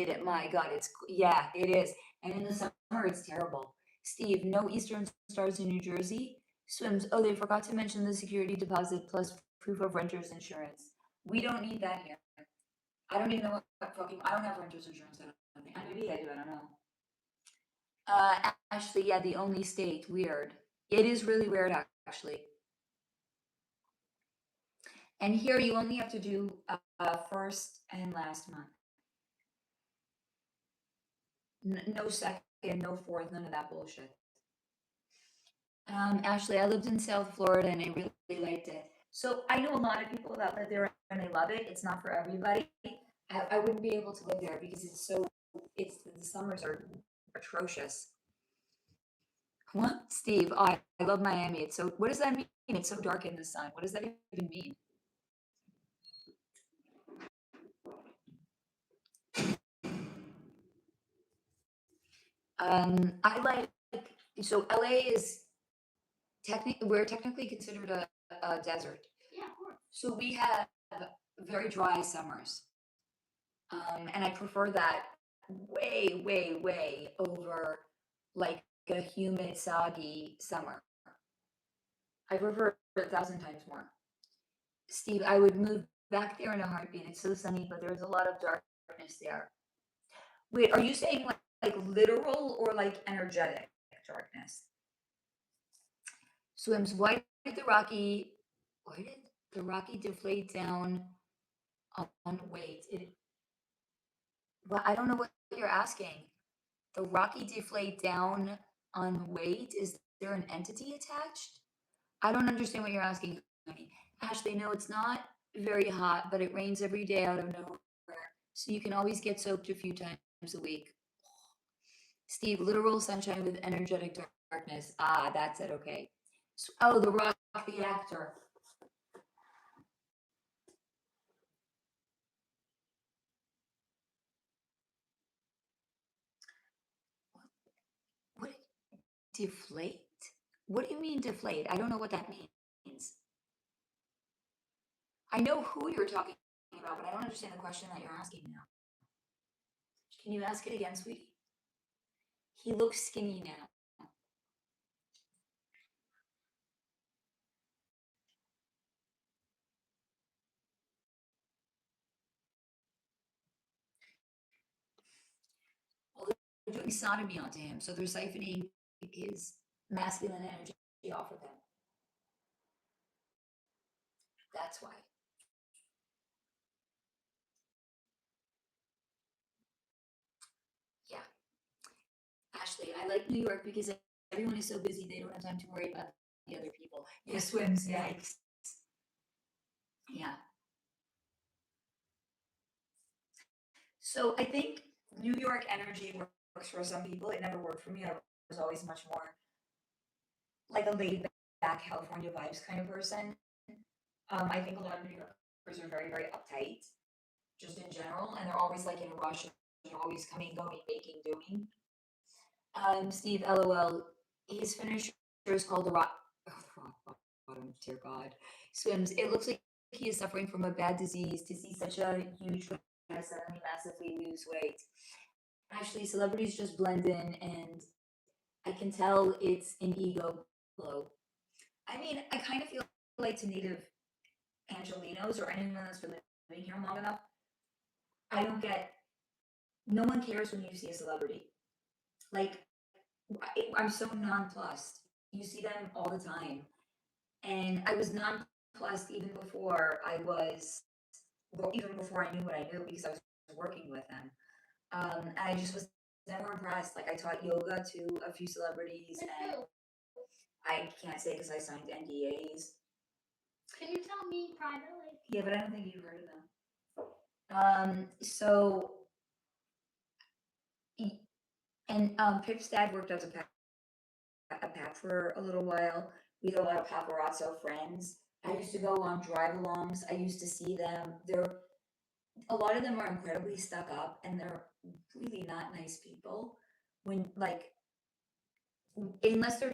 it. My God, yeah, it is. And in the summer, it's terrible. Steve, no Eastern Stars in New Jersey. Swims. Oh, they forgot to mention the security deposit plus proof of renter's insurance. We don't need that here. I don't even know what fucking. I don't have renter's insurance. I don't think. Maybe I do. I don't know. Ashley, yeah, the only state. Weird. It is really weird, actually. And here you only have to do first and last month. No second, no fourth, none of that bullshit. Ashley, I lived in South Florida and I really liked it. So I know a lot of people that live there and they love it. It's not for everybody. I wouldn't be able to live there because the summers are atrocious. What? Steve, oh, I love Miami. What does that mean? It's so dark in the sun. What does that even mean? I like, so LA is we're technically considered a desert. Yeah, of course. So we have very dry summers. And I prefer that way, way, way over like a humid, soggy summer. I prefer it 1,000 times more. Steve, I would move back there in a heartbeat. It's so sunny, but there's a lot of darkness there. Wait, are you saying like literal or like energetic darkness? Swims, why did the Rocky deflate down on weight? Well, I don't know what you're asking. The Rocky deflate down on weight? Is there an entity attached? I don't understand what you're asking, honey. Ashley, no, it's not very hot, but it rains every day out of nowhere. So you can always get soaked a few times a week. Steve, literal sunshine with energetic darkness. Ah, that's it, okay. Oh, The Rock, the actor. What? Deflate? What do you mean deflate? I don't know what that means. I know who you're talking about, but I don't understand the question that you're asking now. Can you ask it again, sweetie? He looks skinny now. Well, they're doing sodomy onto him, so they're siphoning his masculine energy off of him. That's why. Yeah. Ashley, I like New York because everyone is so busy they don't have time to worry about the other people. Yeah, swims, yikes. Yeah. So I think New York energy works for some people. It never worked for me. I was always much more like a laid back California vibes kind of person. I think a lot of New Yorkers are very, very uptight, just in general, and they're always like in a rush, and they're always coming, going, making, doing. Steve, LOL. His finisher is called the Rock. Oh, the Rock Bottom, dear God. Swims. It looks like he is suffering from a bad disease to see such a huge guy suddenly massively lose weight. Actually, celebrities just blend in, and I can tell it's an ego blow. I mean, I kind of feel like to native Angelinos or anyone that's been living here long enough, I don't get. No one cares when you see a celebrity. Like, I'm so nonplussed. You see them all the time. And I was nonplussed even before even before I knew what I knew because I was working with them. And I just was never impressed. Like, I taught yoga to a few celebrities, and I can't say because I signed NDAs. Can you tell me privately? Yeah, but I don't think you've heard of them. Pip's dad worked as a pack for a little while. We had a lot of paparazzo friends. I used to go on drive-alongs. I used to see them. A lot of them are incredibly stuck up, and they're really not nice people. Unless they're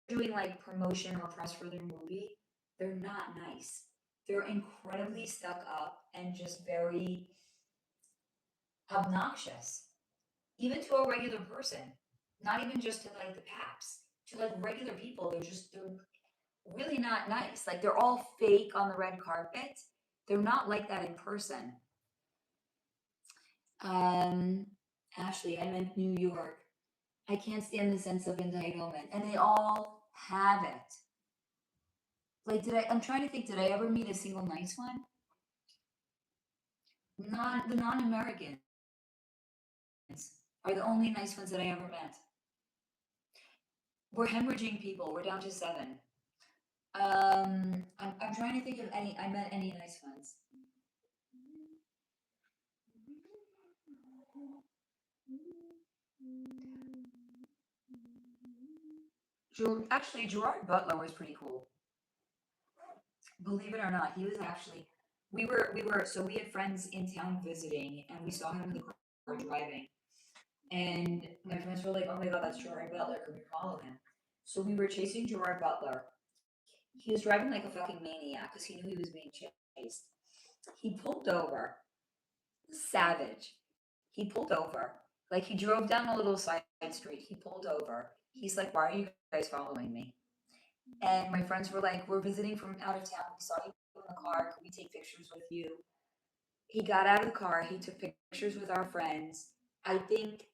doing like promotion or press for their movie, they're not nice. They're incredibly stuck up and just very obnoxious, even to a regular person, not even just to like the paps, to like regular people. They're really not nice. Like they're all fake on the red carpet. They're not like that in person. Um, Ashley, I meant New York. I can't stand the sense of entitlement, and they all have it. Like, I'm trying to think. Did I ever meet a single nice one? Not the non-Americans are the only nice ones that I ever met. We're hemorrhaging people. We're down to 7. I'm trying to think of any. I met any nice ones. Actually, Gerard Butler was pretty cool. Believe it or not, he was actually. So we had friends in town visiting, and we saw him in the car driving. And my friends were like, "Oh my God, that's Gerard Butler. Can we follow him?" So we were chasing Gerard Butler. He was driving like a fucking maniac because he knew he was being chased. He pulled over. Savage. He pulled over. Like he drove down a little side street. He pulled over. He's like, "Why are you guys following me?" And my friends were like, "We're visiting from out of town. We saw you in the car. Could we take pictures with you?" He got out of the car. He took pictures with our friends. I think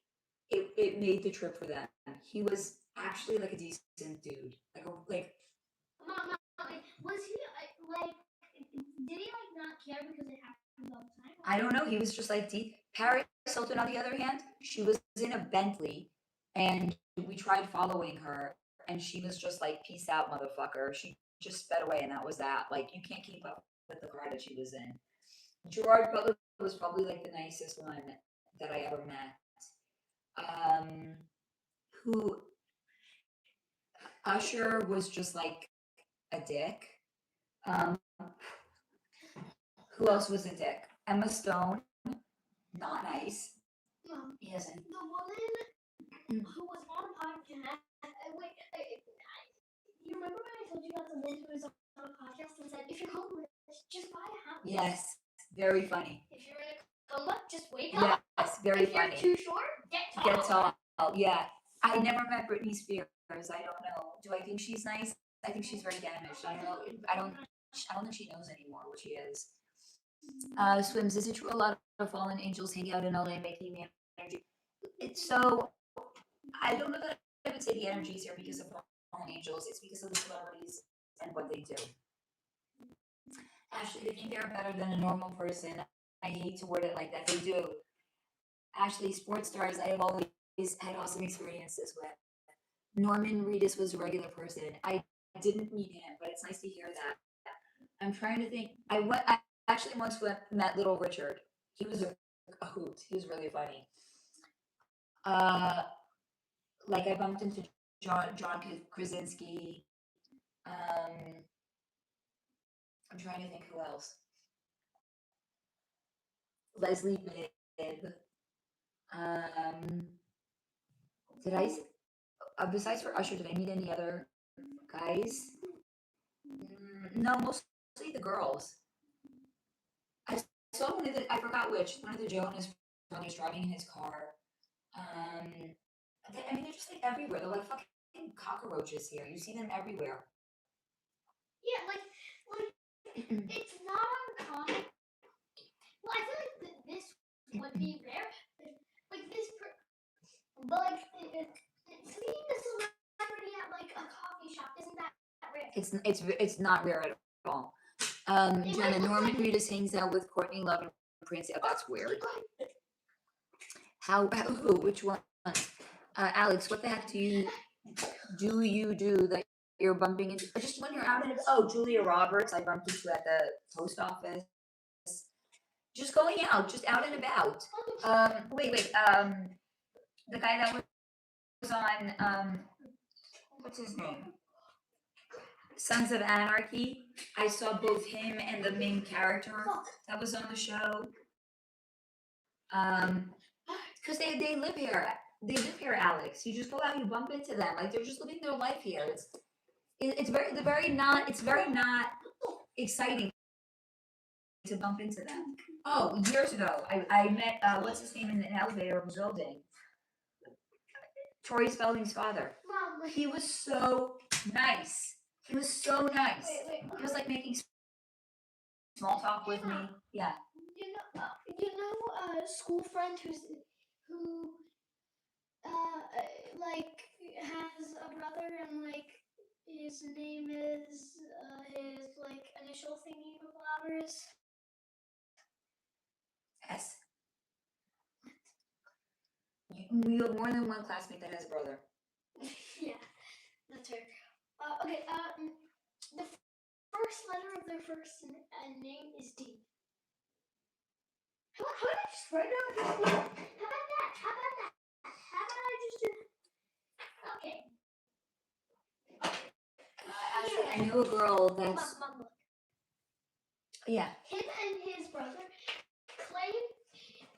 it made the trip for them. He was actually like a decent dude. Like Mom, was he like? Did he like not care because it happened all the time? I don't know. He was just like deep. Paris Hilton, on the other hand, she was in a Bentley, and we tried following her, and she was just like, "Peace out, motherfucker." She just sped away, and that was that. Like, you can't keep up with the car that she was in. Gerard Butler was probably like the nicest one that I ever met. Um, who Usher was just like a dick. Um, who else was a dick? Emma Stone, not nice. Mom, Yes. the woman who was on a podcast. Wait, you remember when I told you about the woman who was on a podcast and said, "If you're homeless, just buy a house." Yes, very funny. If you're in a coma, just wake up. Yes, very if funny. If you're too short, get Get tall. tall. Yeah. I never met Britney Spears. I don't know. Do I think she's nice? I think she's very damaged. I don't know. I don't think she knows anymore what she is. Swims. Is it true a lot of fallen angels hang out in LA making the energy? It's so. I don't know that I would say the energy is here because of fallen angels. It's because of the celebrities and what they do. Ashley, they think they're better than a normal person. I hate to word it like that. They do. Ashley, sports stars, I have always had awesome experiences with. Norman Reedus was a regular person. I didn't meet him, but it's nice to hear that. I'm trying to think. I actually once met Little Richard. He was a hoot. He was really funny. Like I bumped into John Krasinski. I'm trying to think who else. Leslie Bibb. Did I? Besides for Usher, did I meet any other guys? No, mostly the girls. I saw one of I forgot which, one of the Jonas brothers driving in his car. I mean, they're just like everywhere. They're like fucking cockroaches here. You see them everywhere. Yeah, like it's not uncommon. Well, I feel like this would be rare. Like this, but like seeing the celebrity at like a coffee shop isn't that rare. It's not rare at all. Jenna, Norman Reedus hangs out with Courtney Love and Prince. Yeah, that's weird. Who? Which one? Alex, what the heck do you do that you're bumping into? Just when you're out and Julia Roberts, I bumped into at the post office. Just going out, just out and about. Wait. The guy that was on what's his name? Sons of Anarchy. I saw both him and the main character that was on the show. Because they live here. They live here, Alex. You just go out, you bump into them. Like they're just living their life here. It's very not exciting to bump into them. Oh, years ago, I met, what's his name, in an elevator of a building. Tori Spalding's father. Mom, He was so nice. He was so nice. He was like making small talk with me. Yeah. You know, a school friend who like has a brother and like his name is his like initial thingy of flowers. S. You have more than one classmate that has a brother. Yeah, that's her. Okay. The first letter of their first name is D. How about I just write down this one? How about that? How about that? How about I just do? Okay. Actually, I knew a girl that's. Mom, look. Yeah. Him and his brother claim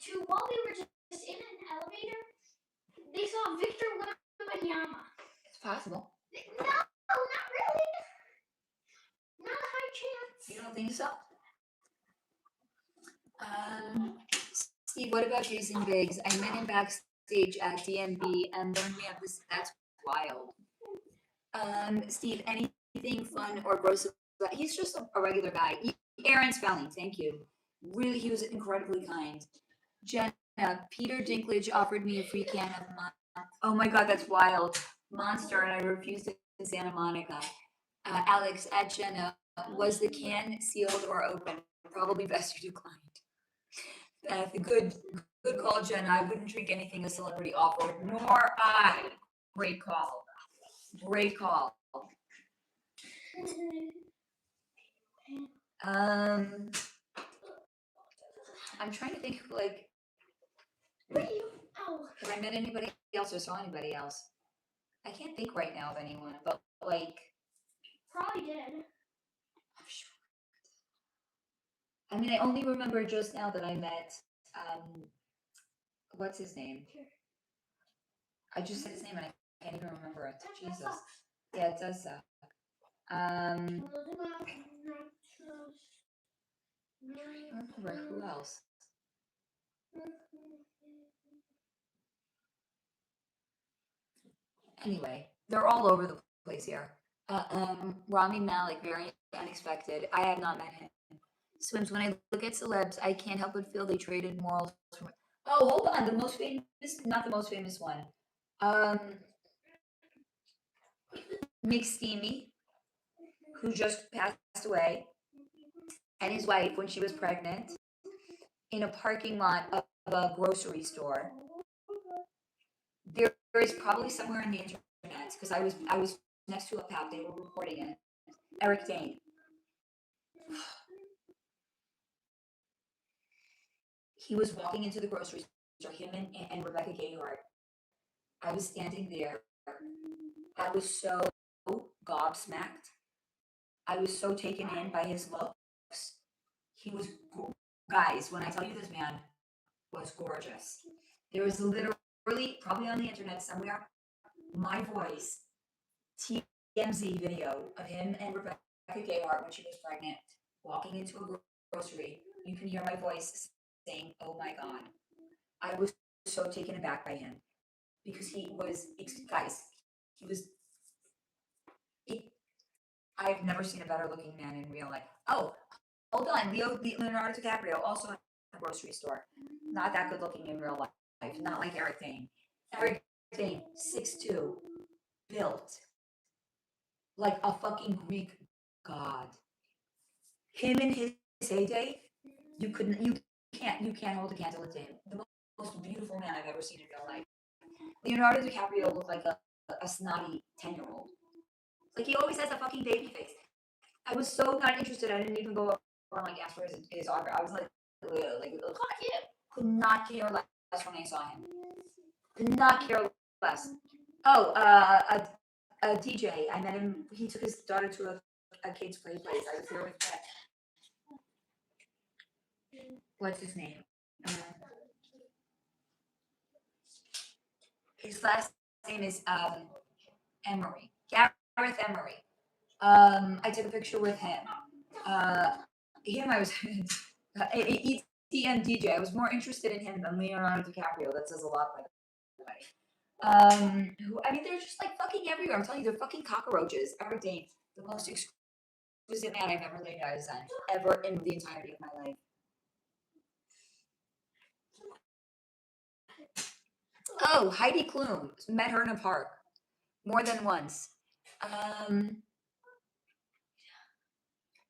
to, while they were just in an elevator, they saw Victor Wembanyama. It's possible. No, not really. Not a high chance. You don't think so? Steve, what about Jason Biggs? I met him backstage at DMB and learned me of this. That's wild. Steve, anything fun or gross? He's just a regular guy. Aaron Spelling, thank you. Really, he was incredibly kind. Jenna, Peter Dinklage offered me a free can of oh my god, that's wild. Monster, and I refused it in Santa Monica. Alex, at Jenna, was the can sealed or open? Probably best you declined. Good call, Jenna. I wouldn't drink anything a celebrity offered, nor I. Great call. Great call. I'm trying to think of like, have I met anybody else or saw anybody else? I can't think right now of anyone, but like, probably did. I'm sure. I mean, I only remember just now that I met, what's his name? I just said his name and I can't even remember it. Jesus. Yeah, it does suck. I don't remember who else. Anyway, they're all over the place here. Rami Malek, very unexpected. I have not met him. Swims, when I look at celebs, I can't help but feel they traded morals from. Oh, hold on. The most famous, not the most famous one. McSteamy, who just passed away, and his wife when she was pregnant, in a parking lot of a grocery store. There is probably somewhere in the internet because I was next to a pap. They were reporting it. Eric Dane. He was walking into the grocery store. Him and Rebecca Gayheart. I was standing there. I was so gobsmacked. I was so taken in by his looks. He was, guys, when I tell you this man was gorgeous. There was literally, probably on the internet somewhere, my voice, TMZ video of him and Rebecca Gayheart when she was pregnant, walking into a grocery. You can hear my voice saying, oh my God. I was so taken aback by him because he was, guys, he was, I've never seen a better looking man in real life. Oh, hold on. Leonardo DiCaprio, also in a grocery store. Not that good looking in real life. Not like Eric Dane. Eric Dane, 6'2", built like a fucking Greek god. Him in his heyday, you can't hold a candle to him. The most beautiful man I've ever seen in real life. Leonardo DiCaprio looked like a snotty 10-year-old. Like he always has a fucking baby face. I was so not interested. I didn't even go up and like ask for his autograph. I was like, fuck you. Could not care less when I saw him. Did not care less. Oh, a DJ. I met him. He took his daughter to a kid's play place. I was there with that. What's his name? His last name is Emery. Gareth Emery. I took a picture with him. I was ETM DJ. I was more interested in him than Leonardo DiCaprio. That says a lot, by the way. I mean, they're just like fucking everywhere. I'm telling you, they're fucking cockroaches. Eric Dane, the most exquisite man I've ever laid eyes on, ever in the entirety of my life. Oh, Heidi Klum. Met her in a park more than once.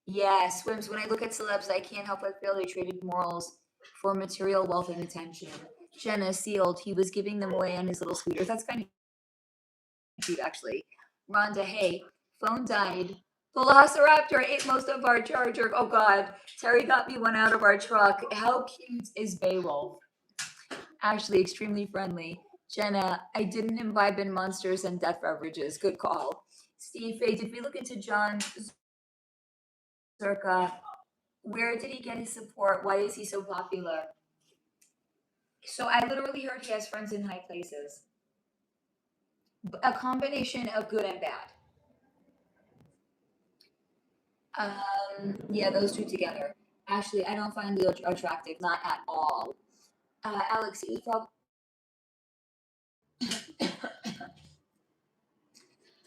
Yeah, Swims. When I look at celebs, I can't help but feel they traded morals for material wealth and attention. Jenna sealed. He was giving them away on his little scooter. That's kind of cute, actually. Rhonda, hey, phone died. Velociraptor ate most of our charger. Oh, God. Terry got me one out of our truck. How cute is Beowulf? Actually, extremely friendly. Jenna, I didn't imbibe in monsters and death beverages. Good call. Steve Faye, did we look into John Zerka? Where did he get his support? Why is he so popular? So I literally heard he has friends in high places. A combination of good and bad. Yeah, those two together. Actually, I don't find Leo attractive, not at all. Alex, he felt.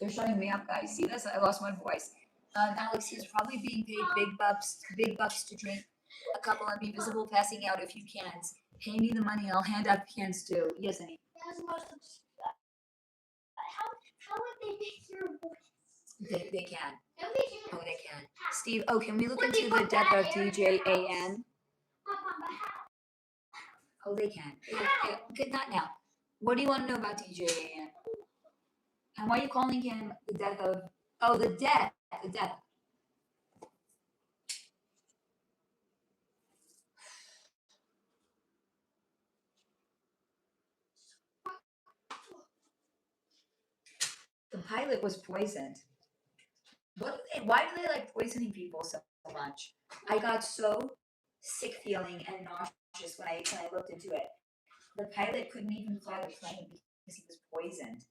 They're shutting me up, guys. See this? I lost my voice. Alex, he's probably being paid big bucks to drink a couple and be visible, passing out a few cans. Pay me the money, I'll hand out cans too. Yes, honey. How would they make your voice? They can. No, they can't. Oh, they can. Steve, oh, can we look into the death of DJ AN? Oh, they can. Good, not now. What do you want to know about DJ AN? And why are you calling him the death of? Oh, the death. The death. The pilot was poisoned. Why do they like poisoning people so much? I got so sick feeling and nauseous when I looked into it. The pilot couldn't even fly the plane because he was poisoned.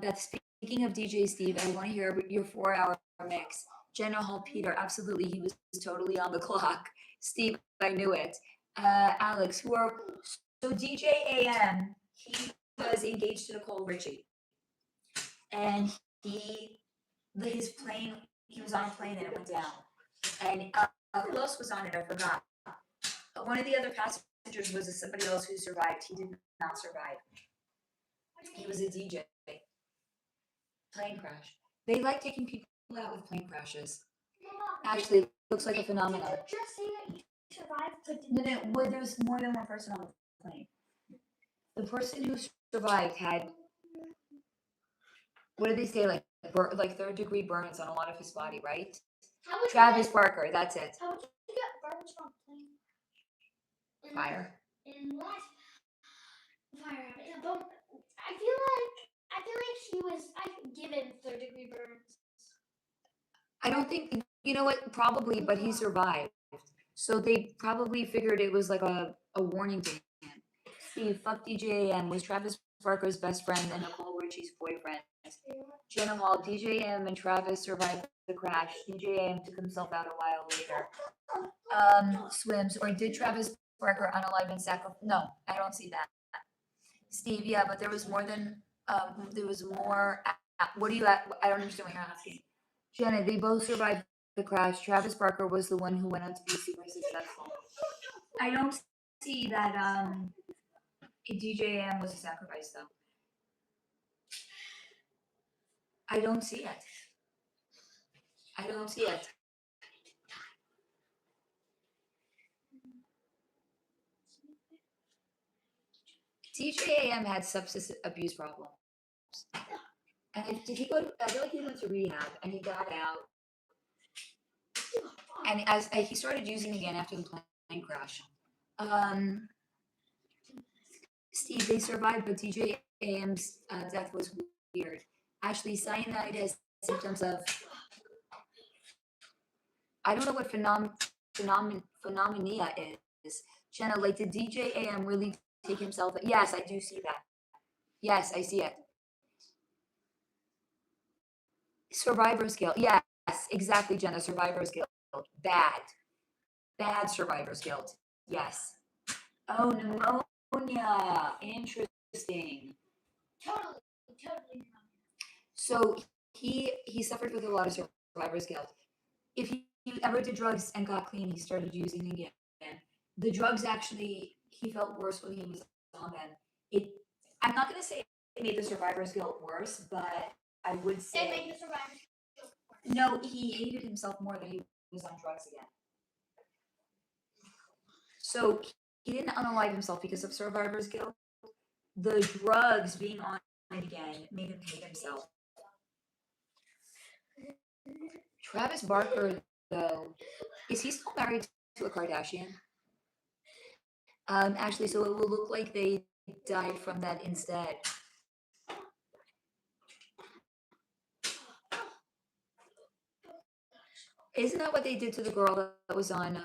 That's speaking of DJ Steve. I want to hear your 4-hour mix. Jenna Hall Peter, absolutely, he was totally on the clock. Steve, I knew it. Alex, so DJ AM? He was engaged to Nicole Richie, and his plane. He was on a plane and it went down. And who else was on it? I forgot. One of the other passengers was somebody else who survived. He did not survive. He was a DJ. Plane crash. They like taking people out with plane crashes. Actually, it looks like a phenomenon. Just say that you survived. No, there was more than one person on the plane. The person who survived had, what did they say, like third-degree burns on a lot of his body, right? Travis Barker, that's it. How would you get burns from a plane? Fire. In what? Fire. In a bomb. I feel like she was given third-degree burns. I don't think, you know what, probably, but he survived. So they probably figured it was like a warning to him. Steve, fuck DJ AM, was Travis Barker's best friend and Nicole Richie's boyfriend. Jenna Hall, DJ AM and Travis survived the crash. DJ AM took himself out a while later. Swims, or did Travis Barker unalive and sacrifice? No, I don't see that. Steve, yeah, but there was more than, there was more. What do you, I don't understand what you're asking. Jenna, they both survived the crash. Travis Barker was the one who went on to be super successful. I don't see that DJ AM was a sacrifice, though. I don't see it. I don't see it. DJ AM had substance abuse problems. And did he go to, I feel like he went to rehab and he got out. And as he started using again after the plane crash. Steve, they survived, but DJ AM's death was weird. Actually, cyanide has symptoms of, I don't know what phenomena is. Jenna, like, did DJ AM really take himself? Yes, I do see that. Yes, I see it. Survivor's guilt. Yes, exactly, Jenna. Survivor's guilt. Bad. Bad survivor's guilt. Yes. Oh, pneumonia. Interesting. Totally. So he suffered with a lot of survivor's guilt. If he ever did drugs and got clean, he started using again. The drugs actually, he felt worse when he was on them. I'm not going to say it made the survivor's guilt worse, but I would say It made the survivor's guilt worse. No, he hated himself more that he was on drugs again. So he didn't unalive himself because of survivor's guilt. The drugs being on again made him hate himself. Travis Barker, though, is he still married to a Kardashian? Actually, so it will look like they died from that instead. Isn't that what they did to the girl that was on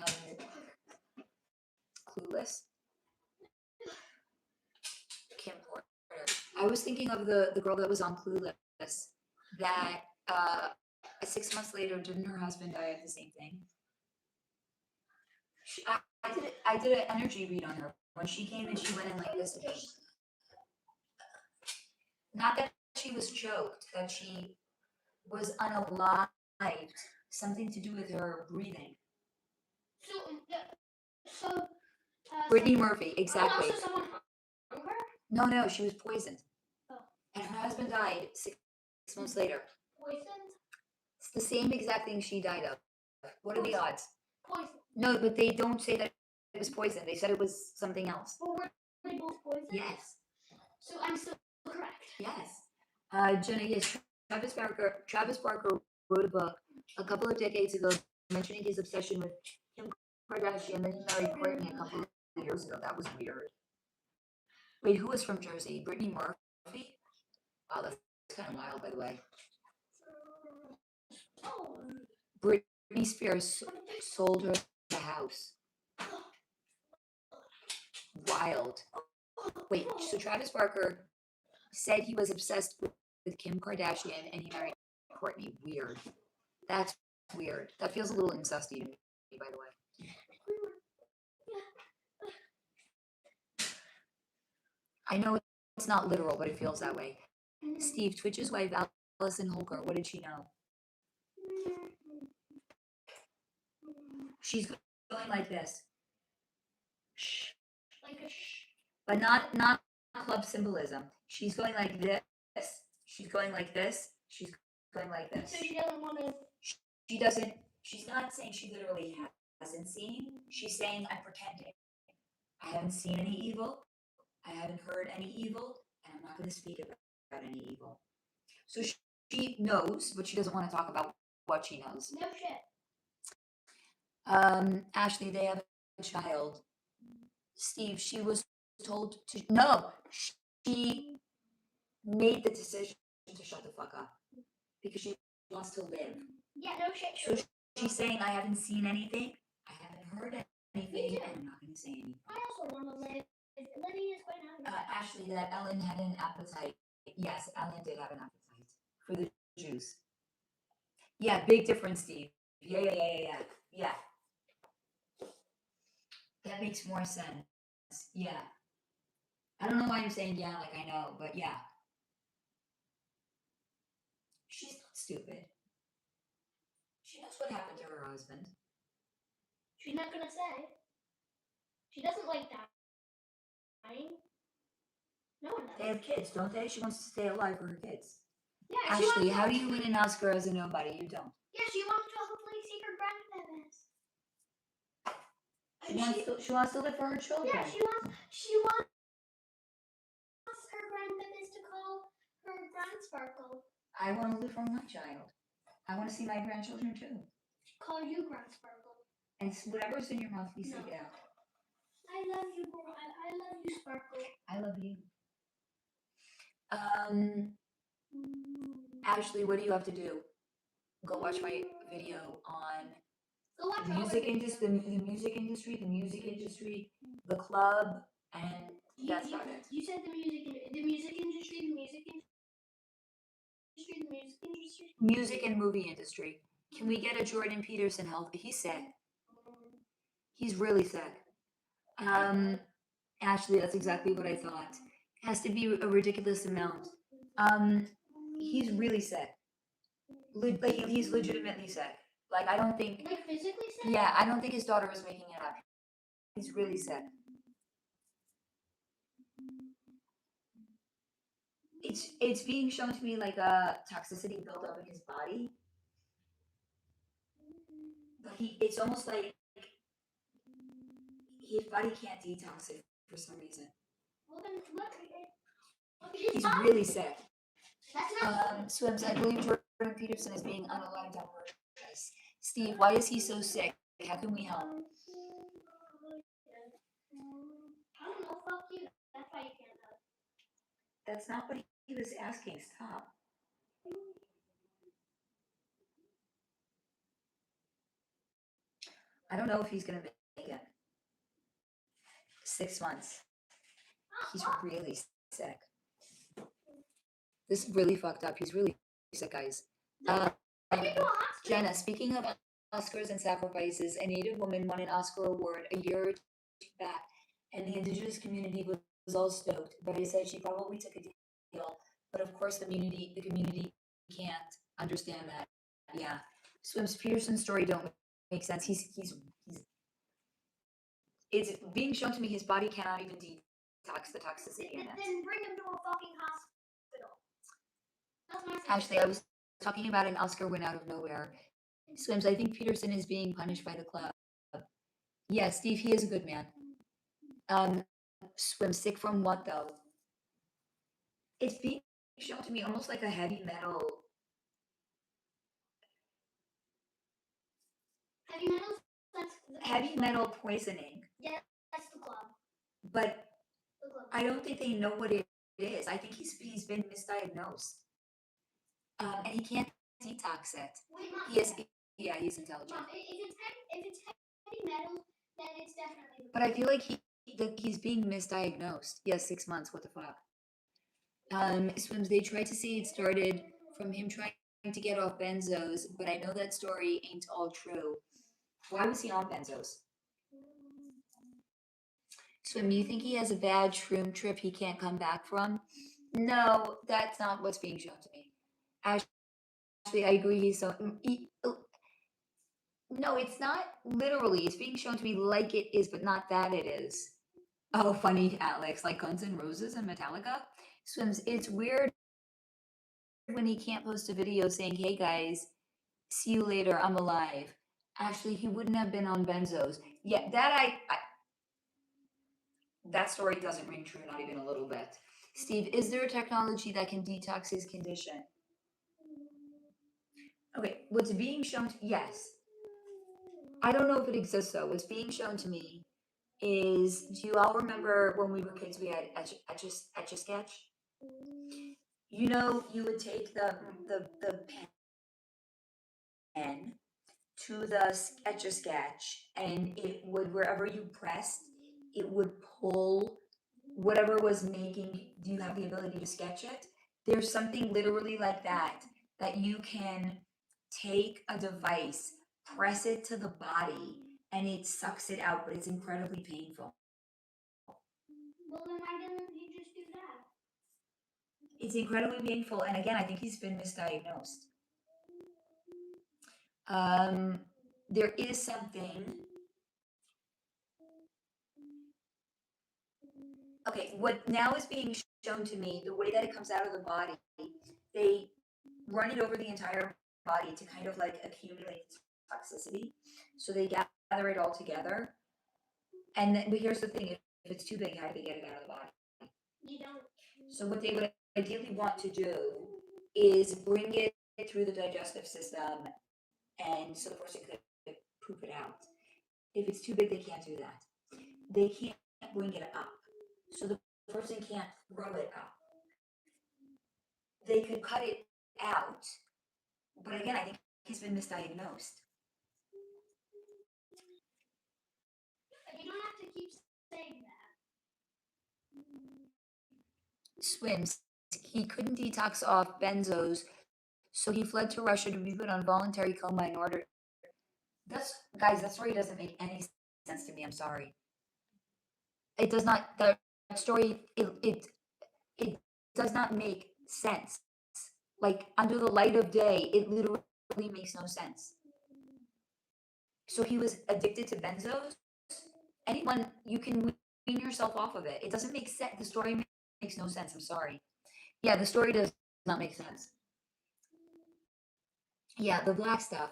Clueless? Kim Porter. I was thinking of the girl that was on Clueless that 6 months later, didn't her husband die of the same thing? I did an energy read on her when she came and she went in like this. Not that she was choked, that she was unalived. Something to do with her breathing. Brittany Murphy, exactly. Also someone hung her? No, she was poisoned. Oh. And her husband died 6 months later. Poisoned? It's the same exact thing she died of. What are the odds? Poison. No, but they don't say that it was poison. They said it was something else. Well, were they both poisoned? Yes. So I'm still correct. Yes. Jenna, yes, Travis Barker wrote a book a couple of decades ago mentioning his obsession with Kim Kardashian, and then he married Courtney a couple of years ago. That was weird. Wait, who was from Jersey? Brittany Murphy? Wow, that's kind of wild, by the way. Britney Spears sold her the house. Wild. Wait, so Travis Barker said he was obsessed with Kim Kardashian and he married Courtney. Weird. That's weird. That feels a little incesty to me, by the way. I know it's not literal, but it feels that way. Steve, Twitch's wife, Allison Holker, what did she know? She's going like this. Shh. Like a shh. But not club symbolism. She's going like this. She's going like this. She's going like this. So she doesn't want to. She doesn't. She's not saying she literally hasn't seen. She's saying I'm pretending. I haven't seen any evil. I haven't heard any evil, and I'm not going to speak about any evil. So she knows, but she doesn't want to talk about what she knows. No shit. Ashley, they have a child. Steve, she was told to no. She made the decision to shut the fuck up because she wants to live. Yeah, no shit. So she's saying I haven't seen anything, I haven't heard anything, and I'm not going to say anything. I also want to live. Living is quite nice. Ashley, that Ellen had an appetite. Yes, Ellen did have an appetite for the juice. Yeah, big difference, Steve. Yeah. That makes more sense. Yeah. I don't know why I'm saying yeah like I know, but yeah. She's not stupid. She knows what happened to her husband. She's not gonna say. She doesn't like dying. No one does. They have kids, don't they? She wants to stay alive for her kids. Yeah, Ashley, how do you win an Oscar as a nobody? You don't. Yeah, she wants to hopefully see her grandparents. She wants to live for her children. Yeah, she wants her grandparents to call her Grandsparkle. I want to live for my child. I want to see my grandchildren too. Call you Grandsparkle. And whatever's in your mouth, we say it out. I love you, I love you, Sparkle. I love you. Ashley, what do you have to do? Go watch my video on the music industry, the music industry, the club, and that's about it. You said the music industry. Music and movie industry. Can we get a Jordan Peterson health? He's sick. He's really sick. Ashley, that's exactly what I thought. It has to be a ridiculous amount. He's really sick. Like he's legitimately sick. Like I don't think. Like physically sick? Yeah, I don't think his daughter was making it up. He's really sick. It's being shown to me like a toxicity built up in his body. But it's almost like his body can't detox it for some reason. Well, then He's really sick. That's not Swims, I believe Jordan Peterson is being unaligned on purpose. Steve, why is he so sick? How can we help? I don't know, fuck you. That's why you can't help. That's not what he was asking. Stop. I don't know if he's gonna make it. 6 months. He's really sick. This is really fucked up. He's really sick, guys. Jenna, speaking of Oscars and sacrifices, a Native woman won an Oscar award a year or two back, and the indigenous community was all stoked. But I said she probably took a deal. But of course, the community can't understand that. Yeah, Swims Peterson's story don't make sense. It's being shown to me his body cannot even detox the toxicity in it. Then bring him to a fucking hospital. That's my Ashley, I was talking about an Oscar win out of nowhere. Swims, I think Peterson is being punished by the club. Yeah, Steve, he is a good man. Swims, sick from what though? It's being shown to me almost like a heavy metal. Heavy metal poisoning. Yeah, that's the club. But I don't think they know what it is. I think he's been misdiagnosed. And he can't detox it. Wait, Mom, he's intelligent. Mom, if it's heavy metal, then it's definitely. But I feel like he's being misdiagnosed. Yes, 6 months. What the fuck? Swims, they tried to say it started from him trying to get off benzos, but I know that story ain't all true. Why was he on benzos? Swim, you think he has a bad shroom trip he can't come back from? No, that's not what's being shown to me. Actually, I agree. No, it's not literally. It's being shown to me like it is, but not that it is. Oh, funny, Alex, like Guns N' Roses and Metallica. Swims, it's weird when he can't post a video saying, "Hey guys, see you later, I'm alive." Actually, he wouldn't have been on benzos. Yeah, that story doesn't ring true, not even a little bit. Steve, is there a technology that can detox his condition? Okay, what's being shown yes. I don't know if it exists though. What's being shown to me is, do you all remember when we were kids we had Etch-a-Sketch? You know, you would take the pen to the Etch-a-Sketch, and it would, wherever you pressed, it would pull whatever was making. Do you have the ability to sketch it? There's something literally like that you can take a device, press it to the body, and it sucks it out, but it's incredibly painful. Well, then why didn't he just do that? It's incredibly painful, and again, I think he's been misdiagnosed. There is something. Okay, what now is being shown to me, the way that it comes out of the body, they run it over the entire body to kind of like accumulate toxicity. So they gather it all together. And then, but here's the thing, if it's too big, how do they get it out of the body? You don't. So what they would ideally want to do is bring it through the digestive system, and so the person could poop it out. If it's too big, they can't do that. They can't bring it up. So the person can't throw it up. They could cut it out. But again, I think he's been misdiagnosed. You don't have to keep saying that. Swims. He couldn't detox off benzos, so he fled to Russia to be put on voluntary coma in order. That story doesn't make any sense to me. I'm sorry. It does not. That story. It does not make sense. Like under the light of day, it literally makes no sense. So he was addicted to benzos. Anyone, you can wean yourself off of it. It doesn't make sense. The story makes no sense. I'm sorry. Yeah, the story does not make sense. Yeah, the black stuff.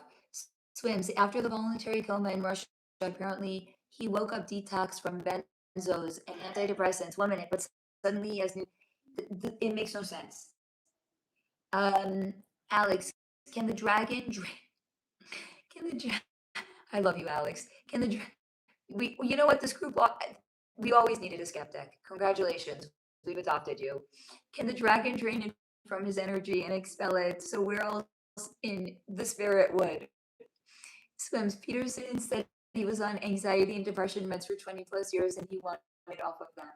Swims after the voluntary coma in Russia. Apparently, he woke up detox from benzos and antidepressants. 1 minute, but suddenly he has new. It makes no sense. Um, Alex, can the dragon drink? Can the dragon? I love you, Alex. Can the we? You know what? This group, we always needed a skeptic. Congratulations, we've adopted you. Can the dragon drain it from his energy and expel it? So where else in the spirit would? Swims. Peterson said he was on anxiety and depression meds for 20+ years, and he wanted off of them.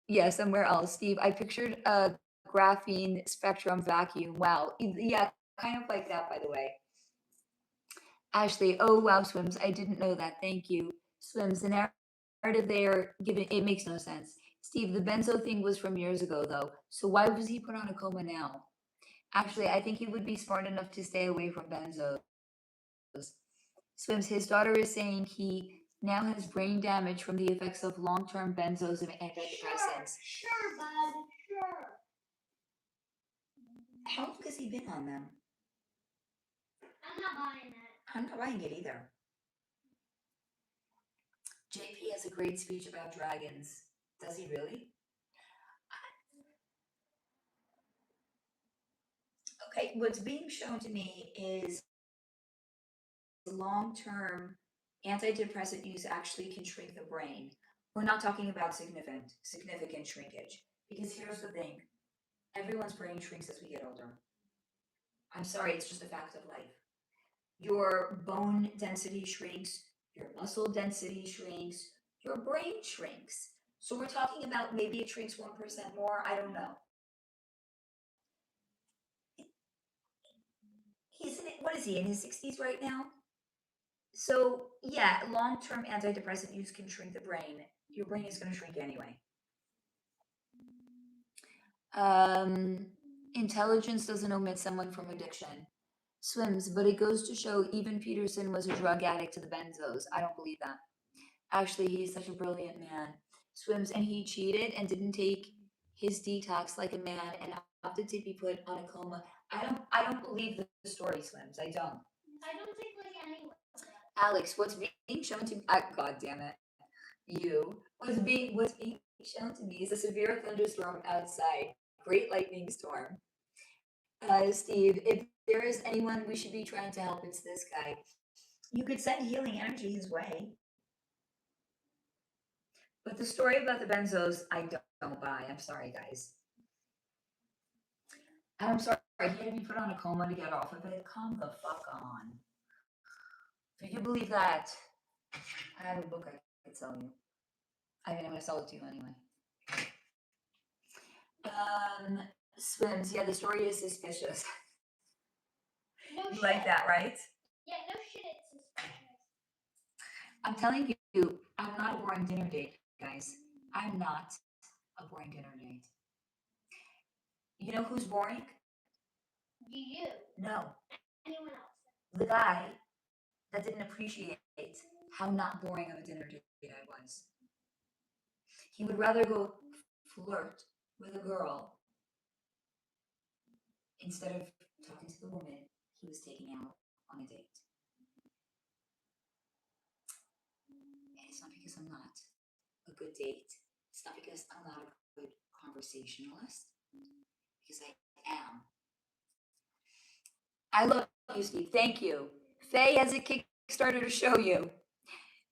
Yeah, somewhere else. Steve, I pictured a graphene spectrum vacuum. Wow. Yeah, kind of like that, by the way. Ashley, oh wow, Swims. I didn't know that. Thank you. Swims, the narrative they are giving, it makes no sense. Steve, the benzo thing was from years ago, though. So why was he put on a coma now? Actually, I think he would be smart enough to stay away from benzos. Swims, his daughter is saying he now has brain damage from the effects of long-term benzos and antidepressants. Sure, bud. Sure. How long has he been on them? I'm not buying that. I'm not buying it either. JP has a great speech about dragons. Does he really? Okay, what's being shown to me is long-term antidepressant use actually can shrink the brain. We're not talking about significant shrinkage. Because here's the thing. Everyone's brain shrinks as we get older. I'm sorry, it's just a fact of life. Your bone density shrinks, your muscle density shrinks, your brain shrinks. So we're talking about maybe it shrinks 1% more, I don't know. What is he, in his 60s right now? So yeah, long-term antidepressant use can shrink the brain. Your brain is going to shrink anyway. Intelligence doesn't omit someone from addiction. Swims, but it goes to show even Peterson was a drug addict to the benzos. I don't believe that. Actually, he's such a brilliant man. Swims, and he cheated and didn't take his detox like a man and opted to be put on a coma. I don't believe the story, Swims. I don't. I don't think like anyone. Alex, what's being shown to me? God damn it, what's being shown to me is a severe thunderstorm outside. Great lightning storm. Steve, if there is anyone we should be trying to help, it's this guy. You could send healing energy his way. But the story about the benzos, I don't buy. I'm sorry, guys. I'm sorry. He had to be put on a coma to get off of it. Come the fuck on. If you believe that, I have a book I could sell you. I mean, I'm going to sell it to you anyway. Swims. Yeah, the story is suspicious. No You shit. like that, right? Yeah, no shit, it's suspicious. I'm telling you, I'm not a boring dinner date, guys. I'm not a boring dinner date. You know who's boring? You. No. Anyone else? The guy that didn't appreciate how not boring of a dinner date I was. He would rather go flirt with a girl instead of talking to the woman he was taking out on a date. And it's not because I'm not a good date. It's not because I'm not a good conversationalist. Because I am. I love you, Steve. Thank you. Faye has a Kickstarter to show you.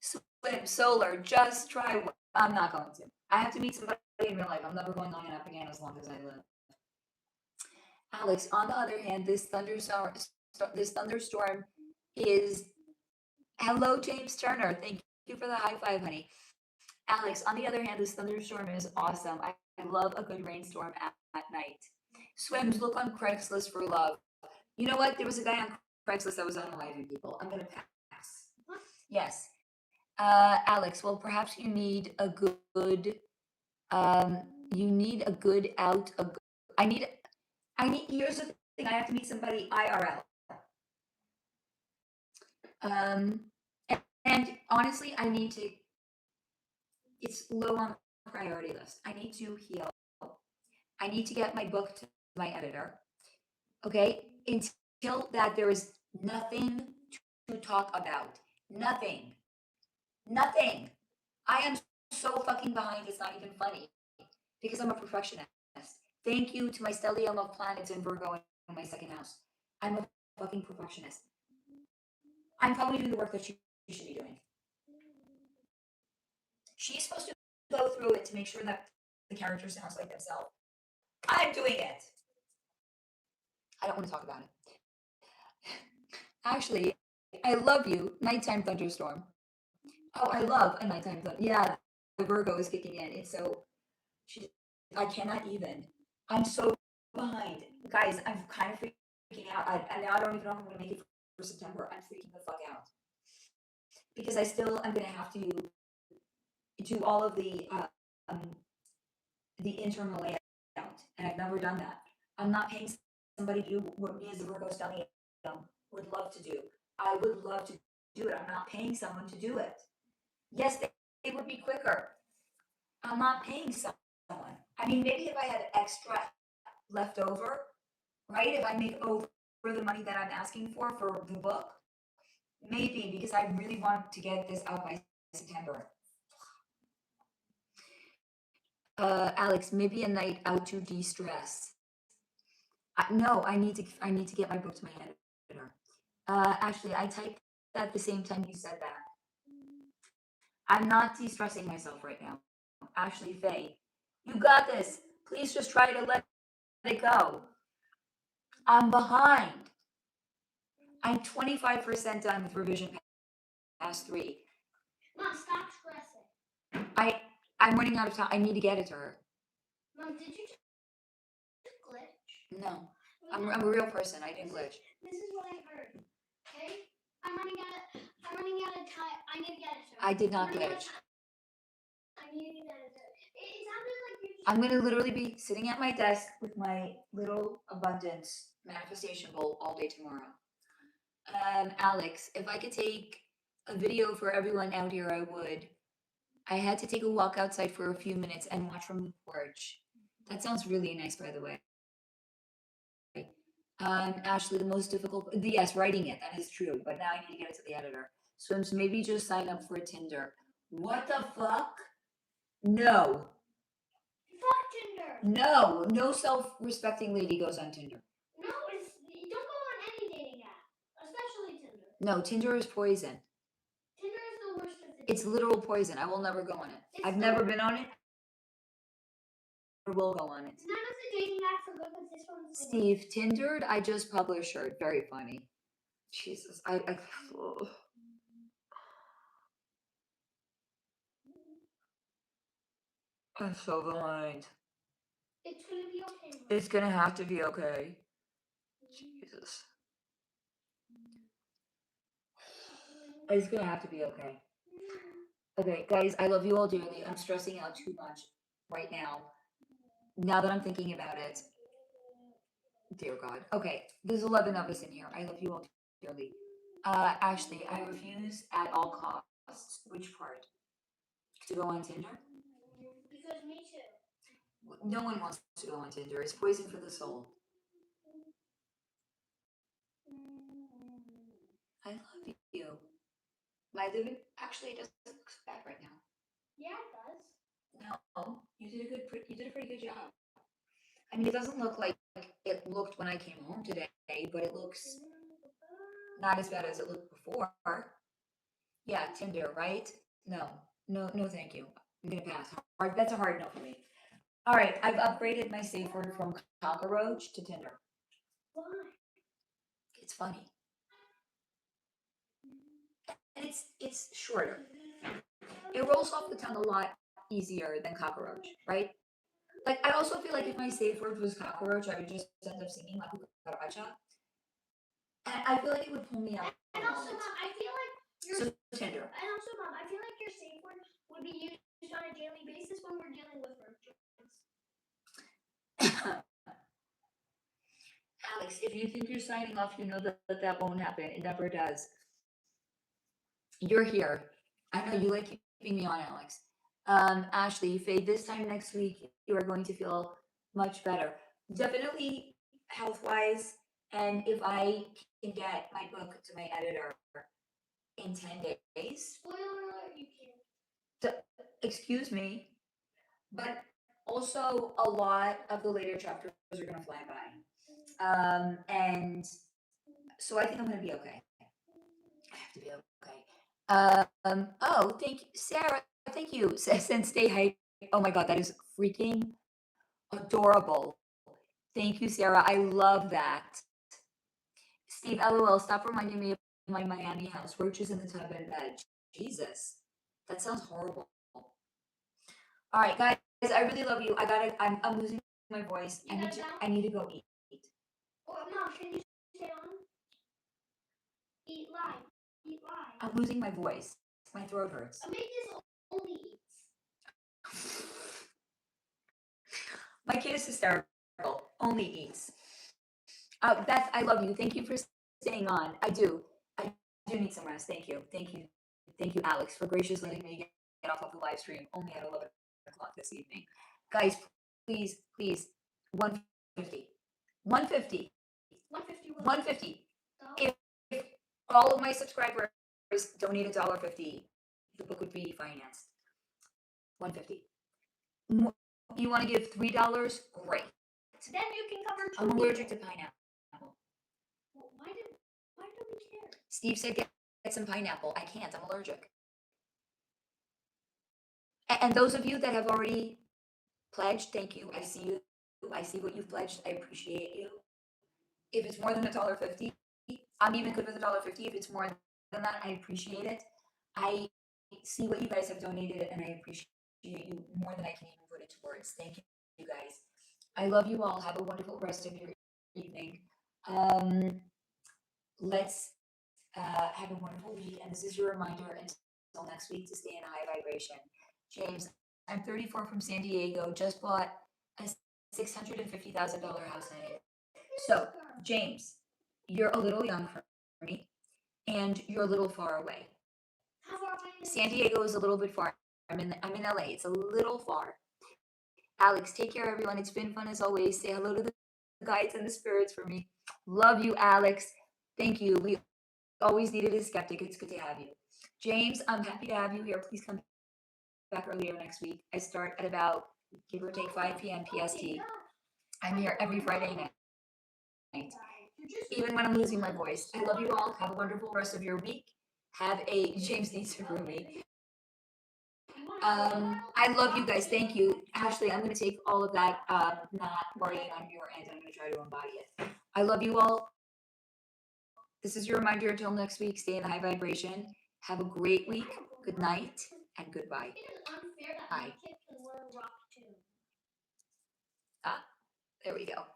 Swim, solar, just try. I'm not going to. I have to meet somebody in real life. I'm never going on and up again as long as I live. Alex, on the other hand, this thunderstorm is. Hello, James Turner. Thank you for the high five, honey. Alex, on the other hand, this thunderstorm is awesome. I love a good rainstorm at night. Swims, look on Craigslist for love. You know what? There was a guy on Craigslist that was unaliving people. I'm going to pass. Yes. Alex, well, perhaps you need a good, um, you need a good out. I need, here's the thing, I have to meet somebody IRL. Um, and honestly, it's low on the priority list. I need to heal. I need to get my book to my editor. Okay? Until that, there is nothing to talk about. Nothing. Nothing. I am so fucking behind, it's not even funny. Because I'm a perfectionist. Thank you to my stellium of planets in Virgo in my second house. I'm a fucking perfectionist. I'm probably doing the work that she should be doing. She's supposed to go through it to make sure that the character sounds like themselves. I'm doing it. I don't want to talk about it. Actually, I love you, nighttime thunderstorm. Oh, I love a nighttime thunder. Yeah, the Virgo is kicking in. It's so she. I cannot even. I'm so behind, guys. I'm kind of freaking out. I now don't even know if I'm gonna make it for September. I'm freaking the fuck out because I still am gonna have to do all of the internal layout, and I've never done that. I'm not paying somebody to do what me as a Virgo stellium would love to do. I would love to do it. I'm not paying someone to do it. Yes, they would be quicker. I'm not paying someone. I mean, maybe if I had extra left over, right? If I make over the money that I'm asking for the book, maybe because I really want to get this out by September. Alex, maybe a night out to de-stress. No, I need to get my book to my editor. Actually, I typed at the same time you said that. I'm not de-stressing myself right now. Ashley Faye, you got this. Please just try to let it go. I'm behind. I'm 25% done with revision past 3. Mom, stop stressing. I'm running out of time. I need to get it to her. Mom, did you just glitch? No, I'm a real person. I didn't glitch. This is what I heard. Okay, I'm running out of time. I need to get it to her. I did not glitch. I need to get it to her. It sounded like you. I'm gonna literally be sitting at my desk with my little abundance manifestation bowl all day tomorrow. Alex, if I could take a video for everyone out here, I would. I had to take a walk outside for a few minutes and watch from the porch. That sounds really nice, by the way. Ashley, the most difficult, yes, writing it, that is true, but now I need to get it to the editor. Swims, maybe just sign up for Tinder. What the fuck? No. Fuck Tinder. No self-respecting lady goes on Tinder. No, don't go on any dating app, especially Tinder. No, Tinder is poison. Tinder is the worst of the. It's literal poison. I will never go on it. I've never been on it. I will go on it. None of the dating apps are good, but this one's good. Steve, Tindered, I just published her. Very funny. Jesus, I'm so behind. It's gonna be okay. Mom. It's gonna have to be okay. Jesus. It's gonna have to be okay. Okay, guys, I love you all dearly. I'm stressing out too much right now. Now that I'm thinking about it. Dear God. Okay, there's 11 of us in here. I love you all dearly. Ashley, I refuse at all costs. Which part? To go on Tinder? Because me too. No one wants to go on Tinder. It's poison for the soul. I love you. My living actually doesn't look so bad right now. Yeah, it does. No, you did a pretty good job. I mean, it doesn't look like it looked when I came home today, but it looks not as bad as it looked before. Yeah, Tinder, right? No, thank you. I'm gonna pass. That's a hard no for me. All right, I've upgraded my safe word from cockroach to Tinder. Why? It's funny, and it's shorter. It rolls off the tongue a lot easier than cockroach, right? Like, I also feel like if my safe word was cockroach, I would just end up singing like cucaracha. And I feel like it would pull me out. And also, Mom, I feel like so Tinder. And also, Mom, I feel like be used on a daily basis when we're dealing with merchants. Alex, if you think you're signing off, you know that won't happen. It never does. You're here. I know you like keeping me on, Alex. Ashley, Faye, this time next week, you are going to feel much better. Definitely health-wise, and if I can get my book to my editor in 10 days. Spoiler alert, you can't. Excuse me, but also a lot of the later chapters are going to fly by. And so I think I'm going to be okay. I have to be okay. Oh, thank you, Sarah. Thank you. Since stay hype. Oh my God, that is freaking adorable. Thank you, Sarah. I love that. Steve, LOL, stop reminding me of my Miami house. Roaches in the tub and bed. Jesus, that sounds horrible. All right, guys, I really love you. I'm losing my voice. I need to go eat. Oh, Mom, can you stay on? Eat live. Eat live. I'm losing my voice. My throat hurts. Amadeus only eats. My kid is hysterical. Only eats. Beth, I love you. Thank you for staying on. I do need some rest. Thank you. Thank you, Alex, for graciously letting me get off of the live stream only at 11 o'clock this evening. Guys, please, 150. 150. 150. If all of my subscribers donate $1.50, the book would be financed. 150. You want to give $3? Great. Then you can cover 2 I'm allergic to pineapple. Well, why do we care? Steve said get some pineapple. I can't. I'm allergic. And those of you that have already pledged, thank you. I see you. I see what you've pledged. I appreciate you. If it's more than $1.50, I'm even good with $1.50. If it's more than that, I appreciate it. I see what you guys have donated, and I appreciate you more than I can even put it towards. Thank you guys. I love you all. Have a wonderful rest of your evening. Let's have a wonderful week. And this is your reminder until next week to stay in a high vibration. James, I'm 34 from San Diego. Just bought a $650,000 house in it. So, James, you're a little young for me, and you're a little far away. How far away? San Diego is a little bit far. I'm in LA. It's a little far. Alex, take care, everyone. It's been fun as always. Say hello to the guides and the spirits for me. Love you, Alex. Thank you. We always needed a skeptic. It's good to have you. James, I'm happy to have you here. Please come back earlier next week. I start at about, give or take, 5 p.m. PST. I'm here every Friday night, even when I'm losing my voice. I love you all. Have a wonderful rest of your week. Have a James needs a roomie. I love you guys. Thank you. Ashley, I'm going to take all of that, not worrying on your end. I'm going to try to embody it. I love you all. This is your reminder until next week. Stay in the high vibration. Have a great week. Good night and goodbye. It is unfair that Bye. my kid can learn rock too. There we go.